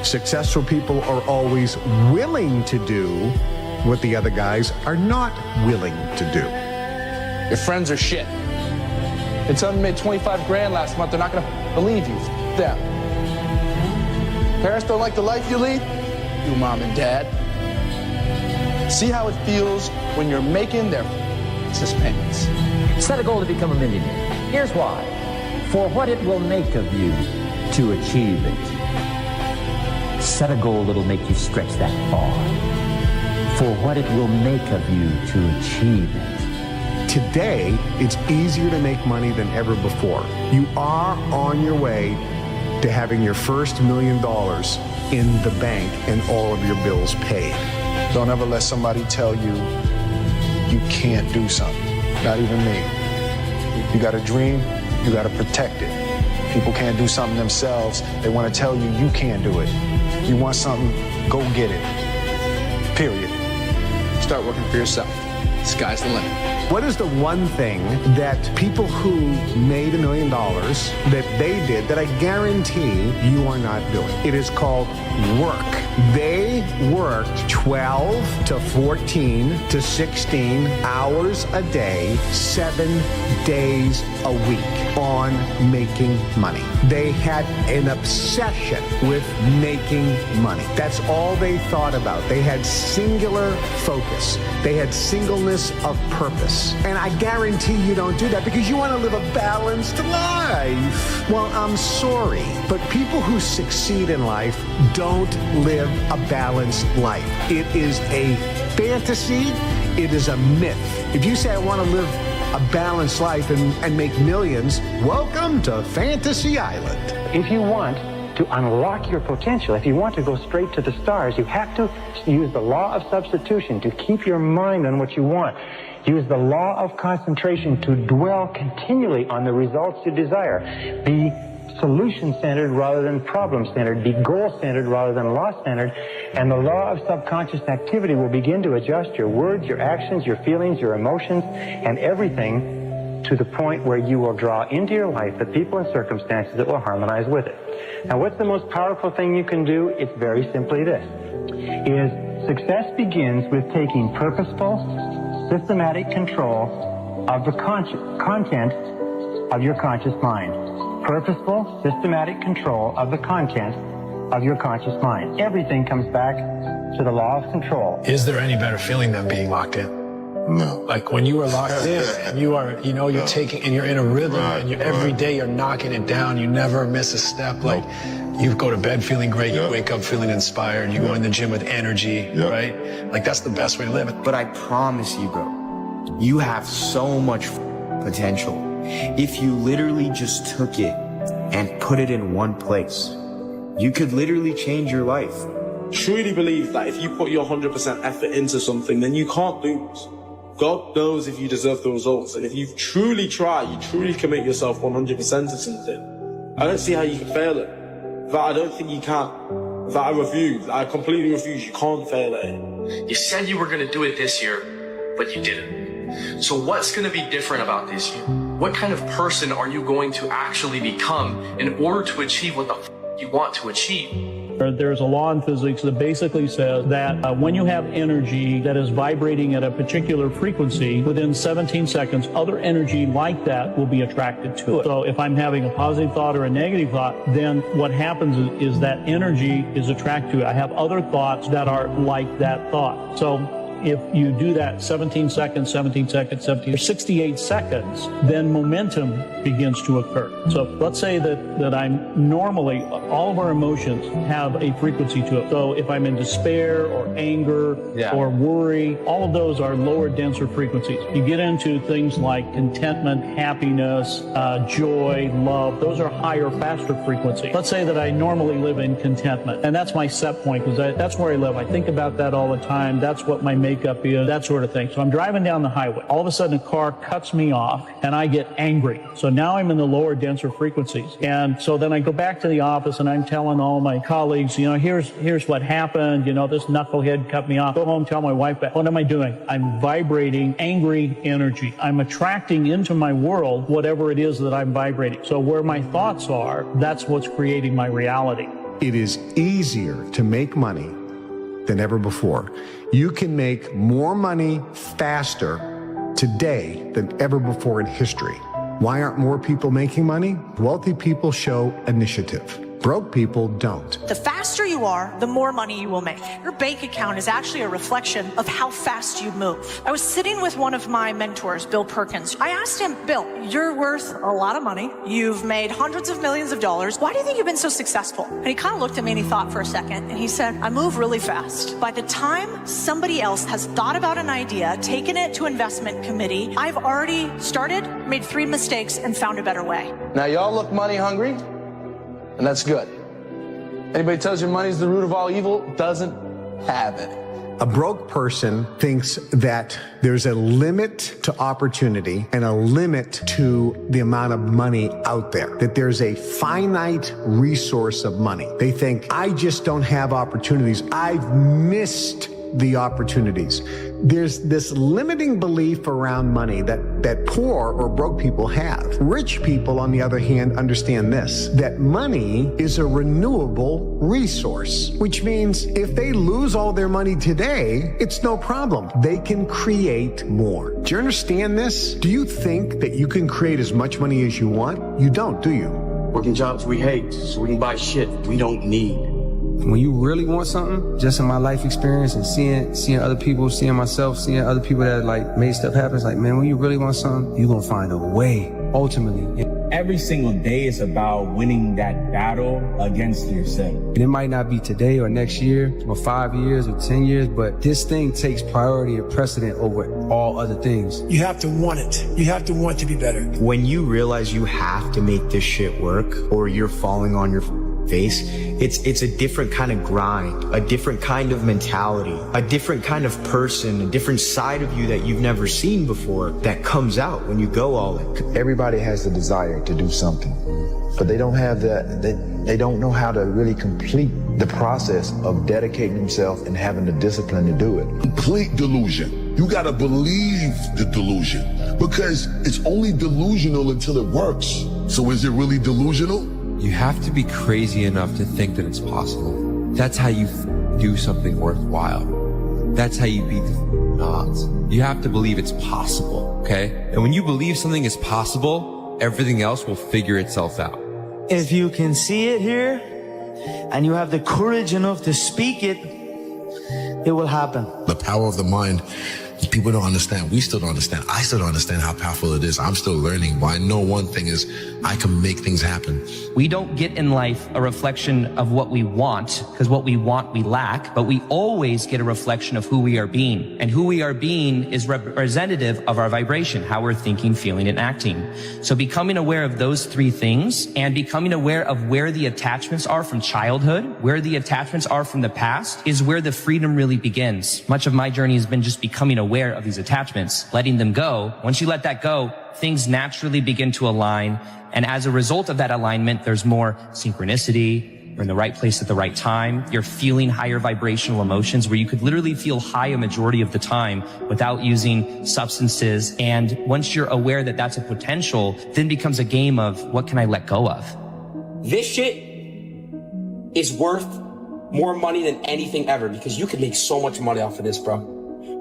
S7: Successful people are always willing to do what the other guys are not willing to do.
S17: Your friends are shit. And someone made 25 grand last month, they're not gonna believe you. Them. Parents don't like the life you lead? You, mom and dad. See how it feels when you're making their payments.
S26: Set a goal to become a millionaire. Here's why. For what it will make of you to achieve it. Set a goal that'll make you stretch that far. For what it will make of you to achieve it.
S7: Today, it's easier to make money than ever before. You are on your way to having your first $1 million in the bank and all of your bills paid.
S19: Don't ever let somebody tell you you can't do something. Not even me. You got a dream, you got to protect it. People can't do something themselves. They want to tell you you can't do it. You want something, go get it. Period.
S17: Start working for yourself. Sky's the limit.
S7: What is the one thing that people who made $1 million that they did that I guarantee you are not doing? It is called work. They worked 12 to 14 to 16 hours a day, 7 days a week on making money. They had an obsession with making money. That's all they thought about. They had singular focus. They had singleness of purpose. this. And I guarantee you don't do that because you want to live a balanced life. Well, I'm sorry, but people who succeed in life don't live a balanced life. It is a fantasy. It is a myth. If you say, I want to live a balanced life and make millions, welcome to Fantasy Island.
S27: If you want to unlock your potential, if you want to go straight to the stars, you have to use the law of substitution to keep your mind on what you want. Use the law of concentration to dwell continually on the results you desire. Be solution-centered rather than problem-centered. Be goal-centered rather than loss-centered. And the law of subconscious activity will begin to adjust your words, your actions, your feelings, your emotions, and everything to the point where you will draw into your life the people and circumstances that will harmonize with it. Now, what's the most powerful thing you can do? It's very simply this, is success begins with taking purposeful, systematic control of the content of your conscious mind. Purposeful, systematic control of the content of your conscious mind. Everything comes back to the law of control.
S10: Is there any better feeling than being locked in?
S14: No.
S10: Like when you are locked in and you are, you're taking, and you're in a rhythm and every day you're knocking it down. You never miss a step. Like you go to bed feeling great. You wake up feeling inspired. You go in the gym with energy, right? Like that's the best way to live it.
S15: But I promise you, bro, you have so much potential. If you literally just took it and put it in one place, you could literally change your life.
S30: Truly believe that if you put your 100% effort into something, then you can't lose. God knows if you deserve the results. And if you truly try, you truly commit yourself 100% to something, I don't see how you can fail it. That I don't think you can. That I refuse. I completely refuse. You can't fail at it.
S18: You said you were going to do it this year, but you didn't. So what's going to be different about this year? What kind of person are you going to actually become in order to achieve what the you want to achieve?
S20: There's a law in physics that basically says that when you have energy that is vibrating at a particular frequency, within 17 seconds, other energy like that will be attracted to it. So if I'm having a positive thought or a negative thought, then what happens is that energy is attracted to it. I have other thoughts that are like that thought. So if you do that 17 seconds, 68 seconds, then momentum begins to occur. So let's say that I'm normally, all of our emotions have a frequency to it. So if I'm in despair or anger or worry, all of those are lower, denser frequencies. You get into things like contentment, happiness, joy, love. Those are higher, faster frequencies. Let's say that I normally live in contentment, and that's my set point because that's where I live. I think about that all the time. That's what my makeup is, that sort of thing. So I'm driving down the highway. All of a sudden, a car cuts me off, and I get angry. So now I'm in the lower, denser frequencies. And so then I go back to the office, and I'm telling all my colleagues, here's what happened. This knucklehead cut me off. Go home, tell my wife that. What am I doing? I'm vibrating angry energy. I'm attracting into my world whatever it is that I'm vibrating. So where my thoughts are, that's what's creating my reality.
S7: It is easier to make money than ever before. You can make more money faster today than ever before in history. Why aren't more people making money? Wealthy people show initiative. Broke people don't.
S21: The faster you are, the more money you will make. Your bank account is actually a reflection of how fast you move. I was sitting with one of my mentors, Bill Perkins. I asked him, Bill, you're worth a lot of money. You've made hundreds of millions of dollars. Why do you think you've been so successful? And he kind of looked at me and he thought for a second. And he said, I move really fast. By the time somebody else has thought about an idea, taken it to investment committee, I've already started, made 3 mistakes, and found a better way.
S17: Now, y'all look money hungry. And that's good. Anybody tells you money's the root of all evil doesn't have it.
S7: A broke person thinks that there's a limit to opportunity and a limit to the amount of money out there, that there's a finite resource of money. They think, I just don't have opportunities. I've missed the opportunities. There's this limiting belief around money that poor or broke people have. Rich people, on the other hand, understand this, that money is a renewable resource, which means if they lose all their money today, it's no problem. They can create more. Do you understand this? Do you think that you can create as much money as you want? You don't, do you?
S15: Working jobs we hate so we can buy shit we don't need.
S1: When you really want something, just in my life experience and seeing other people, seeing myself, seeing other people that like made stuff happen, it's like, man, when you really want something, you're gonna find a way, ultimately.
S4: Every single day is about winning that battle against yourself.
S1: And it might not be today or next year or 5 years or 10 years, but this thing takes priority and precedent over all other things.
S10: You have to want it. You have to want to be better.
S15: When you realize you have to make this shit work or you're falling on your face, it's a different kind of grind, a different kind of mentality, a different kind of person, a different side of you that you've never seen before that comes out when you go all in.
S5: Everybody has the desire to do something, but they don't have they don't know how to really complete the process of dedicating themselves and having the discipline to do it.
S9: Complete delusion. You gotta believe the delusion, because it's only delusional until it works. So is it really delusional?
S13: You have to be crazy enough to think that it's possible. That's how you do something worthwhile. That's how you beat the odds. You have to believe it's possible, okay? And when you believe something is possible, everything else will figure itself out.
S23: If you can see it here, and you have the courage enough to speak it, it will happen.
S9: The power of the mind, people don't understand. We still don't understand. I still don't understand how powerful it is. I'm still learning. But I know one thing is I can make things happen.
S24: We don't get in life a reflection of what we want, because what we want we lack, but we always get a reflection of who we are being. And who we are being is representative of our vibration, how we're thinking, feeling, and acting. So becoming aware of those three things and becoming aware of where the attachments are from childhood, where the attachments are from the past, is where the freedom really begins. Much of my journey has been just becoming aware of these attachments, letting them go. Once you let that go, things naturally begin to align. And as a result of that alignment, there's more synchronicity. You're in the right place at the right time. You're feeling higher vibrational emotions where you could literally feel high a majority of the time without using substances. And once you're aware that that's a potential, then becomes a game of what can I let go of?
S25: This shit is worth more money than anything ever, because you could make so much money off of this, bro.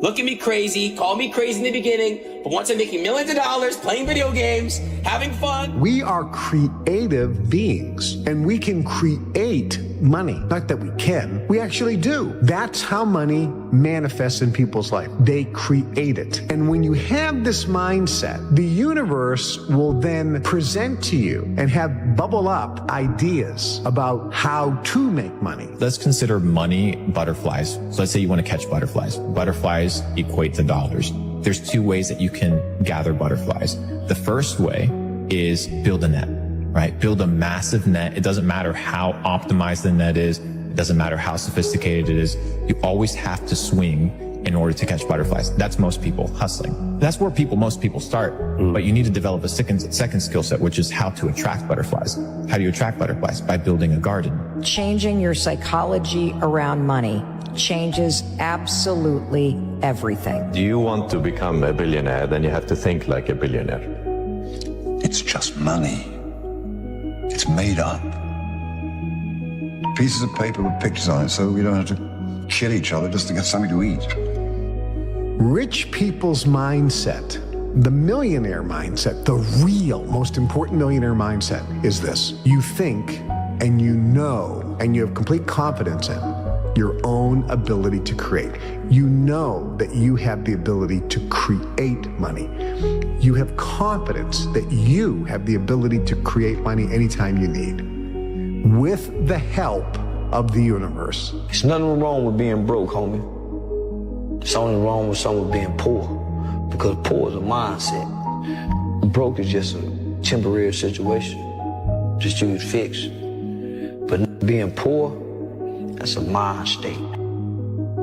S25: Look at me crazy, call me crazy in the beginning, but once I'm making millions of dollars, playing video games, having fun.
S7: We are creative beings, and we can create money. Not that we can, we actually do. That's how money manifests in people's life. They create it. And when you have this mindset, the universe will then present to you and have bubble up ideas about how to make money.
S28: Let's consider money butterflies. So let's say you want to catch butterflies. Butterflies equate to dollars. There's two ways that you can gather butterflies. The first way is build a net, right? Build a massive net. It doesn't matter how optimized the net is. It doesn't matter how sophisticated it is. You always have to swing in order to catch butterflies. That's most people hustling. That's where most people start. But you need to develop a second skill set, which is how to attract butterflies. How do you attract butterflies? By building a garden.
S29: Changing your psychology around money changes absolutely everything.
S31: Do you want to become a billionaire? Then you have to think like a billionaire.
S32: It's just money. It's made up. Pieces of paper with pictures on it so we don't have to kill each other just to get something to eat.
S7: Rich people's mindset, the millionaire mindset, the real most important millionaire mindset is this. You think and you know and you have complete confidence in your own ability to create. You know that you have the ability to create money. You have confidence that you have the ability to create money anytime you need, with the help of the universe.
S23: There's nothing wrong with being broke, homie. There's only wrong with someone being poor, because poor is a mindset. Broke is just a temporary situation, just you would fix. But being poor, that's a mind state.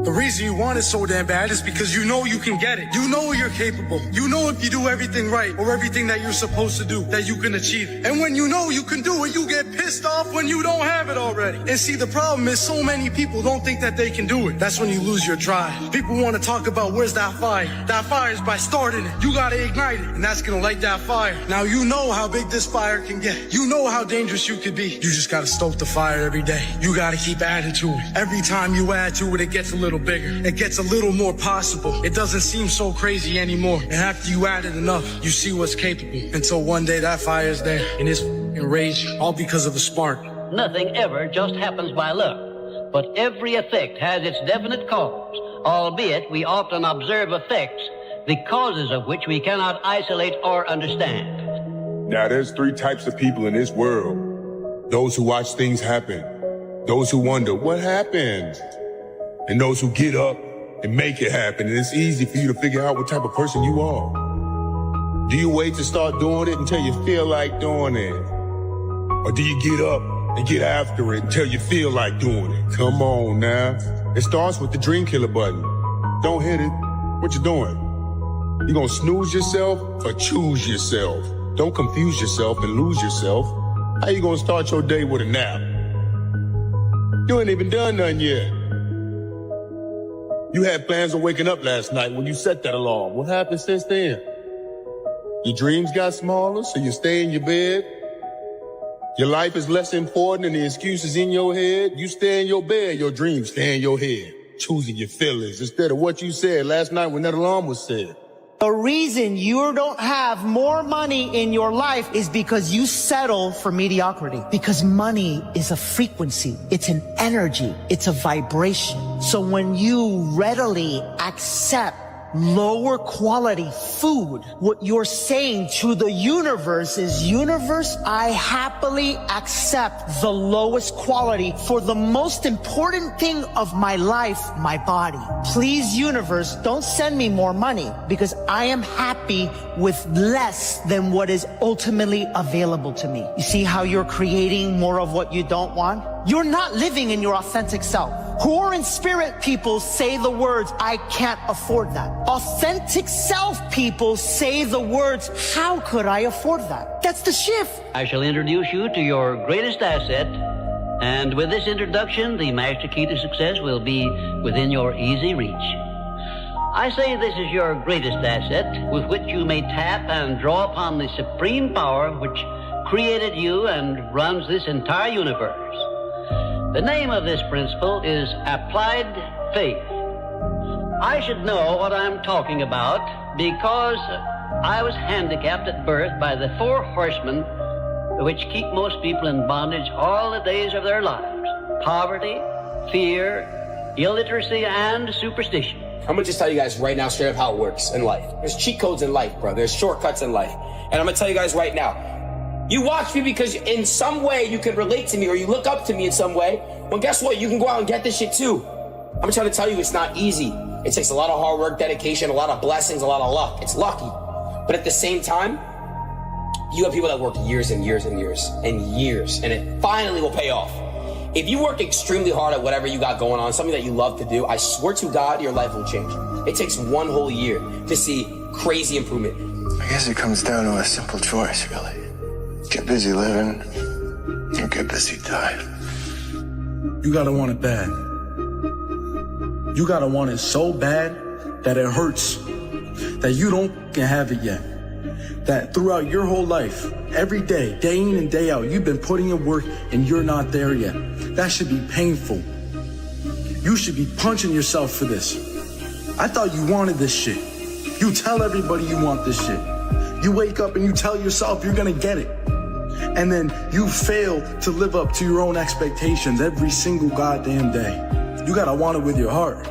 S33: The reason you want it so damn bad is because you know you can get it. You know you're capable. You know if you do everything right or everything that you're supposed to do, that you can achieve it. And when you know you can do it, you get pissed off when you don't have it already. And see, the problem is so many people don't think that they can do it. That's when you lose your drive. People want to talk about where's that fire. That fire is by starting it. You got to ignite it, and that's going to light that fire. Now you know how big this fire can get. You know how dangerous you could be. You just got to stoke the fire every day. You got to keep adding to it. Every time you add to it, it gets a little bigger. It gets a little more possible. It doesn't seem so crazy anymore. And after you add it enough, you see what's capable. Until one day that fire's there and it's raging, all because of a spark.
S8: Nothing ever just happens by luck. but every effect has its definite cause, albeit we often observe effects, the causes of which we cannot isolate or understand.
S2: Now, there's three types of people in this world. Those who watch things happen, those who wonder what happened, and those who get up and make it happen. And it's easy for you to figure out what type of person you are. Do you wait to start doing it until you feel like doing it? Or do you get up and get after it until you feel like doing it? Come on now. It starts with the dream killer button. Don't hit it. What you doing? You gonna snooze yourself or choose yourself? Don't confuse yourself and lose yourself. How you gonna start your day with a nap? You ain't even done nothing yet. You had plans on waking up last night when you set that alarm. What happened since then? Your dreams got smaller, so you stay in your bed. Your life is less important than the excuses in your head. You stay in your bed, your dreams stay in your head. Choosing your feelings instead of what you said last night when that alarm was said.
S3: The reason you don't have more money in your life is because you settle for mediocrity. Because money is a frequency. It's an energy. It's a vibration. So when you readily accept lower quality food, what you're saying to the universe is, universe, I happily accept the lowest quality for the most important thing of my life, my body. Please, universe, don't send me more money because I am happy with less than what is ultimately available to me. You see how you're creating more of what you don't want? You're not living in your authentic self. Poor in spirit people say the words, I can't afford that. Authentic self people say the words, how could I afford that? That's the shift.
S8: I shall introduce you to your greatest asset, and with this introduction, the master key to success will be within your easy reach. I say this is your greatest asset with which you may tap and draw upon the supreme power which created you and runs this entire universe. The name of this principle is applied faith. I should know what I'm talking about because I was handicapped at birth by the four horsemen which keep most people in bondage all the days of their lives: poverty, fear, illiteracy, and superstition.
S25: I'm gonna just tell you guys right now straight up how it works in life. There's cheat codes in life, bro. There's shortcuts in life. And I'm gonna tell you guys right now, you watch me because in some way you can relate to me or you look up to me in some way. Well, guess what? You can go out and get this shit too. I'm trying to tell you it's not easy. It takes a lot of hard work, dedication, a lot of blessings, a lot of luck. It's lucky. But at the same time, you have people that work years and years and years and years, and it finally will pay off. If you work extremely hard at whatever you got going on, something that you love to do, I swear to God, your life will change. It takes one whole year to see crazy improvement.
S6: I guess it comes down to a simple choice, really. Get busy living, or get busy dying.
S33: You gotta want it bad. You gotta want it so bad that it hurts. That you don't have it yet. That throughout your whole life, every day, day in and day out, you've been putting in work and you're not there yet. That should be painful. You should be punching yourself for this. I thought you wanted this shit. You tell everybody you want this shit. You wake up and you tell yourself you're gonna get it. And then you fail to live up to your own expectations every single goddamn day. You gotta want it with your heart.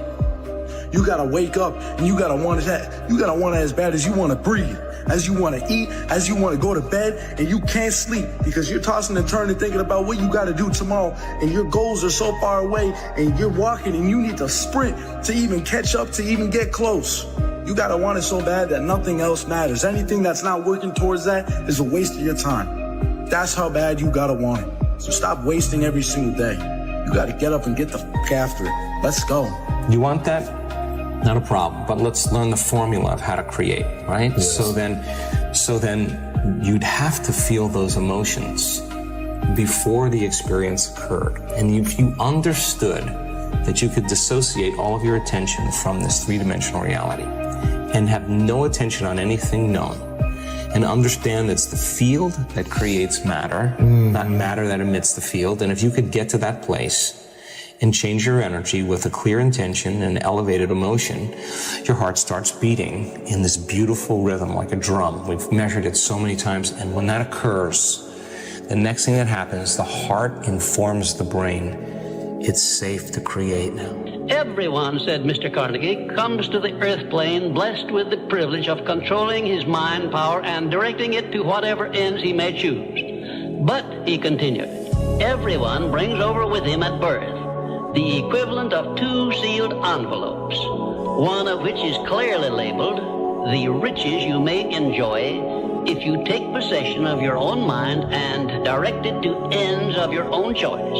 S33: You gotta wake up and you gotta want it. You gotta want it as bad as you wanna breathe, as you wanna eat, as you wanna go to bed, and you can't sleep because you're tossing and turning thinking about what you gotta do tomorrow, and your goals are so far away, and you're walking and you need to sprint to even catch up, to even get close. You gotta want it so bad that nothing else matters. Anything that's not working towards that is a waste of your time. That's how bad you gotta want it. So stop wasting every single day. You gotta get up and get the fuck after it. Let's go.
S11: You want that? Not a problem, but let's learn the formula of how to create, right? Yes. So then you'd have to feel those emotions before the experience occurred. And if you understood that you could dissociate all of your attention from this three-dimensional reality and have no attention on anything known, and understand it's the field that creates matter, not matter that emits the field. And if you could get to that place and change your energy with a clear intention and elevated emotion, your heart starts beating in this beautiful rhythm like a drum. We've measured it so many times. And when that occurs, the next thing that happens, the heart informs the brain it's safe to create now.
S8: Everyone, said Mr. Carnegie, comes to the earth plane blessed with the privilege of controlling his mind power and directing it to whatever ends he may choose. But, he continued, everyone brings over with him at birth the equivalent of 2 sealed envelopes, one of which is clearly labeled, the riches you may enjoy if you take possession of your own mind and direct it to ends of your own choice.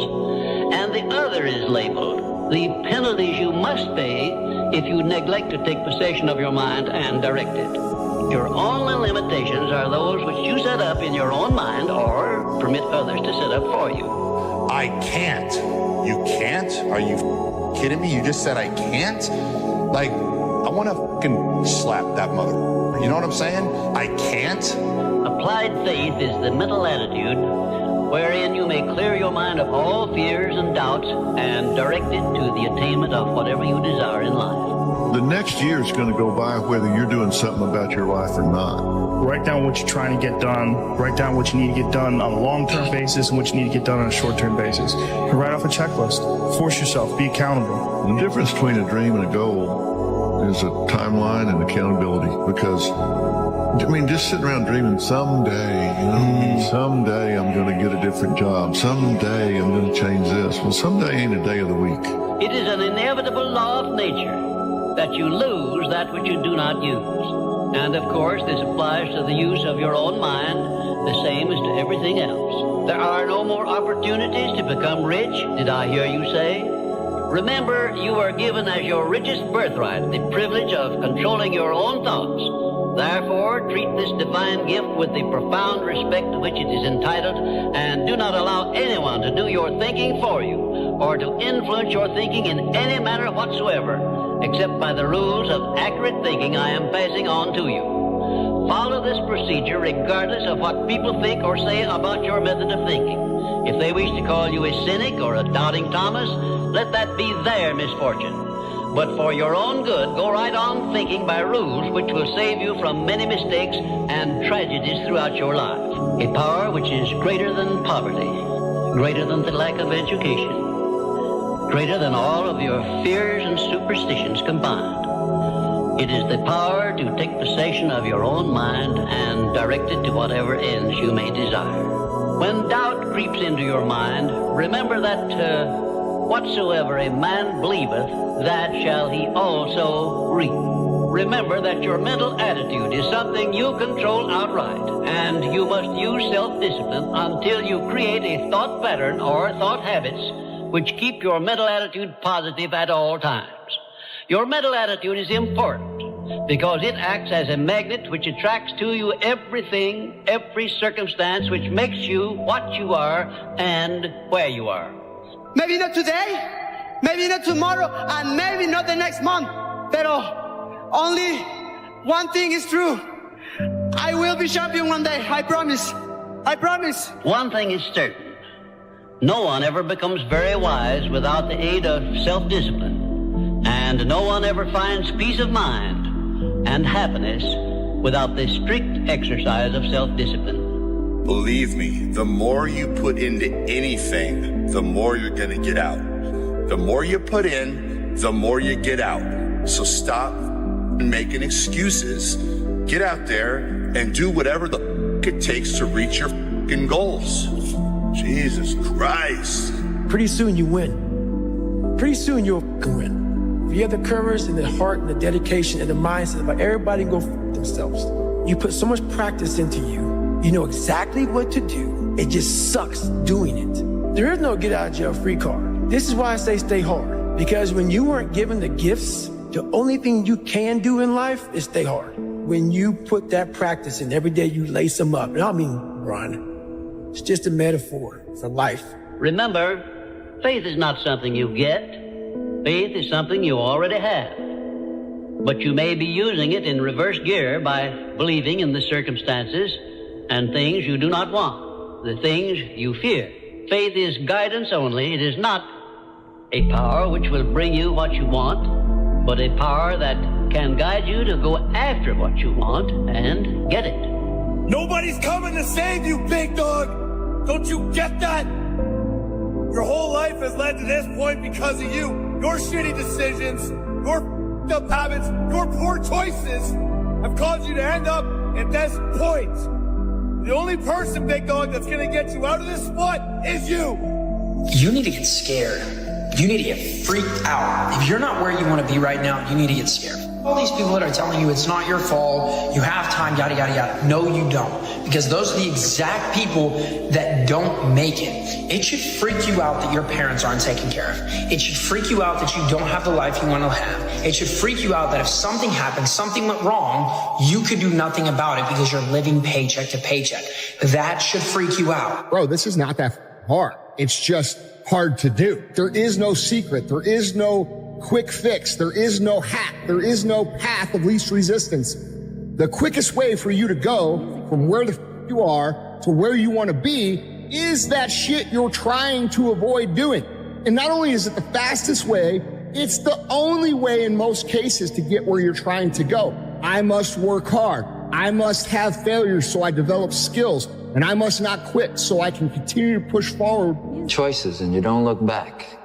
S8: And the other is labeled, the penalties you must pay if you neglect to take possession of your mind and direct it. Your only limitations are those which you set up in your own mind or permit others to set up for you.
S4: I can't. You can't? Are you kidding me? You just said I can't? Like, I want to fucking slap that mother. You know what I'm saying? I can't?
S8: Applied faith is the mental attitude wherein you may clear your mind of all fears and doubts and direct it to the attainment of whatever you desire in life.
S12: The next year is going to go by whether you're doing something about your life or not.
S14: Write down what you're trying to get done. Write down what you need to get done on a long-term basis and what you need to get done on a short-term basis. And write off a checklist. Force yourself. Be accountable.
S12: The difference between a dream and a goal is a timeline and accountability. Because, I mean, just sitting around dreaming someday, someday I'm going to get a different job. Someday I'm going to change this. Well, someday ain't a day of the week.
S8: It is an inevitable law of nature that you lose that which you do not use. And of course, this applies to the use of your own mind, the same as to everything else. There are no more opportunities to become rich, did I hear you say? Remember, you are given as your richest birthright the privilege of controlling your own thoughts. Therefore, treat this divine gift with the profound respect to which it is entitled, and do not allow anyone to do your thinking for you, or to influence your thinking in any manner whatsoever, except by the rules of accurate thinking I am passing on to you. Follow this procedure regardless of what people think or say about your method of thinking. If they wish to call you a cynic or a doubting Thomas, let that be their misfortune. But for your own good, go right on thinking by rules which will save you from many mistakes and tragedies throughout your life. A power which is greater than poverty, greater than the lack of education, greater than all of your fears and superstitions combined. It is the power to take possession of your own mind and direct it to whatever ends you may desire. When doubt creeps into your mind, remember that whatsoever a man believeth, that shall he also reap. Remember that your mental attitude is something you control outright, and you must use self-discipline until you create a thought pattern or thought habits which keep your mental attitude positive at all times. Your mental attitude is important because it acts as a magnet which attracts to you everything, every circumstance which makes you what you are and where you are.
S3: Maybe not today, maybe not tomorrow, and maybe not the next month. Pero only one thing is true. I will be champion one day. I promise. I promise.
S8: One thing is certain. No one ever becomes very wise without the aid of self-discipline. And no one ever finds peace of mind and happiness without the strict exercise of self-discipline.
S4: Believe me, the more you put into anything, the more you're going to get out. The more you put in, the more you get out. So stop making excuses. Get out there and do whatever the it takes to reach your goals. Jesus Christ.
S10: Pretty soon you win. Pretty soon you'll win. If you have the courage and the heart and the dedication and the mindset of everybody go themselves, you put so much practice into you, you know exactly what to do. It just sucks doing it. There is no get out of jail free card. This is why I say stay hard. Because when you weren't given the gifts, the only thing you can do in life is stay hard. When you put that practice in, every day you lace them up. And I don't mean run. It's just a metaphor for life.
S8: Remember, faith is not something you get. Faith is something you already have. But you may be using it in reverse gear by believing in the circumstances and things you do not want, the things you fear. Faith is guidance only. It is not a power which will bring you what you want, but a power that can guide you to go after what you want and get it.
S33: Nobody's coming to save you, big dog. Don't you get that?
S1: Your whole life has led to this point because of you. Your shitty decisions, your f***ed up habits, your poor choices have caused you to end up at this point. The only person, big dog, that's gonna get you out of this spot is you.
S25: You need to get scared. You need to get freaked out. If you're not where you want to be right now, you need to get scared. All these people that are telling you it's not your fault, you have time, yada, yada, yada. No, you don't. Because those are the exact people that don't make it. It should freak you out that your parents aren't taken care of. It should freak you out that you don't have the life you want to have. It should freak you out that if something happened, something went wrong, you could do nothing about it because you're living paycheck to paycheck. That should freak you out.
S5: Bro, this is not that hard. It's just hard to do. There is no secret. There is no quick fix. There is no hack. There is no path of least resistance. The quickest way for you to go from where the you are to where you want to be is that shit you're trying to avoid doing. And not only is it the fastest way, it's the only way in most cases to get where you're trying to go. I must work hard. I must have failures so I develop skills. And I must not quit so I can continue to push forward.
S15: Choices and you don't look back.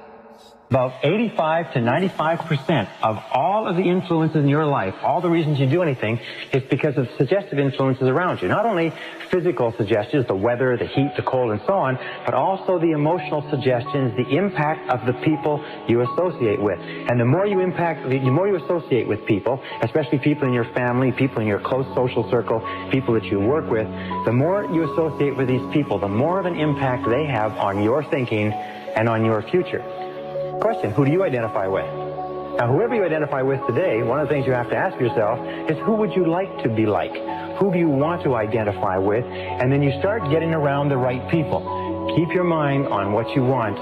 S16: About 85 to 95% of all of the influences in your life, all the reasons you do anything, is because of suggestive influences around you. Not only physical suggestions, the weather, the heat, the cold, and so on, but also the emotional suggestions, the impact of the people you associate with. And the more you associate with people, especially people in your family, people in your close social circle, people that you work with, the more you associate with these people, the more of an impact they have on your thinking and on your future. Question, who do you identify with? Now, whoever you identify with today, one of the things you have to ask yourself is who would you like to be like? Who do you want to identify with? And then you start getting around the right people. Keep your mind on what you want,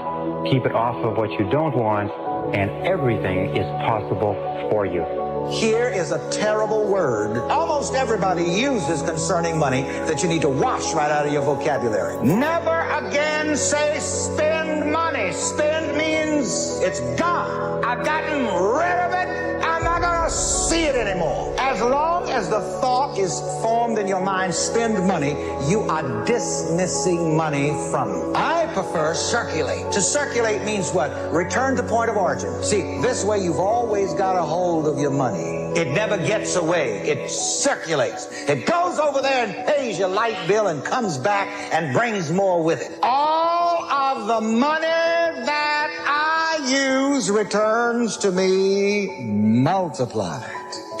S16: keep it off of what you don't want, and everything is possible for you.
S17: Here is a terrible word almost everybody uses concerning money that you need to wash right out of your vocabulary. Never again say spend money. Spend means it's gone. I've gotten rid of it. I'm not going to see it anymore. As long as the thought is formed in your mind, spend money, you are dismissing money from you. I prefer circulate. To circulate means what? Return to point of origin. See, this way you've always got a hold of your money. It never gets away. It circulates. It goes over there and pays your light bill and comes back and brings more with it. All of the money that I use returns to me multiplied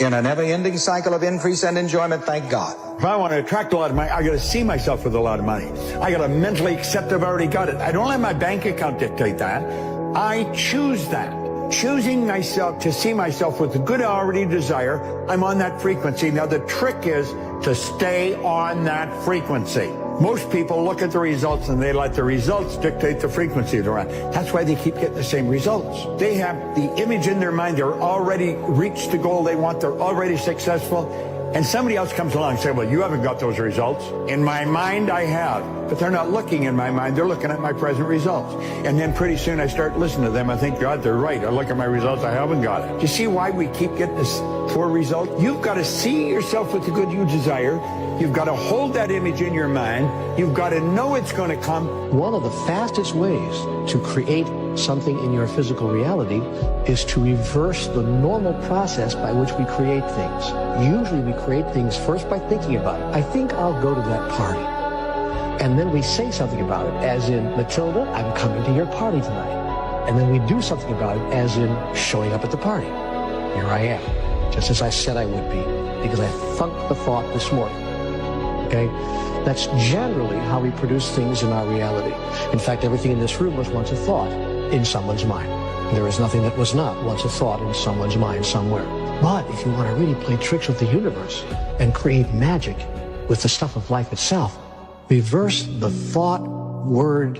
S17: in a never-ending cycle of increase and enjoyment, thank God.
S18: If I want to attract a lot of money, I got to see myself with a lot of money. I got to mentally accept I've already got it. I don't let my bank account dictate that. I choose that. Choosing myself to see myself with the good I already desire, I'm on that frequency. Now the trick is to stay on that frequency. Most people look at the results and they let the results dictate the frequency they're on. That's why they keep getting the same results. They have the image in their mind. They're already reached the goal they want. They're already successful. And somebody else comes along and says, well, you haven't got those results. In my mind, I have. But they're not looking in my mind. They're looking at my present results. And then pretty soon I start listening to them. I think, God, they're right. I look at my results. I haven't got it. Do you see why we keep getting this poor result? You've got to see yourself with the good you desire. You've got to hold that image in your mind. You've got to know it's going to come.
S19: One of the fastest ways to create something in your physical reality is to reverse the normal process by which we create things. Usually we create things first by thinking about it. I think I'll go to that party. And then we say something about it, as in, Matilda, I'm coming to your party tonight. And then we do something about it, as in showing up at the party. Here I am, just as I said I would be, because I thunked the thought this morning. Okay? That's generally how we produce things in our reality. In fact, everything in this room was once a thought in someone's mind. There is nothing that was not once a thought in someone's mind somewhere. But if you want to really play tricks with the universe and create magic with the stuff of life itself, reverse the thought, word,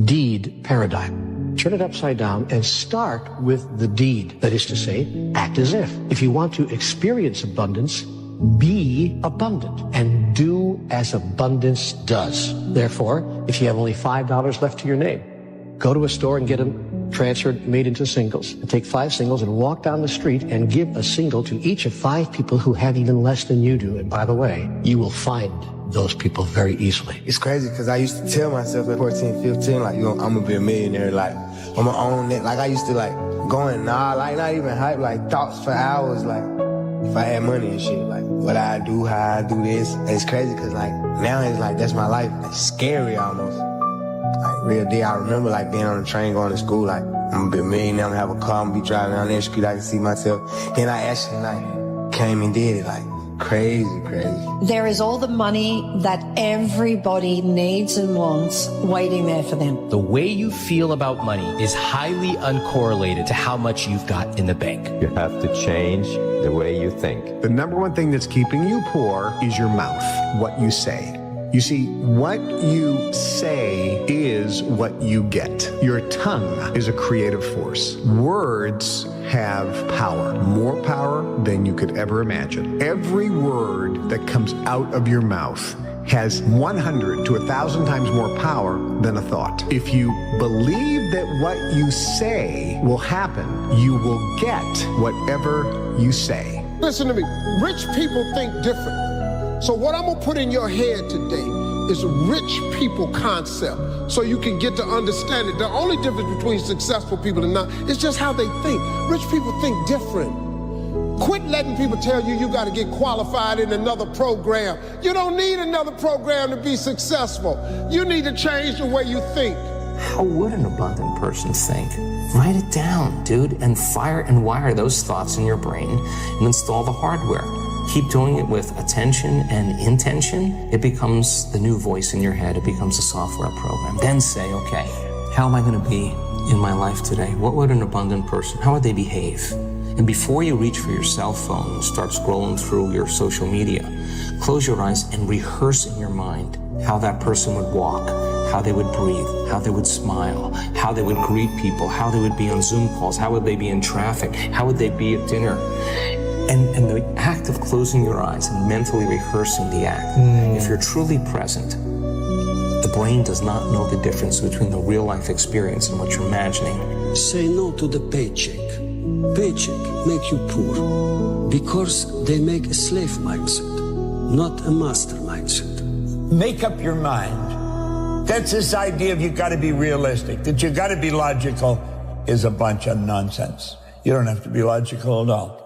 S19: deed paradigm. Turn it upside down and start with the deed. That is to say, act as if. If you want to experience abundance, be abundant and do as abundance does. Therefore, if you have only $5 left to your name, go to a store and get a transferred, made into singles. And take 5 singles and walk down the street and give a single to each of 5 people who have even less than you do. And by the way, you will find those people very easily.
S9: It's crazy because I used to tell myself at 14, 15, like, I'm gonna be a millionaire, like, I'm gonna own it. Like, I used to, like, going, like, not even hype, like, thoughts for hours, like, if I had money and shit, like, what I do, how I do this. And it's crazy because, like, now it's like, that's my life. It's scary almost. Like, real deal. I remember, like, being on the train going to school, like, I'm gonna be a millionaire, I'm gonna have a car, I'm gonna be driving down that street, I can see myself. Then I actually, like, came and did it, like, crazy.
S13: There is all the money that everybody needs and wants waiting there for them.
S20: The way you feel about money is highly uncorrelated to how much you've got in the bank.
S21: You have to change the way you think.
S7: The number one thing that's keeping you poor is your mouth, what you say. You see, what you say is what you get. Your tongue is a creative force. Words have power, more power than you could ever imagine. Every word that comes out of your mouth has 100 to 1,000 times more power than a thought. If you believe that what you say will happen, you will get whatever you say.
S22: Listen to me. Rich people think different. So what I'm gonna put in your head today is a rich people concept so you can get to understand it. The only difference between successful people and not is just how they think. Rich people think different. Quit letting people tell you got to get qualified in another program. You don't need another program to be successful. You need to change the way you think.
S11: How would an abundant person think? Write it down, dude, and fire and wire those thoughts in your brain and install the hardware. Keep doing it with attention and intention. It becomes the new voice in your head. It becomes a software program. Then say, okay, how am I going to be in my life today? What would an abundant person, how would they behave? And before you reach for your cell phone and start scrolling through your social media, close your eyes and rehearse in your mind how that person would walk, how they would breathe, how they would smile, how they would greet people, how they would be on Zoom calls, how would they be in traffic, how would they be at dinner. And the act of closing your eyes and mentally rehearsing the act, if you're truly present, the brain does not know the difference between the real life experience and what you're imagining.
S24: Say no to the paycheck. Paycheck make you poor because they make a slave mindset, not a master mindset.
S18: Make up your mind. That's this idea of you got to be realistic, that you got to be logical is a bunch of nonsense. You don't have to be logical at all.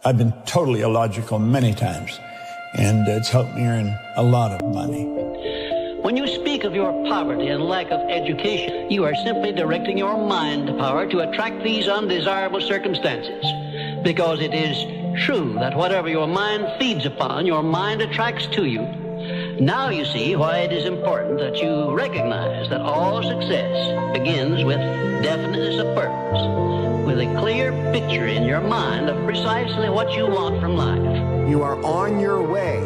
S18: I've been totally illogical many times, and it's helped me earn a lot of money.
S8: When you speak of your poverty and lack of education, you are simply directing your mind power to attract these undesirable circumstances. Because it is true that whatever your mind feeds upon, your mind attracts to you. Now you see why it is important that you recognize that all success begins with definiteness of purpose, with a clear picture in your mind of precisely what you want from life.
S7: You are on your way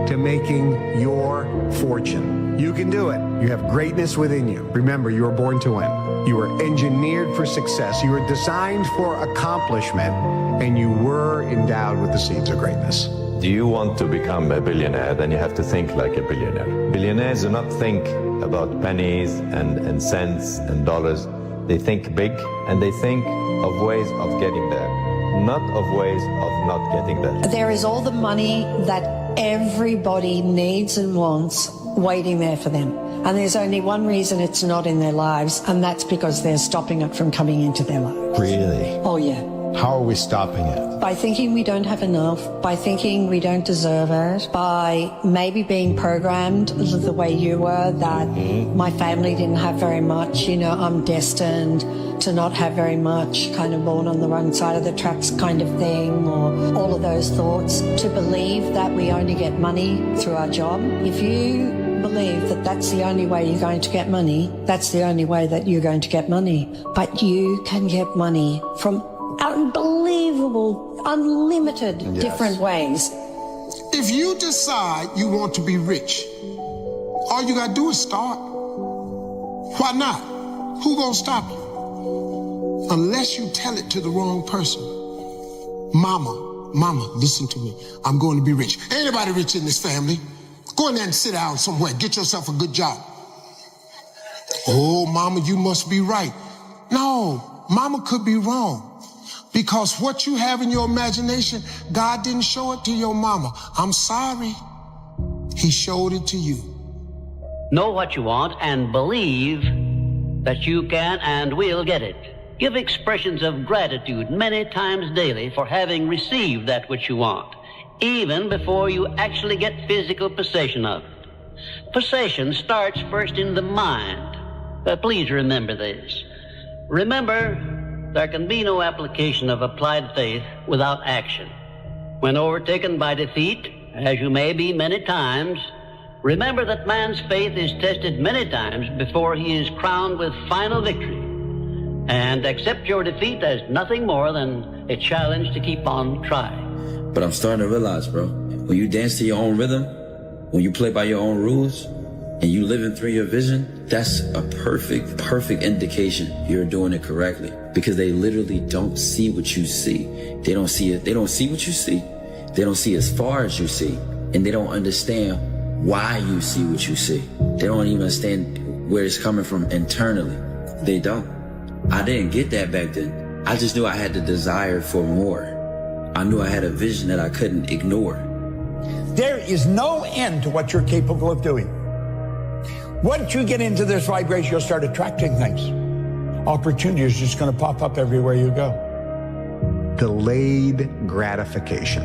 S7: to making your fortune. You can do it. You have greatness within you. Remember, you were born to win. You were engineered for success. You were designed for accomplishment, and you were endowed with the seeds of greatness.
S21: Do you want to become a billionaire? Then you have to think like a billionaire. Billionaires do not think about pennies and cents and dollars. They think big, and they think of ways of getting there, not of ways of not getting there.
S13: There is all the money that everybody needs and wants waiting there for them. And there's only one reason it's not in their lives, and that's because they're stopping it from coming into their lives.
S26: Really?
S13: Oh, yeah.
S26: How are we stopping it?
S13: By thinking we don't have enough, by thinking we don't deserve it, by maybe being programmed the way you were, that my family didn't have very much, you know, I'm destined to not have very much, kind of born on the wrong side of the tracks kind of thing, or all of those thoughts. To believe that we only get money through our job. If you believe that that's the only way you're going to get money, that's the only way that you're going to get money. But you can get money from unbelievable, unlimited different ways.
S22: If you decide you want to be rich, all you gotta do is start. Why not? Who gonna stop you? Unless you tell it to the wrong person. Mama, listen to me. I'm going to be rich. Ain't anybody rich in this family. Go in there and sit down somewhere. Get yourself a good job. Oh, mama, you must be right. No, mama could be wrong. Because what you have in your imagination, God didn't show it to your mama. I'm sorry. He showed it to you.
S8: Know what you want and believe that you can and will get it. Give expressions of gratitude many times daily for having received that which you want, even before you actually get physical possession of it. Possession starts first in the mind. But please remember this. Remember, there can be no application of applied faith without action. When overtaken by defeat, as you may be many times, remember that man's faith is tested many times before he is crowned with final victory. And accept your defeat as nothing more than a challenge to keep on trying.
S2: But I'm starting to realize, bro, when you dance to your own rhythm, when you play by your own rules, and you living through your vision, that's a perfect indication you're doing it correctly. Because they literally don't see what you see. They don't see it. They don't see what you see. They don't see as far as you see. And they don't understand why you see what you see. They don't even understand where it's coming from internally. They don't. I didn't get that back then. I just knew I had the desire for more. I knew I had a vision that I couldn't ignore.
S18: There is no end to what you're capable of doing. Once you get into this vibration, you'll start attracting things. Opportunity is just going to pop up everywhere you go.
S7: Delayed gratification,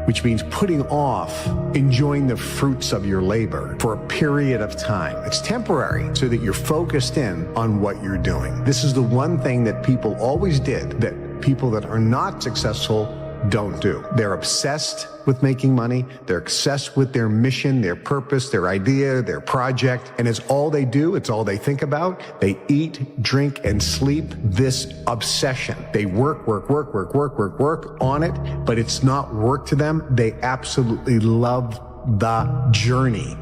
S7: which means putting off enjoying the fruits of your labor for a period of time. It's temporary so that you're focused in on what you're doing. This is the one thing that people always did that people that are not successful don't do. They're obsessed with making money. They're obsessed with their mission, their purpose, their idea, their project. And it's all they do. It's all they think about. They eat, drink, and sleep this obsession. They work on it, but it's not work to them. They absolutely love the journey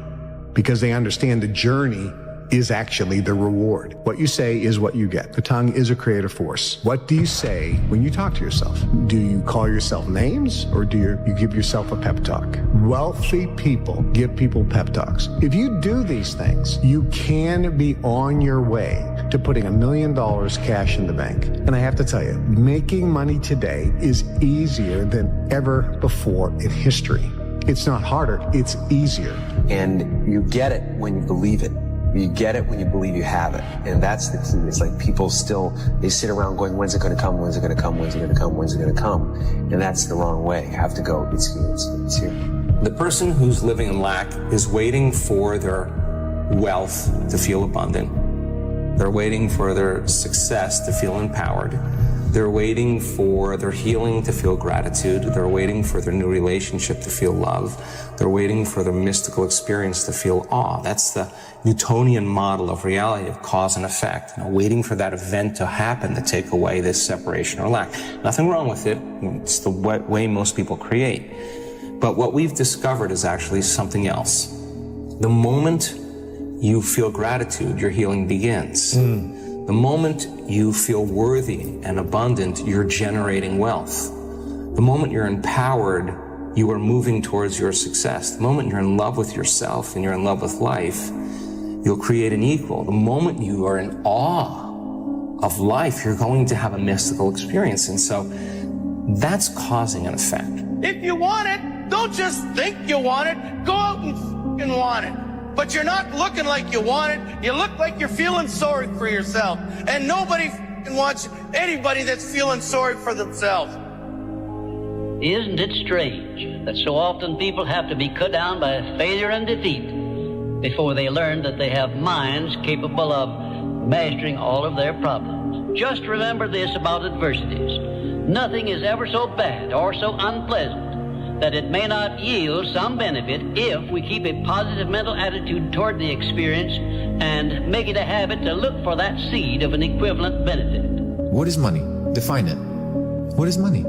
S7: because they understand the journey is actually the reward. What you say is what you get. The tongue is a creative force. What do you say when you talk to yourself? Do you call yourself names or do you give yourself a pep talk? Wealthy people give people pep talks. If you do these things, you can be on your way to putting $1 million cash in the bank. And I have to tell you, making money today is easier than ever before in history. It's not harder, it's easier.
S3: And you get it when you believe it. You get it when you believe you have it. And that's the key. It's like people still, they sit around going, when's it going to come? When's it going to come? When's it going to come? When's it going to come? And that's the wrong way. You have to go, it's here, it's here.
S11: The person who's living in lack is waiting for their wealth to feel abundant. They're waiting for their success to feel empowered. They're waiting for their healing to feel gratitude. They're waiting for their new relationship to feel love. They're waiting for their mystical experience to feel awe. That's the Newtonian model of reality of cause and effect. Waiting for that event to happen to take away this separation or lack. Nothing wrong with it. It's the way most people create. But what we've discovered is actually something else. The moment you feel gratitude, your healing begins. The moment you feel worthy and abundant, you're generating wealth. The moment you're empowered, you are moving towards your success. The moment you're in love with yourself and you're in love with life, you'll create an equal. The moment you are in awe of life, you're going to have a mystical experience. And so that's causing an effect.
S1: If you want it, don't just think you want it, go out and f***ing want it. But you're not looking like you want it. You look like you're feeling sorry for yourself. And nobody wants anybody that's feeling sorry for themselves.
S8: Isn't it strange that so often people have to be cut down by failure and defeat before they learn that they have minds capable of mastering all of their problems? Just remember this about adversities. Nothing is ever so bad or so unpleasant that it may not yield some benefit if we keep a positive mental attitude toward the experience and make it a habit to look for that seed of an equivalent benefit.
S4: What is money? Define it. What is money?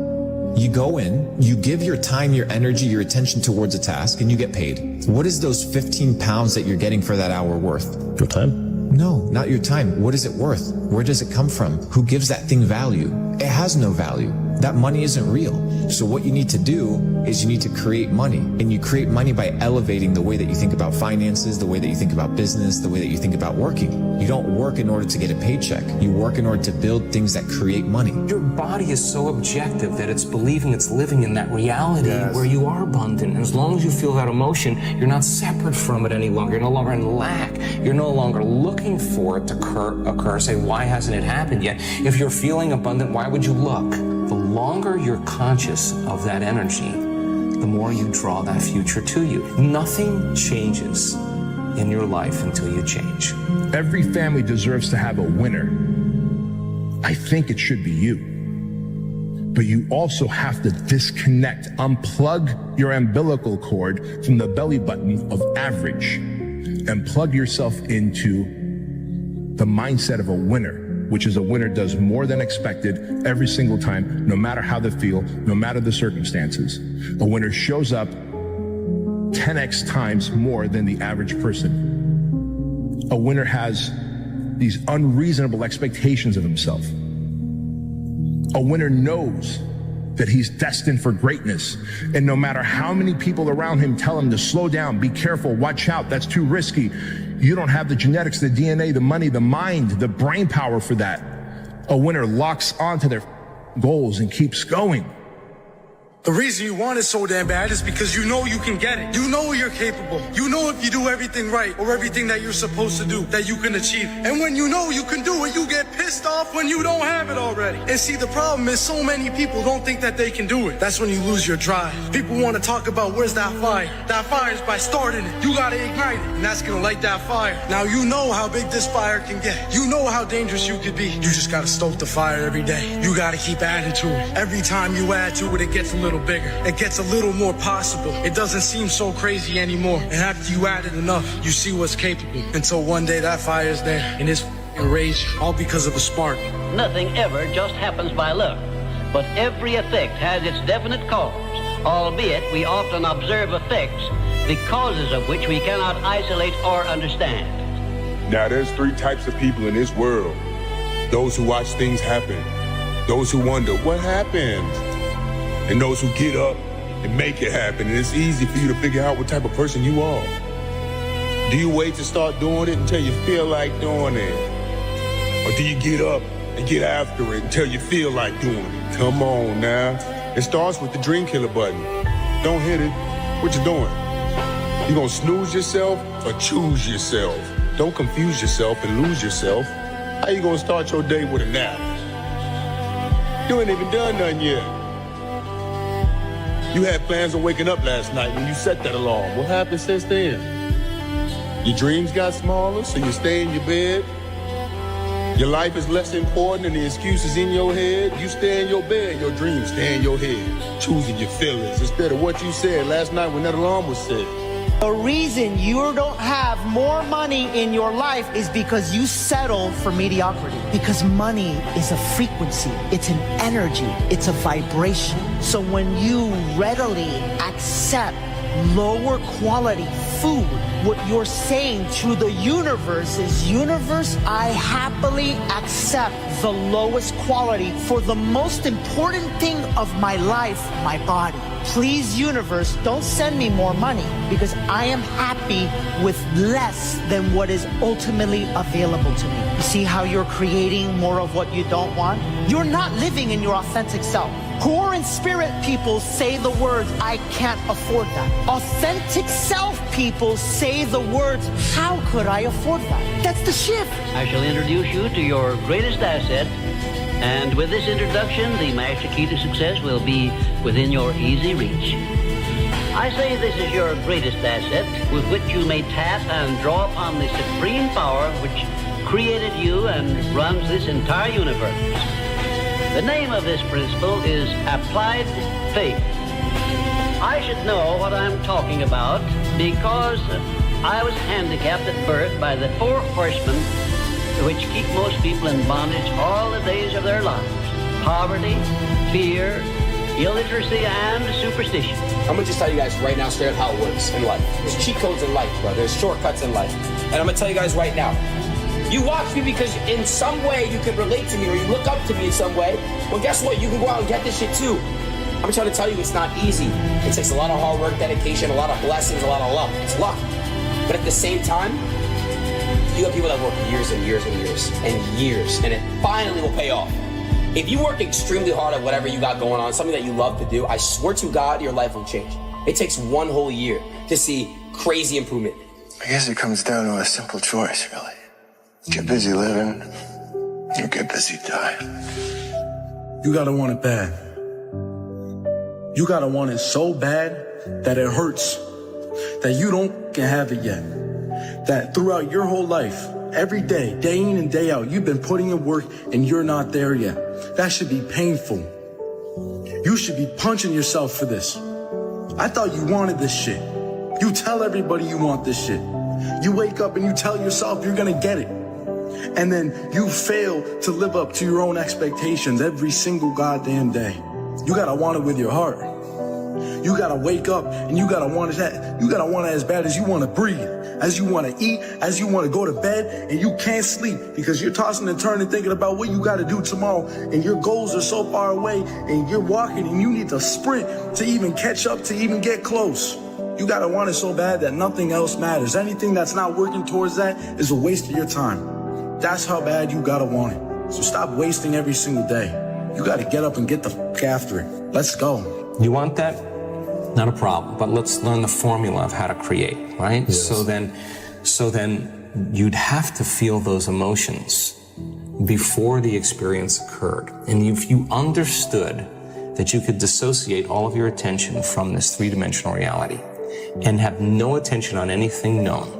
S4: You go in, you give your time, your energy, your attention towards a task, and you get paid. What is those 15 pounds that you're getting for that hour worth? Your time? No, not your time. What is it worth? Where does it come from? Who gives that thing value? It has no value. that money isn't real. So what you need to do is you need to create money, and you create money by elevating the way that you think about finances, the way that you think about business, the way that you think about working. You don't work in order to get a paycheck. You work in order to build things that create money.
S11: Your body is so objective that it's believing it's living in that reality where you are abundant. And as long as you feel that emotion, you're not separate from it any longer. You're no longer in lack. You're no longer looking for it to occur. Say, why hasn't it happened yet? If you're feeling abundant, why would you look? The longer you're conscious of that energy, the more you draw that future to you. Nothing changes in your life until you change.
S6: Every family deserves to have a winner. I think it should be you. But you also have to disconnect, unplug your umbilical cord from the belly button of average and plug yourself into the mindset of a winner, which is a winner does more than expected every single time, no matter how they feel, no matter the circumstances. A winner shows up 10x times more than the average person. A winner has these unreasonable expectations of himself. A winner knows that he's destined for greatness. And no matter how many people around him tell him to slow down, be careful, watch out, that's too risky. You don't have the genetics, the DNA, the money, the mind, the brain power for that. A winner locks onto their goals and keeps going.
S10: The reason you want it so damn bad is because you know you can get it. You know you're capable. You know if you do everything right or everything that you're supposed to do, that you can achieve. And when you know you can do it, you get pissed off when you don't have it already. And see, the problem is so many people don't think that they can do it. That's when you lose your drive. People want to talk about where's that fire. That fire is by starting it. You got to ignite it, and that's going to light that fire. Now you know how big this fire can get. You know how dangerous you could be. You just got to stoke the fire every day. You got to keep adding to it. Every time you add to it, it gets a little bigger. It gets a little more possible. It doesn't seem so crazy anymore. And after you add it enough, you see what's capable. Until one day that fire is there and it's raised, all because of a spark.
S8: Nothing ever just happens by luck, but every effect has its definite cause, albeit we often observe effects, the causes of which we cannot isolate or understand.
S12: Now there's three types of people in this world. Those who watch things happen, those who wonder what happened, and those who get up and make it happen. And it's easy for you to figure out what type of person you are. Do you wait to start doing it until you feel like doing it? Or do you get up and get after it until you feel like doing it? Come on now. It starts with the dream killer button. Don't hit it. What you doing? You gonna snooze yourself or choose yourself? Don't confuse yourself and lose yourself. How you gonna start your day with a nap? You ain't even done nothing yet. You had plans on waking up last night when you set that alarm. What happened since then? Your dreams got smaller, so you stay in your bed. Your life is less important than the excuses in your head. You stay in your bed, your dreams stay in your head. Choosing your feelings instead of what you said last night when that alarm was set.
S14: The reason you don't have more money in your life is because you settle for mediocrity. Because money is a frequency, it's an energy, it's a vibration. So when you readily accept lower quality food, what you're saying to the universe is, universe, I happily accept the lowest quality for the most important thing of my life, my body. Please, universe, don't send me more money because I am happy with less than what is ultimately available to me. You see how you're creating more of what you don't want? You're not living in your authentic self. Poor in spirit people say the words, I can't afford that. Authentic self people say the words, how could I afford that? That's the shift.
S8: I shall introduce you to your greatest asset, and with this introduction, the master key to success will be within your easy reach. I say this is your greatest asset with which you may tap and draw upon the supreme power which created you and runs this entire universe. The name of this principle is applied faith. I should know what I'm talking about because I was handicapped at birth by the 4 horsemen which keep most people in bondage all the days of their lives. Poverty, fear, illiteracy, and superstition.
S23: I'm gonna just tell you guys right now straight up how it works in life. There's cheat codes in life, bro. There's shortcuts in life. And I'm gonna tell you guys right now,
S5: You watch me because in some way you can relate to me or you look up to me in some way. Well, guess what? You can go out and get this shit too. I'm trying to tell you it's not easy. It takes a lot of hard work, dedication, a lot of blessings, a lot of luck. It's luck. But at the same time, you have people that work years and years and years and years, and it finally will pay off. If you work extremely hard at whatever you got going on, something that you love to do, I swear to God, your life will change. It takes one whole year to see crazy improvement.
S9: I guess it comes down to a simple choice, really. Get busy living, or get busy dying.
S10: You gotta want it bad. You gotta want it so bad that it hurts, that you don't have it yet. That throughout your whole life, every day, day in and day out, you've been putting in work and you're not there yet. That should be painful. You should be punching yourself for this. I thought you wanted this shit. You tell everybody you want this shit. You wake up and you tell yourself you're gonna get it. And then you fail to live up to your own expectations every single goddamn day. You gotta want it with your heart. You gotta wake up and you gotta want it. You gotta want it as bad as you wanna breathe, as you wanna eat, as you wanna go to bed, and you can't sleep because you're tossing and turning thinking about what you gotta do tomorrow, and your goals are so far away, and you're walking and you need to sprint to even catch up, to even get close. You gotta want it so bad that nothing else matters. Anything that's not working towards that is a waste of your time. That's how bad you gotta want it. So stop wasting every single day. You gotta get up and get the fuck after it. Let's go.
S11: You want that? Not a problem, but let's learn the formula of how to create, right? Yes. So then you'd have to feel those emotions before the experience occurred. And if you understood that you could dissociate all of your attention from this three-dimensional reality and have no attention on anything known,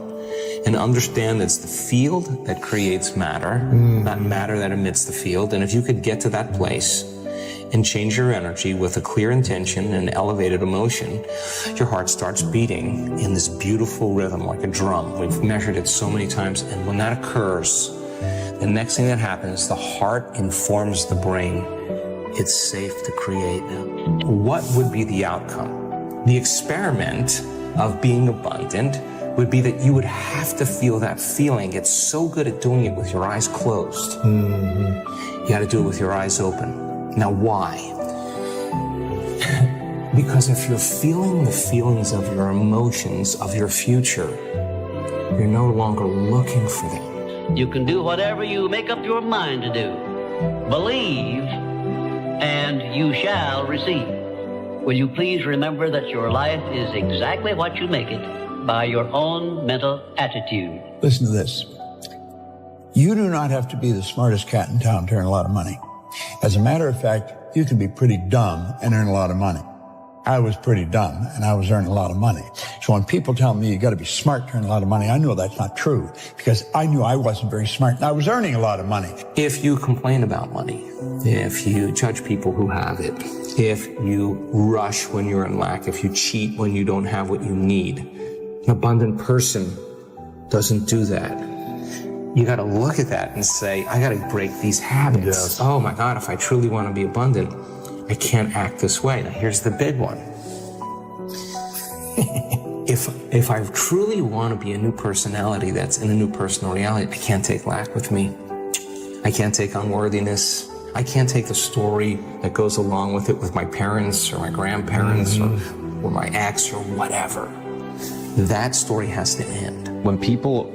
S11: and understand it's the field that creates matter, not matter that emits the field. And if you could get to that place and change your energy with a clear intention and elevated emotion, your heart starts beating in this beautiful rhythm like a drum. We've measured it so many times. And when that occurs, the next thing that happens, the heart informs the brain, it's safe to create now. What would be the outcome? The experiment of being abundant would be that you would have to feel that feeling. It's so good at doing it with your eyes closed. You got to do it with your eyes open. Now, why? Because if you're feeling the feelings of your emotions, of your future, you're no longer looking for them.
S8: You can do whatever you make up your mind to do. Believe, and you shall receive. Will you please remember that your life is exactly what you make it by your own mental attitude.
S18: Listen to this. You do not have to be the smartest cat in town to earn a lot of money. As a matter of fact, you can be pretty dumb and earn a lot of money. I was pretty dumb and I was earning a lot of money. So when people tell me you got to be smart to earn a lot of money, I know that's not true because I knew I wasn't very smart and I was earning a lot of money.
S11: If you complain about money, if you judge people who have it, if you rush when you're in lack, if you cheat when you don't have what you need, an abundant person doesn't do that. You got to look at that and say, I got to break these habits. Yes. Oh my God, if I truly want to be abundant, I can't act this way. Now here's the big one. If I truly want to be a new personality that's in a new personal reality, I can't take lack with me. I can't take unworthiness. I can't take the story that goes along with it with my parents or my grandparents or my ex or whatever. That story has to end.
S15: When people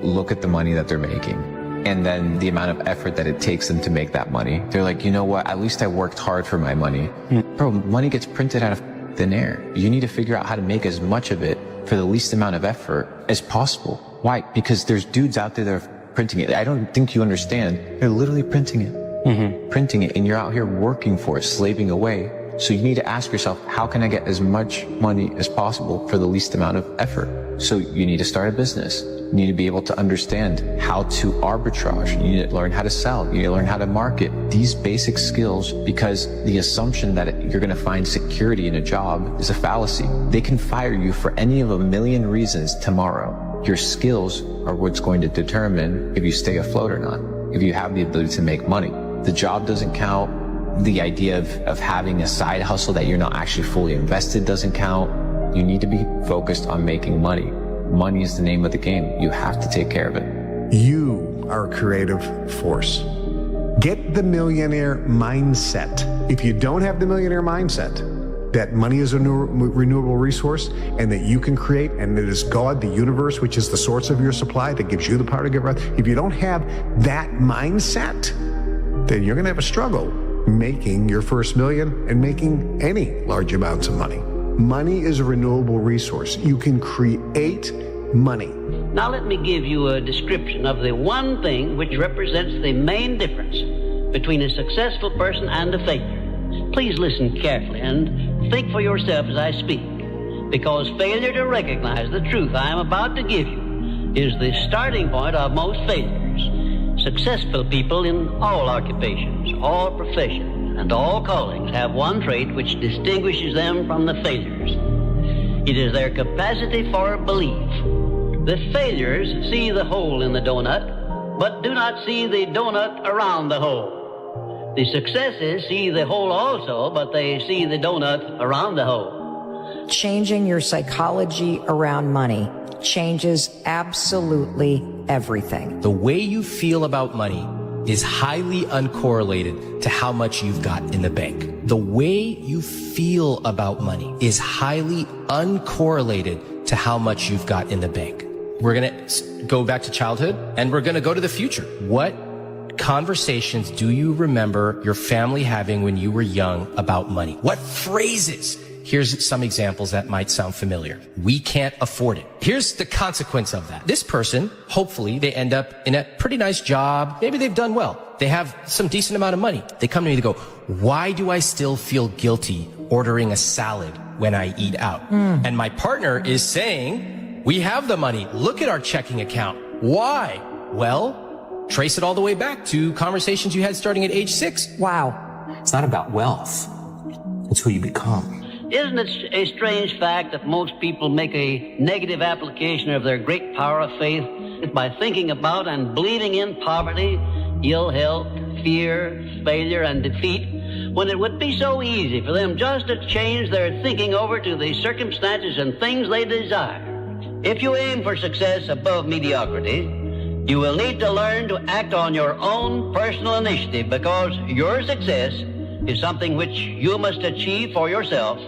S15: look at the money that they're making and then the amount of effort that it takes them to make that money, they're like, you know what, at least I worked hard for my money. Bro, money gets printed out of thin air. You need to figure out how to make as much of it for the least amount of effort as possible. Why? Because there's dudes out there that are printing it. I don't think you understand. They're literally printing it. Printing it, and you're out here working for it, slaving away. So you need to ask yourself, how can I get as much money as possible for the least amount of effort? So you need to start a business. You need to be able to understand how to arbitrage. You need to learn how to sell. You need to learn how to market. These basic skills, because the assumption that you're going to find security in a job is a fallacy. They can fire you for any of a million reasons tomorrow. Your skills are what's going to determine if you stay afloat or not, if you have the ability to make money. The job doesn't count. The idea of having a side hustle that you're not actually fully invested doesn't count. You need to be focused on making money. Money is the name of the game. You have to take care of it.
S22: You
S7: are a creative force. Get the millionaire mindset. If you don't have the millionaire mindset, that money is a renewable resource and that you can create, and it is God, the universe, which is the source of your supply that gives you the power to give out. If you don't have that mindset, then you're going to have a struggle making your first million and making any large amounts of money. Money is a renewable resource. You can create money.
S8: Now let me give you a description of the one thing which represents the main difference between a successful person and a failure. Please listen carefully and think for yourself as I speak, because failure to recognize the truth I am about to give you is the starting point of most failures. Successful people in all occupations, all professions, and all callings have one trait which distinguishes them from the failures. It is their capacity for belief. The failures see the hole in the donut, but do not see the donut around the hole. The successes see the hole also, but they see the donut around the hole.
S16: Changing your psychology around money changes absolutely everything.
S17: The way you feel about money is highly uncorrelated to how much you've got in the bank. The way you feel about money is highly uncorrelated to how much you've got in the bank. We're going to go back to childhood and we're going to go to the future. What conversations do you remember your family having when you were young about money? What phrases? Here's some examples that might sound familiar. We can't afford it. Here's the consequence of that. This person, hopefully, they end up in a pretty nice job. Maybe they've done well. They have some decent amount of money. They come to me and go, why do I still feel guilty ordering a salad when I eat out? And my partner is saying, we have the money. Look at our checking account. Why? Well, trace it all the way back to conversations you had starting at age 6.
S16: Wow.
S11: It's not about wealth. It's who you become.
S8: Isn't it a strange fact that most people make a negative application of their great power of faith by thinking about and believing in poverty, ill health, fear, failure, and defeat, when it would be so easy for them just to change their thinking over to the circumstances and things they desire? If you aim for success above mediocrity, you will need to learn to act on your own personal initiative, because your success is something which you must achieve for yourself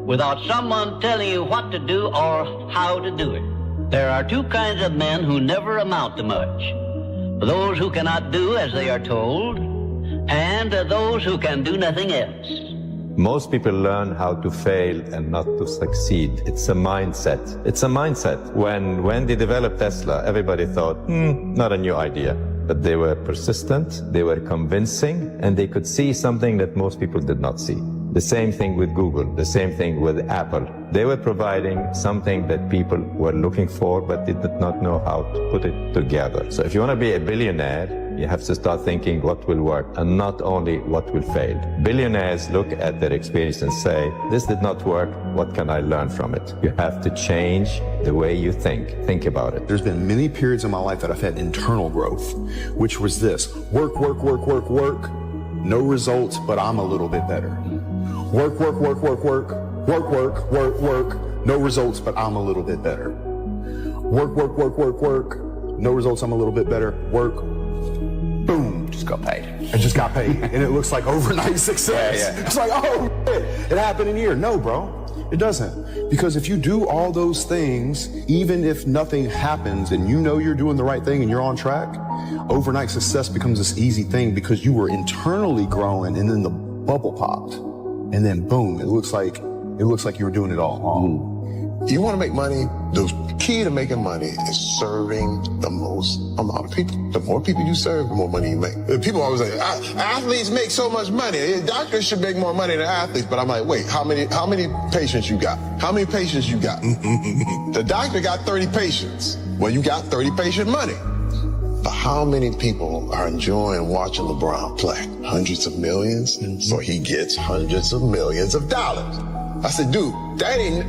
S8: without someone telling you what to do or how to do it. There are two kinds of men who never amount to much: those who cannot do as they are told, and those who can do nothing else.
S21: Most people learn how to fail and not to succeed. It's a mindset. It's a mindset. When they developed Tesla, everybody thought, not a new idea. But they were persistent, they were convincing, and they could see something that most people did not see. The same thing with Google, the same thing with Apple. They were providing something that people were looking for, but they did not know how to put it together. So if you want to be a billionaire, you have to start thinking what will work and not only what will fail. Billionaires look at their experience and say, this did not work, what can I learn from it? You have to change the way you think. Think about it.
S19: There's been many periods in my life that I've had internal growth, which was this: work, no results, but I'm a little bit better. Work, no results, but I'm a little bit better. Work, no results, I'm a little bit better. Work, boom, just got paid. I just got paid. And it looks like overnight success. Yeah. It's like, oh, shit, it happened in a year. No, bro, it doesn't. Because if you do all those things, even if nothing happens and you know you're doing the right thing and you're on track, overnight success becomes this easy thing because you were internally growing and then the bubble popped. And then boom, it looks like you were doing it all wrong.
S20: You want to make money, the key to making money is serving the most amount of people. The more people you serve, the more money you make. People always say, athletes make so much money. Doctors should make more money than athletes. But I'm like, wait, how many patients you got? How many patients you got? The doctor got 30 patients. Well, you got 30 patient money. But how many people are enjoying watching LeBron play? Hundreds of millions? So he gets hundreds of millions of dollars. I said, dude,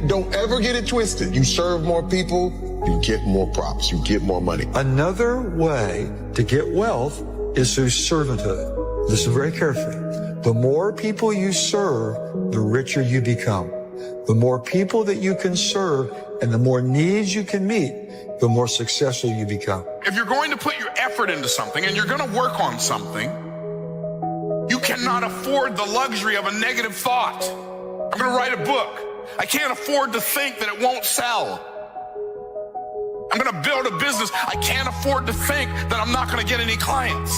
S20: don't ever get it twisted. You serve more people, you get more props, you get more money.
S24: Another way to get wealth is through servanthood. Listen very carefully. The more people you serve, the richer you become. The more people that you can serve and the more needs you can meet the more successful you become.
S1: If you're going to put your effort into something and you're going to work on something, you cannot afford the luxury of a negative thought. I'm going to write a book. I can't afford to think that it won't sell. I'm going to build a business. I can't afford to think that I'm not going to get any clients.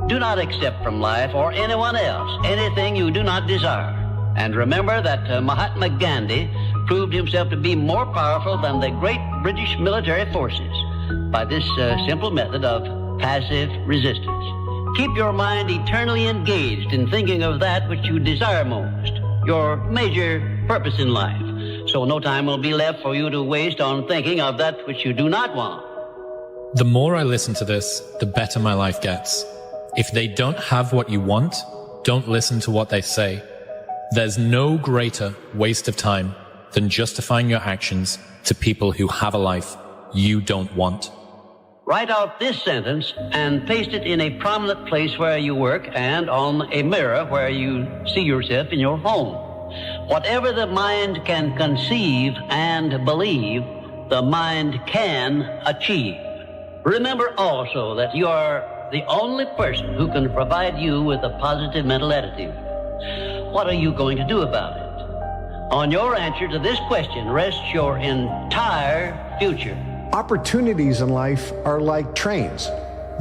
S8: Do not accept from life or anyone else anything you do not desire. And remember that Mahatma Gandhi proved himself to be more powerful than the great British military forces by this simple method of passive resistance. Keep your mind eternally engaged in thinking of that which you desire most, your major purpose in life, so no time will be left for you to waste on thinking of that which you do not want.
S2: The more I listen to this, the better my life gets. If they don't have what you want, don't listen to what they say. There's no greater waste of time than justifying your actions to people who have a life you don't want.
S8: Write out this sentence and paste it in a prominent place where you work and on a mirror where you see yourself in your home. Whatever the mind can conceive and believe, the mind can achieve. Remember also that you are the only person who can provide you with a positive mental attitude. What are you going to do about it? On your answer to this question rests your entire future.
S7: Opportunities in life are like trains.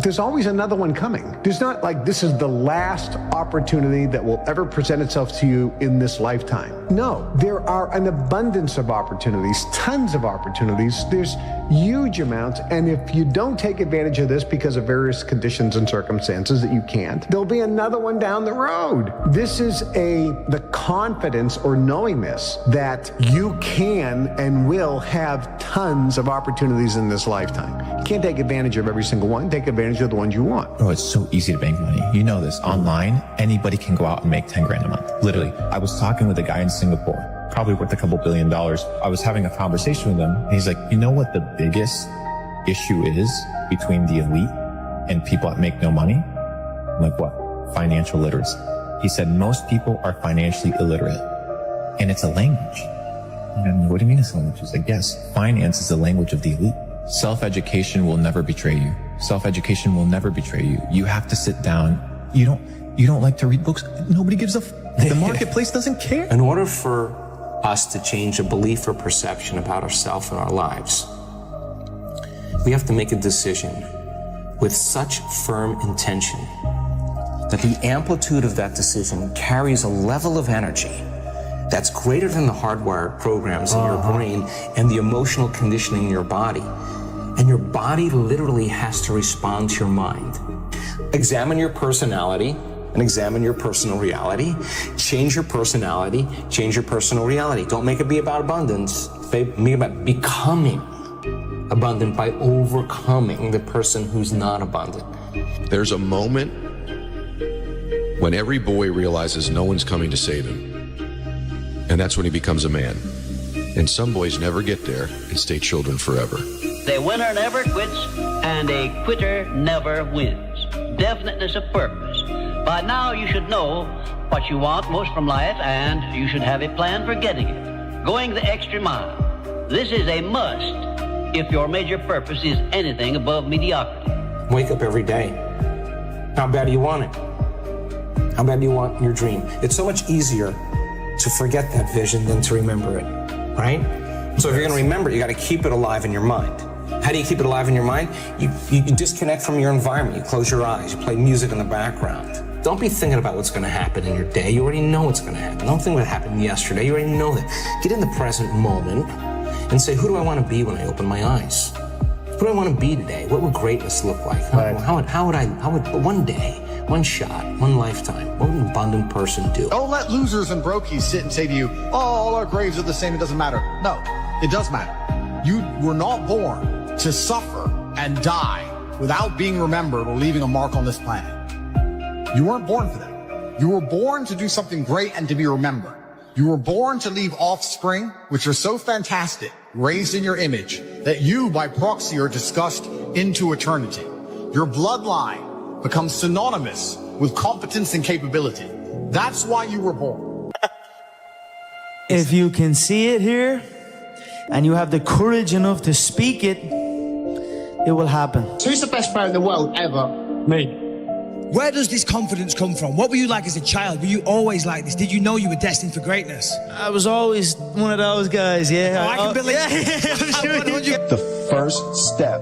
S7: There's always another one coming. There's not like this is the last opportunity that will ever present itself to you in this lifetime. No, there are an abundance of opportunities, tons of opportunities. There's huge amounts. And if you don't take advantage of this because of various conditions and circumstances that you can't, there'll be another one down the road. This is the confidence or knowing this that you can and will have tons of opportunities in this lifetime. You can't take advantage of every single one. Take advantage of the ones you want.
S4: Oh, it's so easy to bank money. You know this. Online, anybody can go out and make 10 grand a month. Literally. I was talking with a guy in Singapore, probably worth a couple $1 billion. I was having a conversation with him, and he's like, you know what the biggest issue is between the elite and people that make no money? I'm like, what? Financial literacy. He said, most people are financially illiterate, and it's a language. And what do you mean it's a language? He's like, yes, finance is the language of the elite. Self-education will never betray you. Self-education will never betray you. You have to sit down. You don't like to read books. Nobody gives a the marketplace doesn't care.
S11: In order for us to change a belief or perception about ourselves and our lives, we have to make a decision with such firm intention that the amplitude of that decision carries a level of energy that's greater than the hardwired programs in your brain and the emotional conditioning in your body. And your body literally has to respond to your mind. Examine your personality and examine your personal reality. Change your personality, change your personal reality. Don't make it be about abundance. Make it about becoming abundant by overcoming the person who's not abundant.
S3: There's a moment when every boy realizes no one's coming to save him. And that's when he becomes a man. And some boys never get there and stay children forever.
S8: The winner never quits, and a quitter never wins. Definiteness of purpose. By now you should know what you want most from life, and you should have a plan for getting it. Going the extra mile. This is a must if your major purpose is anything above mediocrity.
S11: Wake up every day. How bad do you want it? How bad do you want your dream? It's so much easier to forget that vision than to remember it, right? So if you're going to remember it, you got to keep it alive in your mind. How do you keep it alive in your mind? You disconnect from your environment. You close your eyes. You play music in the background. Don't be thinking about what's going to happen in your day. You already know what's going to happen. Don't think what happened yesterday. You already know that. Get in the present moment and say, who do I want to be when I open my eyes? Who do I want to be today? What would greatness look like? How would one day, one shot, one lifetime, what would an abundant person do?
S13: Don't let losers and brokies sit and say to you, oh, all our graves are the same, it doesn't matter. No, it does matter. You were not born to suffer and die without being remembered or leaving a mark on this planet. You weren't born for that. You were born to do something great and to be remembered. You were born to leave offspring, which are so fantastic, raised in your image, that you, by proxy, are discussed into eternity. Your bloodline becomes synonymous with competence and capability. That's why you were born.
S25: If you can see it here,
S6: and you have the courage enough to speak it, it will happen.
S12: Who's the best player in the world ever?
S6: Me.
S12: Where does this confidence come from? What were you like as a child? Were you always like this? Did you know you were destined for greatness?
S6: I was always one of those guys, yeah.
S12: I can believe
S14: The first step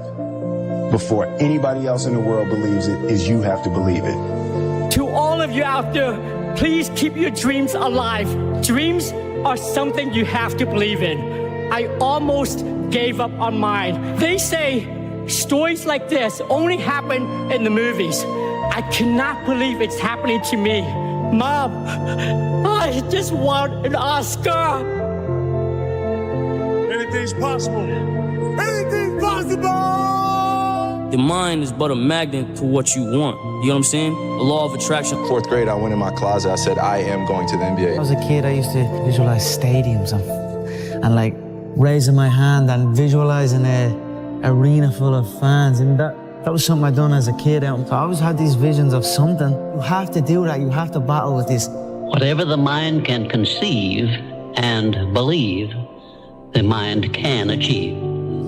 S14: before anybody else in the world believes it is you have to believe it.
S23: To all of you out there, please keep your dreams alive. Dreams are something you have to believe in. I almost gave up on mine. They say stories like this only happen in the movies. I cannot believe it's happening to me. Mom, I just want an Oscar.
S12: Anything's possible. Anything's possible!
S25: The mind is but a magnet to what you want. You know what I'm saying? The law of attraction.
S19: 4th grade, I went in my closet. I said, I am going to the NBA.
S6: When I was a kid, I used to visualize stadiums and like raising my hand and visualizing an arena full of fans. And that was something I'd done as a kid. I always had these visions of something. You have to do that. You have to battle with this.
S8: Whatever the mind can conceive and believe, the mind can achieve.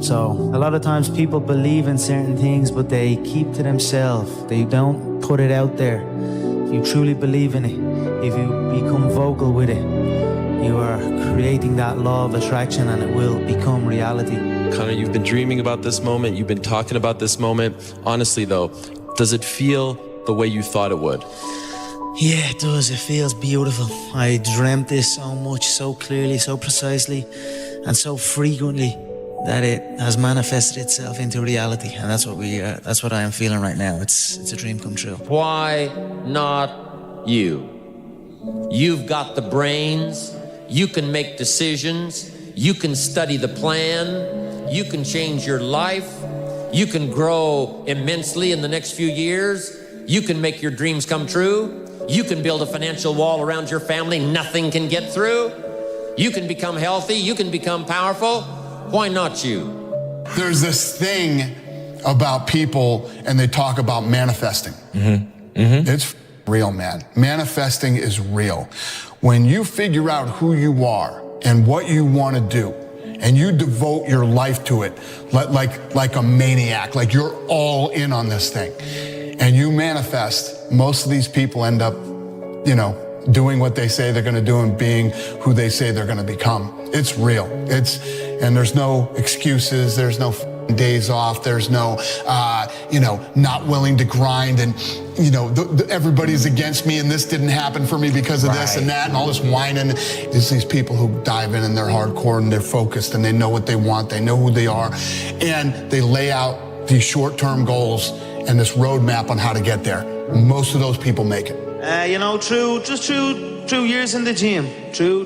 S6: So a lot of times people believe in certain things, but they keep to themselves. They don't put it out there. If you truly believe in it, if you become vocal with it, you are creating that law of attraction and it will become reality.
S26: Connor, you've been dreaming about this moment. You've been talking about this moment. Honestly, though, does it feel the way you thought it would?
S6: Yeah, it does. It feels beautiful. I dreamt this so much, so clearly, so precisely, and so frequently that it has manifested itself into reality. And that's what I am feeling right now. It's a dream come true.
S27: Why not you? You've got the brains. You can make decisions. You can study the plan. You can change your life. You can grow immensely in the next few years. You can make your dreams come true. You can build a financial wall around your family nothing can get through. You can become healthy. You can become powerful. Why not you?
S1: There's this thing about people and they talk about manifesting. It's real, man. Manifesting is real. When you figure out who you are and what you want to do, and you devote your life to it like a maniac, like you're all in on this thing, and you manifest, most of these people end up, doing what they say they're going to do and being who they say they're going to become. It's real. And there's no excuses. There's no days off. There's no, not willing to grind and, everybody's against me and this didn't happen for me because of this and that and all this whining. There's these people who dive in and they're hardcore and they're focused and they know what they want. They know who they are. And they lay out these short-term goals and this roadmap on how to get there. Most of those people make it.
S6: True years in the gym, true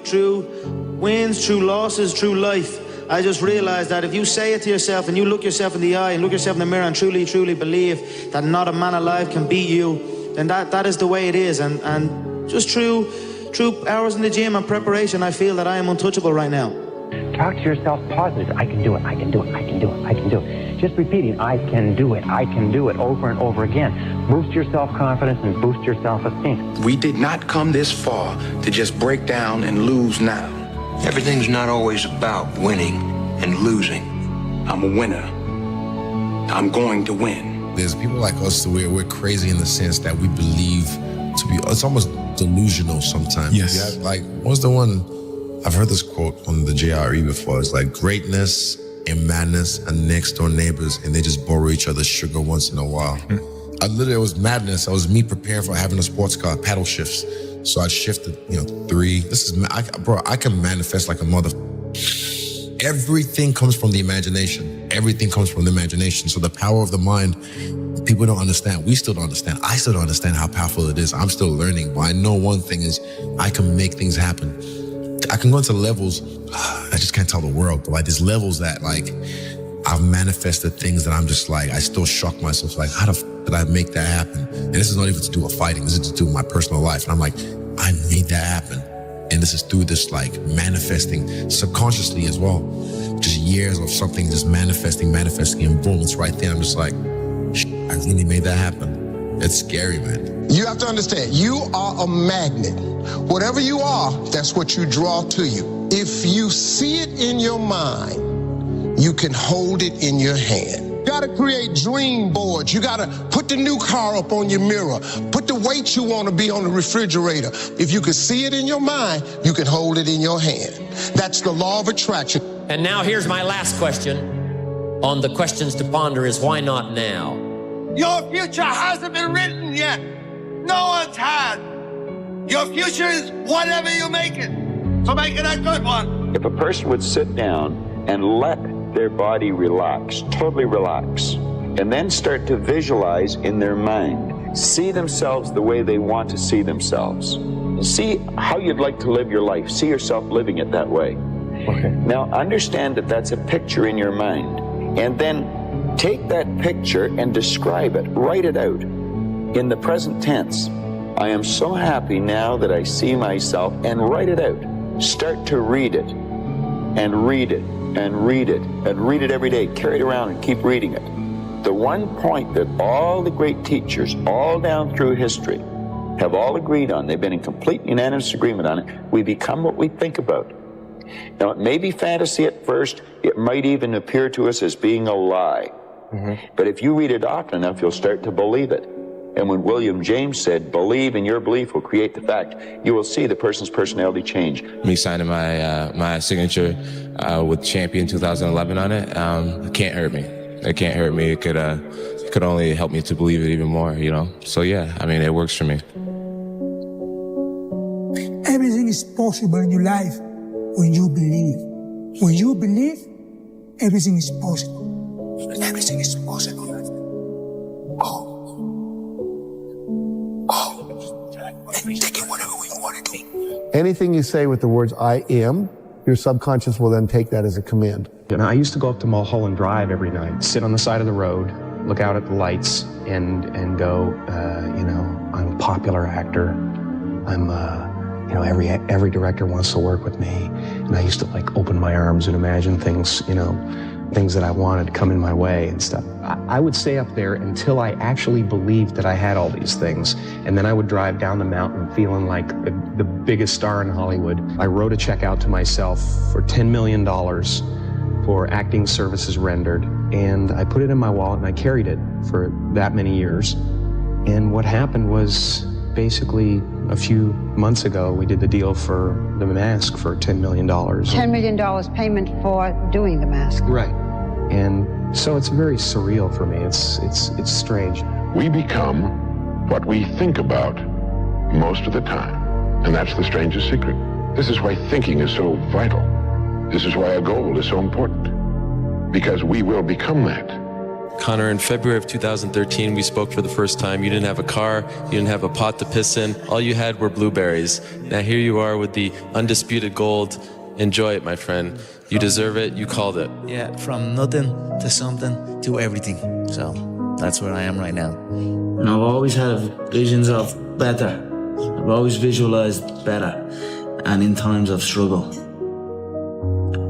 S6: wins, true losses, true life. I just realized that if you say it to yourself and you look yourself in the eye and look yourself in the mirror and truly believe that not a man alive can beat you, then that is the way it is. And just true hours in the gym and preparation, I feel that I am untouchable right now.
S28: Talk to yourself positive. I can do it, I can do it, I can do it, I can do it. Just repeating, I can do it over and over again. Boost your self-confidence and boost your self-esteem.
S29: We did not come this far to just break down and lose now. Everything's not always about winning and losing. I'm a winner. I'm going to win.
S3: There's people like us where we're crazy in the sense that we believe to be, it's almost delusional sometimes.
S30: Yes.
S3: What's the one, I've heard this quote on the JRE before, it's like greatness and madness and next door neighbors and they just borrow each other's sugar once in a while. It was madness. It was me preparing for having a sports car, paddle shifts. So I shifted, 3. I can manifest like a mother. Everything comes from the imagination. Everything comes from the imagination. So the power of the mind, people don't understand. We still don't understand. I still don't understand how powerful it is. I'm still learning. But I know one thing is I can make things happen. I can go into levels, I just can't tell the world, but like there's levels that like I've manifested things that I'm just like, I still shock myself, like how the did I make that happen? And this is not even to do with fighting, this is to do with my personal life. And I'm like, I made that happen. And this is through this like manifesting subconsciously as well. Just years of something just manifesting, and boom, it's right there. I'm just like, I really made that happen. It's scary, man.
S22: You have to understand, you are a magnet. Whatever you are, that's what you draw to you. If you see it in your mind, you can hold it in your hand. You gotta create dream boards. You gotta put the new car up on your mirror. Put the weight you want to be on the refrigerator. If you can see it in your mind, you can hold it in your hand. That's the law of attraction.
S27: And now here's my last question on the questions to ponder is why not now?
S5: Your future hasn't been written yet. No one's had. Your future is whatever you make it. So make it a good one.
S9: If a person would sit down and let their body relax, totally relax, and then start to visualize in their mind, see themselves the way they want to see themselves, see how you'd like to live your life, see yourself living it that way. Okay. Now understand that that's a picture in your mind, and then take that picture and describe it, write it out in the present tense. I am so happy now that I see myself, and write it out. Start to read it, and read it, and read it, and read it every day. Carry it around and keep reading it. The one point that all the great teachers, all down through history, have all agreed on, they've been in complete unanimous agreement on it, we become what we think about. Now, it may be fantasy at first, it might even appear to us as being a lie. But if you read it often enough, you'll start to believe it. And when William James said, believe and your belief will create the fact, you will see the person's personality change.
S10: Me signing my signature with Champion 2011 on it, it can't hurt me. It can't hurt me. It could only help me to believe it even more, you know? So yeah, I mean, it works for me.
S12: Everything is possible in your life when you believe. When you believe, everything is possible. Everything is possible. Take it whatever we want to do.
S7: Anything you say with the words I am, your subconscious will then take that as a command.
S15: And I used to go up to Mulholland Drive every night, sit on the side of the road, look out at the lights, and go, I'm a popular actor. I'm, every director wants to work with me. And I used to open my arms and imagine things, things that I wanted come in my way and stuff. I would stay up there until I actually believed that I had all these things. And then I would drive down the mountain feeling like the biggest star in Hollywood. I wrote a check out to myself for $10 million for acting services rendered. And I put it in my wallet and I carried it for that many years. And what happened was basically a few months ago, we did the deal for the mask for $10 million.
S16: $10 million payment for doing the mask.
S15: Right. And so it's very surreal for me. It's strange.
S17: We become what we think about most of the time. And that's the strangest secret. This is why thinking is so vital. This is why a goal is so important. Because we will become that.
S26: Connor, in February of 2013, we spoke for the first time. You didn't have a car, you didn't have a pot to piss in. All you had were blueberries. Now here you are with the undisputed gold. Enjoy it, my friend. You deserve it. You called it.
S18: Yeah, from nothing to something to everything. So that's where I am right now. And I've always had visions of better. I've always visualized better. And in times of struggle,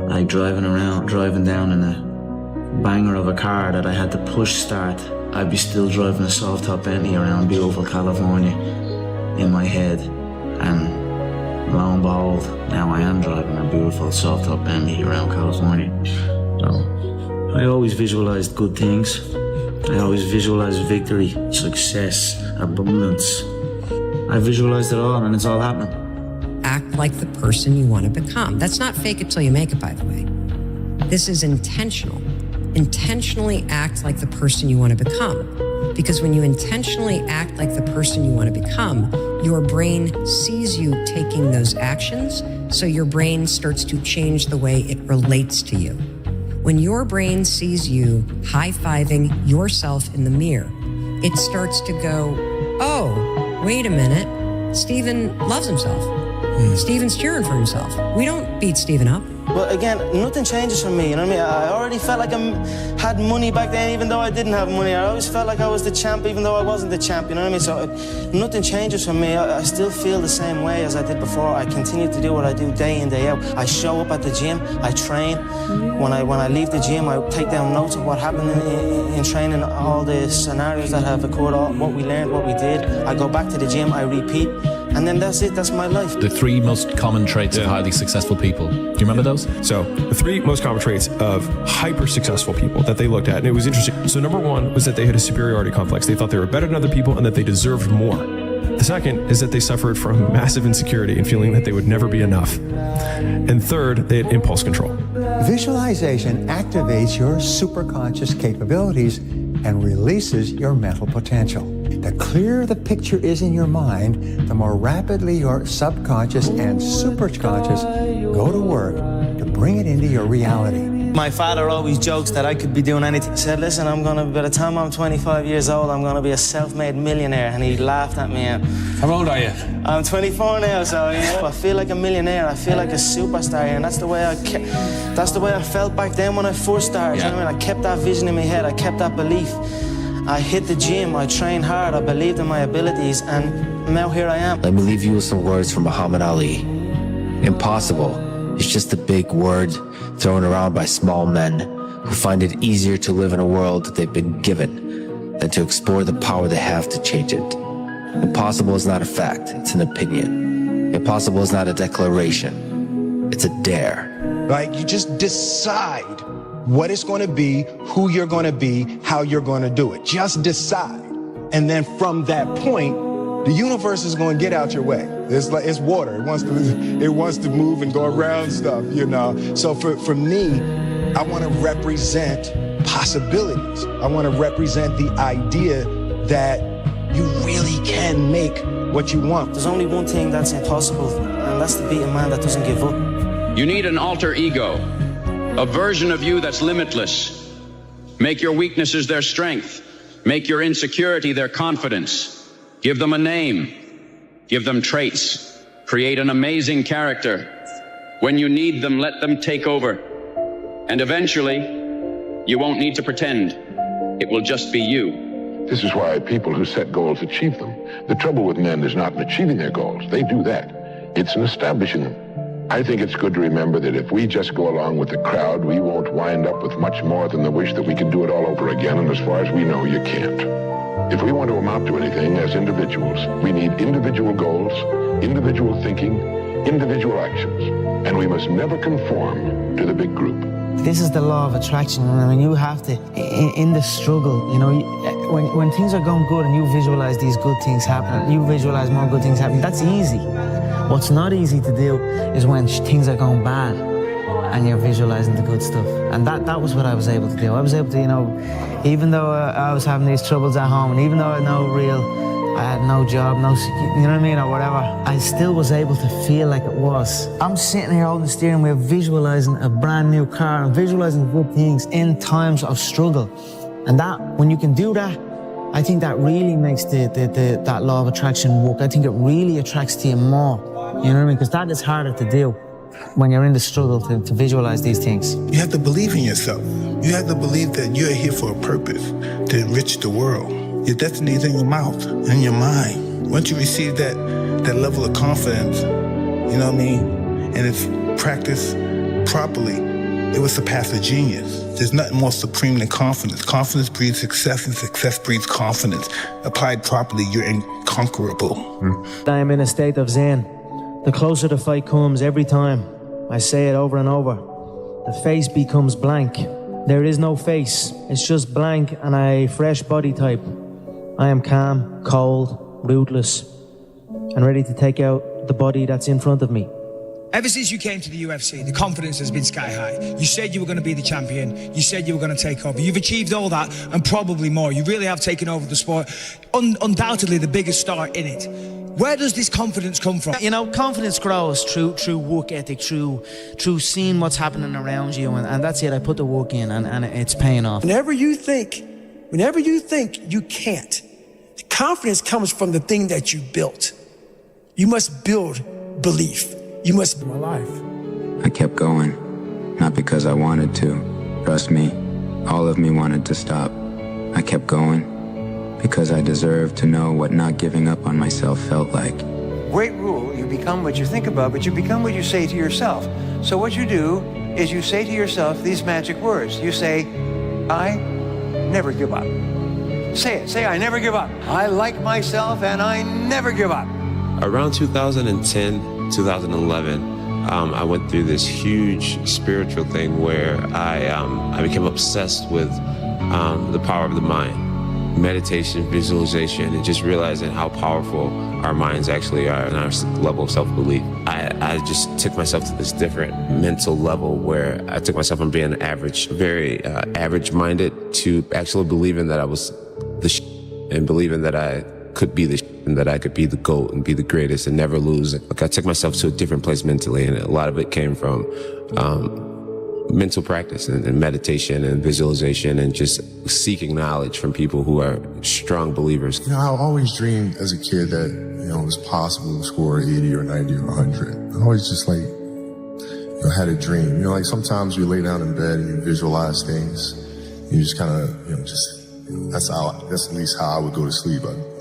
S18: like driving down in a banger of a car that I had to push start, I'd be still driving a soft top Bentley around beautiful California in my head, and lo and behold, now I am driving a beautiful soft top Bentley around California. So I always visualized good things. I always visualized victory, success, abundance. I visualized it all, and it's all happening.
S20: Act like the person you want to become. That's not fake it till you make it, by the way. This is intentional. Intentionally act like the person you want to become. Because when you intentionally act like the person you want to become, your brain sees you taking those actions, so your brain starts to change the way it relates to you. When your brain sees you high-fiving yourself in the mirror, it starts to go, oh, wait a minute, Steven loves himself. Steven's cheering for himself. We don't beat Steven up.
S6: Well, again, nothing changes for me, you know what I mean? I already felt like I had money back then, even though I didn't have money. I always felt like I was the champ, even though I wasn't the champ, you know what I mean? So nothing changes for me. I still feel the same way as I did before. I continue to do what I do day in, day out. I show up at the gym, I train. When I leave the gym, I take down notes of what happened in training, all the scenarios that have occurred, all what we learned, what we did. I go back to the gym, I repeat. and then that's it, that's my life.
S2: The 3 most common traits of highly successful people. Do you remember those?
S4: So the 3 most common traits of hyper successful people that they looked at, and it was interesting. So number 1 was that they had a superiority complex. They thought they were better than other people and that they deserved more. The second is that they suffered from massive insecurity and feeling that they would never be enough. And third, they had impulse control.
S11: Visualization activates your superconscious capabilities and releases your mental potential. The clearer the picture is in your mind, the more rapidly your subconscious and superconscious go to work to bring it into your reality.
S6: My father always jokes that I could be doing anything. He said, listen, by the time I'm 25 years old, I'm going to be a self-made millionaire. And he laughed at me.
S13: How old are you?
S6: I'm 24 now, so I feel like a millionaire. I feel like a superstar, and that's the way I felt back then when I first started. Yeah. You know what I mean? I kept that vision in my head. I kept that belief. I hit the gym. I trained hard. I believed in my abilities, and now here I am.
S14: Let me leave you with some words from Muhammad Ali. Impossible is just a big word thrown around by small men who find it easier to live in a world that they've been given than to explore the power they have to change it. Impossible is not a fact, it's an opinion. Impossible is not a declaration, it's a dare.
S21: Like, you just decide what it's going to be, who you're going to be, how you're going to do it. Just decide. And then from that point, the universe is going to get out your way. It's water. It wants to move and go around stuff, you know. So for me, I want to represent possibilities. I want to represent the idea that you really can make what you want.
S6: There's only one thing that's impossible, and that's to be a man that doesn't give up.
S23: You need an alter ego, a version of you that's limitless. Make your weaknesses their strength. Make your insecurity their confidence. Give them a name. Give them traits. Create an amazing character. When you need them, let them take over. And eventually, you won't need to pretend. It will just be you.
S17: This is why people who set goals achieve them. The trouble with men is not in achieving their goals. They do that. It's in establishing them. I think it's good to remember that if we just go along with the crowd, we won't wind up with much more than the wish that we can do it all over again, and as far as we know, you can't. If we want to amount to anything as individuals, we need individual goals, individual thinking, individual actions, and we must never conform to the big group.
S6: This is the law of attraction. I mean, you have to, in the struggle, you know, when things are going good and you visualize these good things happening, you visualize more good things happening, that's easy. What's not easy to do is when things are going bad and you're visualizing the good stuff. And that was what I was able to do. I was able to, you know, even though I was having these troubles at home, and even though I had no job, you know what I mean, or whatever, I still was able to feel like it was. I'm sitting here holding the steering wheel, visualizing a brand new car and visualizing good things in times of struggle. And that, when you can do that, I think that really makes that law of attraction work. I think it really attracts to you more. You know what I mean? Because that is harder to do when you're in the struggle to visualize these things.
S24: You have to believe in yourself. You have to believe that you're here for a purpose, to enrich the world. Your destiny is in your mouth, in your mind. Once you receive that level of confidence, you know what I mean, and it's practiced properly, it will surpass a genius. There's nothing more supreme than confidence. Confidence breeds success, and success breeds confidence. Applied properly, you're inconquerable.
S6: I am in a state of Zen. The closer the fight comes every time, I say it over and over, the face becomes blank. There is no face, it's just blank and a fresh body type. I am calm, cold, ruthless, and ready to take out the body that's in front of me.
S12: Ever since you came to the UFC, the confidence has been sky high. You said you were going to be the champion. You said you were going to take over. You've achieved all that and probably more. You really have taken over the sport. Undoubtedly the biggest star in it. Where does this confidence come from?
S6: You know, confidence grows through work ethic, through seeing what's happening around you, and that's it. I put the work in, and it's paying off.
S12: Whenever you think you can't, the confidence comes from the thing that you built. You must build belief. You must be alive.
S25: I kept going, not because I wanted to. Trust me, all of me wanted to stop. I kept going because I deserved to know what not giving up on myself felt like.
S11: Great rule, you become what you think about, but you become what you say to yourself. So what you do is you say to yourself these magic words. You say, I never give up. Say it, say I never give up. I like myself and I never give up.
S10: Around 2010, 2011, I went through this huge spiritual thing where I became obsessed with the power of the mind, meditation, visualization, and just realizing how powerful our minds actually are and our level of self-belief. I just took myself to this different mental level where I took myself from being average, very average-minded, to actually believing that I was the and believing that I could be the and that I could be the GOAT and be the greatest and never lose. Like, I took myself to a different place mentally, and a lot of it came from mental practice and meditation and visualization and just seeking knowledge from people who are strong believers.
S1: You know, I always dreamed as a kid that, you know, it was possible to score 80 or 90 or 100. I always just like, you know, had a dream. You know, like sometimes you lay down in bed and you visualize things. You just kind of, you know, that's at least how I would go to sleep. I'd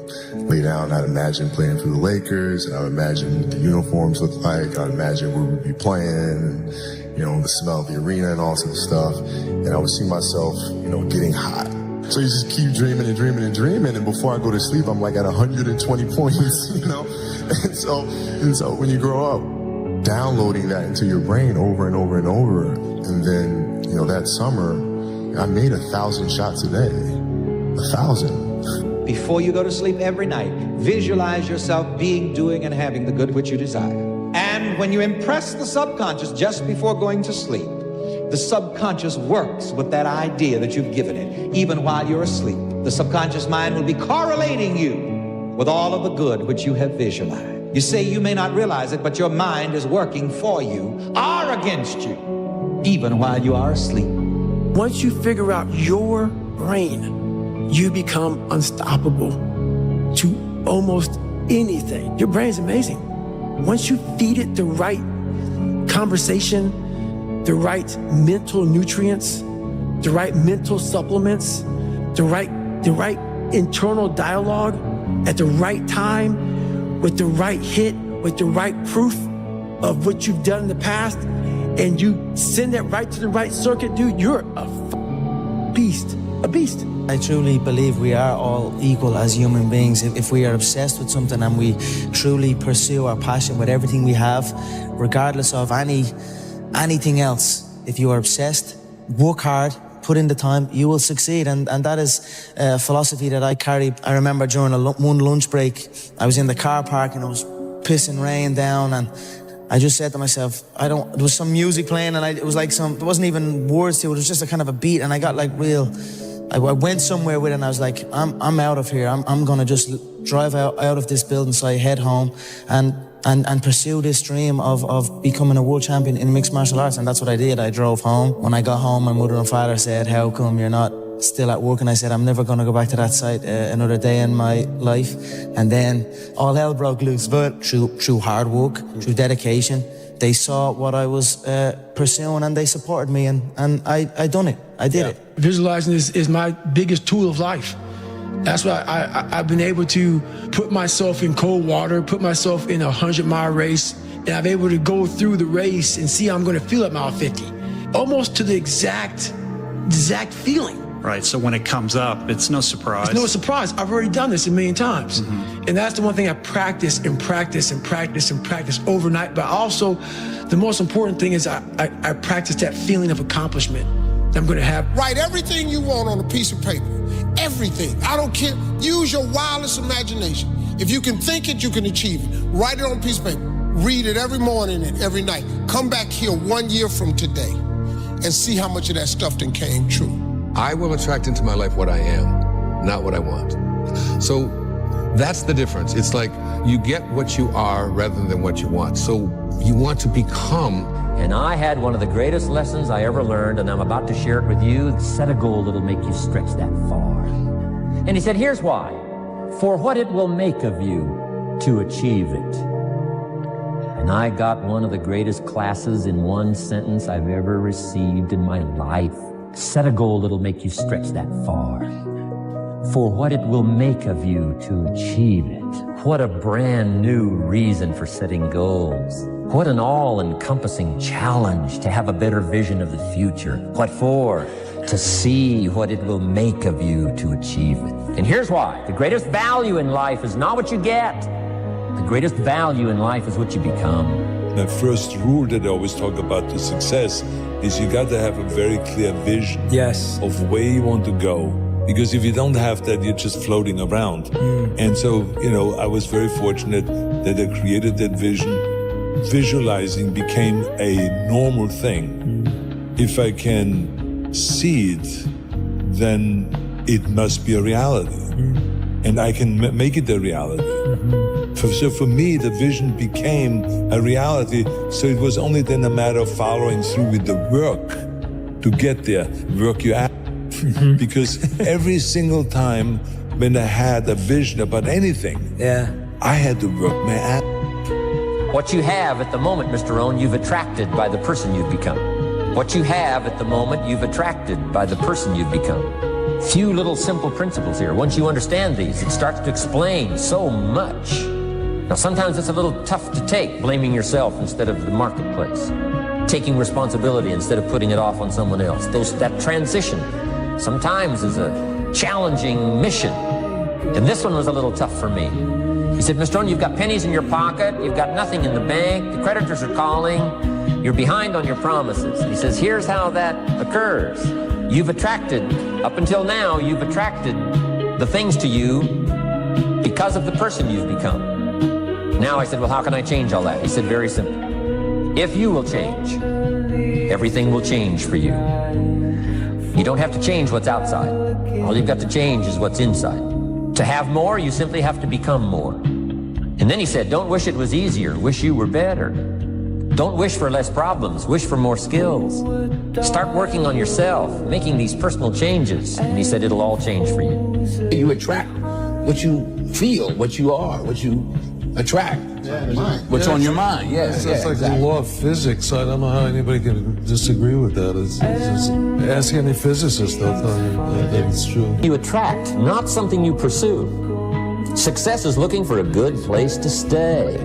S1: lay down, I'd imagine playing for the Lakers, and I'd imagine what the uniforms look like. I'd imagine where we'd be playing, and, you know, the smell of the arena and all sorts of stuff. And I would see myself, you know, getting hot. So you just keep dreaming and dreaming and dreaming, and before I go to sleep, I'm like at 120 points, you know? And so when you grow up, downloading that into your brain over and over and over, and then, you know, that summer, I made 1,000 shots a day. 1,000.
S3: Before you go to sleep every night, visualize yourself being, doing, and having the good which you desire. And when you impress the subconscious just before going to sleep, the subconscious works with that idea that you've given it, even while you're asleep. The subconscious mind will be correlating you with all of the good which you have visualized. You say you may not realize it, but your mind is working for you or against you, even while you are asleep.
S8: Once you figure out your brain, you become unstoppable to almost anything. Your brain's amazing. Once you feed it the right conversation, the right mental nutrients, the right mental supplements, the right internal dialogue at the right time, with the right hit, with the right proof of what you've done in the past, and you send that right to the right circuit, dude, you're a beast. A beast.
S3: I truly believe we are all equal as human beings. If we are obsessed with something and we truly pursue our passion with everything we have, regardless of anything else, if you are obsessed, work hard, put in the time, you will succeed. And that is a philosophy that I carry. I remember during one lunch break, I was in the car park and it was pissing rain down, and I just said to myself, there was some music playing, and it was like there wasn't even words to it, it was just a kind of a beat, and I got like I went somewhere with it, and I was like, I'm out of here. I'm gonna just drive out of this building. So I head home and pursue this dream of becoming a world champion in mixed martial arts. And that's what I did. I drove home. When I got home, my mother and father said, "How come you're not still at work?" And I said, "I'm never gonna go back to that site another day in my life." And then all hell broke loose. But through hard work, through dedication, they saw what I was pursuing, and they supported me, and I done it. I did it.
S8: Visualizing is my biggest tool of life. That's why I've been able to put myself in cold water, put myself in a 100-mile race, and I'm able to go through the race and see how I'm going to feel at mile 50, almost to the exact feeling.
S13: Right, so when it comes up, it's no surprise.
S8: It's no surprise. I've already done this a million times. Mm-hmm. And that's the one thing I practice and practice and practice and practice overnight. But also, the most important thing is I practice that feeling of accomplishment that I'm going to have.
S19: Write everything you want on a piece of paper. Everything. I don't care. Use your wildest imagination. If you can think it, you can achieve it. Write it on a piece of paper. Read it every morning and every night. Come back here 1 year from today and see how much of that stuff then came true.
S22: I will attract into my life what I am, not what I want. So that's the difference. It's like you get what you are rather than what you want. So you want to become.
S27: And I had one of the greatest lessons I ever learned, and I'm about to share it with you. Set a goal that'll make you stretch that far. And he said, here's why. For what it will make of you to achieve it. And I got one of the greatest classes in one sentence I've ever received in my life. Set a goal that'll make you stretch that far. For what it will make of you to achieve it. What a brand new reason for setting goals. What an all-encompassing challenge to have a better vision of the future. What for? To see what it will make of you to achieve it. And here's why. The greatest value in life is not what you get, The greatest value in life is what you become.
S5: The first rule that I always talk about to success is you got to have a very clear vision of where you want to go. Because if you don't have that, you're just floating around. And so, I was very fortunate that I created that vision. Visualizing became a normal thing. If I can see it, then it must be a reality. And I can make it a reality. So for me, the vision became a reality. So it was only then a matter of following through with the work to get there, work your ass. Because every single time when I had a vision about anything, I had to work my ass.
S27: What you have at the moment, Mr. Rohn, you've attracted by the person you've become. What you have at the moment, you've attracted by the person you've become. Few little simple principles here. Once you understand these, it starts to explain so much. Now, sometimes it's a little tough to take, blaming yourself instead of the marketplace, taking responsibility instead of putting it off on someone else. That transition sometimes is a challenging mission. And this one was a little tough for me. He said, Mr. Rohn, you've got pennies in your pocket, you've got nothing in the bank, the creditors are calling, you're behind on your promises. He says, here's how that occurs. You've attracted, up until now, you've attracted the things to you because of the person you've become. Now I said, well, how can I change all that? He said, very simple. If you will change, everything will change for you. You don't have to change what's outside. All you've got to change is what's inside. To have more, you simply have to become more. And then he said, don't wish it was easier, wish you were better. Don't wish for less problems, wish for more skills. Start working on yourself, making these personal changes. And he said, it'll all change for you.
S7: You attract what you feel, what you are, what you attract. What's on your mind,
S9: It's like the law of physics. I don't know how anybody can disagree with that. Ask any physicist, they'll tell you that it's true.
S27: You attract, not something you pursue. Success is looking for a good place to stay.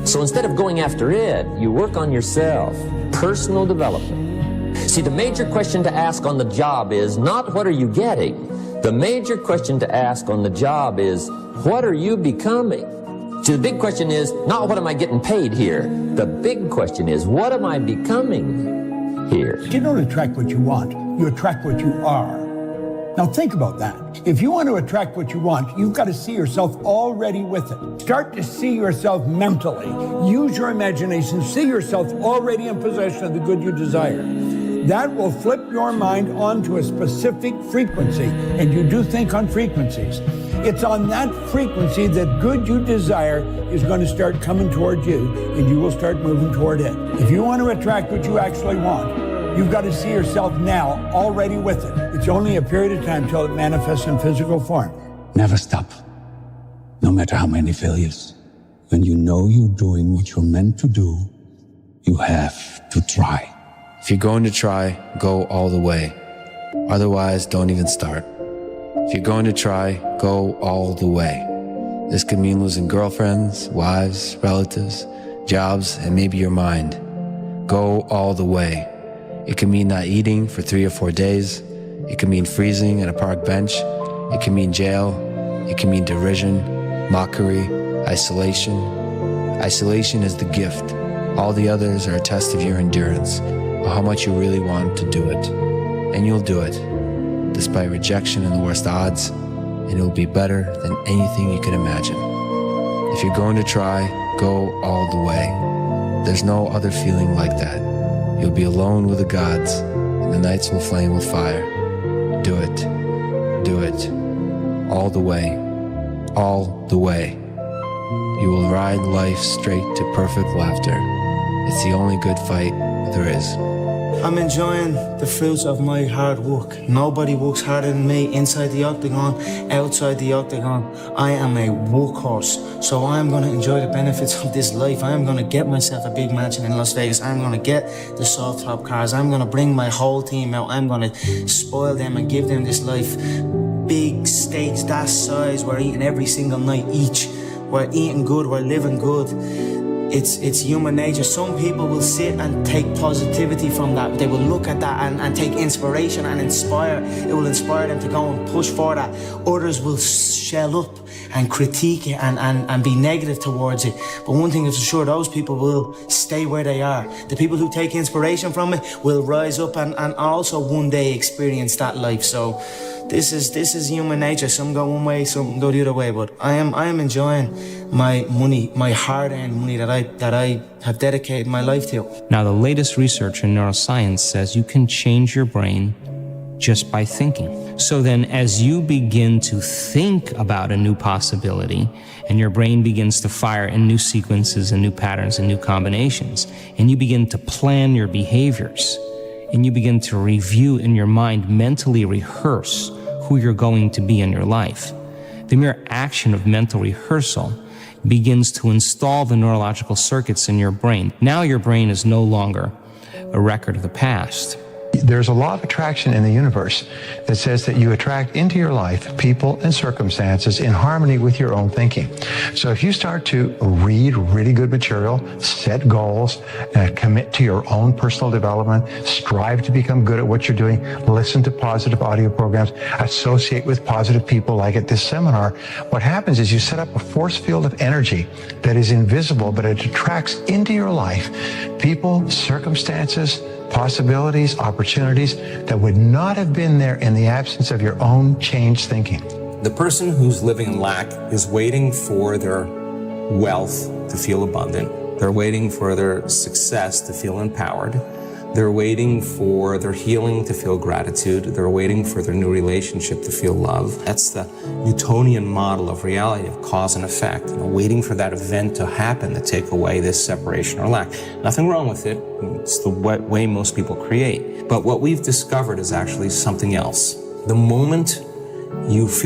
S27: So instead of going after it, you work on yourself. Personal development. See, the major question to ask on the job is not what are you getting? The major question to ask on the job is what are you becoming? See, the big question is not what am I getting paid here? The big question is what am I becoming here?
S15: You don't attract what you want, you attract what you are. Now think about that. If you want to attract what you want, you've got to see yourself already with it. Start to see yourself mentally. Use your imagination. See yourself already in possession of the good you desire. That will flip your mind onto a specific frequency, and you do think on frequencies. It's on that frequency that good you desire is going to start coming toward you, and you will start moving toward it. If you want to attract what you actually want, you've got to see yourself now already with it. It's only a period of time till it manifests in physical form.
S16: Never stop, no matter how many failures. When you know you're doing what you're meant to do, you have to try.
S14: If you're going to try, go all the way. Otherwise, don't even start. If you're going to try, go all the way. This could mean losing girlfriends, wives, relatives, jobs, and maybe your mind. Go all the way. It could mean not eating for 3 or 4 days. It could mean freezing at a park bench. It could mean jail. It could mean derision, mockery, isolation. Isolation is the gift. All the others are a test of your endurance, or how much you really want to do it. And you'll do it, despite rejection and the worst odds, and it will be better than anything you could imagine. If you're going to try, go all the way. There's no other feeling like that. You'll be alone with the gods, and the nights will flame with fire. Do it. Do it. All the way. All the way. You will ride life straight to perfect laughter. It's the only good fight there is.
S3: I'm enjoying the fruits of my hard work. Nobody works harder than me inside the octagon, outside the octagon. I am a workhorse, so I'm going to enjoy the benefits of this life. I'm going to get myself a big mansion in Las Vegas. I'm going to get the soft top cars. I'm going to bring my whole team out. I'm going to spoil them and give them this life. Big steaks that size. We're eating every single night each. We're eating good. We're living good. it's human nature. Some people will sit and take positivity from that. They will look at that and take inspiration and inspire. It will inspire them to go and push for that. Others will shell up and critique it and be negative towards it. But one thing is for sure, those people will stay where they are. The people who take inspiration from it will rise up and also one day experience that life. So this is human nature. Some go one way, some go the other way. But I am enjoying my money, my hard-earned money that I have dedicated my life to.
S2: Now, the latest research in neuroscience says you can change your brain just by thinking. So then, as you begin to think about a new possibility, and your brain begins to fire in new sequences and new patterns and new combinations, and you begin to plan your behaviors, and you begin to review in your mind, mentally rehearse who you're going to be in your life, the mere action of mental rehearsal begins to install the neurological circuits in your brain. Now your brain is no longer a record of the past.
S11: There's a law of attraction in the universe that says that you attract into your life people and circumstances in harmony with your own thinking. So if you start to read really good material, set goals, commit to your own personal development, strive to become good at what you're doing, listen to positive audio programs, associate with positive people like at this seminar, what happens is you set up a force field of energy that is invisible, but it attracts into your life people, circumstances, possibilities, opportunities that would not have been there in the absence of your own changed thinking.
S4: The person who's living in lack is waiting for their wealth to feel abundant. They're waiting for their success to feel empowered. They're waiting for their healing to feel gratitude. They're waiting for their new relationship to feel love. That's the Newtonian model of reality, of cause and effect. Waiting for that event to happen to take away this separation or lack. Nothing wrong with it. It's the way most people create. But what we've discovered is actually something else. The moment you feel